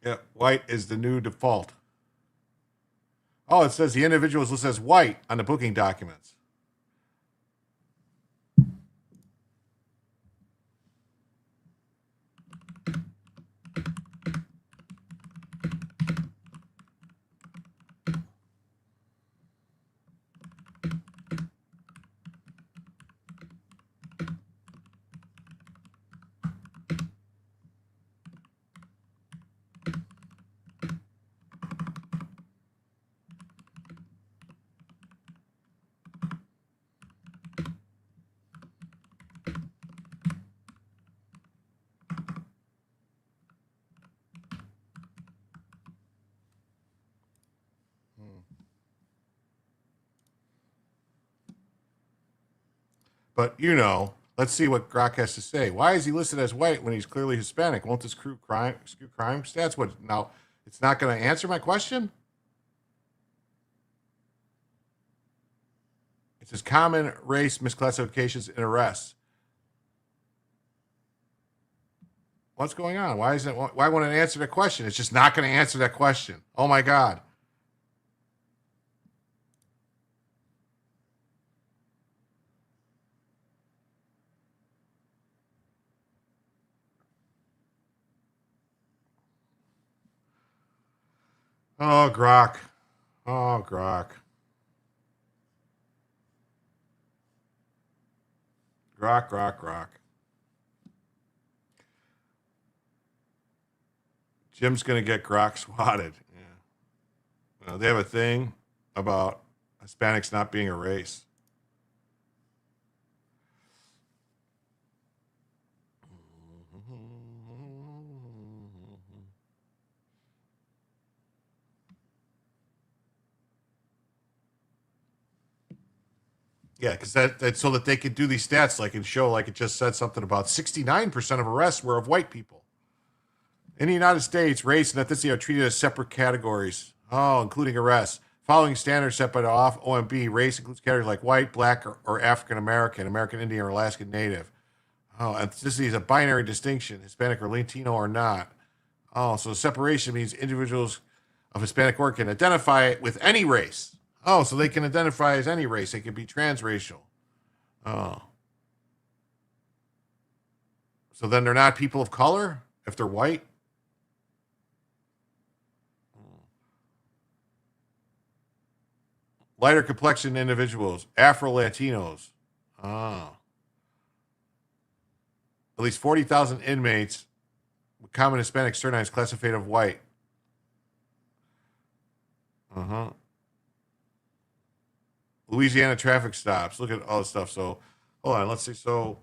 Yeah, white is the new default. Oh, it says the individual is listed as white on the booking documents. But, let's see what Grok has to say. Why is he listed as white when he's clearly Hispanic? Won't this screw crime stats? What, now, it's not going to answer my question? It says common race misclassifications in arrests. What's going on? Why won't it answer that question? It's just not going to answer that question. Oh, my God. Oh, Grok. Oh, Grok. Grok. Jim's going to get Grok swatted. Yeah. They have a thing about Hispanics not being a race. Yeah, because that's so that they could do these stats and show it just said something about 69% of arrests were of white people. In the United States, race and ethnicity are treated as separate categories. Oh, including arrests. Following standards set by the OMB, race includes categories like white, black, or African American, American Indian, or Alaskan Native. Oh, ethnicity is a binary distinction, Hispanic or Latino or not. Oh, so separation means individuals of Hispanic origin can identify with any race. Oh, so they can identify as any race. They can be transracial. Oh. So then they're not people of color if they're white? Lighter complexion individuals, Afro-Latinos. Ah. At least 40,000 inmates with common Hispanic surnames classified of white. Uh-huh. Louisiana traffic stops. Look at all this stuff. So, hold on. Let's see. So,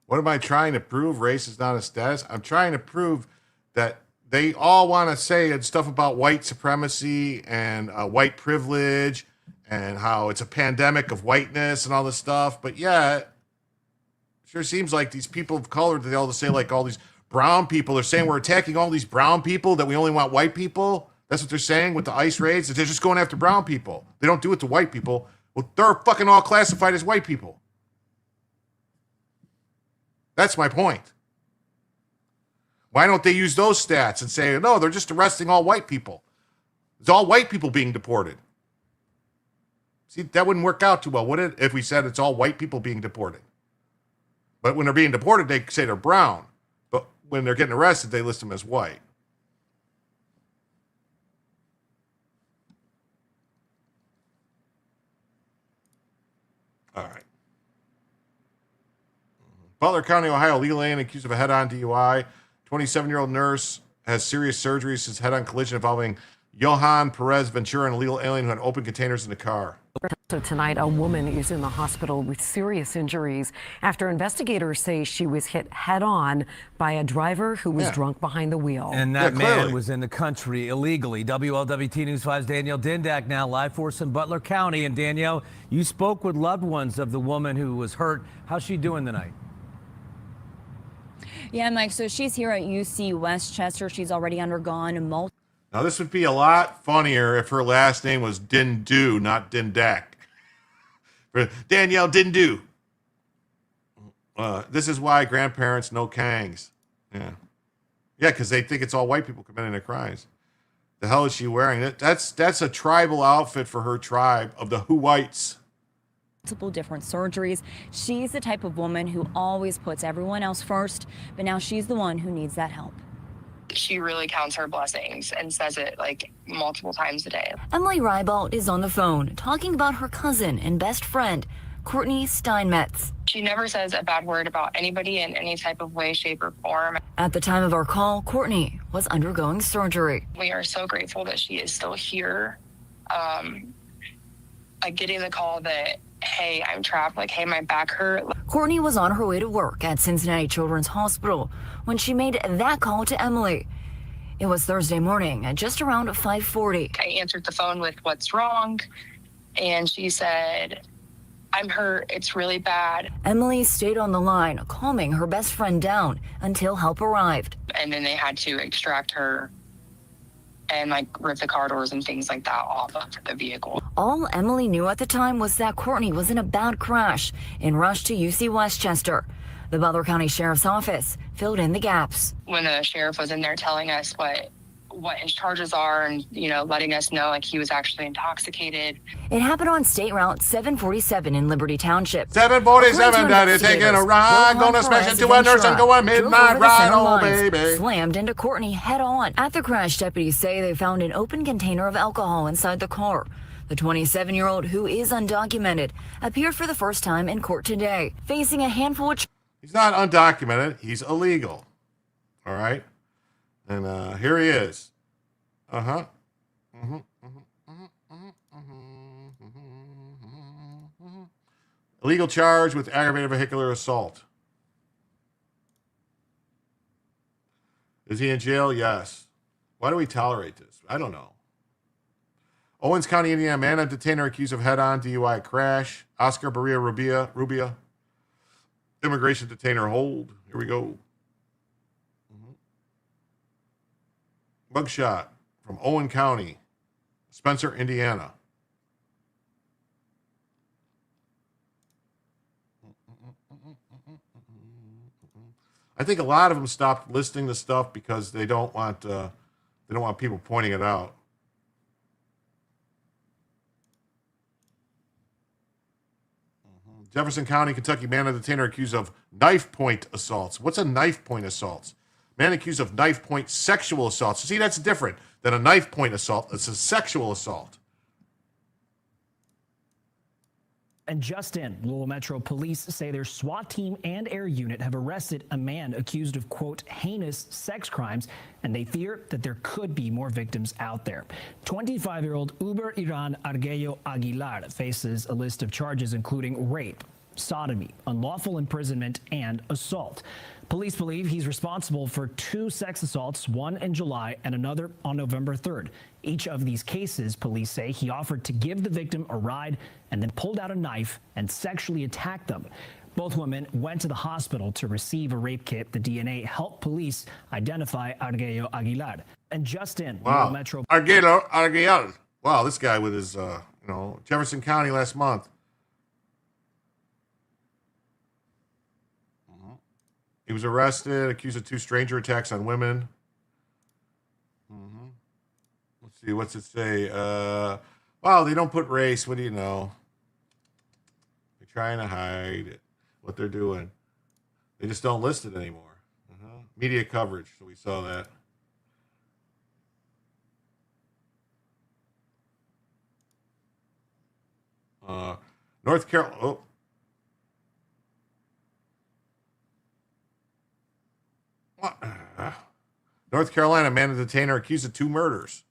what am I trying to prove? Race is not a status. I'm trying to prove that they all want to say stuff about white supremacy and white privilege and how it's a pandemic of whiteness and all this stuff. But yeah, sure seems like these people of color, they all say like all these brown people, they're saying we're attacking all these brown people, that we only want white people. That's what they're saying with the ICE raids, that they're just going after brown people. They don't do it to white people. Well, they're fucking all classified as white people. That's my point. Why don't they use those stats and say, no, they're just arresting all white people? It's all white people being deported. See, that wouldn't work out too well, would it, if we said it's all white people being deported? But when they're being deported, they say they're brown. But when they're getting arrested, they list them as white. All right. Butler County, Ohio, legal alien accused of a head-on DUI. 27-year-old nurse has serious surgery since head-on collision involving Johan Perez Ventura and a legal alien who had open containers in the car. So tonight, a woman is in the hospital with serious injuries after investigators say she was hit head-on by a driver who was drunk behind the wheel. And that man was in the country illegally. WLWT News 5's Danielle Dindak now live for us in Butler County. And Danielle, you spoke with loved ones of the woman who was hurt. How's she doing tonight? Yeah, Mike, so she's here at UC Westchester. She's already undergone multiple. Now, this would be a lot funnier if her last name was Dindu, not Dindak. Danielle Dindu. This is why grandparents know Kangs. Yeah. Yeah, because they think it's all white people committing the crimes. The hell is she wearing? That's a tribal outfit for her tribe of the Whites. Multiple different surgeries. She's the type of woman who always puts everyone else first, but now she's the one who needs that help. She really counts her blessings and says it like multiple times a day. Emily Rybalt is on the phone talking about her cousin and best friend, Courtney Steinmetz. She never says a bad word about anybody in any type of way, shape, or form. At the time of our call, Courtney was undergoing surgery. We are so grateful that she is still here. Like getting the call that, hey, I'm trapped, like, hey, my back hurt. Courtney was on her way to work at Cincinnati Children's Hospital when she made that call to Emily. It was Thursday morning at just around 5:40. I answered the phone with what's wrong, and she said, I'm hurt, it's really bad. Emily stayed on the line, calming her best friend down until help arrived. And then they had to extract her and like rip the car doors and things like that off of the vehicle. All Emily knew at the time was that Courtney was in a bad crash and rushed to UC Westchester. The Butler County Sheriff's Office filled in the gaps. When the sheriff was in there telling us what his charges are and, you know, letting us know like he was actually intoxicated. It happened on State Route 747 in Liberty Township. 747, daddy, taking a ride, gonna smash into a nurse and go a midnight ride, oh baby. Slammed into Courtney head on. At the crash, deputies say they found an open container of alcohol inside the car. The 27-year-old, who is undocumented, appeared for the first time in court today, facing a handful of... He's not undocumented, he's illegal. All right? And here he is. Uh-huh. Illegal charge with aggravated vehicular assault. Is he in jail? Yes. Why do we tolerate this? I don't know. Owens County, Indiana, man and detainer accused of head-on DUI crash. Oscar Berea Rubia. Immigration detainer hold. Here we go. Mugshot from Owen County, Spencer, Indiana. I think a lot of them stopped listing the stuff because they don't want people pointing it out. Jefferson County, Kentucky, man and detainer accused of knife point assaults. What's a knife point assault? Man accused of knife point sexual assaults. See, that's different than a knife point assault. It's a sexual assault. And just in, Louisville Metro Police say their SWAT team and air unit have arrested a man accused of, quote, heinous sex crimes, and they fear that there could be more victims out there. 25-year-old Uber Iran Arguello Aguilar faces a list of charges including rape, sodomy, unlawful imprisonment, and assault. Police believe he's responsible for 2 sex assaults, one in July and another on November 3rd. Each of these cases, police say he offered to give the victim a ride and then pulled out a knife and sexually attacked them. Both women went to the hospital to receive a rape kit. The DNA helped police identify Arguello Aguilar. And just in, Wow. Metro Arguello. Wow, this guy with his, Jefferson County last month. He was arrested, accused of 2 stranger attacks on women. Let's see, what's it say? Wow, they don't put race. What do you know? They're trying to hide what they're doing. They just don't list it anymore. Media coverage, so we saw that. North Carolina. Oh. North Carolina, man and detainer accused of 2 murders.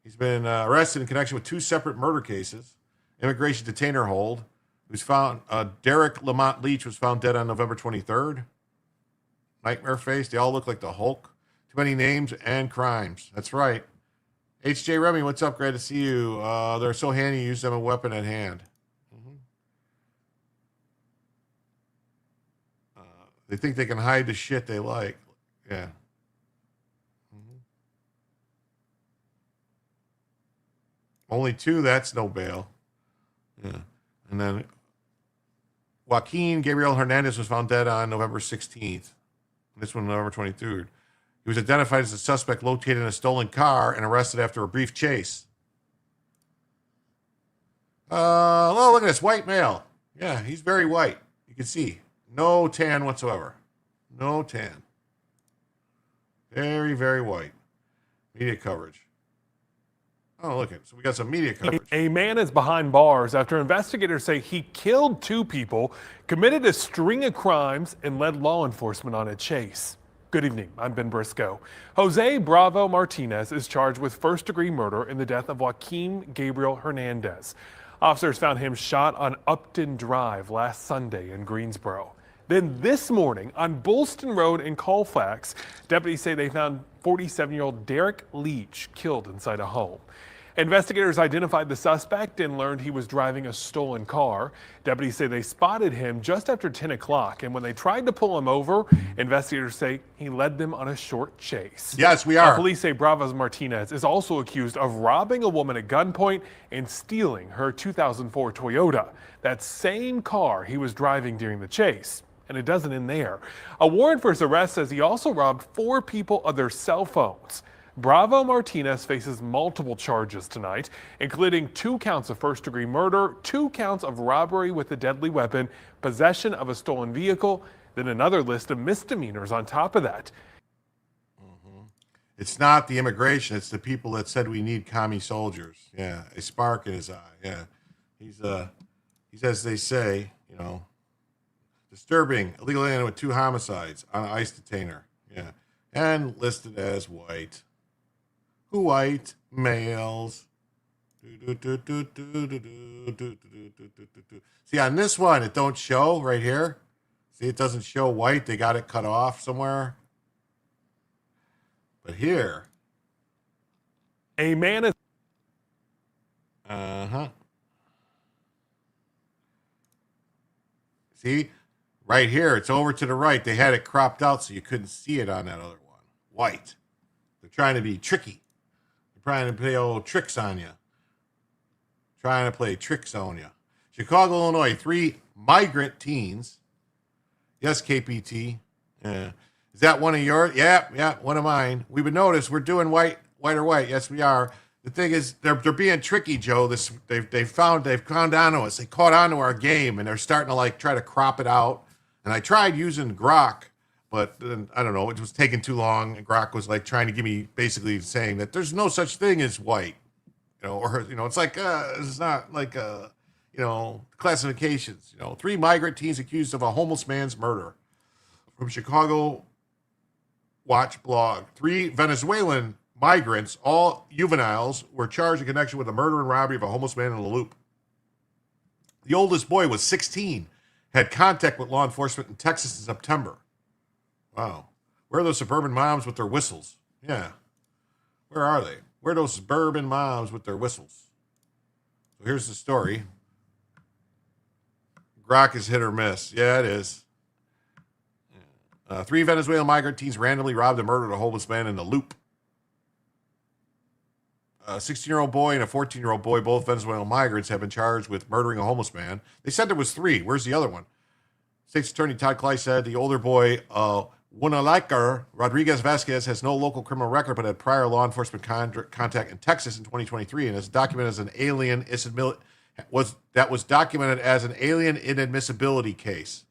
He's been arrested in connection with 2 separate murder cases. Immigration detainer hold. He was found. Derek Lamont Leach was found dead on November 23rd. Nightmare face. They all look like the Hulk. Too many names and crimes. That's right. HJ Remy, what's up? Great to see you. They're so handy. You use them a weapon at hand. They think they can hide the shit they like. Yeah. Only 2, that's no bail. Yeah. And then Joaquin Gabriel Hernandez was found dead on November 16th. This one, November 23rd. He was identified as a suspect located in a stolen car and arrested after a brief chase. Oh, look at this. White male. Yeah, he's very white. You can see. No tan whatsoever. No tan. Very, very white. Media coverage. Oh, look at so we got some media coverage. A man is behind bars after investigators say he killed 2 people, committed a string of crimes, and led law enforcement on a chase. Good evening. I'm Ben Briscoe. Jose Bravo Martinez is charged with first-degree murder in the death of Joaquin Gabriel Hernandez. Officers found him shot on Upton Drive last Sunday in Greensboro. Then this morning on Bullston Road in Colfax, deputies say they found 47-year-old Derek Leach killed inside a home. Investigators identified the suspect and learned he was driving a stolen car. Deputies say they spotted him just after 10 o'clock, and when they tried to pull him over, investigators say he led them on a short chase. Yes, we are. Police say Bravos Martinez is also accused of robbing a woman at gunpoint and stealing her 2004 Toyota, that same car he was driving during the chase. And it doesn't end there. A warrant for his arrest says he also robbed 4 people of their cell phones. Bravo Martinez faces multiple charges tonight, including 2 counts of first-degree murder, 2 counts of robbery with a deadly weapon, possession of a stolen vehicle, then another list of misdemeanors on top of that. It's not the immigration, it's the people that said we need commie soldiers. Yeah, a spark in his eye. Yeah. He's as they say, disturbing, illegal alien with 2 homicides on an ICE detainer. Yeah. And listed as white. White males. See, on this one, it don't show right here. See, it doesn't show white. They got it cut off somewhere. But here. A man is Uh-huh. See? Right here, it's over to the right. They had it cropped out so you couldn't see it on that other one. White. They're trying to be tricky. They're trying to play old tricks on you. Trying to play tricks on you. Chicago, Illinois, 3 migrant teens. Yes, KPT. Yeah. Is that one of yours? Yeah, one of mine. We've been noticed. We're doing white or white. Yes, we are. The thing is, they're being tricky, Joe. They've found onto us. They caught onto our game, and they're starting to like try to crop it out. And I tried using Grok, but I don't know. It was taking too long. And Grok was like trying to give me basically saying that there's no such thing as white, or it's like it's not like classifications. 3 migrant teens accused of a homeless man's murder. From Chicago Watch blog, 3 Venezuelan migrants, all juveniles, were charged in connection with the murder and robbery of a homeless man in La Loop. The oldest boy was 16, had contact with law enforcement in Texas in September. Wow. Where are those suburban moms with their whistles? Yeah. Where are they? Where are those suburban moms with their whistles? So here's the story. Grok is hit or miss. Yeah, it is. 3 Venezuelan migrant teens randomly robbed and murdered a homeless man in the Loop. A 16-year-old boy and a 14-year-old boy, both Venezuelan migrants, have been charged with murdering a homeless man. They said there was 3. Where's the other one? State's Attorney Todd Clay said the older boy, Wunalaker Rodriguez Vasquez, has no local criminal record but had prior law enforcement contact in Texas in 2023 and is documented as an alien was documented as an alien inadmissibility case.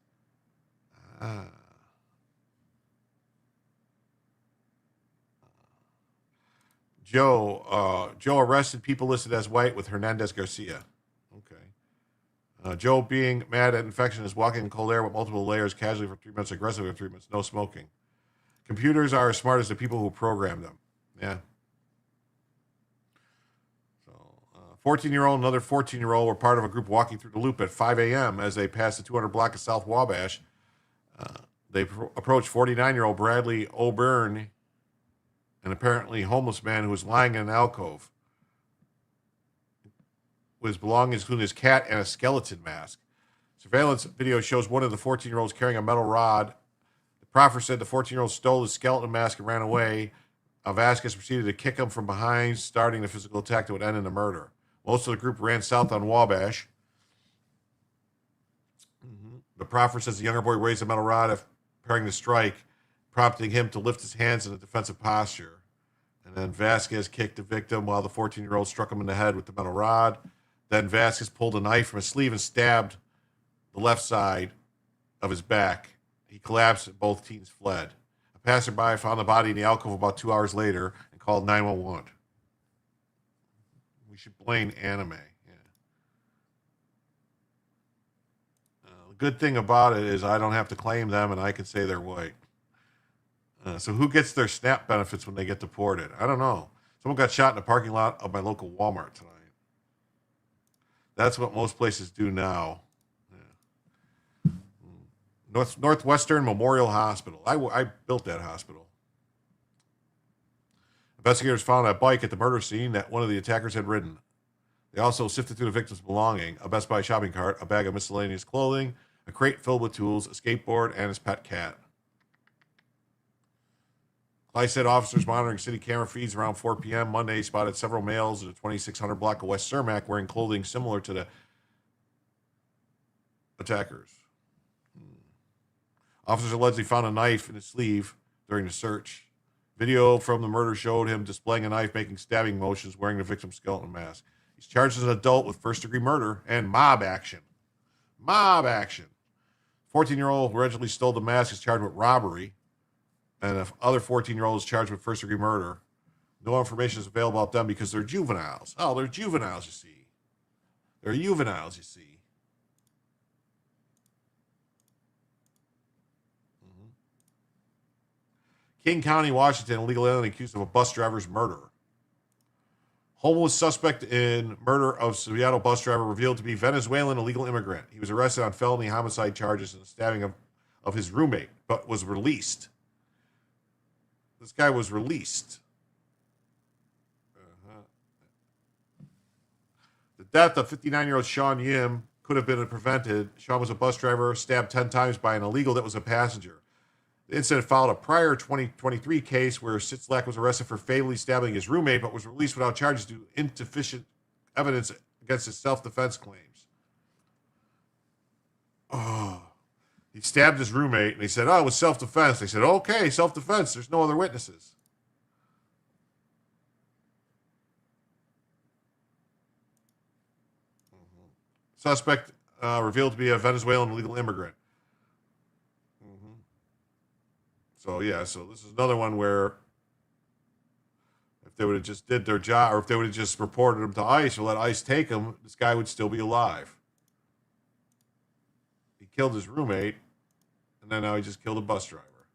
Joe arrested people listed as white with Hernandez Garcia. Okay. Joe being mad at infection is walking in cold air with multiple layers casually for 3 months, aggressively for 3 months, no smoking. Computers are as smart as the people who program them. Yeah. So, 14-year-old and another 14-year-old were part of a group walking through the Loop at 5 a.m. as they passed the 200 block of South Wabash. They approached 49-year-old Bradley O'Byrne, an apparently homeless man who was lying in an alcove with his belongings, including his cat and a skeleton mask. Surveillance video shows one of the 14-year-olds carrying a metal rod. The proffer said the 14-year-old stole his skeleton mask and ran away. Vasquez proceeded to kick him from behind, starting the physical attack that would end in a murder. Most of the group ran south on Wabash. The proffer says the younger boy raised a metal rod, preparing to strike, prompting him to lift his hands in a defensive posture. And then Vasquez kicked the victim while the 14-year-old struck him in the head with the metal rod. Then Vasquez pulled a knife from his sleeve and stabbed the left side of his back. He collapsed and both teens fled. A passerby found the body in the alcove about 2 hours later and called 911. We should blame anime. Yeah. The good thing about it is I don't have to claim them and I can say they're white. So who gets their SNAP benefits when they get deported? I don't know. Someone got shot in the parking lot of my local Walmart tonight. That's what most places do now. Yeah. Northwestern Memorial Hospital. I built that hospital. Investigators found a bike at the murder scene that one of the attackers had ridden. They also sifted through the victim's belongings: a Best Buy shopping cart, a bag of miscellaneous clothing, a crate filled with tools, a skateboard, and his pet cat. Clay said officers monitoring city camera feeds around 4 p.m. Monday spotted several males in the 2600 block of West Cermak wearing clothing similar to the attackers. Officers allegedly found a knife in his sleeve during the search. Video from the murder showed him displaying a knife, making stabbing motions, wearing the victim's skeleton mask. He's charged as an adult with first-degree murder and mob action. Mob action. 14-year-old who allegedly stole the mask is charged with robbery. And the other 14-year-old is charged with first-degree murder. No information is available about them because they're juveniles. Oh, they're juveniles, you see. They're juveniles, you see. King County, Washington, illegal alien accused of a bus driver's murder. Homeless suspect in murder of Seattle bus driver revealed to be Venezuelan illegal immigrant. He was arrested on felony homicide charges and the stabbing of his roommate, but was released. This guy was released. death of 59-year-old Sean Yim could have been prevented. Sean was a bus driver, stabbed 10 times by an illegal that was a passenger. The incident followed a prior 2023 case where Sitzlak was arrested for fatally stabbing his roommate, but was released without charges due to insufficient evidence against his self-defense claims. Oh, he stabbed his roommate, and he said, "Oh, it was self-defense." They said, "Okay, self-defense. There's no other witnesses." Suspect revealed to be a Venezuelan illegal immigrant. So, yeah, so this is another one where if they would have just did their job, or if they would have just reported him to ICE or let ICE take him, this guy would still be alive. He killed his roommate, and then now he just killed a bus driver.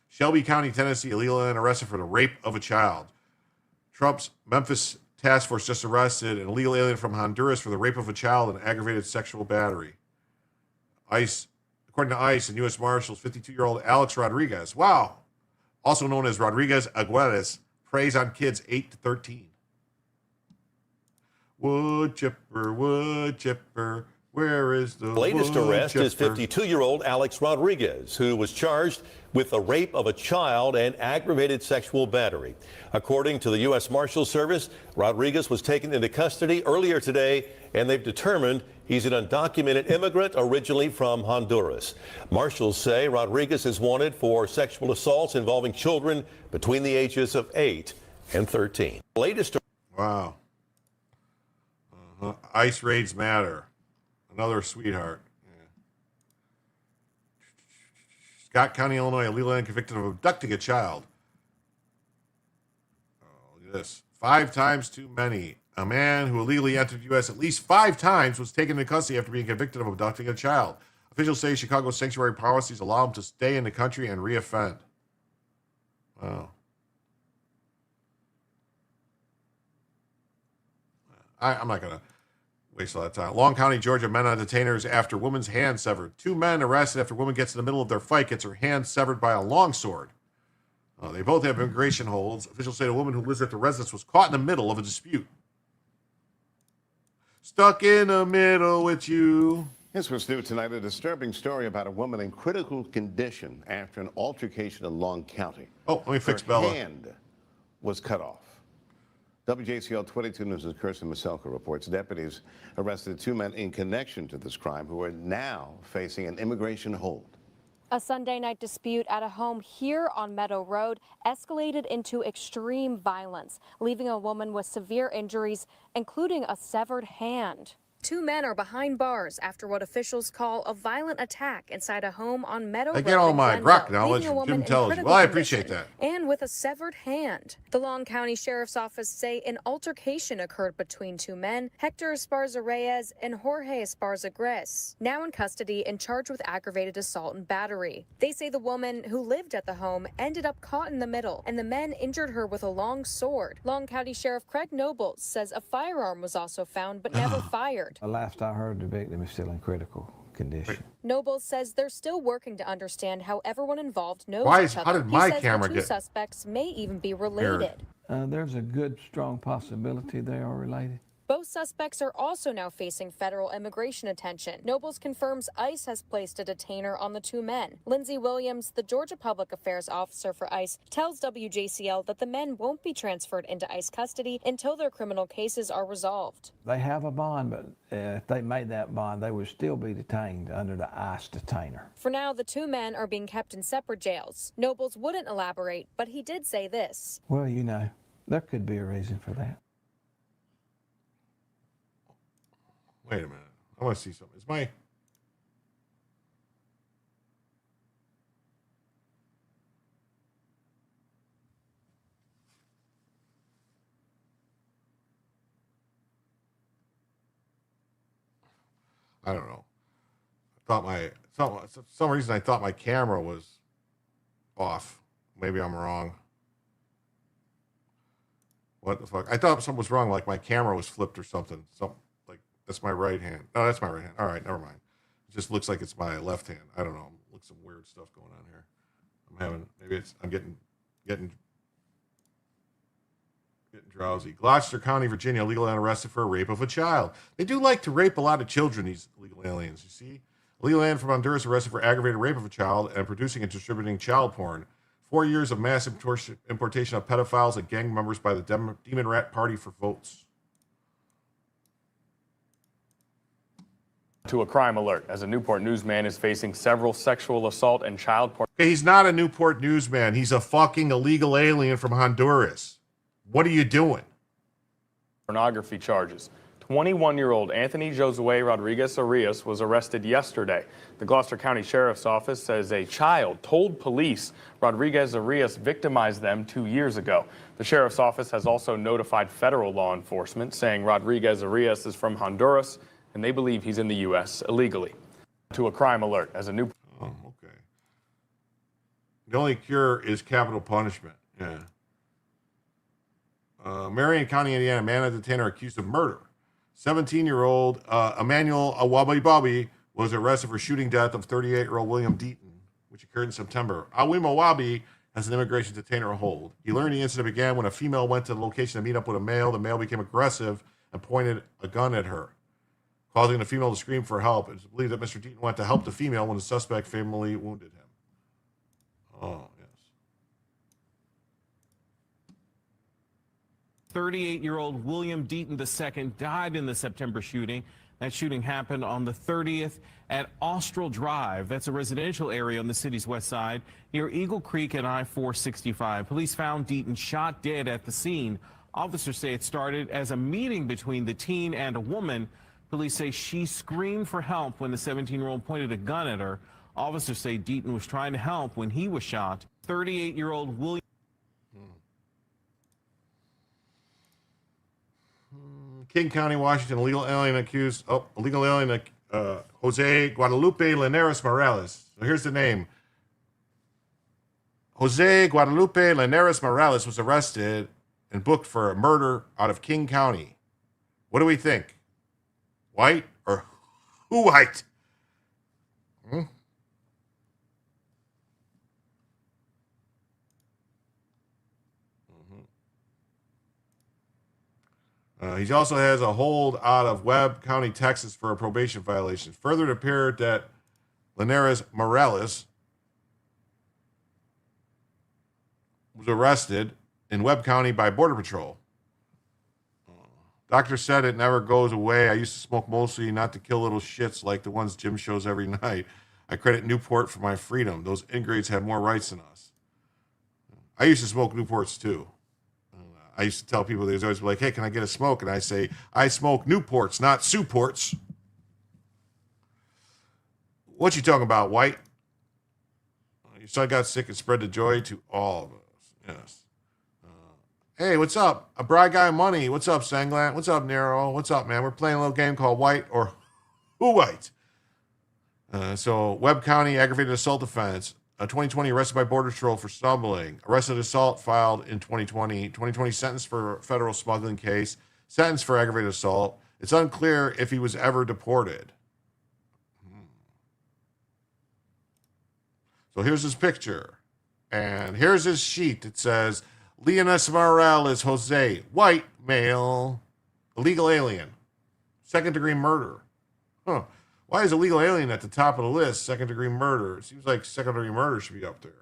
Shelby County, Tennessee, illegal alien arrested for the rape of a child. Trump's Memphis task force just arrested an illegal alien from Honduras for the rape of a child and aggravated sexual battery. According to ICE and U.S. Marshals, 52-year-old Alex Rodriguez, also known as Rodriguez Aguirres, preys on kids 8 to 13. Wood chipper, where is the latest arrest is 52-year-old Alex Rodriguez, who was charged with the rape of a child and aggravated sexual battery. According to the U.S. Marshals Service, Rodriguez was taken into custody earlier today, and they've determined he's an undocumented immigrant originally from Honduras. Marshals say Rodriguez is wanted for sexual assaults involving children between the ages of 8 and 13. Latest. Wow. ICE raids matter. Another sweetheart. Yeah. Scott County, Illinois, illegal alien convicted of abducting a child. Oh, look at this. 5 times too many. A man who illegally entered the U.S. at least 5 times was taken into custody after being convicted of abducting a child. Officials say Chicago's sanctuary policies allow him to stay in the country and reoffend. Wow. I'm not going to waste a lot of time. Long County, Georgia, men on detainers after woman's hand severed. 2 men arrested after woman gets in the middle of their fight, gets her hand severed by a longsword. They both have immigration holds. Officials say the woman who lives at the residence was caught in the middle of a dispute. Stuck in the middle with you. This was new tonight, a disturbing story about a woman in critical condition after an altercation in Long County. Oh, let me fix Bella. Her hand was cut off. WJCL 22 News' Kirsten Maselka reports deputies arrested 2 men in connection to this crime who are now facing an immigration hold. A Sunday night dispute at a home here on Meadow Road escalated into extreme violence, leaving a woman with severe injuries, including a severed hand. 2 men are behind bars after what officials call a violent attack inside a home on Meadow Road. I get all my grok knowledge from Jim Intelligence. Well, I appreciate that. And with a severed hand. The Long County Sheriff's Office say an altercation occurred between 2 men, Hector Esparza Reyes and Jorge Esparza Gres, now in custody and charged with aggravated assault and battery. They say the woman who lived at the home ended up caught in the middle, and the men injured her with a long sword. Long County Sheriff Craig Nobles says a firearm was also found but never fired. Last I heard, the victim is still in critical condition. Nobles says they're still working to understand how everyone involved knows each other. How did my he says camera the 2 get suspects may even be related. There's a good, strong possibility they are related. Both suspects are also now facing federal immigration attention. Nobles confirms ICE has placed a detainer on the 2 men. Lindsey Williams, the Georgia Public Affairs Officer for ICE, tells WJCL that the men won't be transferred into ICE custody until their criminal cases are resolved. They have a bond, but if they made that bond, they would still be detained under the ICE detainer. For now, the 2 men are being kept in separate jails. Nobles wouldn't elaborate, but he did say this. Well, you know, there could be a reason for that. Wait a minute. I want to see something. Is my... I don't know. I thought for some reason I thought my camera was off. Maybe I'm wrong. What the fuck? I thought something was wrong, like my camera was flipped or something. That's my right hand. No, that's my right hand. All right, never mind. It just looks like it's my left hand. I don't know. Looks some weird stuff going on here. I'm getting Getting drowsy. Gloucester County, Virginia, illegal alien arrested for a rape of a child. They do like to rape a lot of children, these illegal aliens, you see. Illegal alien from Honduras arrested for aggravated rape of a child and producing and distributing child porn. 4 years of mass importation of pedophiles and gang members by the Demon Rat Party for votes. To a crime alert, as a Newport newsman is facing several sexual assault and child porn. Okay, he's not a Newport newsman. He's a fucking illegal alien from Honduras. What are you doing? Pornography charges. 21-year-old Anthony Josue Rodriguez Arias was arrested yesterday. The Gloucester County Sheriff's Office says a child told police Rodriguez Arias victimized them 2 years ago. The Sheriff's Office has also notified federal law enforcement, saying Rodriguez Arias is from Honduras and they believe he's in the U.S. illegally. To a crime alert, as a new... Oh, okay. The only cure is capital punishment. Yeah. Marion County, Indiana, man at the detainer accused of murder. 17-year-old Emmanuel Awabi was arrested for shooting death of 38-year-old William Deaton, which occurred in September. Awabi has an immigration detainer hold. He learned the incident began when a female went to the location to meet up with a male. The male became aggressive and pointed a gun at her, causing the female to scream for help. It is believed that Mr. Deaton went to help the female when the suspect fatally wounded him. Oh, yes. 38-year-old William Deaton II died in the September shooting. That shooting happened on the 30th at Austral Drive. That's a residential area on the city's west side near Eagle Creek and I-465. Police found Deaton shot dead at the scene. Officers say it started as a meeting between the teen and a woman. Police say she screamed for help when the 17-year-old pointed a gun at her. Officers say Deaton was trying to help when he was shot. 38-year-old William... King County, Washington, illegal alien Jose Guadalupe Linares Morales. So here's the name. Jose Guadalupe Linares Morales was arrested and booked for a murder out of King County. What do we think? White or who white? He also has a hold out of Webb County, Texas for a probation violation. Further, it appeared that Linares Morales was arrested in Webb County by Border Patrol. Doctor said it never goes away. I used to smoke mostly not to kill little shits like the ones Jim shows every night. I credit Newport for my freedom. Those ingrates have more rights than us. I used to smoke Newports too. I used to tell people, they always be like, hey, can I get a smoke? And I say, I smoke Newports, not Suports. What you talking about, White? Your son got sick and spread the joy to all of us. Yes. Hey, what's up? A Bry Guy Money. What's up, Sanglant? What's up, Nero? What's up, man? We're playing a little game called White or Who White? So, Webb County aggravated assault offense. 2020 arrested by Border Patrol for stumbling. Arrested assault filed in 2020. 2020 sentence for federal smuggling case. Sentence for aggravated assault. It's unclear if he was ever deported. So here's his picture. And here's his sheet that says, Leonis Morales Jose, white, male, illegal alien, second-degree murder. Huh. Why is illegal alien at the top of the list? Second-degree murder. It seems like second-degree murder should be up there.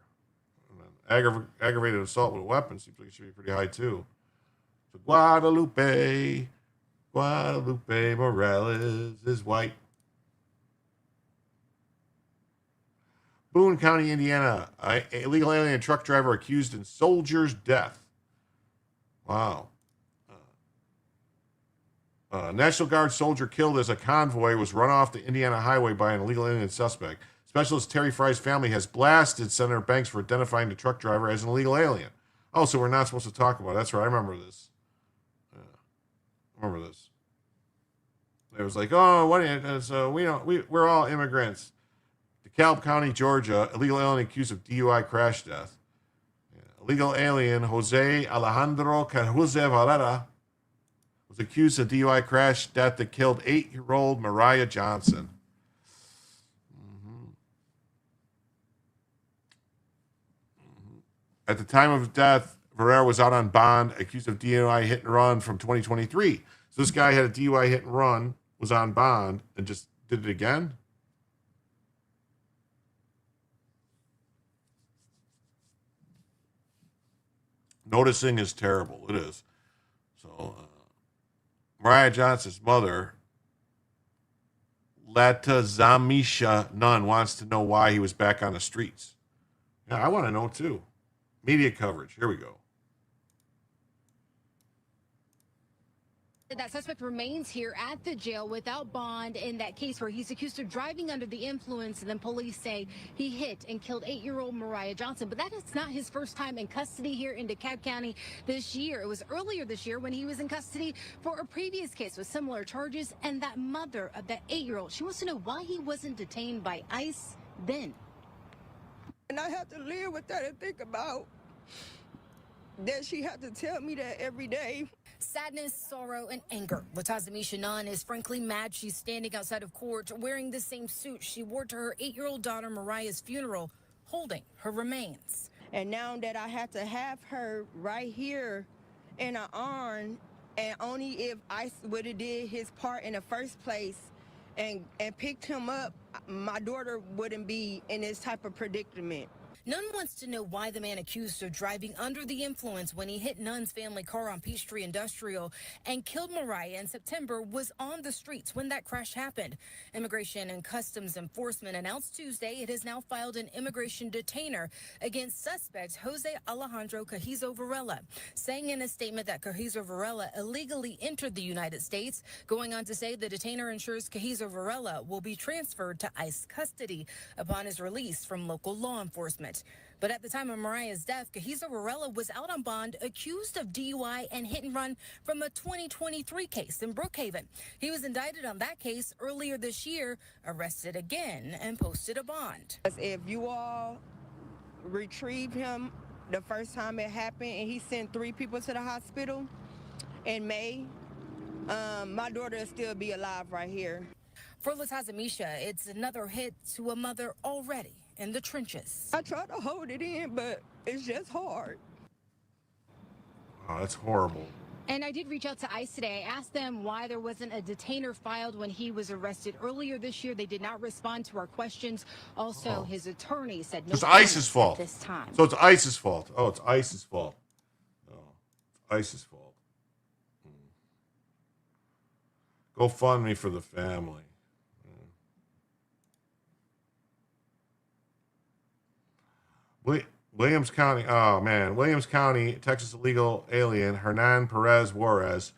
And then aggravated assault with a weapon seems like it should be pretty high, too. So Guadalupe Morales is white. Boone County, Indiana. Illegal alien truck driver accused in soldier's death. Wow. National Guard soldier killed as a convoy was run off the Indiana highway by an illegal alien suspect. Specialist Terry Fry's family has blasted Senator Banks for identifying the truck driver as an illegal alien. Oh, so we're not supposed to talk about it. That's right. I remember this. It was like, oh, we're all immigrants. DeKalb County, Georgia, illegal alien accused of DUI crash death. Illegal alien Jose Alejandro Carhuze Varela was accused of DUI crash death that killed 8-year-old Mariah Johnson. At the time of death, Pereira was out on bond, accused of DUI hit and run from 2023. So this guy had a DUI hit and run, was on bond, and just did it again? Noticing is terrible. It is. So, Mariah Johnson's mother, Latazamisha Nunn, wants to know why he was back on the streets. Yeah, I want to know too. Media coverage. Here we go. That suspect remains here at the jail without bond in that case where he's accused of driving under the influence, and then police say he hit and killed 8-year-old Mariah Johnson. But that is not his first time in custody here in DeKalb County this year. It was earlier this year when he was in custody for a previous case with similar charges. And that mother of that 8-year-old, she wants to know why he wasn't detained by ICE then. And I have to live with that and think about that she had to tell me that every day. Sadness, sorrow, and anger. Latazamisha Nunn is frankly mad she's standing outside of court wearing the same suit she wore to her 8-year-old daughter Mariah's funeral, holding her remains. And now that I have to have her right here in an arm, and only if ICE would have did his part in the first place and picked him up, my daughter wouldn't be in this type of predicament. Nunn wants to know why the man accused of driving under the influence when he hit Nunn's family car on Peachtree Industrial and killed Mariah in September was on the streets when that crash happened. Immigration and Customs Enforcement announced Tuesday it has now filed an immigration detainer against suspect Jose Alejandro Cajizo Varela, saying in a statement that Cajizo Varela illegally entered the United States, going on to say the detainer ensures Cajizo Varela will be transferred to ICE custody upon his release from local law enforcement. But at the time of Mariah's death, Cajizo Varela was out on bond accused of DUI and hit and run from a 2023 case in Brookhaven. He was indicted on that case earlier this year, arrested again, and posted a bond. If you all retrieve him the first time it happened and he sent 3 people to the hospital in May, my daughter will still be alive right here. For Latazamisha, it's another hit to a mother already in the trenches. I try to hold it in, but it's just hard. Oh, that's horrible. And I did reach out to ICE today. I asked them why there wasn't a detainer filed when he was arrested earlier this year. They did not respond to our questions. Also, his attorney said no. It's ICE's fault. This time. So it's ICE's fault. Oh, it's ICE's fault. Oh, it's ICE's fault. Go fund me for the family. Williams County, oh man, Williams County, Texas illegal alien Hernan Perez Juarez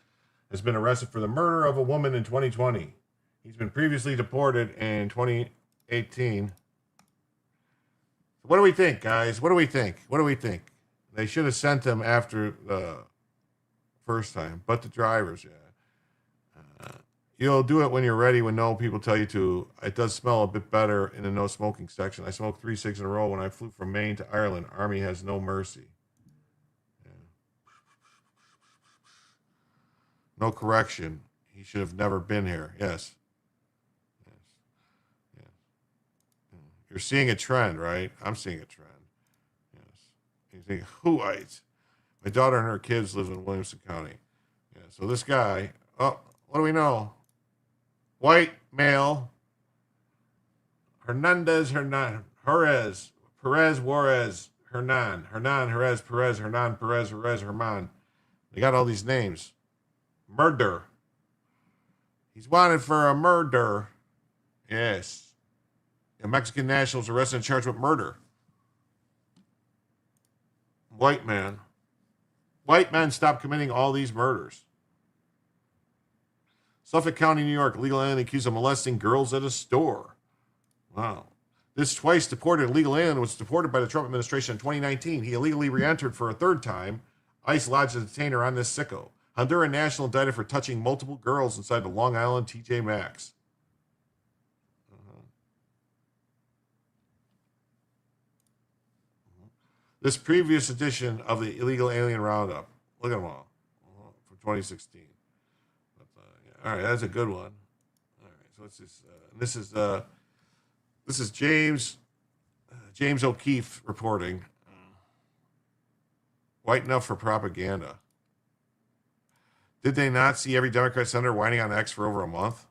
has been arrested for the murder of a woman in 2020. He's been previously deported in 2018. What do we think, guys? What do we think? What do we think? They should have sent him after the first time, but the drivers, yeah. You'll do it when you're ready, when no people tell you to. It does smell a bit better in the no smoking section. I smoked 3 cigs in a row when I flew from Maine to Ireland. Army has no mercy. Yeah. No correction. He should have never been here. Yes. Yes. Yes. You're seeing a trend, right? I'm seeing a trend. Yes. You think, whoite? My daughter and her kids live in Williamson County. Yeah. So this guy, what do we know? White male, Perez, Juarez, Hernan, Perez, Herman. They got all these names. Murder. He's wanted for a murder. Yes. A Mexican national is arrested and charged with murder. White man. White men stop committing all these murders. Suffolk County, New York, legal alien accused of molesting girls at a store. Wow. This twice deported illegal alien was deported by the Trump administration in 2019. He illegally re-entered for a 3rd time. ICE lodged a detainer on this sicko. Honduran national indicted for touching multiple girls inside the Long Island TJ Maxx. This previous edition of the illegal alien roundup. Look at them all. From 2016. All right, that's a good one. All right, so it's this is James O'Keefe reporting. White enough for propaganda. Did they not see every Democrat senator whining on X for over a month?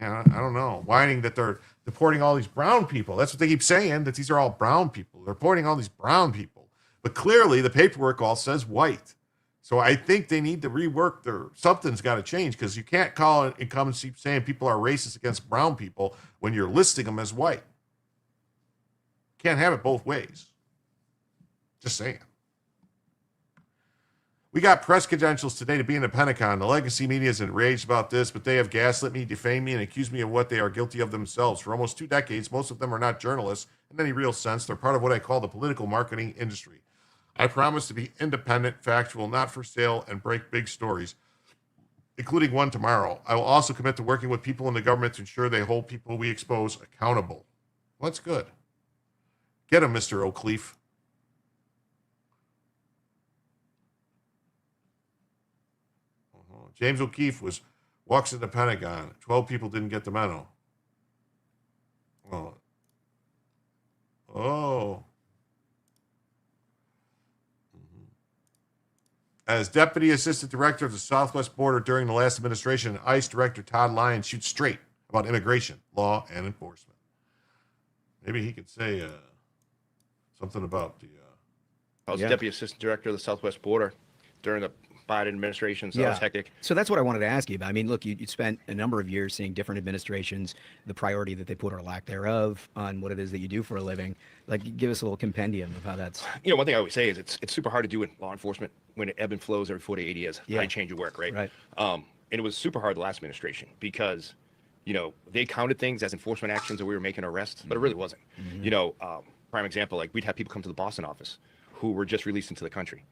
Yeah, I don't know. Whining that they're deporting all these brown people. That's what they keep saying, that these are all brown people. They're deporting all these brown people. But clearly the paperwork all says white. So I think they need to rework something's got to change, because you can't call it and come and keep saying people are racist against brown people when you're listing them as white. Can't have it both ways. Just saying. We got press credentials today to be in the Pentagon. The legacy media is enraged about this, but they have gaslit me, defamed me, and accused me of what they are guilty of themselves. For almost 2 decades, most of them are not journalists in any real sense. They're part of what I call the political marketing industry. I promise to be independent, factual, not for sale, and break big stories, including one tomorrow. I will also commit to working with people in the government to ensure they hold people we expose accountable. Well, that's good. Get him, Mr. O'Cleef. James O'Keefe walks in the Pentagon. 12 people didn't get the memo. Oh. As Deputy Assistant Director of the Southwest Border during the last administration, ICE Director Todd Lyons shoots straight about immigration, law, and enforcement. Maybe he could say something about the... I was Deputy Assistant Director of the Southwest Border during the Biden administration, so it was hectic. So that's what I wanted to ask you about. I mean, look, you spent a number of years seeing different administrations, the priority that they put or lack thereof on what it is that you do for a living. Like, give us a little compendium of how that's... You know, one thing I always say is it's super hard to do in law enforcement when it ebb and flows every 40 to 80 years. How you change your work, right? And it was super hard the last administration because, you know, they counted things as enforcement actions and we were making arrests, but it really wasn't. You know, prime example, like we'd have people come to the Boston office who were just released into the country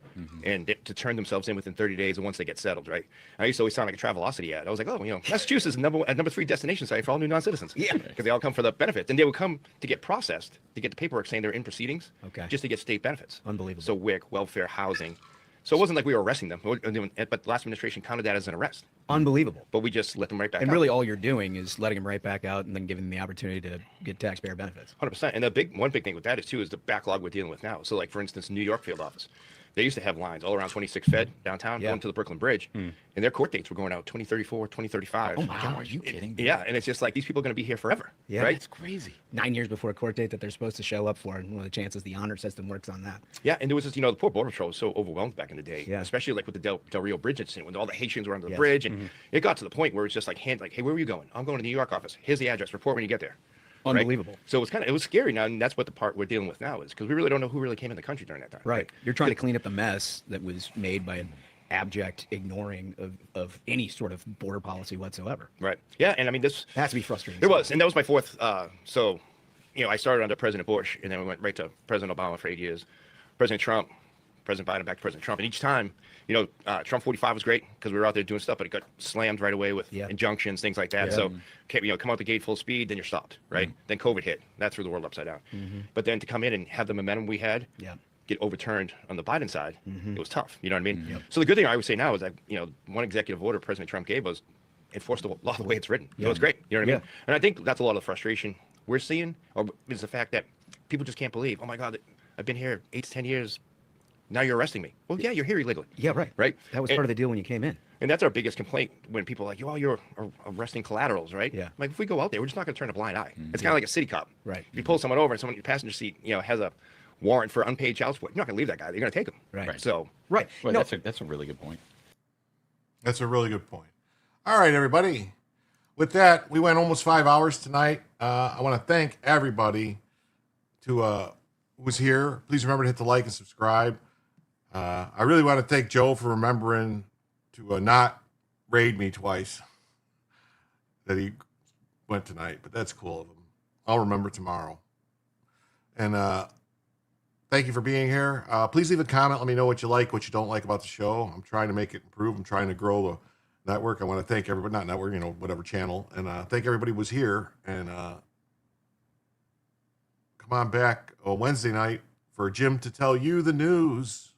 and to turn themselves in within 30 days and once they get settled, right? I used to always sound like a Travelocity ad. I was like, oh, you know, Massachusetts is number 3 destination site for all new non-citizens. Yeah. Because they all come for the benefits. And they would come to get processed, to get the paperwork saying they're in proceedings, just to get state benefits. Unbelievable. So WIC, welfare, housing. So it wasn't like we were arresting them, but the last administration counted that as an arrest. Unbelievable. But we just let them right back out. And really all you're doing is letting them right back out and then giving them the opportunity to get taxpayer benefits. 100%. And one big thing with that is, too, is the backlog we're dealing with now. So, like, for instance, New York field office. They used to have lines all around 26 Fed downtown, going to the Brooklyn Bridge. And their court dates were going out 2034, 2035. Oh, my God. Are you kidding? Yeah, and it's just like these people are going to be here forever. Yeah, right? it's crazy. 9 years before a court date that they're supposed to show up for, and what are the chances the honor system works on that? Yeah, and there was just, you know, the poor Border Patrol was so overwhelmed back in the day, especially like with the Del Rio Bridge incident, when all the Haitians were under the bridge, and it got to the point where it's just like, hey, where were you going? I'm going to the New York office. Here's the address. Report when you get there. Unbelievable. Right? So it was scary now, and that's what the part we're dealing with now is, because we really don't know who really came in the country during that time. Right. You're trying to clean up the mess that was made by an abject ignoring of any sort of border policy whatsoever. Right. Yeah, and I mean, this has to be frustrating. It was, and that was my fourth. So, you know, I started under President Bush, and then we went right to President Obama for 8 years. President Trump, President Biden, back to President Trump, and each time, you know, Trump 45 was great because we were out there doing stuff, but it got slammed right away with injunctions, things like that. So, you know, come out the gate full speed, then you're stopped, right? Then COVID hit. That threw the world upside down. But then to come in and have the momentum we had get overturned on the Biden side, it was tough. You know what I mean? So the good thing I would say now is that, you know, one executive order President Trump gave was enforce the law the way it's written. It was great. You know what I mean? And I think that's a lot of the frustration we're seeing, or is the fact that people just can't believe, oh my God, I've been here 8 to 10 years. Now you're arresting me. Well, yeah, you're here illegally. Yeah, right. Right. That was part of the deal when you came in. And that's our biggest complaint when people are like, oh, you're arresting collaterals, right? Yeah. Like, if we go out there, we're just not going to turn a blind eye. It's kind of like a city cop. Right. If you pull someone over and someone in your passenger seat, you know, has a warrant for unpaid child support, you're not going to leave that guy. You're going to take him. Right. So. Right. Well, that's a really good point. That's a really good point. All right, everybody. With that, we went almost 5 hours tonight. I want to thank everybody who was here. Please remember to hit the like and subscribe. I really want to thank Joe for remembering to not raid me twice that he went tonight, but that's cool of him. I'll remember tomorrow. And thank you for being here. Please leave a comment. Let me know what you like, what you don't like about the show. I'm trying to make it improve. I'm trying to grow the network. I want to thank everybody, not network, you know, whatever channel. And thank everybody who was here. And come on back Wednesday night for Jim to tell you the news.